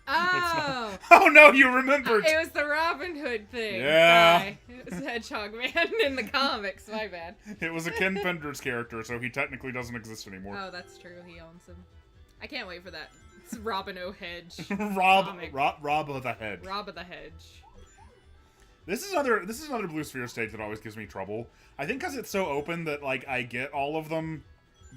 Oh! Oh no, you remembered! It was the Robin Hood thing. Yeah. Guy. It was Hedgehog Man in the comics, my bad. It was a Ken Penders character, so he technically doesn't exist anymore. Oh, that's true. He owns him. I can't wait for that. It's Robin O'Hedge. Rob of the Hedge. Rob of the Hedge. This is another Blue Sphere stage that always gives me trouble. I think because it's so open that like I get all of them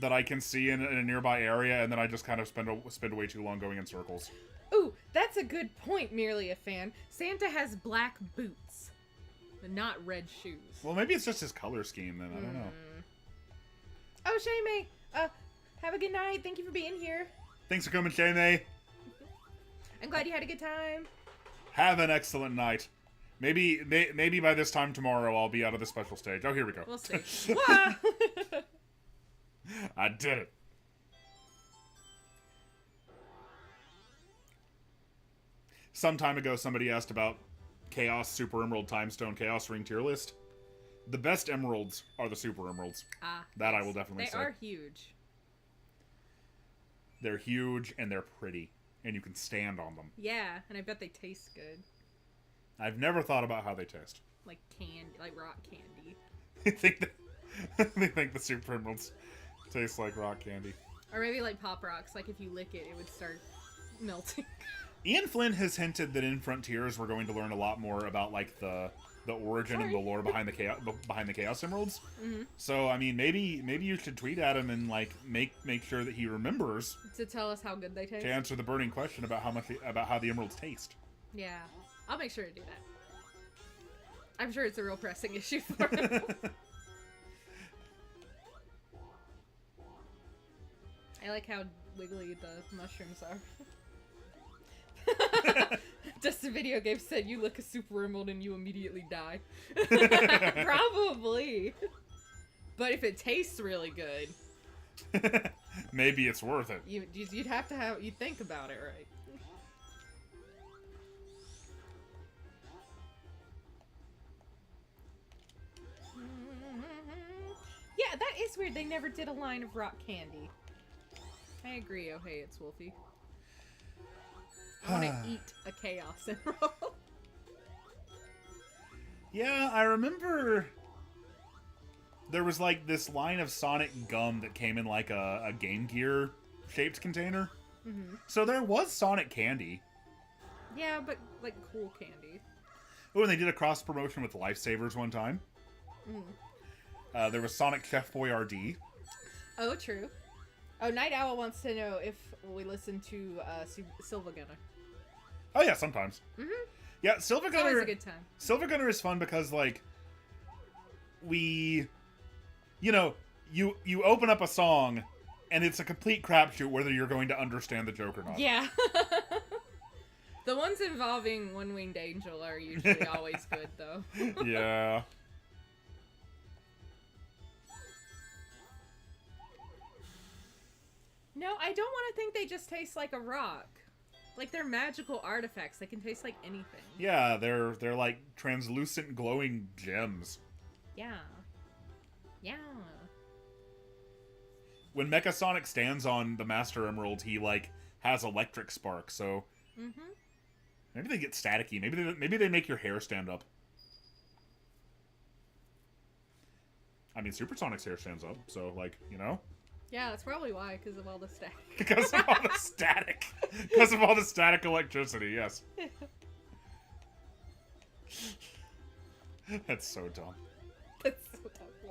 that I can see in a nearby area, and then I just kind of spend way too long going in circles. Ooh, that's a good point, Merely a Fan. Santa has black boots, but not red shoes. Well, maybe it's just his color scheme then. I don't know. Oh, Shay have a good night. Thank you for being here. Thanks for coming, Shay. I'm glad you had a good time. Have an excellent night. Maybe by this time tomorrow I'll be out of the special stage. Oh, here we go. We'll see. Wah! I did it. Some time ago, somebody asked about Chaos Super Emerald Timestone Chaos Ring tier list. The best emeralds are the super emeralds. That I will definitely say. They are huge. They're huge and they're pretty, and you can stand on them. Yeah, and I bet they taste good. I've never thought about how they taste. Like candy, like rock candy. They think the super emeralds taste like rock candy. Or maybe like Pop Rocks. Like if you lick it, it would start melting. Ian Flynn has hinted that in Frontiers we're going to learn a lot more about like the origin and the lore behind the Chaos Emeralds. Mm-hmm. So I mean, maybe you should tweet at him and like make sure that he remembers To tell us how good they taste. to answer the burning question about how the emeralds taste. Yeah, I'll make sure to do that. I'm sure it's a real pressing issue for him. I like how wiggly the mushrooms are. Just a video game said you lick a super emerald and you immediately die. Probably. But if it tastes really good, Maybe it's worth it. you'd have to you'd think about it, right? Yeah, that is weird. They never did a line of rock candy. I agree. Oh, hey, it's Wolfie. I want to eat a Chaos Emerald. Yeah, I remember there was like this line of Sonic gum that came in like a Game Gear shaped container. Mm-hmm. So there was Sonic candy. Yeah, but like cool candy. Oh, and they did a cross promotion with Lifesavers one time. Mm. There was Sonic Chef Boyardee. Oh, true. Oh, Night Owl wants to know if we listen to Silva Gunner. Oh yeah, sometimes. Mm-hmm. Yeah, Silva It's always Gunner. a good time. Silva Gunner is fun because like you open up a song and it's a complete crapshoot whether you're going to understand the joke or not. Yeah. The ones involving One Winged Angel are usually always good, though. Yeah. No, I don't want to think they just taste like a rock. Like they're magical artifacts. They can taste like anything. Yeah, they're like translucent glowing gems. Yeah. Yeah. When Mecha Sonic stands on the Master Emerald, he like has electric spark, so maybe they get staticky. Maybe they make your hair stand up. I mean, Supersonic's hair stands up, so like, you know. Yeah, that's probably why, because of all the static. Because of all the static. Because of all the static electricity, yes. That's so dumb. That's so dumb. Yeah.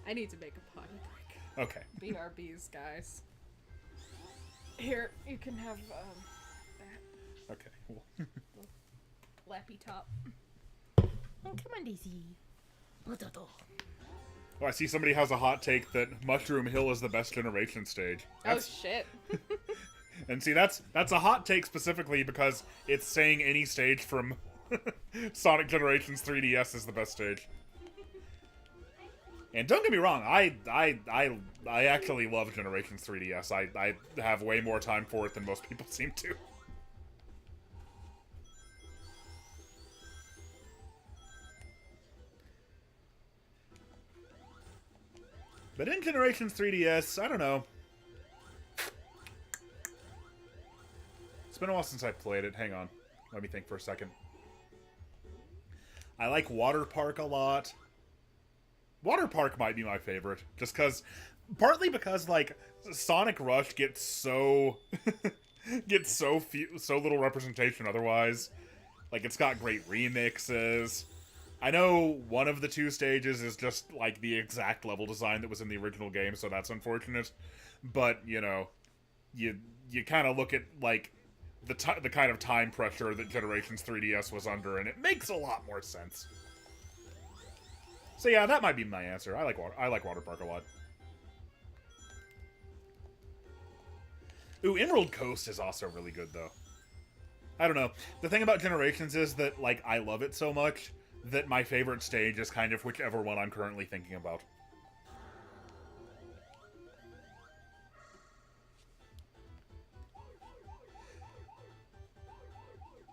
I need to make a potty break. Okay. BRBs, guys. Here, you can have that Okay. Well, lappy top. Oh, come on, Daisy. oh, I see somebody has a hot take that Mushroom Hill is the best generation stage. Oh, shit. And see, that's a hot take specifically because it's saying any stage from Sonic Generations 3DS is the best stage. And don't get me wrong, I actually love Generations 3DS. I have way more time for it than most people seem to. But in Generations 3DS, I don't know. It's been a while since I played it. Hang on. Let me think for a second. I like Water Park a lot. Water Park might be my favorite. Just because... Partly because, like, Sonic Rush gets so... gets so little representation otherwise. Like, it's got great remixes. I know one of the two stages is just, like, the exact level design that was in the original game, so that's unfortunate. But, you know, you kind of look at, like, the kind of time pressure that Generations 3DS was under, and it makes a lot more sense. So yeah, that might be my answer. I like Water Park a lot. Ooh, Emerald Coast is also really good, though. I don't know. The thing about Generations is that, like, I love it so much that my favorite stage is kind of whichever one I'm currently thinking about.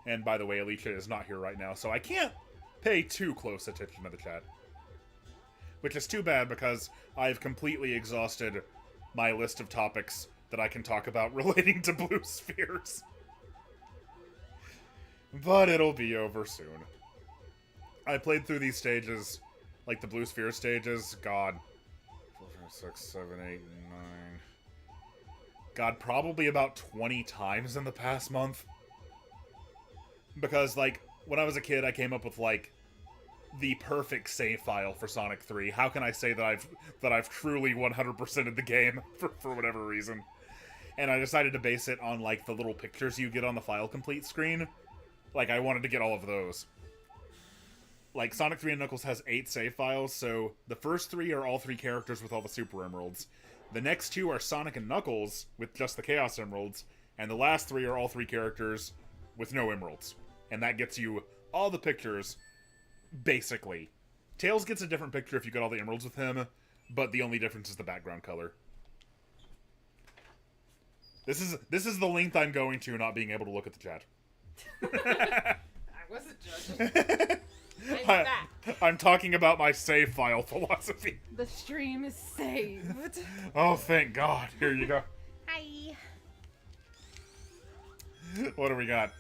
And by the way, Alicia is not here right now, so I can't pay too close attention to the chat. which is too bad because I've completely exhausted my list of topics that I can talk about relating to blue spheres. But it'll be over soon. I played through these stages, like the blue sphere stages, God, 4, 5, 6, 7, 8, 9. God, probably about 20 times in the past month. Because, like, when I was a kid, I came up with, like, the perfect save file for Sonic 3. How can I say that I've truly 100%ed the game for whatever reason? And I decided to base it on, like, the little pictures you get on the file complete screen. Like, I wanted to get all of those. Like, Sonic 3 and Knuckles has 8 save files, so the first 3 are all 3 characters with all the Super Emeralds. The next 2 are Sonic and Knuckles with just the Chaos Emeralds, and the last 3 are all 3 characters with no Emeralds. And that gets you all the pictures, basically. Tails gets a different picture if you get all the Emeralds with him, but the only difference is the background color. This is the length I'm going to not being able to look at the chat. I wasn't judging. I'm talking about my save file philosophy. The stream is saved. Oh, thank God. Here you go. Hi. What do we got?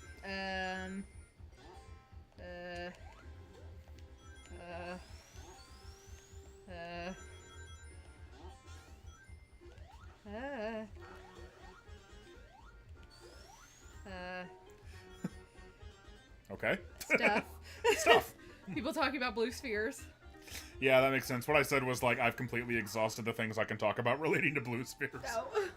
Okay. Stuff. People talking about blue spheres. Yeah, that makes sense. What I said was, like, I've completely exhausted the things I can talk about relating to blue spheres. Oh.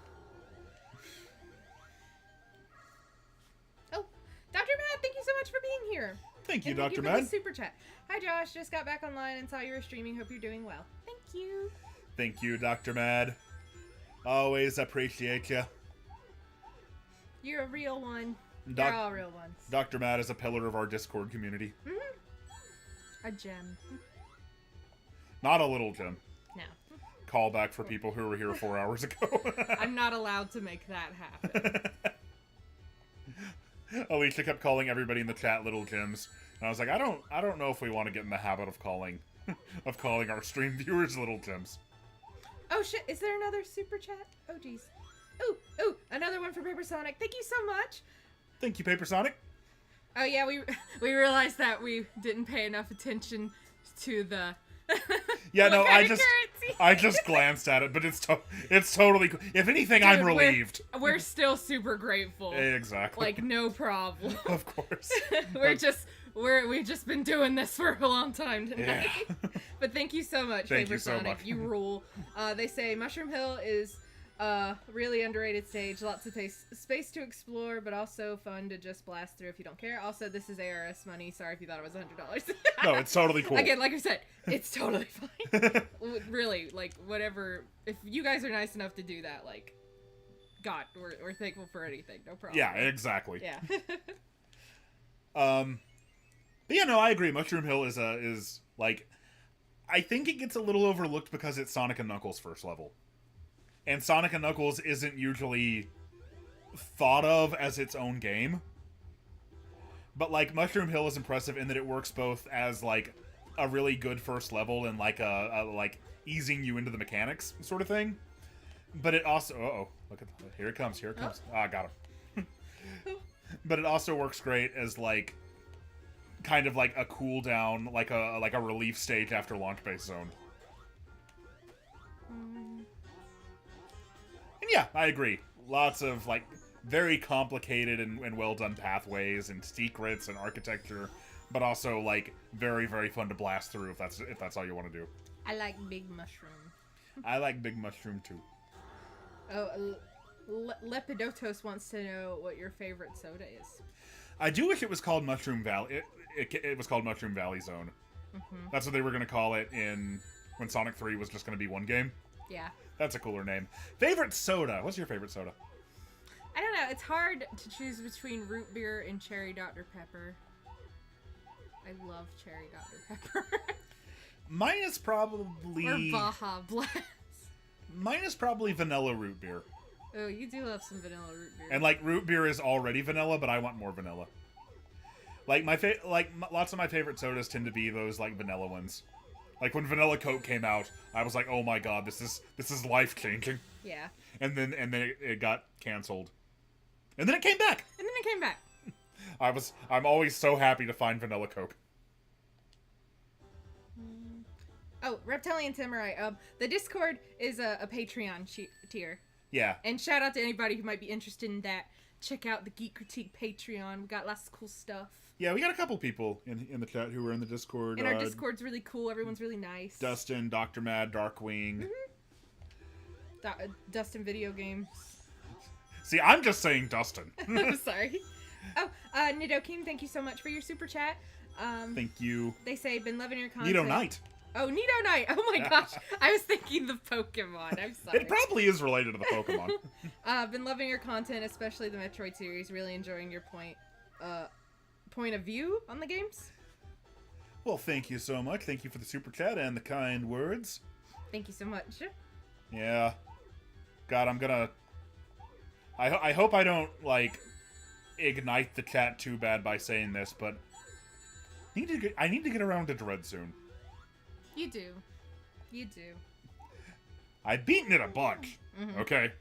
Oh, Dr. Matt, thank you so much for being here. Thank you, and Dr. Thank you Matt. for the super chat. Hi, Josh. Just got back online and saw you were streaming. Hope you're doing well. Thank you. Thank you, Dr. Mad. Always appreciate you. You're a real one. They're all real ones. Dr. Mad is a pillar of our Discord community. Mm-hmm. A gem. Not a little gem. No. Callback for people who were here 4 hours ago. I'm not allowed to make that happen. Alicia kept calling everybody in the chat little gems, and I was like, I don't know if we want to get in the habit of calling our stream viewers little gems. Oh shit! Is there another super chat? Oh jeez. Ooh, another one for Paper Sonic. Thank you so much. Thank you, Paper Sonic. Oh yeah, we realized that we didn't pay enough attention to the. Yeah, no, I currency. just glanced at it, but it's totally. If anything, I'm relieved. We're still super grateful. Exactly. Like no problem. Of course. We've just been doing this for a long time tonight. Yeah. But thank you so much, Thank Paper you so Sonic. much. You rule. They say Mushroom Hill is a really underrated stage. Lots of space to explore, but also fun to just blast through if you don't care. Also, this is ARS money. Sorry if you thought it was $100. No, it's totally cool. Again, like I said, it's totally fine. Really, like, whatever. If you guys are nice enough to do that, like, God, we're thankful for anything. No problem. Yeah, exactly. Yeah. But yeah, no, I agree. Mushroom Hill is like, I think it gets a little overlooked because it's Sonic and Knuckles' first level. And Sonic and Knuckles isn't usually thought of as its own game. But, like, Mushroom Hill is impressive in that it works both as, like, a really good first level and, like, like, easing you into the mechanics sort of thing. But it also... Uh-oh. Look at... Here it comes. Here it comes. Ah, got him. But it also works great as, like, kind of like a cooldown, like a relief stage after Launch Base Zone. And yeah, I agree. Lots of, like, very complicated and well done pathways and secrets and architecture, but also, like, very, very fun to blast through if that's all you want to do. I like Big Mushroom. I like Big Mushroom too. Oh, Lepidotos wants to know what your favorite soda is. I do wish it was called Mushroom Valley. It was called Mushroom Valley Zone. Mm-hmm. That's what they were going to call it when Sonic 3 was just going to be one game. Yeah. That's a cooler name. Favorite soda? What's your favorite soda? I don't know. It's hard to choose between root beer and cherry Dr. Pepper. I love cherry Dr. Pepper. Mine is probably... Or Baja Blast. Mine is probably vanilla root beer. Oh, you do love some vanilla root beer. And, like, root beer is already vanilla, but I want more vanilla. Like, lots of my favorite sodas tend to be those, like, vanilla ones. Like when Vanilla Coke came out, I was like, oh my god, this is life changing. Yeah. And then it got canceled. And then it came back. And then it came back. I'm always so happy to find Vanilla Coke. Oh, Reptilian Samurai. The Discord is a Patreon tier. Yeah. And shout out to anybody who might be interested in that. Check out the Geek Critique Patreon. We got lots of cool stuff. Yeah, we got a couple people in the chat who were in the Discord. And our Discord's really cool. Everyone's really nice. Dustin, Dr. Mad, Darkwing. Dustin Video Games. See, I'm just saying Dustin. I'm sorry. Oh, Nidokeem, thank you so much for your super chat. Thank you. They say, been loving your content. Nido Knight. Oh, Nido Knight. Oh my gosh. I was thinking the Pokemon. I'm sorry. It probably is related to the Pokemon. Been loving your content, especially the Metroid series. Really enjoying your point of view on the games. Well, thank you so much. Thank you for the super chat and the kind words. Thank you so much. Yeah. God, I'm gonna... I hope I don't, like, ignite the chat too bad by saying this, but... I need to get around to Dread soon. You do. You do. I've beaten it a bunch, okay?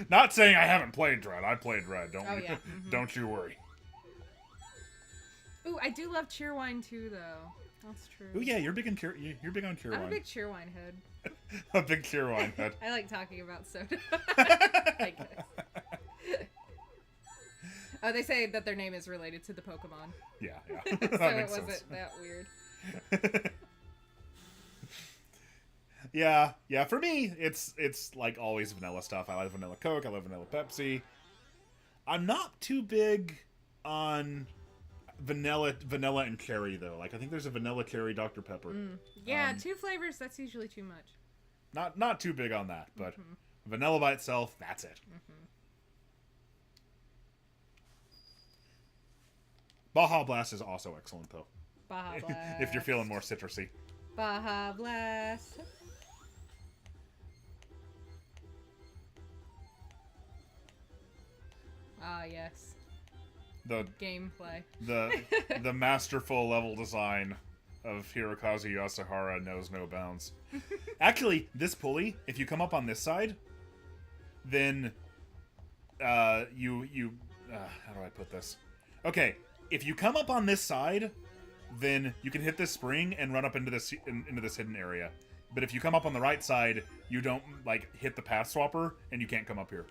Not saying I haven't played Dread. I played Dread. Don't you worry. Ooh, I do love Cheerwine too, though. That's true. Oh yeah, you're big on Cheerwine. I'm a big Cheerwine head. A big Cheerwine head. I like talking about soda. I guess. Oh, they say that their name is related to the Pokemon. Yeah. So That it makes wasn't that weird. Yeah. For me, it's like always vanilla stuff. I like vanilla Coke. I love vanilla Pepsi. I'm not too big on vanilla and cherry though. Like I think there's a vanilla cherry Dr. Pepper. Yeah, 2 flavors. That's usually too much. Not too big on that, but vanilla by itself, that's it. Baja Blast is also excellent though. Baja Blast. If you're feeling more citrusy. Baja Blast. Ah, yes. The gameplay. The masterful level design of Hirokazu Yasuhara knows no bounds. Actually, this pulley, if you come up on this side, then how do I put this? Okay, if you come up on this side, then you can hit this spring and run up into this hidden area. But if you come up on the right side, you don't like hit the path swapper and you can't come up here.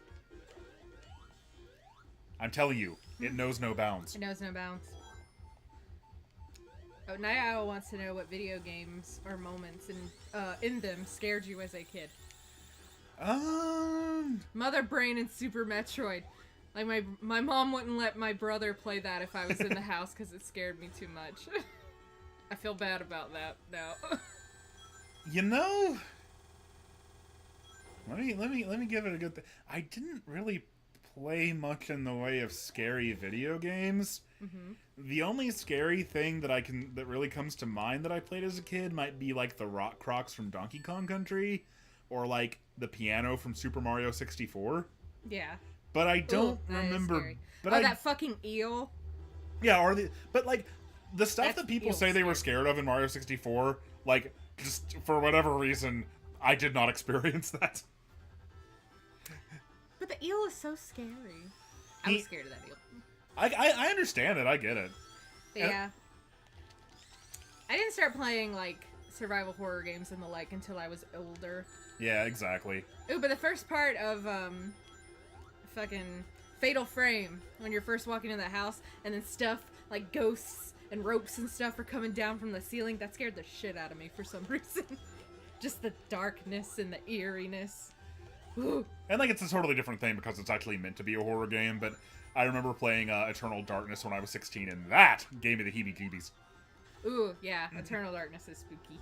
I'm telling you, it knows no bounds. It knows no bounds. Oh, Niall wants to know what video games or moments in them scared you as a kid. Mother Brain and Super Metroid. Like my mom wouldn't let my brother play that if I was in the house because it scared me too much. I feel bad about that now. You know, let me give it a good. I didn't really play much in the way of scary video games. The only scary thing that really comes to mind that I played as a kid might be like the Rock Crocs from Donkey Kong Country, or like the piano from Super Mario 64. Yeah. But I don't remember. But that fucking eel. Yeah, but like the stuff that people say they were scared of in Mario 64, like just for whatever reason, I did not experience that. But the eel is so scary. I was scared of that eel. I understand it. I get it. Yeah. I didn't start playing like survival horror games and the like until I was older. Yeah, exactly. Ooh, but the first part of fucking Fatal Frame, when you're first walking in that house and then stuff like ghosts and ropes and stuff are coming down from the ceiling, that scared the shit out of me for some reason. Just the darkness and the eeriness. Ooh. And like it's a totally different thing because it's actually meant to be a horror game, but I remember playing Eternal Darkness when I was 16, and that gave me the heebie-jeebies. Ooh, yeah, Eternal Darkness is spooky.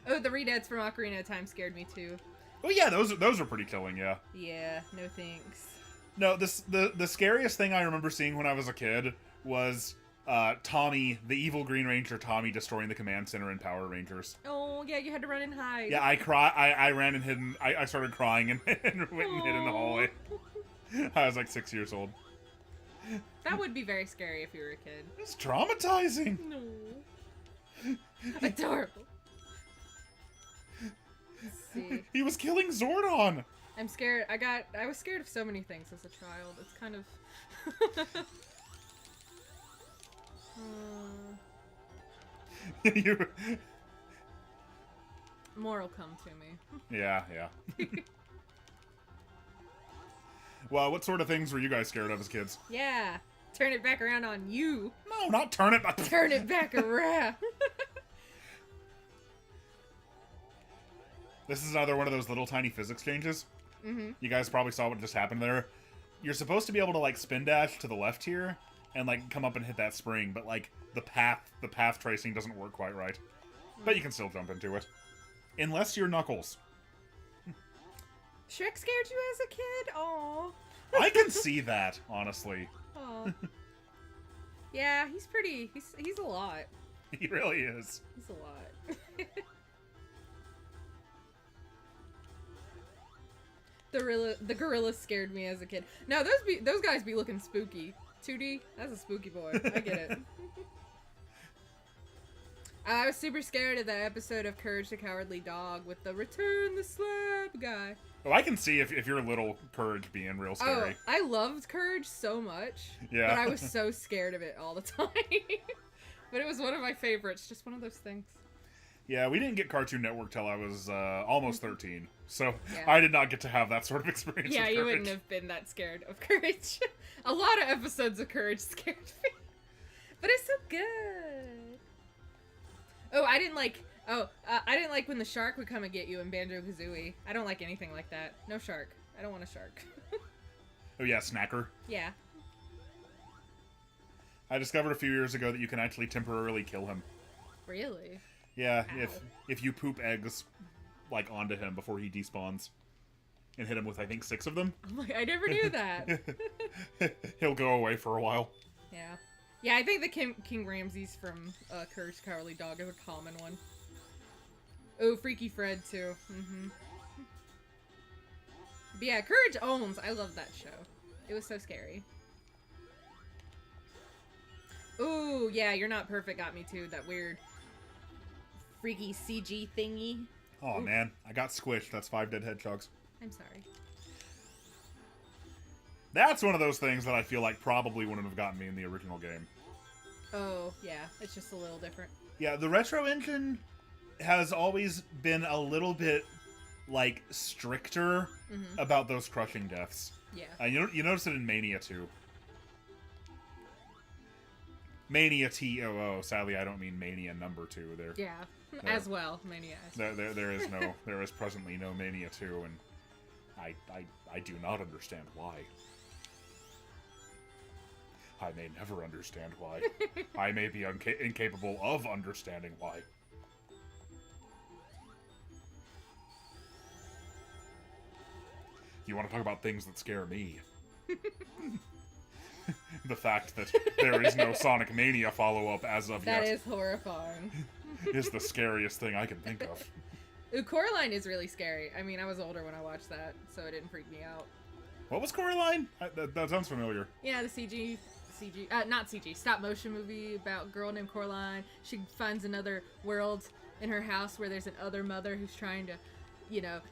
Oh, the Redeads from Ocarina of Time scared me too. Oh yeah, those are pretty chilling, yeah. Yeah, no thanks. No, the scariest thing I remember seeing when I was a kid was Tommy, the evil Green Ranger Tommy, destroying the command center in Power Rangers. Oh yeah, you had to run and hide. Yeah, I ran and hid. I started crying and went and hid in the hallway. I was like 6 years old. That would be very scary if you were a kid. It's traumatizing. No. Adorable. Let's see. He was killing Zordon! I'm scared. I was scared of so many things as a child. It's kind of... You... More will come to me. Yeah. Well, what sort of things were you guys scared of as kids? Yeah. Turn it back around on you. No, not turn it back. Turn it back around. This is another one of those little tiny physics changes. Mm-hmm. You guys probably saw what just happened there. You're supposed to be able to, like, spin dash to the left here and, like, come up and hit that spring, but, like, the path tracing doesn't work quite right. But you can still jump into it. Unless you're Knuckles. Shrek scared you as a kid? Aw. I can see that, honestly. Aw. Yeah, he's pretty. He's a lot. He really is. He's a lot. The gorilla scared me as a kid. No, those guys be looking spooky. 2D, that's a spooky boy. I get it. I was super scared of that episode of Courage the Cowardly Dog with the Return the Slab guy. Oh, I can see if you're little Courage being real scary. Oh, I loved Courage so much. Yeah. But I was so scared of it all the time. But it was one of my favorites. Just one of those things. Yeah, we didn't get Cartoon Network till I was almost 13. So Yeah. I did not get to have that sort of experience Yeah, with you Courage. wouldn't have been that scared of Courage. A lot of episodes of Courage scared me. But it's so good. Oh, I didn't like when the shark would come and get you in Banjo-Kazooie. I don't like anything like that. No shark. I don't want a shark. Oh yeah, Snacker. Yeah. I discovered a few years ago that you can actually temporarily kill him. Really? Yeah, Ow. if you poop eggs, like, onto him before he despawns. And hit him with, I think, 6 of them. I'm like, I never knew that. He'll go away for a while. Yeah. Yeah, I think the King Ramses from Courage the Cowardly Dog is a common one. Oh, Freaky Fred, too. Mm-hmm. But yeah, Courage owns. I love that show. It was so scary. Ooh, yeah, You're Not Perfect got me, too. That weird freaky CG thingy. Oh man, I got squished. That's 5 dead hedgehogs. I'm sorry. That's one of those things that I feel like probably wouldn't have gotten me in the original game. Oh, yeah. It's just a little different. Yeah, the retro engine has always been a little bit, like, stricter about those crushing deaths. Yeah. You notice it in Mania too. Mania TOO. Sadly, I don't mean Mania number 2 there. Yeah. No. As well. Mania. There is presently no Mania 2, and I do not understand why. I may never understand why. I may be incapable of understanding why. You want to talk about things that scare me? The fact that there is no Sonic Mania follow-up as of That yet is horrifying. is the scariest thing I can think of. Ooh, Coraline is really scary. I mean, I was older when I watched that, so it didn't freak me out. What was Coraline? That sounds familiar. Yeah, the not CG, stop motion movie about a girl named Coraline. She finds another world in her house where there's an other mother who's trying to,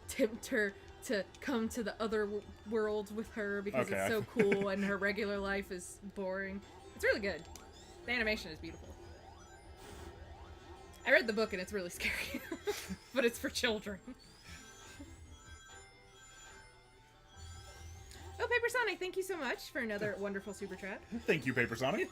tempt her to come to the other world with her because Okay, it's so cool and her regular life is boring. It's really good. The animation is beautiful. I read the book and it's really scary, but it's for children. Oh, Paper Sonic, thank you so much for another wonderful super chat. Thank you, Paper Sonic.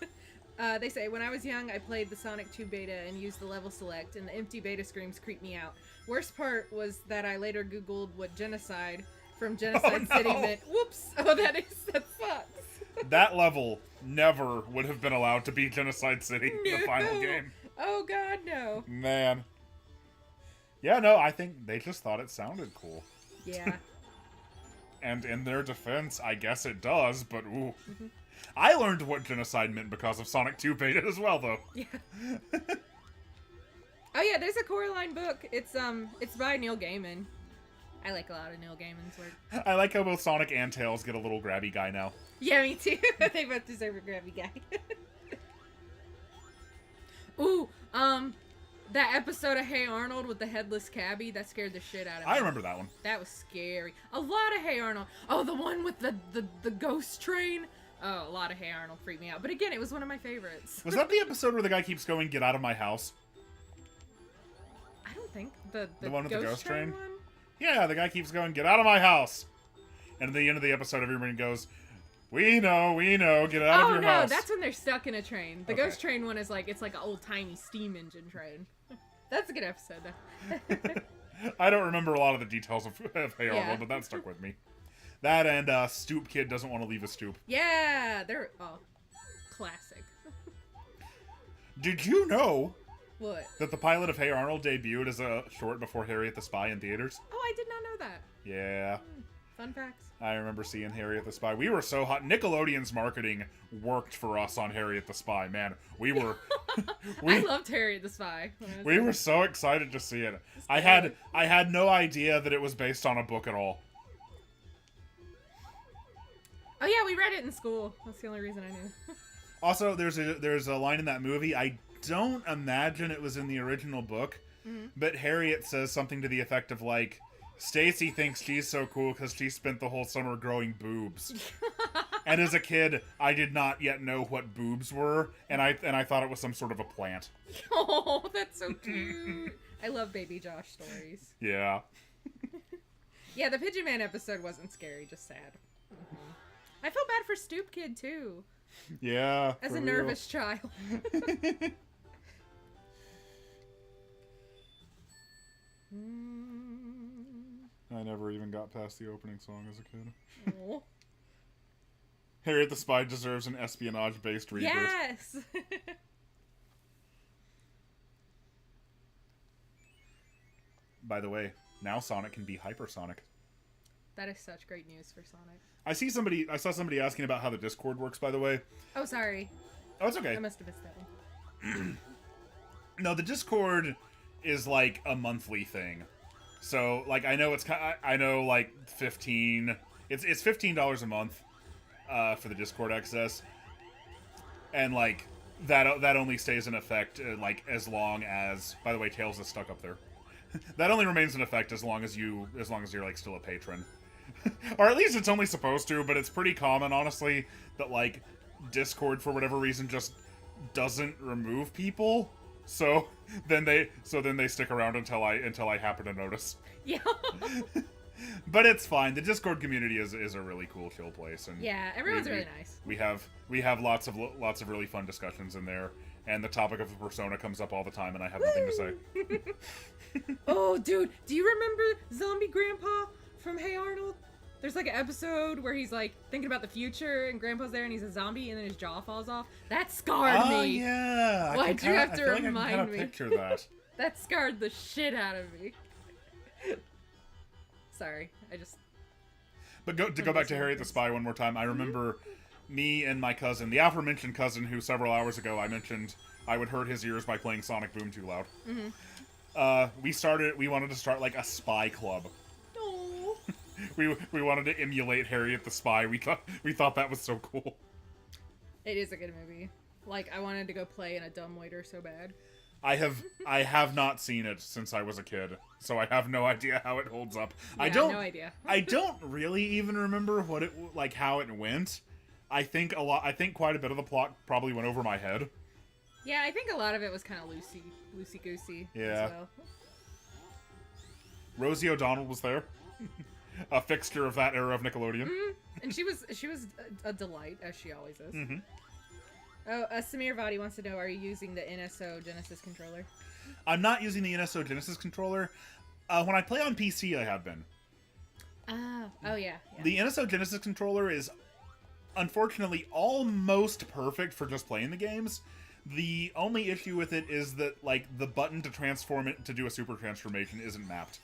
They say, when I was young, I played the Sonic 2 beta and used the level select, and the empty beta screams creeped me out. Worst part was that I later Googled what genocide from Genocide City meant. Whoops! Oh, that sucks. That level never would have been allowed to be Genocide City in the final game. Oh god, no. Man. Yeah, no, I think they just thought it sounded cool. Yeah. And in their defense, I guess it does, but ooh. I learned what genocide meant because of Sonic 2 beta as well, though. Yeah. Oh yeah, there's a Coraline book. It's by Neil Gaiman. I like a lot of Neil Gaiman's work. I like how both Sonic and Tails get a little grabby guy now. Yeah, me too. They both deserve a grabby guy. Ooh, That episode of Hey Arnold with the headless cabbie, that scared the shit out of me. I remember that one. That was scary. A lot of Hey Arnold. Oh, the one with the ghost train. Oh, a lot of Hey Arnold freaked me out. But again, it was one of my favorites. Was that the episode where the guy keeps going, "Get out of my house"? I don't think. The one with the ghost train? one? Yeah, the guy keeps going, "Get out of my house." And at the end of the episode, everybody goes, we know, get out of your house. Oh, no, that's when they're stuck in a train. The ghost train one is like, it's like an old-timey steam engine train. That's a good episode, though. I don't remember a lot of the details of Hey Arnold, but that stuck with me. That and Stoop Kid doesn't want to leave a stoop. Yeah, they're classic. Did you know What? that the pilot of Hey Arnold debuted as a short before Harriet the Spy in theaters? Oh, I did not know that. Yeah. Fun facts. I remember seeing Harriet the Spy. We were so hot. Nickelodeon's marketing worked for us on Harriet the Spy. Man, we were... I loved Harriet the Spy. We were so excited to see it. I had no idea that it was based on a book at all. Oh yeah, we read it in school. That's the only reason I knew. Also, there's a line in that movie. I don't imagine it was in the original book, but Harriet says something to the effect of like, Stacy thinks she's so cool because she spent the whole summer growing boobs. And as a kid, I did not yet know what boobs were, and I thought it was some sort of a plant. Oh, that's so cute. I love Baby Josh stories. Yeah. Yeah, the Pigeon Man episode wasn't scary, just sad. I felt bad for Stoop Kid, too. Yeah. As a nervous child. I never even got past the opening song as a kid. Oh. Harriet the Spy deserves an espionage-based rebirth. Yes! By the way, now Sonic can be hypersonic. That is such great news for Sonic. I saw somebody asking about how the Discord works, by the way. Oh, sorry. Oh, it's okay. I must have missed that one. No, the Discord is like a monthly thing. So, like, I know like 15. It's $15 a month for the Discord access, and like that only stays in effect like as long as. By the way, Tails is stuck up there. That only remains in effect as long as you're like still a patron, or at least it's only supposed to. But it's pretty common, honestly, that like Discord for whatever reason just doesn't remove people. So then they stick around until I happen to notice. Yeah. But it's fine. The Discord community is a really cool chill place, and Yeah, everyone's really nice. We have lots of really fun discussions in there, and the topic of Persona comes up all the time, and I have nothing to say. Oh, dude, do you remember Zombie Grandpa from Hey Arnold? There's like an episode where he's like thinking about the future, and Grandpa's there, and he's a zombie, and then his jaw falls off. That scarred me. Oh yeah. Why'd you have to remind I can me? picture that. That scarred the shit out of me. Sorry, I just... But to go back to Harriet the Spy one more time, I remember me and my cousin, the aforementioned cousin who several hours ago I mentioned I would hurt his ears by playing Sonic Boom too loud. We wanted to start like a spy club. Oh. We wanted to emulate Harriet the Spy. We thought that was so cool. It is a good movie. Like, I wanted to go play in a dumbwaiter so bad. I have not seen it since I was a kid, so I have no idea how it holds up. Yeah, no idea. I don't really even remember how it went. I think quite a bit of the plot probably went over my head. Yeah, I think a lot of it was kind of loosey-goosey. Yeah. As well. Rosie O'Donnell was there, a fixture of that era of Nickelodeon. And she was a delight, as she always is. Oh, Samir Vadi wants to know, are you using the NSO Genesis controller? I'm not using the NSO Genesis controller. When I play on PC, I have been. Oh yeah. The NSO Genesis controller is, unfortunately, almost perfect for just playing the games. The only issue with it is that, like, the button to transform it to do a super transformation isn't mapped.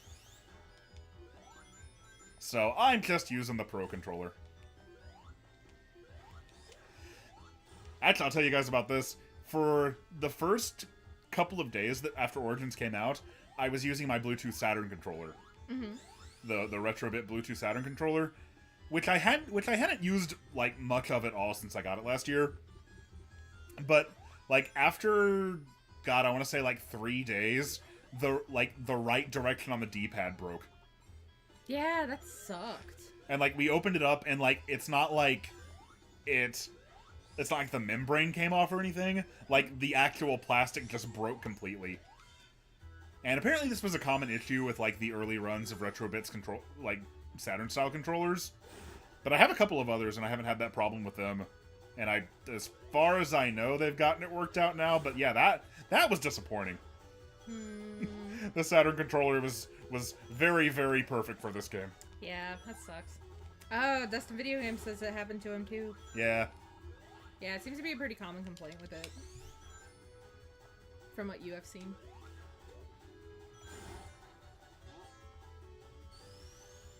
So, I'm just using the Pro controller. Actually, I'll tell you guys about this. For the first couple of days after Origins came out, I was using my Bluetooth Saturn controller. The Retrobit Bluetooth Saturn controller, which I hadn't used like much of at all since I got it last year. But like after God, I want to say like 3 days, the right direction on the D-pad broke. Yeah, that sucked. And like we opened it up and like it's not like it's not like the membrane came off or anything. Like the actual plastic just broke completely. And apparently this was a common issue with like the early runs of Retrobit's control, like Saturn style controllers. But I have a couple of others and I haven't had that problem with them. And as far as I know, they've gotten it worked out now. But yeah, that was disappointing. The Saturn controller was very, very perfect for this game. Yeah, that sucks. Oh, Dustin Video Game says it happened to him too. Yeah. Yeah, it seems to be a pretty common complaint with it. From what you have seen.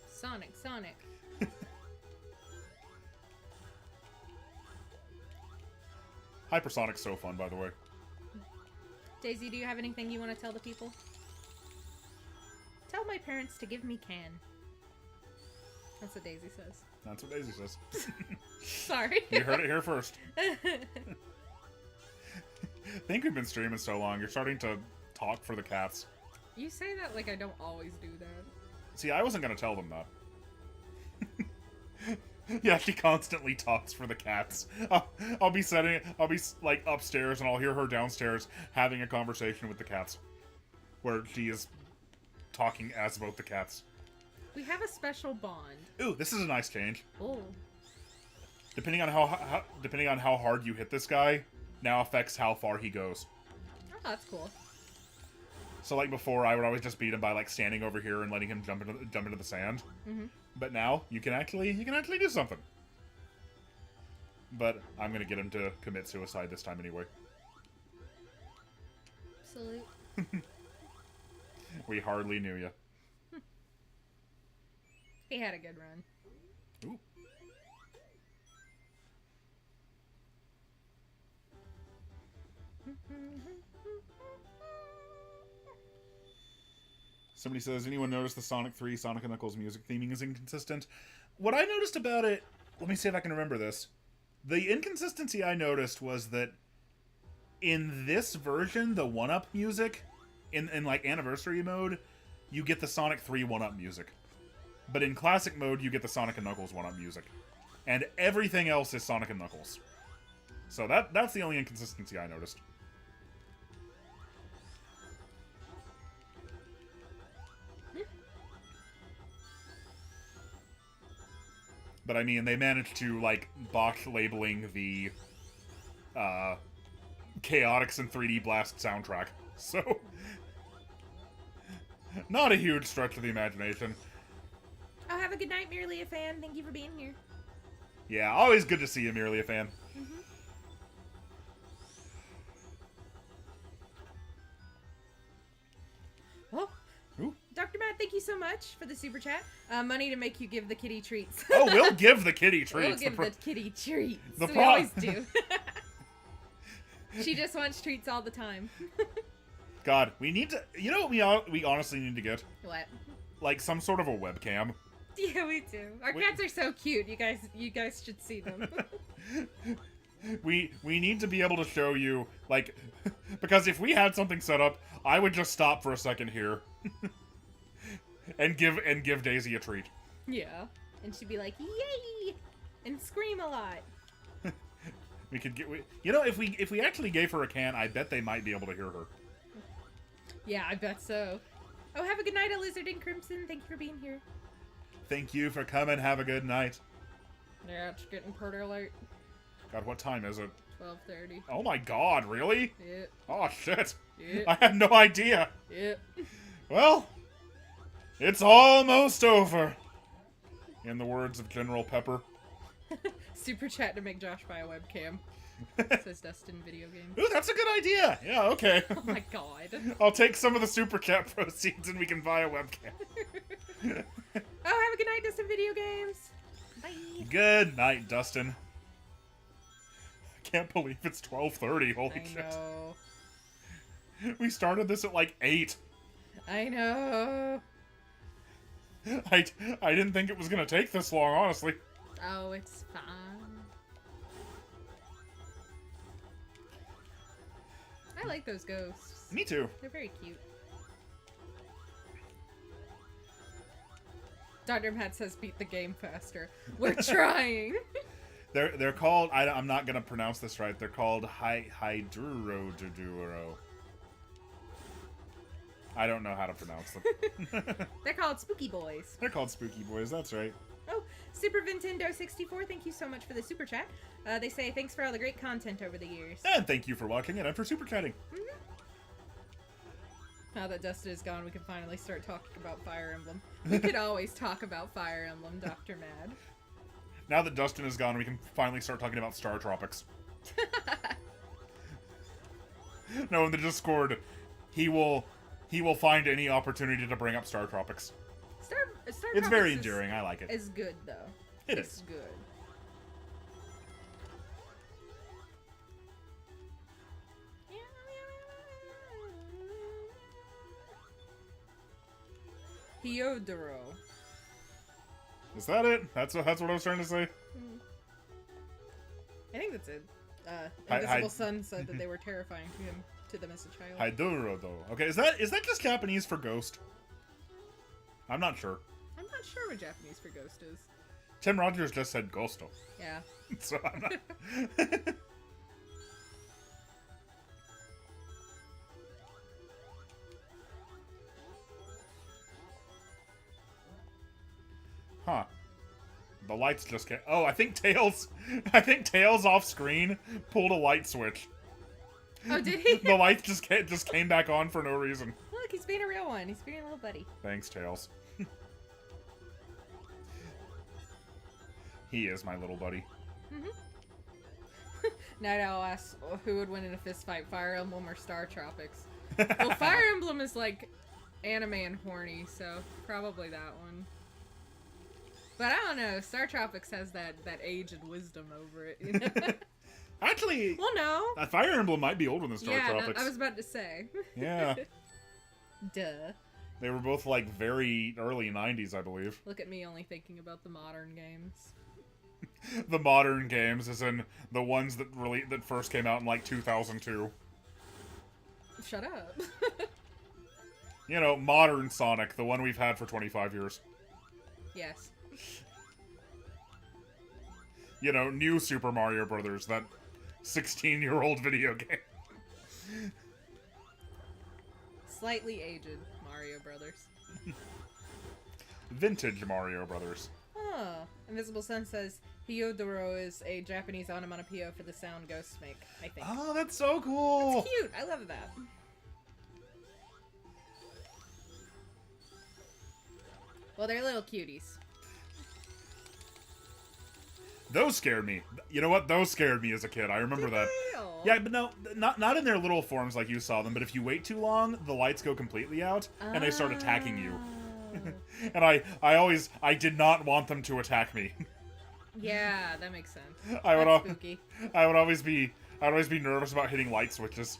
Sonic. Hypersonic's so fun, by the way. Daisy, do you have anything you want to tell the people? Tell my parents to give me can. That's what Daisy says. That's what Daisy says. Sorry. You heard it here first. I think we've been streaming so long, you're starting to talk for the cats. You say that like I don't always do that. See, I wasn't going to tell them that. Yeah, she constantly talks for the cats. I'll be like upstairs and I'll hear her downstairs having a conversation with the cats. Where she is talking as both the cats. We have a special bond. Ooh, this is a nice change. Oh. Depending on how hard you hit this guy, now affects how far he goes. Oh, that's cool. So like before, I would always just beat him by like standing over here and letting him jump into the sand. Mm-hmm. But now you can actually do something. But I'm gonna get him to commit suicide this time anyway. Salute. We hardly knew you. He had a good run. Ooh. Somebody says, anyone notice the Sonic 3 Sonic & Knuckles music theming is inconsistent? What I noticed about it, let me see if I can remember this. The inconsistency I noticed was that in this version, the 1-up music, in like anniversary mode, you get the Sonic 3 1-up music. But in classic mode, you get the Sonic & Knuckles 1-up music. And everything else is Sonic & Knuckles. So that's the only inconsistency I noticed. But I mean, they managed to, like, botch labeling the, Chaotix and 3D Blast soundtrack. So, not a huge stretch of the imagination. Oh, have a good night, Merely a Fan. Thank you for being here. Yeah, always good to see you, Merely a Fan. Mm-hmm. Oh. Ooh. Dr. Matt, thank you so much for the super chat. Money to make you give the kitty treats. Oh, we'll give the kitty treats. We'll give the kitty treats. The we always do. She just wants treats all the time. God, we need to... You know what we honestly need to get? What? Like, some sort of a webcam. Yeah, we do. Our cats are so cute. You guys should see them. We need to be able to show you, like... Because if we had something set up, I would just stop for a second here. and give Daisy a treat. Yeah. And she'd be like, yay! And scream a lot. We could get... You know, if we actually gave her a can, I bet they might be able to hear her. Yeah, I bet so. Oh, have a good night, Lizard and Crimson. Thank you for being here. Thank you for coming. Have a good night. Yeah, it's getting pretty late. God, what time is it? 12:30. Oh my God, really? Yep. Oh, shit. Yep. I had no idea. Yep. Well, it's almost over. In the words of General Pepper. Super chat to make Josh buy a webcam. Says Dustin Video Game. Ooh, that's a good idea. Yeah, okay. Oh my God. I'll take some of the super chat proceeds and we can buy a webcam. Oh, have a good night, Dustin Video Games. Bye. Good night, Dustin. I can't believe it's 12:30. Holy I shit. know. We started this at like 8. I know. I didn't think it was gonna take this long, honestly. Oh, it's fine. I like those ghosts. Me too. They're very cute. Dr. Matt says beat the game faster. We're trying. They're called, I'm not going to pronounce this right, they're called Hyduro. I don't know how to pronounce them. They're called Spooky Boys. They're called Spooky Boys, that's right. Oh, Super Nintendo 64, thank you so much for the super chat. They say thanks for all the great content over the years. And thank you for watching and for super chatting. Now that Dustin is gone, we can finally start talking about Fire Emblem. We could always talk about Fire Emblem, Dr. Mad. Now that Dustin is gone, we can finally start talking about Star Tropics. No, in the Discord, he will find any opportunity to bring up Star Tropics. Star It's Tropics very endearing. I like it. Is good though. It's good. Hyodoro. Is that it? That's what I was trying to say. I think that's it. Hi- Invisible Sun said that they were terrifying to them as a child. Hyduro, though. Okay, is that just Japanese for ghost? I'm not sure. I'm not sure what Japanese for ghost is. Tim Rogers just said ghosto. Yeah. So I'm not... Huh. The lights just came... Oh, I think Tails off screen pulled a light switch. Oh, did he? The lights just came back on for no reason. Look, he's being a real one. He's being a little buddy. Thanks, Tails. He is my little buddy. Night Owl asks who would win in a fist fight, Fire Emblem or Star Tropics? Well, Fire Emblem is like anime and horny, so probably that one. But I don't know. Star Tropics has that age and wisdom over it. You know? Actually, Well, no. Fire Emblem might be older than Star Yeah, no, Tropics. I was about to say. Yeah. Duh. They were both like very early 90s, I believe. Look at me only thinking about the modern games. The modern games, as in the ones that first came out in like 2002. Shut up. You know, modern Sonic, the one we've had for 25 years. Yes. You know, new Super Mario Brothers, that 16-year-old video game. Slightly aged Mario Brothers. Vintage Mario Brothers. Oh. Invisible Sun says Hyodoro is a Japanese onomatopoeia for the sound ghosts make, I think. Oh, that's so cool! It's cute. I love that. Well, they're little cuties. Those scared me. You know what? Those scared me as a kid. I remember that. Aw. Yeah, but no, not in their little forms like you saw them, but if you wait too long, the lights go completely out, and they start attacking you. Oh. And I did not want them to attack me. Yeah, that makes sense. I would That's al- spooky. I would always be nervous about hitting light switches.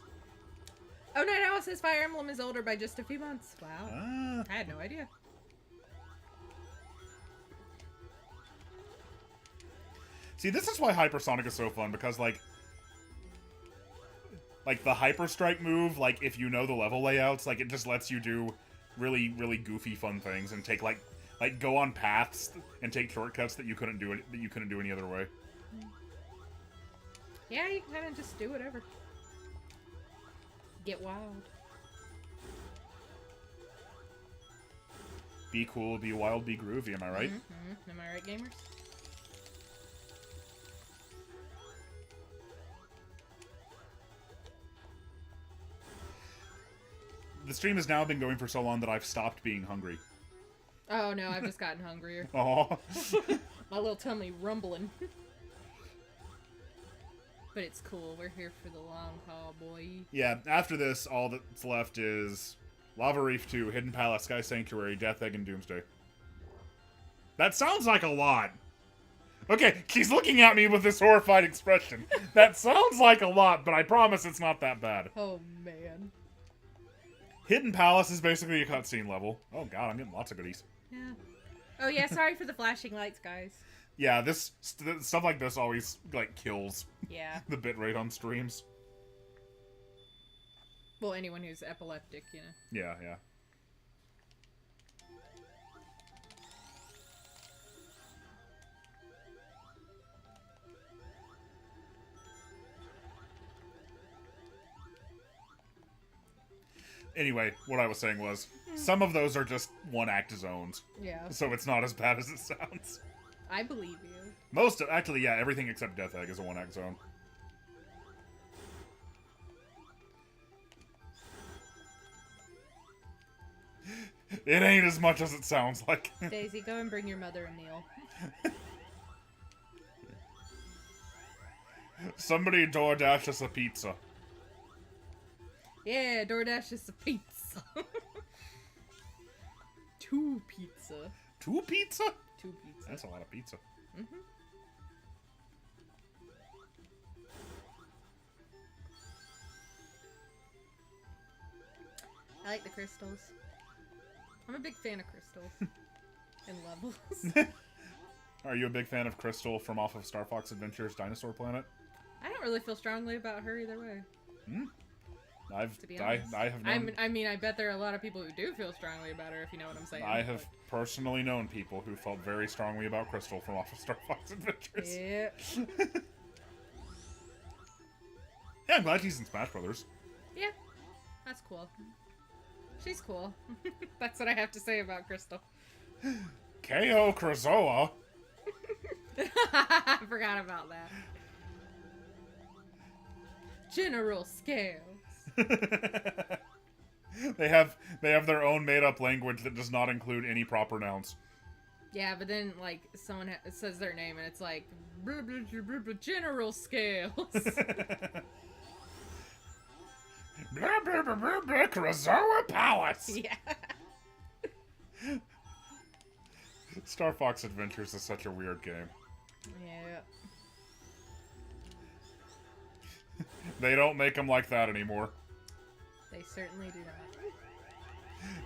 Oh, Night Owl says Fire Emblem is older by just a few months. Wow. Ah. I had no idea. See, this is why Hypersonic is so fun, because, like the Hyper Strike move, like, if you know the level layouts, like, it just lets you do really, really goofy fun things and take, like go on paths and take shortcuts that you couldn't do any other way. Yeah, you can kind of just do whatever. Get wild. Be cool, be wild, be groovy, am I right? Mm-hmm. Am I right, gamers? The stream has now been going for so long that I've stopped being hungry. Oh no, I've just gotten hungrier. Oh. My little tummy rumbling. But it's cool. We're here for the long haul, boy. Yeah, after this, all that's left is Lava Reef 2, Hidden Palace, Sky Sanctuary, Death Egg, and Doomsday. That sounds like a lot. Okay, she's looking at me with this horrified expression. That sounds like a lot, but I promise it's not that bad. Oh man. Hidden Palace is basically a cutscene level. Oh god, I'm getting lots of goodies. Yeah. Oh yeah, sorry for the flashing lights, guys. Yeah, this stuff like this always, like, kills Yeah. the bitrate on streams. Well, anyone who's epileptic, you know. Yeah, yeah. Anyway, what I was saying was, some of those are just one-act zones. Yeah. So it's not as bad as it sounds. I believe you. Most of, actually, yeah, everything except Death Egg is a one-act zone. It ain't as much as it sounds like. Daisy, go and bring your mother a meal. Somebody DoorDash us a pizza. Yeah, DoorDash is a pizza. 2 pizza. 2 pizza? 2 pizza. That's a lot of pizza. Mm-hmm. I like the crystals. I'm a big fan of crystals. And levels. Are you a big fan of Crystal from off of Star Fox Adventures Dinosaur Planet? I don't really feel strongly about her either way. To be honest. I have known, I mean, I bet there are a lot of people who do feel strongly about her, if you know what I'm saying. I have personally known people who felt very strongly about Crystal from off of Star Fox Adventures. Yeah. Yeah, I'm glad she's in Smash Brothers. Yeah. That's cool. She's cool. That's what I have to say about Crystal. K.O. Krazoa. I forgot about that. General Scales. They have their own made-up language that does not include any proper nouns. Yeah, but then, like, someone says their name and it's like, blah, blah, blah, blah, blah, General Scales. Blah, blah, blah, blah, blah, Krazoa Palace! Yeah. Star Fox Adventures is such a weird game. Yeah. They don't make them like that anymore. They certainly do not.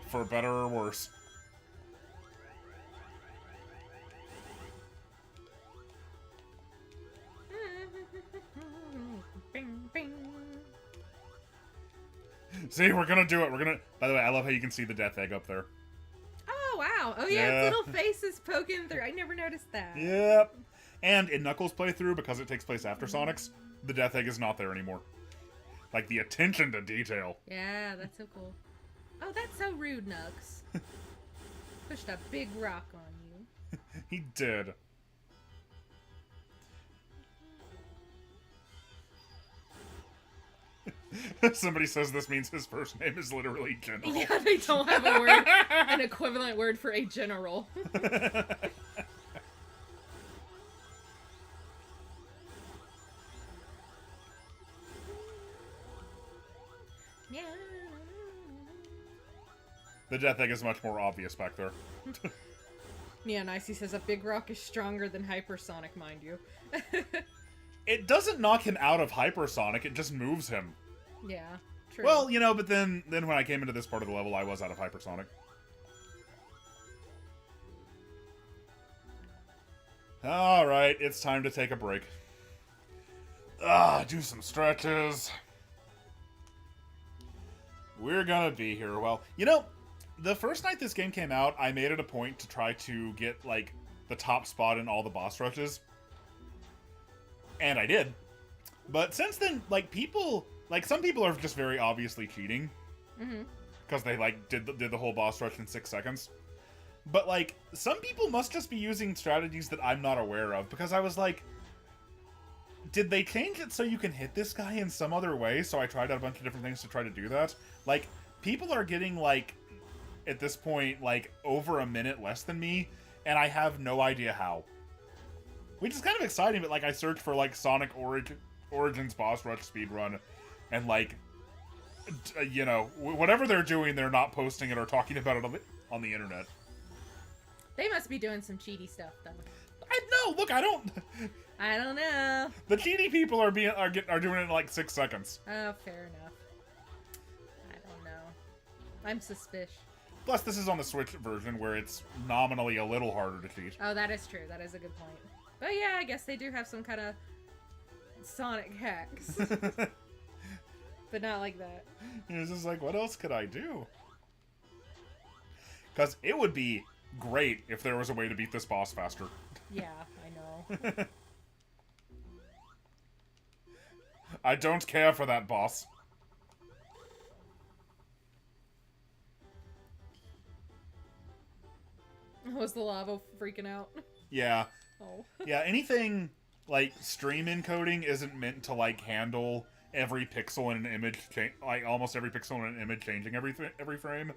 For better or worse. Bing, bing. See, we're gonna do it. We're gonna. By the way, I love how you can see the Death Egg up there. Oh, wow. Oh, yeah, Yeah. its little face is poking through. I never noticed that. Yep. And in Knuckles' playthrough, because it takes place after Sonic's, the Death Egg is not there anymore. Like, the attention to detail. Yeah, that's so cool. Oh, that's so rude, Nugs. Pushed a big rock on you. He did. Somebody says this means his first name is literally General. Yeah, they don't have a word, an equivalent word for a general. Yeah. The Death Egg is much more obvious back there. Yeah, Nicey says a big rock is stronger than hypersonic, mind you. It doesn't knock him out of hypersonic, it just moves him. Yeah, true. Well, you know, but then when I came into this part of the level, I was out of hypersonic. Alright, it's time to take a break. Do some stretches. We're gonna be here. Well, you know, the first night this game came out, I made it a point to try to get, like, the top spot in all the boss rushes. And I did. But since then, like, some people are just very obviously cheating. Mm-hmm. Because they, like, did the whole boss rush in 6 seconds. But, like, some people must just be using strategies that I'm not aware of. Because I was like, did they change it so you can hit this guy in some other way? So I tried out a bunch of different things to try to do that. Like, people are getting, like, at this point, like, over a minute less than me. And I have no idea how. Which is kind of exciting, but, like, I searched for, like, Sonic Origins boss rush speedrun. And, like, you know, whatever they're doing, they're not posting it or talking about it on the internet. They must be doing some cheaty stuff, though. Look, I don't know. The cheaty people are doing it in like 6 seconds. Oh, fair enough. I don't know. I'm suspicious. Plus, this is on the Switch version where it's nominally a little harder to cheat. Oh, that is true. That is a good point. But yeah, I guess they do have some kind of Sonic hacks. but not like that. He was just like, what else could I do? Because it would be great if there was a way to beat this boss faster. Yeah, I know. I don't care for that boss. Was the lava freaking out? Yeah. Oh. Yeah, anything like stream encoding isn't meant to like handle every pixel in an image, like almost every pixel in an image changing every frame.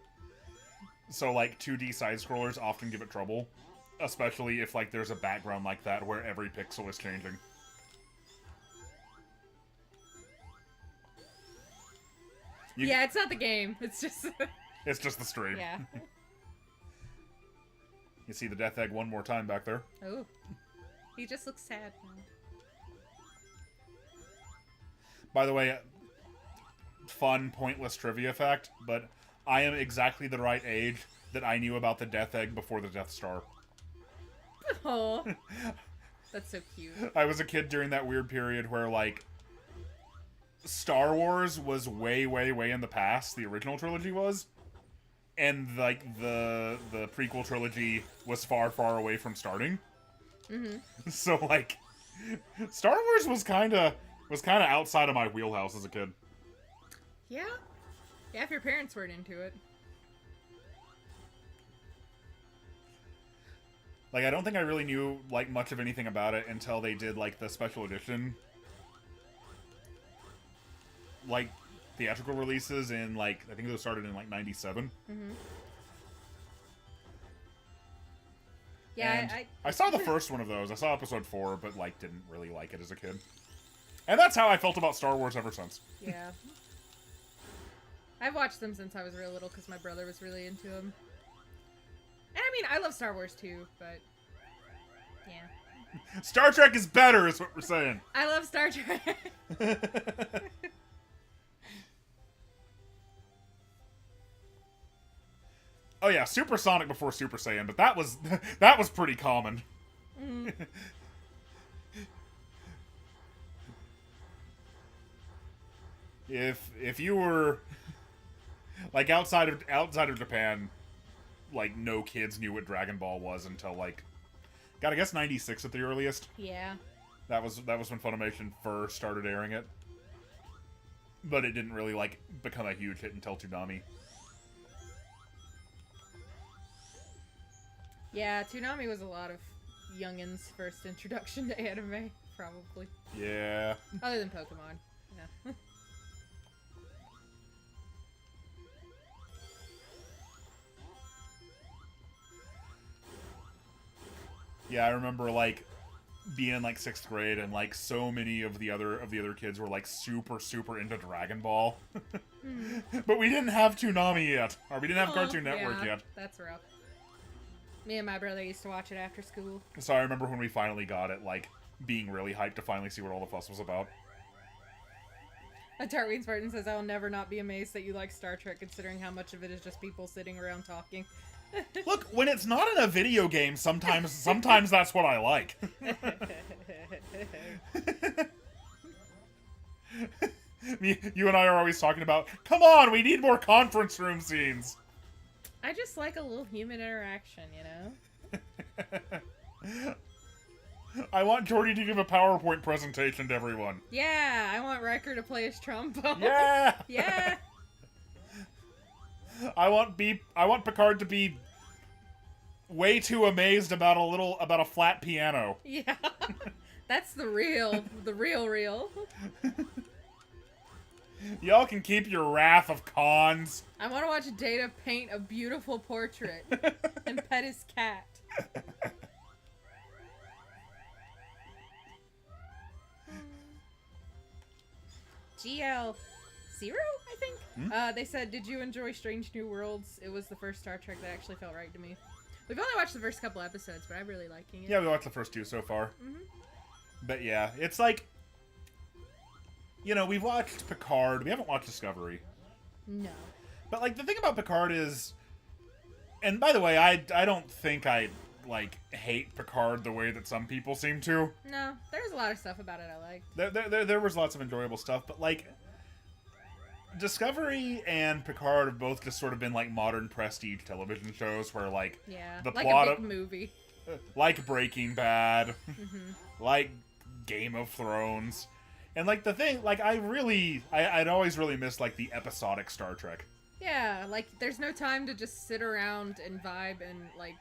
So like 2D side scrollers often give it trouble, especially if like there's a background like that where every pixel is changing. Yeah, it's not the game. It's just. It's just the stream. Yeah. You see the death egg one more time back there. Oh. He just looks sad now. By the way, fun, pointless trivia fact, but I am exactly the right age that I knew about the death egg before the Death Star. Oh. That's so cute. I was a kid during that weird period where, like, Star Wars was way, way, way in the past, the original trilogy was, and, like, the prequel trilogy was far, far away from starting. Mm-hmm. So, like, Star Wars was kind of outside of my wheelhouse as a kid. Yeah? Yeah, if your parents weren't into it. Like, I don't think I really knew, like, much of anything about it until they did, like, the special edition, like, theatrical releases in, like, I think those started in, like, 97. Mm-hmm. Yeah, I saw the first one of those. I saw episode 4, but, like, didn't really like it as a kid. And that's how I felt about Star Wars ever since. Yeah. I've watched them since I was real little because my brother was really into them. And I mean, I love Star Wars too, but yeah. Star Trek is better, is what we're saying. I love Star Trek. Oh yeah, Supersonic before Super Saiyan, but that was pretty common. Mm. If you were like outside of Japan, like no kids knew what Dragon Ball was until like, God, I guess 96 at the earliest. Yeah. That was when Funimation first started airing it. But it didn't really like become a huge hit until Toonami. Yeah, Toonami was a lot of youngins' first introduction to anime, probably. Yeah. Other than Pokemon. Yeah. Yeah, I remember like being in like 6th grade and like so many of the other kids were like super into Dragon Ball. But we didn't have Toonami yet. Or we didn't have Cartoon Network yet. That's rough. Me and my brother used to watch it after school. So I remember when we finally got it, like being really hyped to finally see what all the fuss was about. Tartween Spartan says, I will never not be amazed that you like Star Trek, considering how much of it is just people sitting around talking. Look, when it's not in a video game, sometimes that's what I like. You and I are always talking about, come on, we need more conference room scenes. I just like a little human interaction, you know? I want Jordy to give a PowerPoint presentation to everyone. Yeah, I want Riker to play his trombone. Yeah! Yeah! I want Picard to be way too amazed about a flat piano. Yeah. That's the real. Y'all can keep your wrath of cons. I want to watch Data paint a beautiful portrait and pet his cat. GL0, I think? They said, did you enjoy Strange New Worlds? It was the first Star Trek that actually felt right to me. We've only watched the first couple episodes, but I'm really liking it. Yeah, we watched the first 2 so far. Mm-hmm. But yeah, it's like, you know, we've watched Picard. We haven't watched Discovery. No. But like the thing about Picard is, and by the way, I don't think I like hate Picard the way that some people seem to. No, there's a lot of stuff about it I liked. There was lots of enjoyable stuff, but like Discovery and Picard have both just sort of been like modern prestige television shows where like the like plot a of big movie. like Breaking Bad, like Game of Thrones. And like the thing, like I'd always really missed like the episodic Star Trek. Yeah, like there's no time to just sit around and vibe and like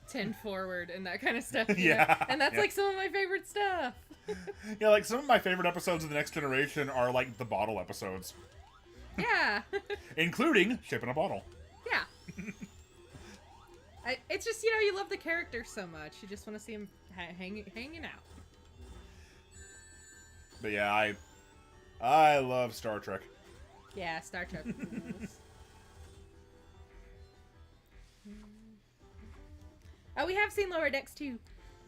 tend forward and that kind of stuff. You know? And that's like some of my favorite stuff. Yeah, like some of my favorite episodes of The Next Generation are like the bottle episodes. Yeah. Including Ship in a Bottle. Yeah. It's just, you know, you love the characters so much. You just want to see them hanging out. But yeah, I love Star Trek. Yeah, Star Trek rules. Oh, we have seen Lower Decks too.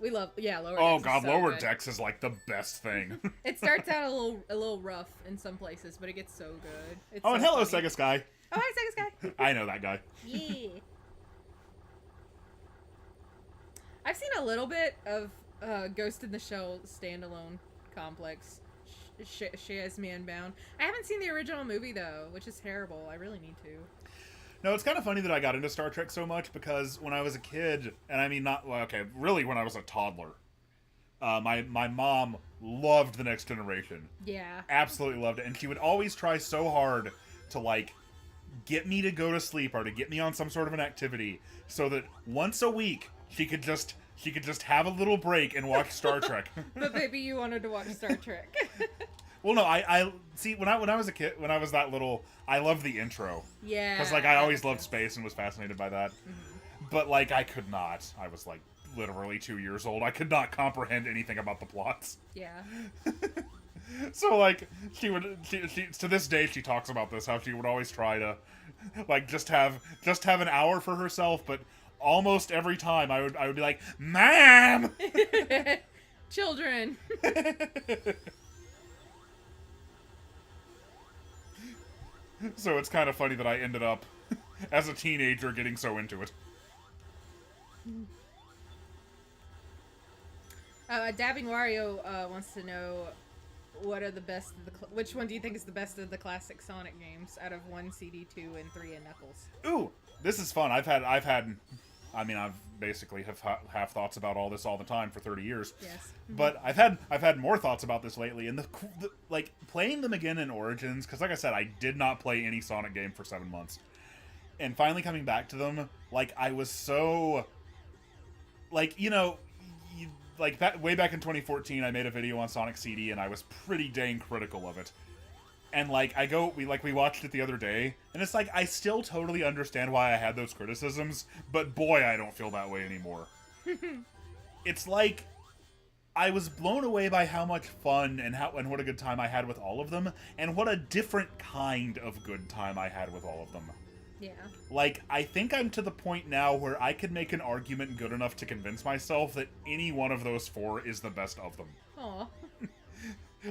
We love, Lower Decks. Oh god, is so Lower good. Decks is like the best thing. It starts out a little rough in some places, but it gets so good. It's oh, so and hello, funny. Sega Sky. Oh, hi, Sega Sky. I know that guy. Yeah. I've seen a little bit of Ghost in the Shell standalone complex. Shiaz Manbound. I haven't seen the original movie though, which is terrible. I really need to. No, it's kind of funny that I got into Star Trek so much because when I was a kid, and I mean really when I was a toddler, my mom loved The Next Generation. Yeah. Absolutely loved it, and she would always try so hard to like get me to go to sleep or to get me on some sort of an activity so that once a week she could just have a little break and watch Star Trek. But baby, you wanted to watch Star Trek. Well, no, I see when I was a kid, when I was that little, I loved the intro. Yeah. Because like I always loved space and was fascinated by that. Mm-hmm. But like I could not. I was like literally 2 years old. I could not comprehend anything about the plots. Yeah. So like she to this day she talks about this, how she would always try to like just have an hour for herself, but almost every time I would be like, "Ma'am!" Children. So it's kind of funny that I ended up as a teenager getting so into it. Dabbing Wario wants to know what are the best of the which one do you think is the best of the classic Sonic games out of 1, CD, 2, and 3 and Knuckles? Ooh, this is fun. I've basically have thoughts about all this all the time for 30 years. Yes. Mm-hmm. But I've had more thoughts about this lately, and the like playing them again in Origins, because like I said, I did not play any Sonic game for 7 months, and finally coming back to them, like I was so, like way back in 2014, I made a video on Sonic CD, and I was pretty dang critical of it. And like we watched it the other day, and it's like I still totally understand why I had those criticisms, but boy, I don't feel that way anymore. It's like I was blown away by how much fun and what a good time I had with all of them, and what a different kind of good time I had with all of them. Yeah. Like, I think I'm to the point now where I could make an argument good enough to convince myself that any one of those 4 is the best of them. Aw.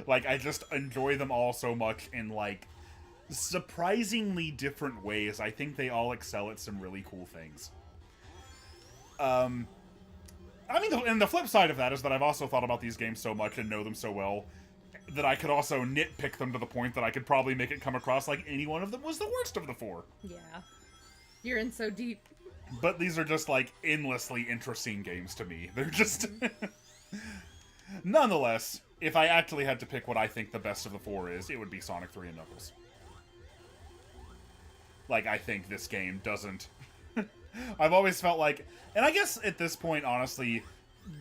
Like, I just enjoy them all so much in, like, surprisingly different ways. I think they all excel at some really cool things. I mean, and the flip side of that is that I've also thought about these games so much and know them so well that I could also nitpick them to the point that I could probably make it come across like any one of them was the worst of the 4. Yeah. You're in so deep. But these are just, like, endlessly interesting games to me. They're just... Nonetheless, if I actually had to pick what I think the best of the 4 is, it would be Sonic 3 and Knuckles. Like, I think this game doesn't... I've always felt like... And I guess at this point, honestly,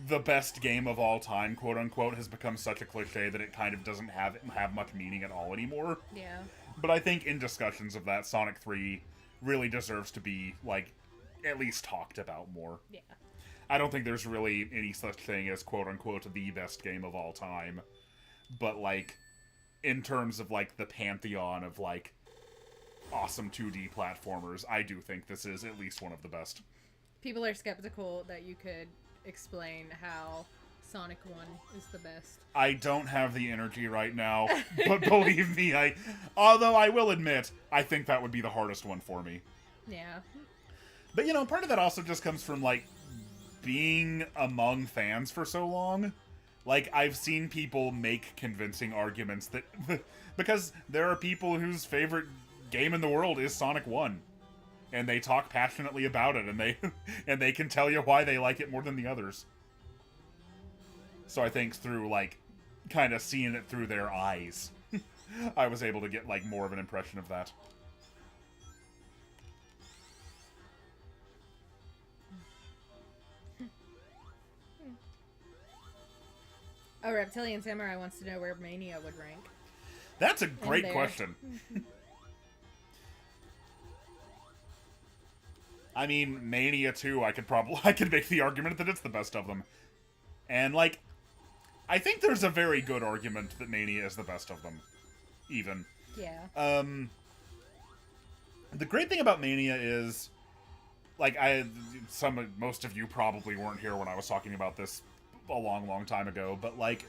the best game of all time, quote-unquote, has become such a cliche that it kind of doesn't have much meaning at all anymore. Yeah. But I think in discussions of that, Sonic 3 really deserves to be, like, at least talked about more. Yeah. I don't think there's really any such thing as quote-unquote the best game of all time. But, like, in terms of, like, the pantheon of, like, awesome 2D platformers, I do think this is at least one of the best. People are skeptical that you could explain how Sonic 1 is the best. I don't have the energy right now, but believe me, although I will admit, I think that would be the hardest one for me. Yeah. But, part of that also just comes from, like, being among fans for so long. like, I've seen people make convincing arguments that... because there are people whose favorite game in the world is Sonic 1. And they talk passionately about it, and they and they can tell you why they like it more than the others. So I think through, like, kind of seeing it through their eyes, I was able to get, like, more of an impression of that. Oh, Reptilian Samurai wants to know where Mania would rank. That's a great question. I mean, Mania 2, I could make the argument that it's the best of them. And, like, I think there's a very good argument that Mania is the best of them. Even. Yeah. The great thing about Mania is, like, most of you probably weren't here when I was talking about this a long, long time ago, but, like,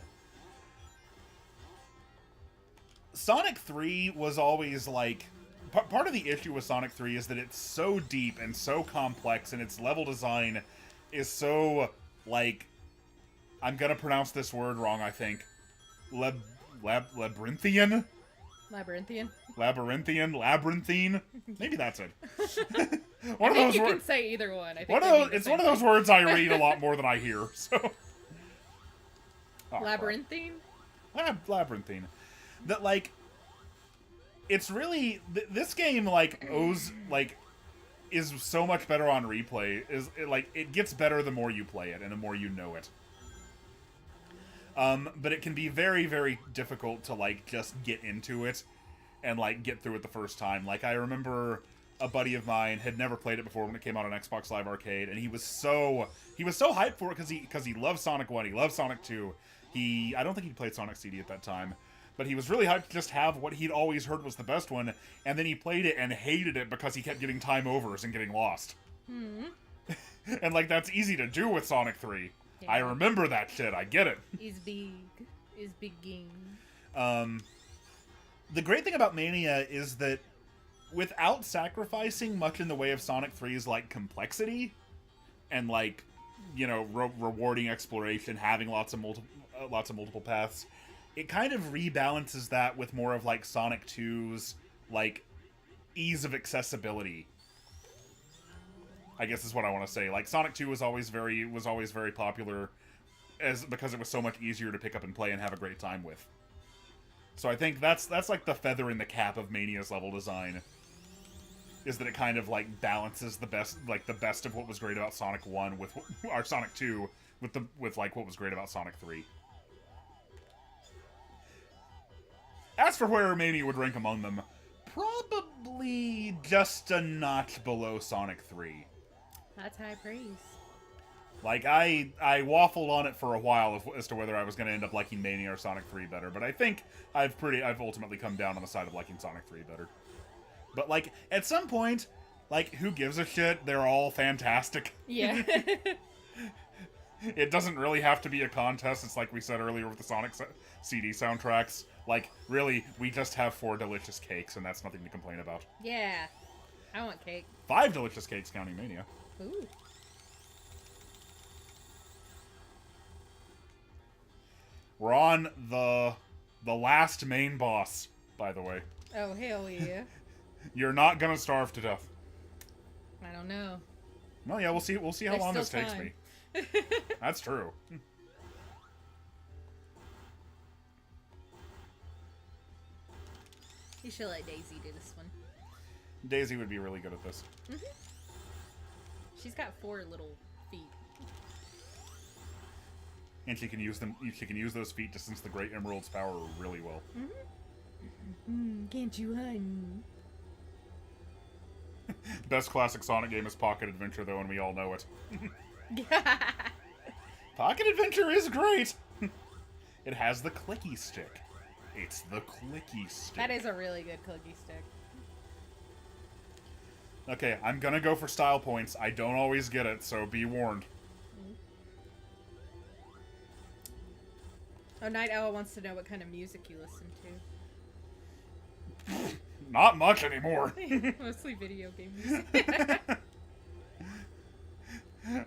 Sonic 3 was always, like, part of the issue with Sonic 3 is that it's so deep and so complex, and its level design is so, like, I'm gonna pronounce this word wrong, I think. Labyrinthian? Labyrinthine? Maybe that's it. One of those you words. can say either one. I think It's one of those words I read a lot more than I hear, so. Oh, Labyrinthine? Labyrinthine. That, like, it's really, this game, like, is so much better on replay. It gets better the more you play it and the more you know it. But it can be very, very difficult to, like, just get into it and, like, get through it the first time. Like, I remember a buddy of mine had never played it before when it came out on Xbox Live Arcade, and he was so hyped for it because he loved Sonic 1, he loved Sonic 2. I don't think he played Sonic CD at that time, but he was really hyped to just have what he'd always heard was the best one, and then he played it and hated it because he kept getting time overs and getting lost. And, like, that's easy to do with Sonic 3. Yeah. I remember that shit, I get it. Is big game. The great thing about Mania is that without sacrificing much in the way of Sonic 3's, like, complexity and, like, you know, rewarding exploration, having lots of multiple paths, it kind of rebalances that with more of, like, Sonic 2's, like, ease of accessibility, I guess is what I want to say. Like, Sonic 2 was always very popular because it was so much easier to pick up and play and have a great time with. So I think that's like the feather in the cap of Mania's level design, is that it kind of, like, balances the best of what was great about Sonic 1 with our Sonic 2 with like what was great about Sonic 3. As for where Mania would rank among them, probably just a notch below Sonic 3. That's high praise. Like, I waffled on it for a while as to whether I was going to end up liking Mania or Sonic 3 better, but I think I've ultimately come down on the side of liking Sonic 3 better. But, like, at some point, like, who gives a shit? They're all fantastic. Yeah. It doesn't really have to be a contest. It's like we said earlier with the Sonic CD soundtracks. Like, really, we just have 4 delicious cakes, and that's nothing to complain about. Yeah. I want cake. 5 delicious cakes counting Mania. Ooh. We're on the last main boss, by the way. Oh, hell yeah. You're not gonna starve to death. I don't know. Well, yeah, we'll see how There's long this still takes time. me. That's true. You should let Daisy do this one. Daisy would be really good at this. Mm-hmm. She's got 4 little feet. And she can use them. She can use those feet to sense the Great Emerald's power really well. Can't you run? Best classic Sonic game is Pocket Adventure, though, and we all know it. Pocket Adventure is great! It has the clicky stick. It's the clicky stick. That is a really good clicky stick. Okay, I'm gonna go for style points. I don't always get it, so be warned. Oh, Night Owl wants to know what kind of music you listen to. Not much anymore. Mostly video game music.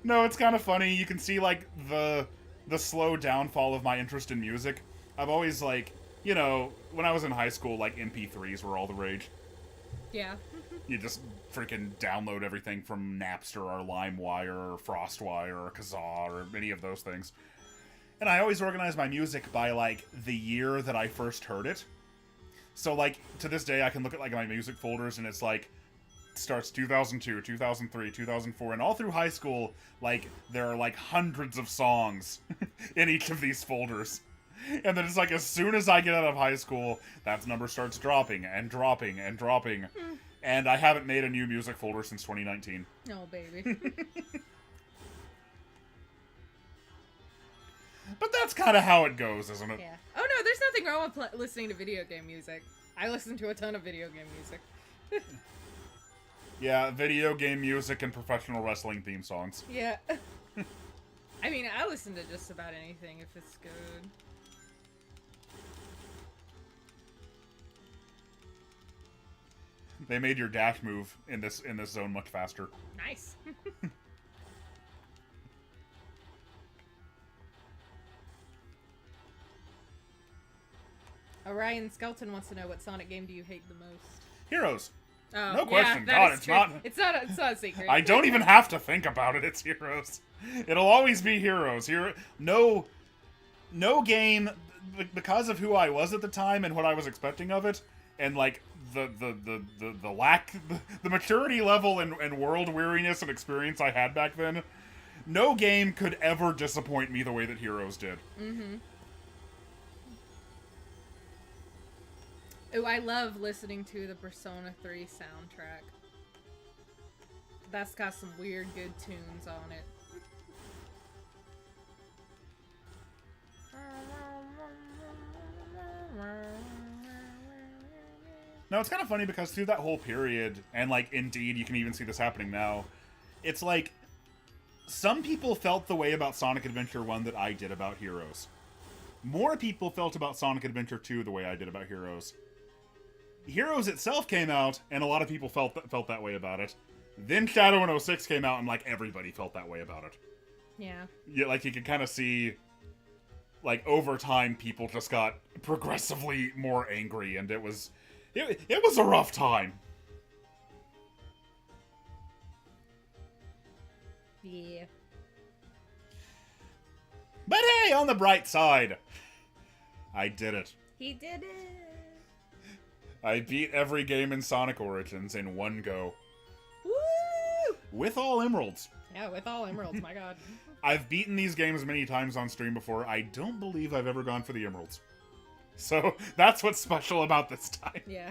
No, it's kind of funny. You can see, like, the the slow downfall of my interest in music. I've always, like, you know, when I was in high school, like, MP3s were all the rage. Yeah. You just freaking download everything from Napster or LimeWire or FrostWire or Kazaa or any of those things. And I always organize my music by, like, the year that I first heard it. So, like, to this day, I can look at, like, my music folders, and it's, like, starts 2002, 2003, 2004, and all through high school, like, there are, like, hundreds of songs in each of these folders. And then it's like, as soon as I get out of high school, that number starts dropping and dropping and dropping. And I haven't made a new music folder since 2019. Oh, baby. But that's kind of how it goes, isn't it? Yeah. Oh, no, there's nothing wrong with listening to video game music. I listen to a ton of video game music. Yeah, video game music and professional wrestling theme songs. Yeah. I mean, I listen to just about anything if it's good. They made your dash move in this zone much faster. Nice. Orion Skelton wants to know, what Sonic game do you hate the most? Heroes. Oh, No question. that God, is it's true. not. It's not a secret. I don't even have to think about it. It's Heroes. It'll always be Heroes. No game, because of who I was at the time and what I was expecting of it, and like the lack, the maturity level and world weariness and experience I had back then, no game could ever disappoint me the way that Heroes did. Mm-hmm. Ooh, I love listening to the Persona 3 soundtrack. That's got some weird good tunes on it. No, it's kind of funny because through that whole period, and like indeed you can even see this happening now, it's like some people felt the way about Sonic Adventure 1 that I did about Heroes. More people felt about Sonic Adventure 2 the way I did about Heroes. Heroes itself came out, and a lot of people felt that way about it. Then Shadow in 06 came out, and like everybody felt that way about it. Yeah. Yeah, like you could kind of see, like over time, people just got progressively more angry, and it was a rough time. Yeah. But hey, on the bright side, I did it. He did it. I beat every game in Sonic Origins in one go. Woo! With all emeralds. Yeah, with all emeralds, my god. I've beaten these games many times on stream before. I don't believe I've ever gone for the emeralds. So, that's what's special about this time. Yeah.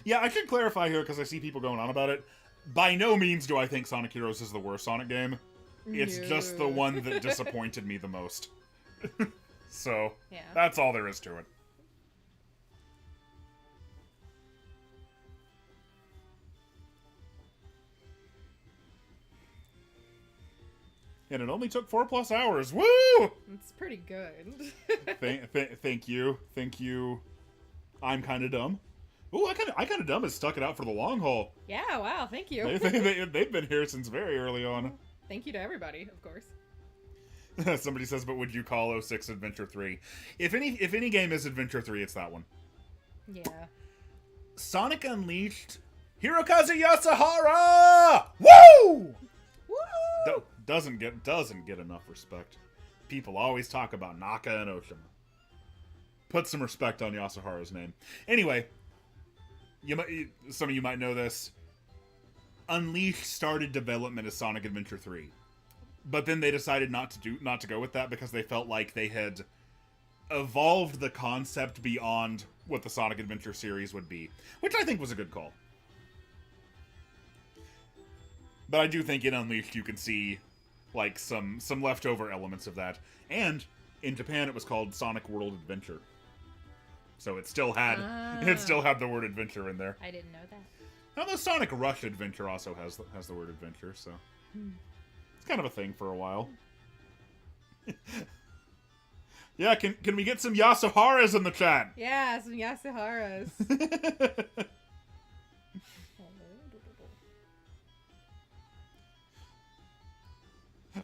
Yeah, I should clarify here because I see people going on about it. By no means do I think Sonic Heroes is the worst Sonic game. It's just the one that disappointed me the most. So, yeah. That's all there is to it. And it only took 4+ hours. Woo! It's pretty good. Thank you. I'm kind of dumb. Ooh, I kind of dumb has stuck it out for the long haul. Yeah, wow, thank you. They've been here since very early on. Thank you to everybody, of course. Somebody says, but would you call 06 Adventure 3? If any game is Adventure 3, it's that one. Yeah. Sonic Unleashed, Hirokazu Yasuhara! Woo! Woo! Doesn't get enough respect. People always talk about Naka and Oshima. Put some respect on Yasuhara's name. Anyway, some of you might know this. Unleashed started development as Sonic Adventure 3. But then they decided not to go with that because they felt like they had evolved the concept beyond what the Sonic Adventure series would be, which I think was a good call. But I do think in Unleashed you can see like some leftover elements of that. And in Japan it was called Sonic World Adventure. So it still had the word adventure in there. I didn't know that. Now the Sonic Rush Adventure also has the word adventure, so it's kind of a thing for a while. Yeah, can we get some Yasuharas in the chat? Yeah, some Yasuharas.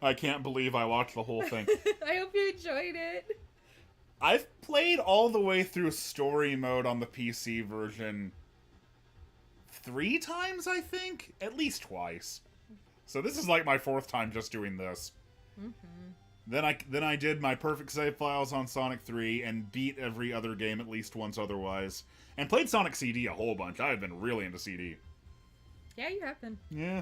I can't believe I watched the whole thing. I hope you enjoyed it. I've played all the way through story mode on the PC version 3 times, I think? At least twice. So this is like my 4th time just doing this. Then I did my perfect save files on Sonic 3 and beat every other game at least once otherwise. And played Sonic CD a whole bunch. I have been really into CD. Yeah, you have been. Yeah.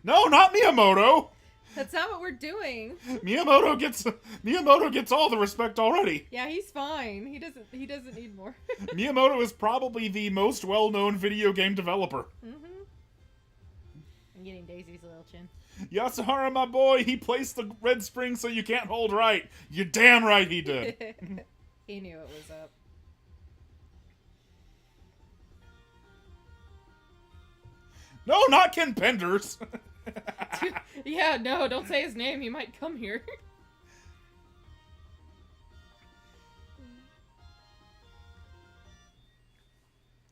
No, not Miyamoto! That's not what we're doing. Miyamoto gets all the respect already. Yeah, he's fine. He doesn't need more. Miyamoto is probably the most well-known video game developer. I'm getting Daisy's little chin. Yasuhara, my boy, he placed the red spring so you can't hold right. You're damn right he did. He knew it was up. No, not Ken Penders. Yeah, no, don't say his name. He might come here.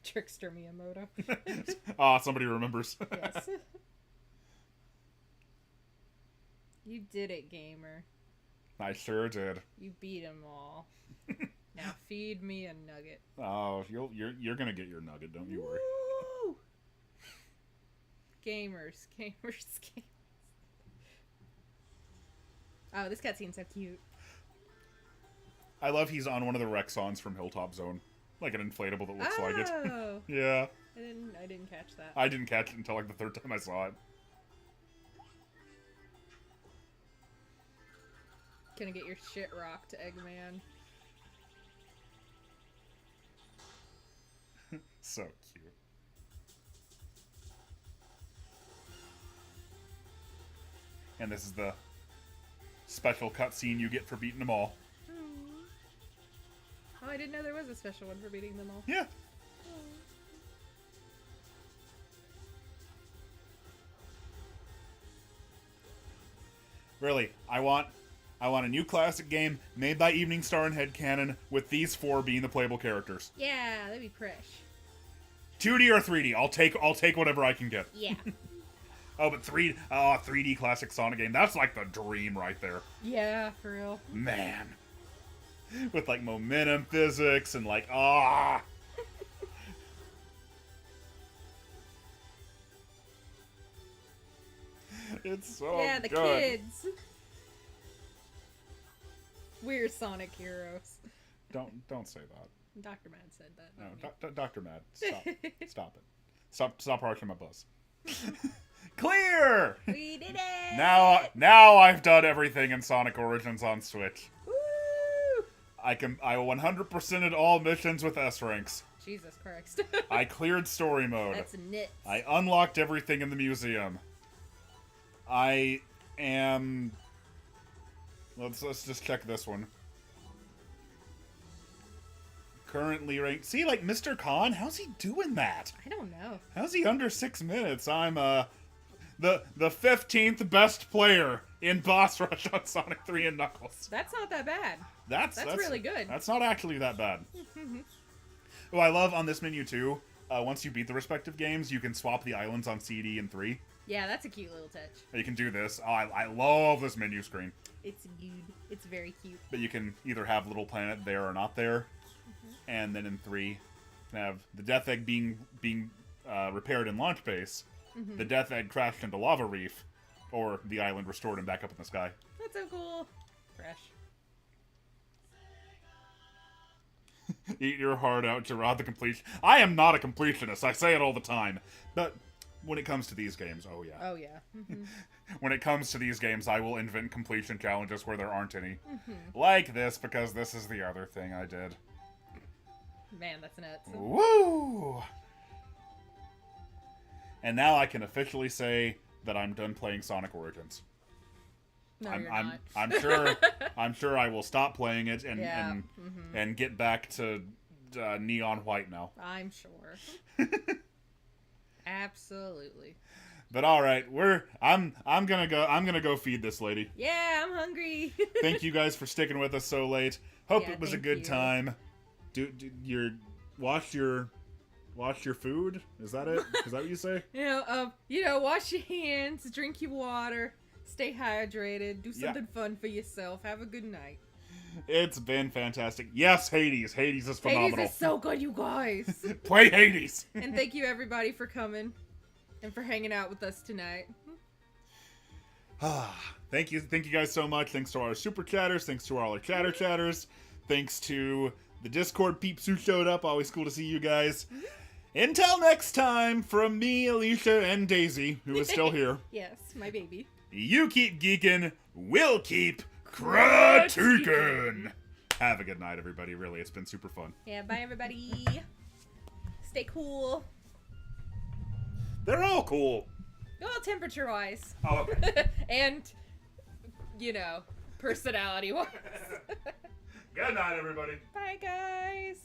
Trickster Miyamoto. Somebody remembers. Yes. You did it, gamer. I sure did. You beat them all. Now feed me a nugget. Oh, you're gonna get your nugget, don't you worry. Woo! Gamers. Oh, this cutscene's so cute. I love he's on one of the Rexons from Hilltop Zone. Like an inflatable that looks like it. Oh. Yeah. I didn't catch that. I didn't catch it until like the 3rd time I saw it. Gonna get your shit rocked, Eggman. So cute. And this is the special cutscene you get for beating them all. Oh, I didn't know there was a special one for beating them all. Yeah. Really, I want a new classic game made by Evening Star and Headcanon with these 4 being the playable characters. Yeah, that'd be fresh. 2D or 3D, I'll take whatever I can get. Yeah. Oh, but 3D classic Sonic game, that's like the dream right there. Yeah, for real. Man. With like momentum physics and like, It's so yeah, the good. kids. We're Sonic heroes. Don't say that. Dr. Mad said that. No, Dr. Mad, stop it. Stop harshing my buzz. Clear! We did it! Now I've done everything in Sonic Origins on Switch. Woo! I 100%ed all missions with S ranks. Jesus Christ. I cleared story mode. That's nits. I unlocked everything in the museum. I am... Let's just check this one. Currently ranked... See, like, Mr. Khan, how's he doing that? I don't know. How's he under 6 minutes? I'm, the 15th best player in Boss Rush on Sonic 3 and Knuckles. That's not that bad. That's really good. That's not actually that bad. Oh, I love on this menu, too, once you beat the respective games, you can swap the islands on CD and 3. Yeah, that's a cute little touch. You can do this. Oh, I love this menu screen. It's good. It's very cute. But you can either have Little Planet there or not there. And then in 3, you can have the Death Egg being repaired in Launch Base, the Death Egg crashed into Lava Reef, or the island restored and back up in the sky. That's so cool. Fresh. Eat your heart out, Gerard the completion. I am not a completionist. I say it all the time. But when it comes to these games, oh yeah. Oh yeah. When it comes to these games, I will invent completion challenges where there aren't any. Like this, because this is the other thing I did. Man, that's nuts. Woo! And now I can officially say that I'm done playing Sonic Origins. No, you're not. I'm sure I will stop playing it and Yeah. and get back to Neon White now. I'm sure. Absolutely. But all right, I'm gonna go feed this lady. Yeah, I'm hungry. Thank you guys for sticking with us so late. Hope Yeah, it was a thank good you. time. Wash your Wash your food? Is that it? Is that what you say? Wash your hands, drink your water, stay hydrated, do something fun for yourself. Have a good night. It's been fantastic. Yes, Hades. Hades is phenomenal. Hades is so good, you guys. Play Hades. And thank you everybody for coming and for hanging out with us tonight. Thank you guys so much. Thanks to our super chatters. Thanks to all our chatters. Thanks to the Discord peeps who showed up. Always cool to see you guys. Until next time, from me, Alicia, and Daisy, who is still here. Yes, my baby. You keep geeking, we'll keep critiquing. Have a good night, everybody. Really, it's been super fun. Yeah, bye everybody. Stay cool. They're all cool. Well, temperature-wise. Oh, okay. And, personality-wise. Good night, everybody. Bye, guys.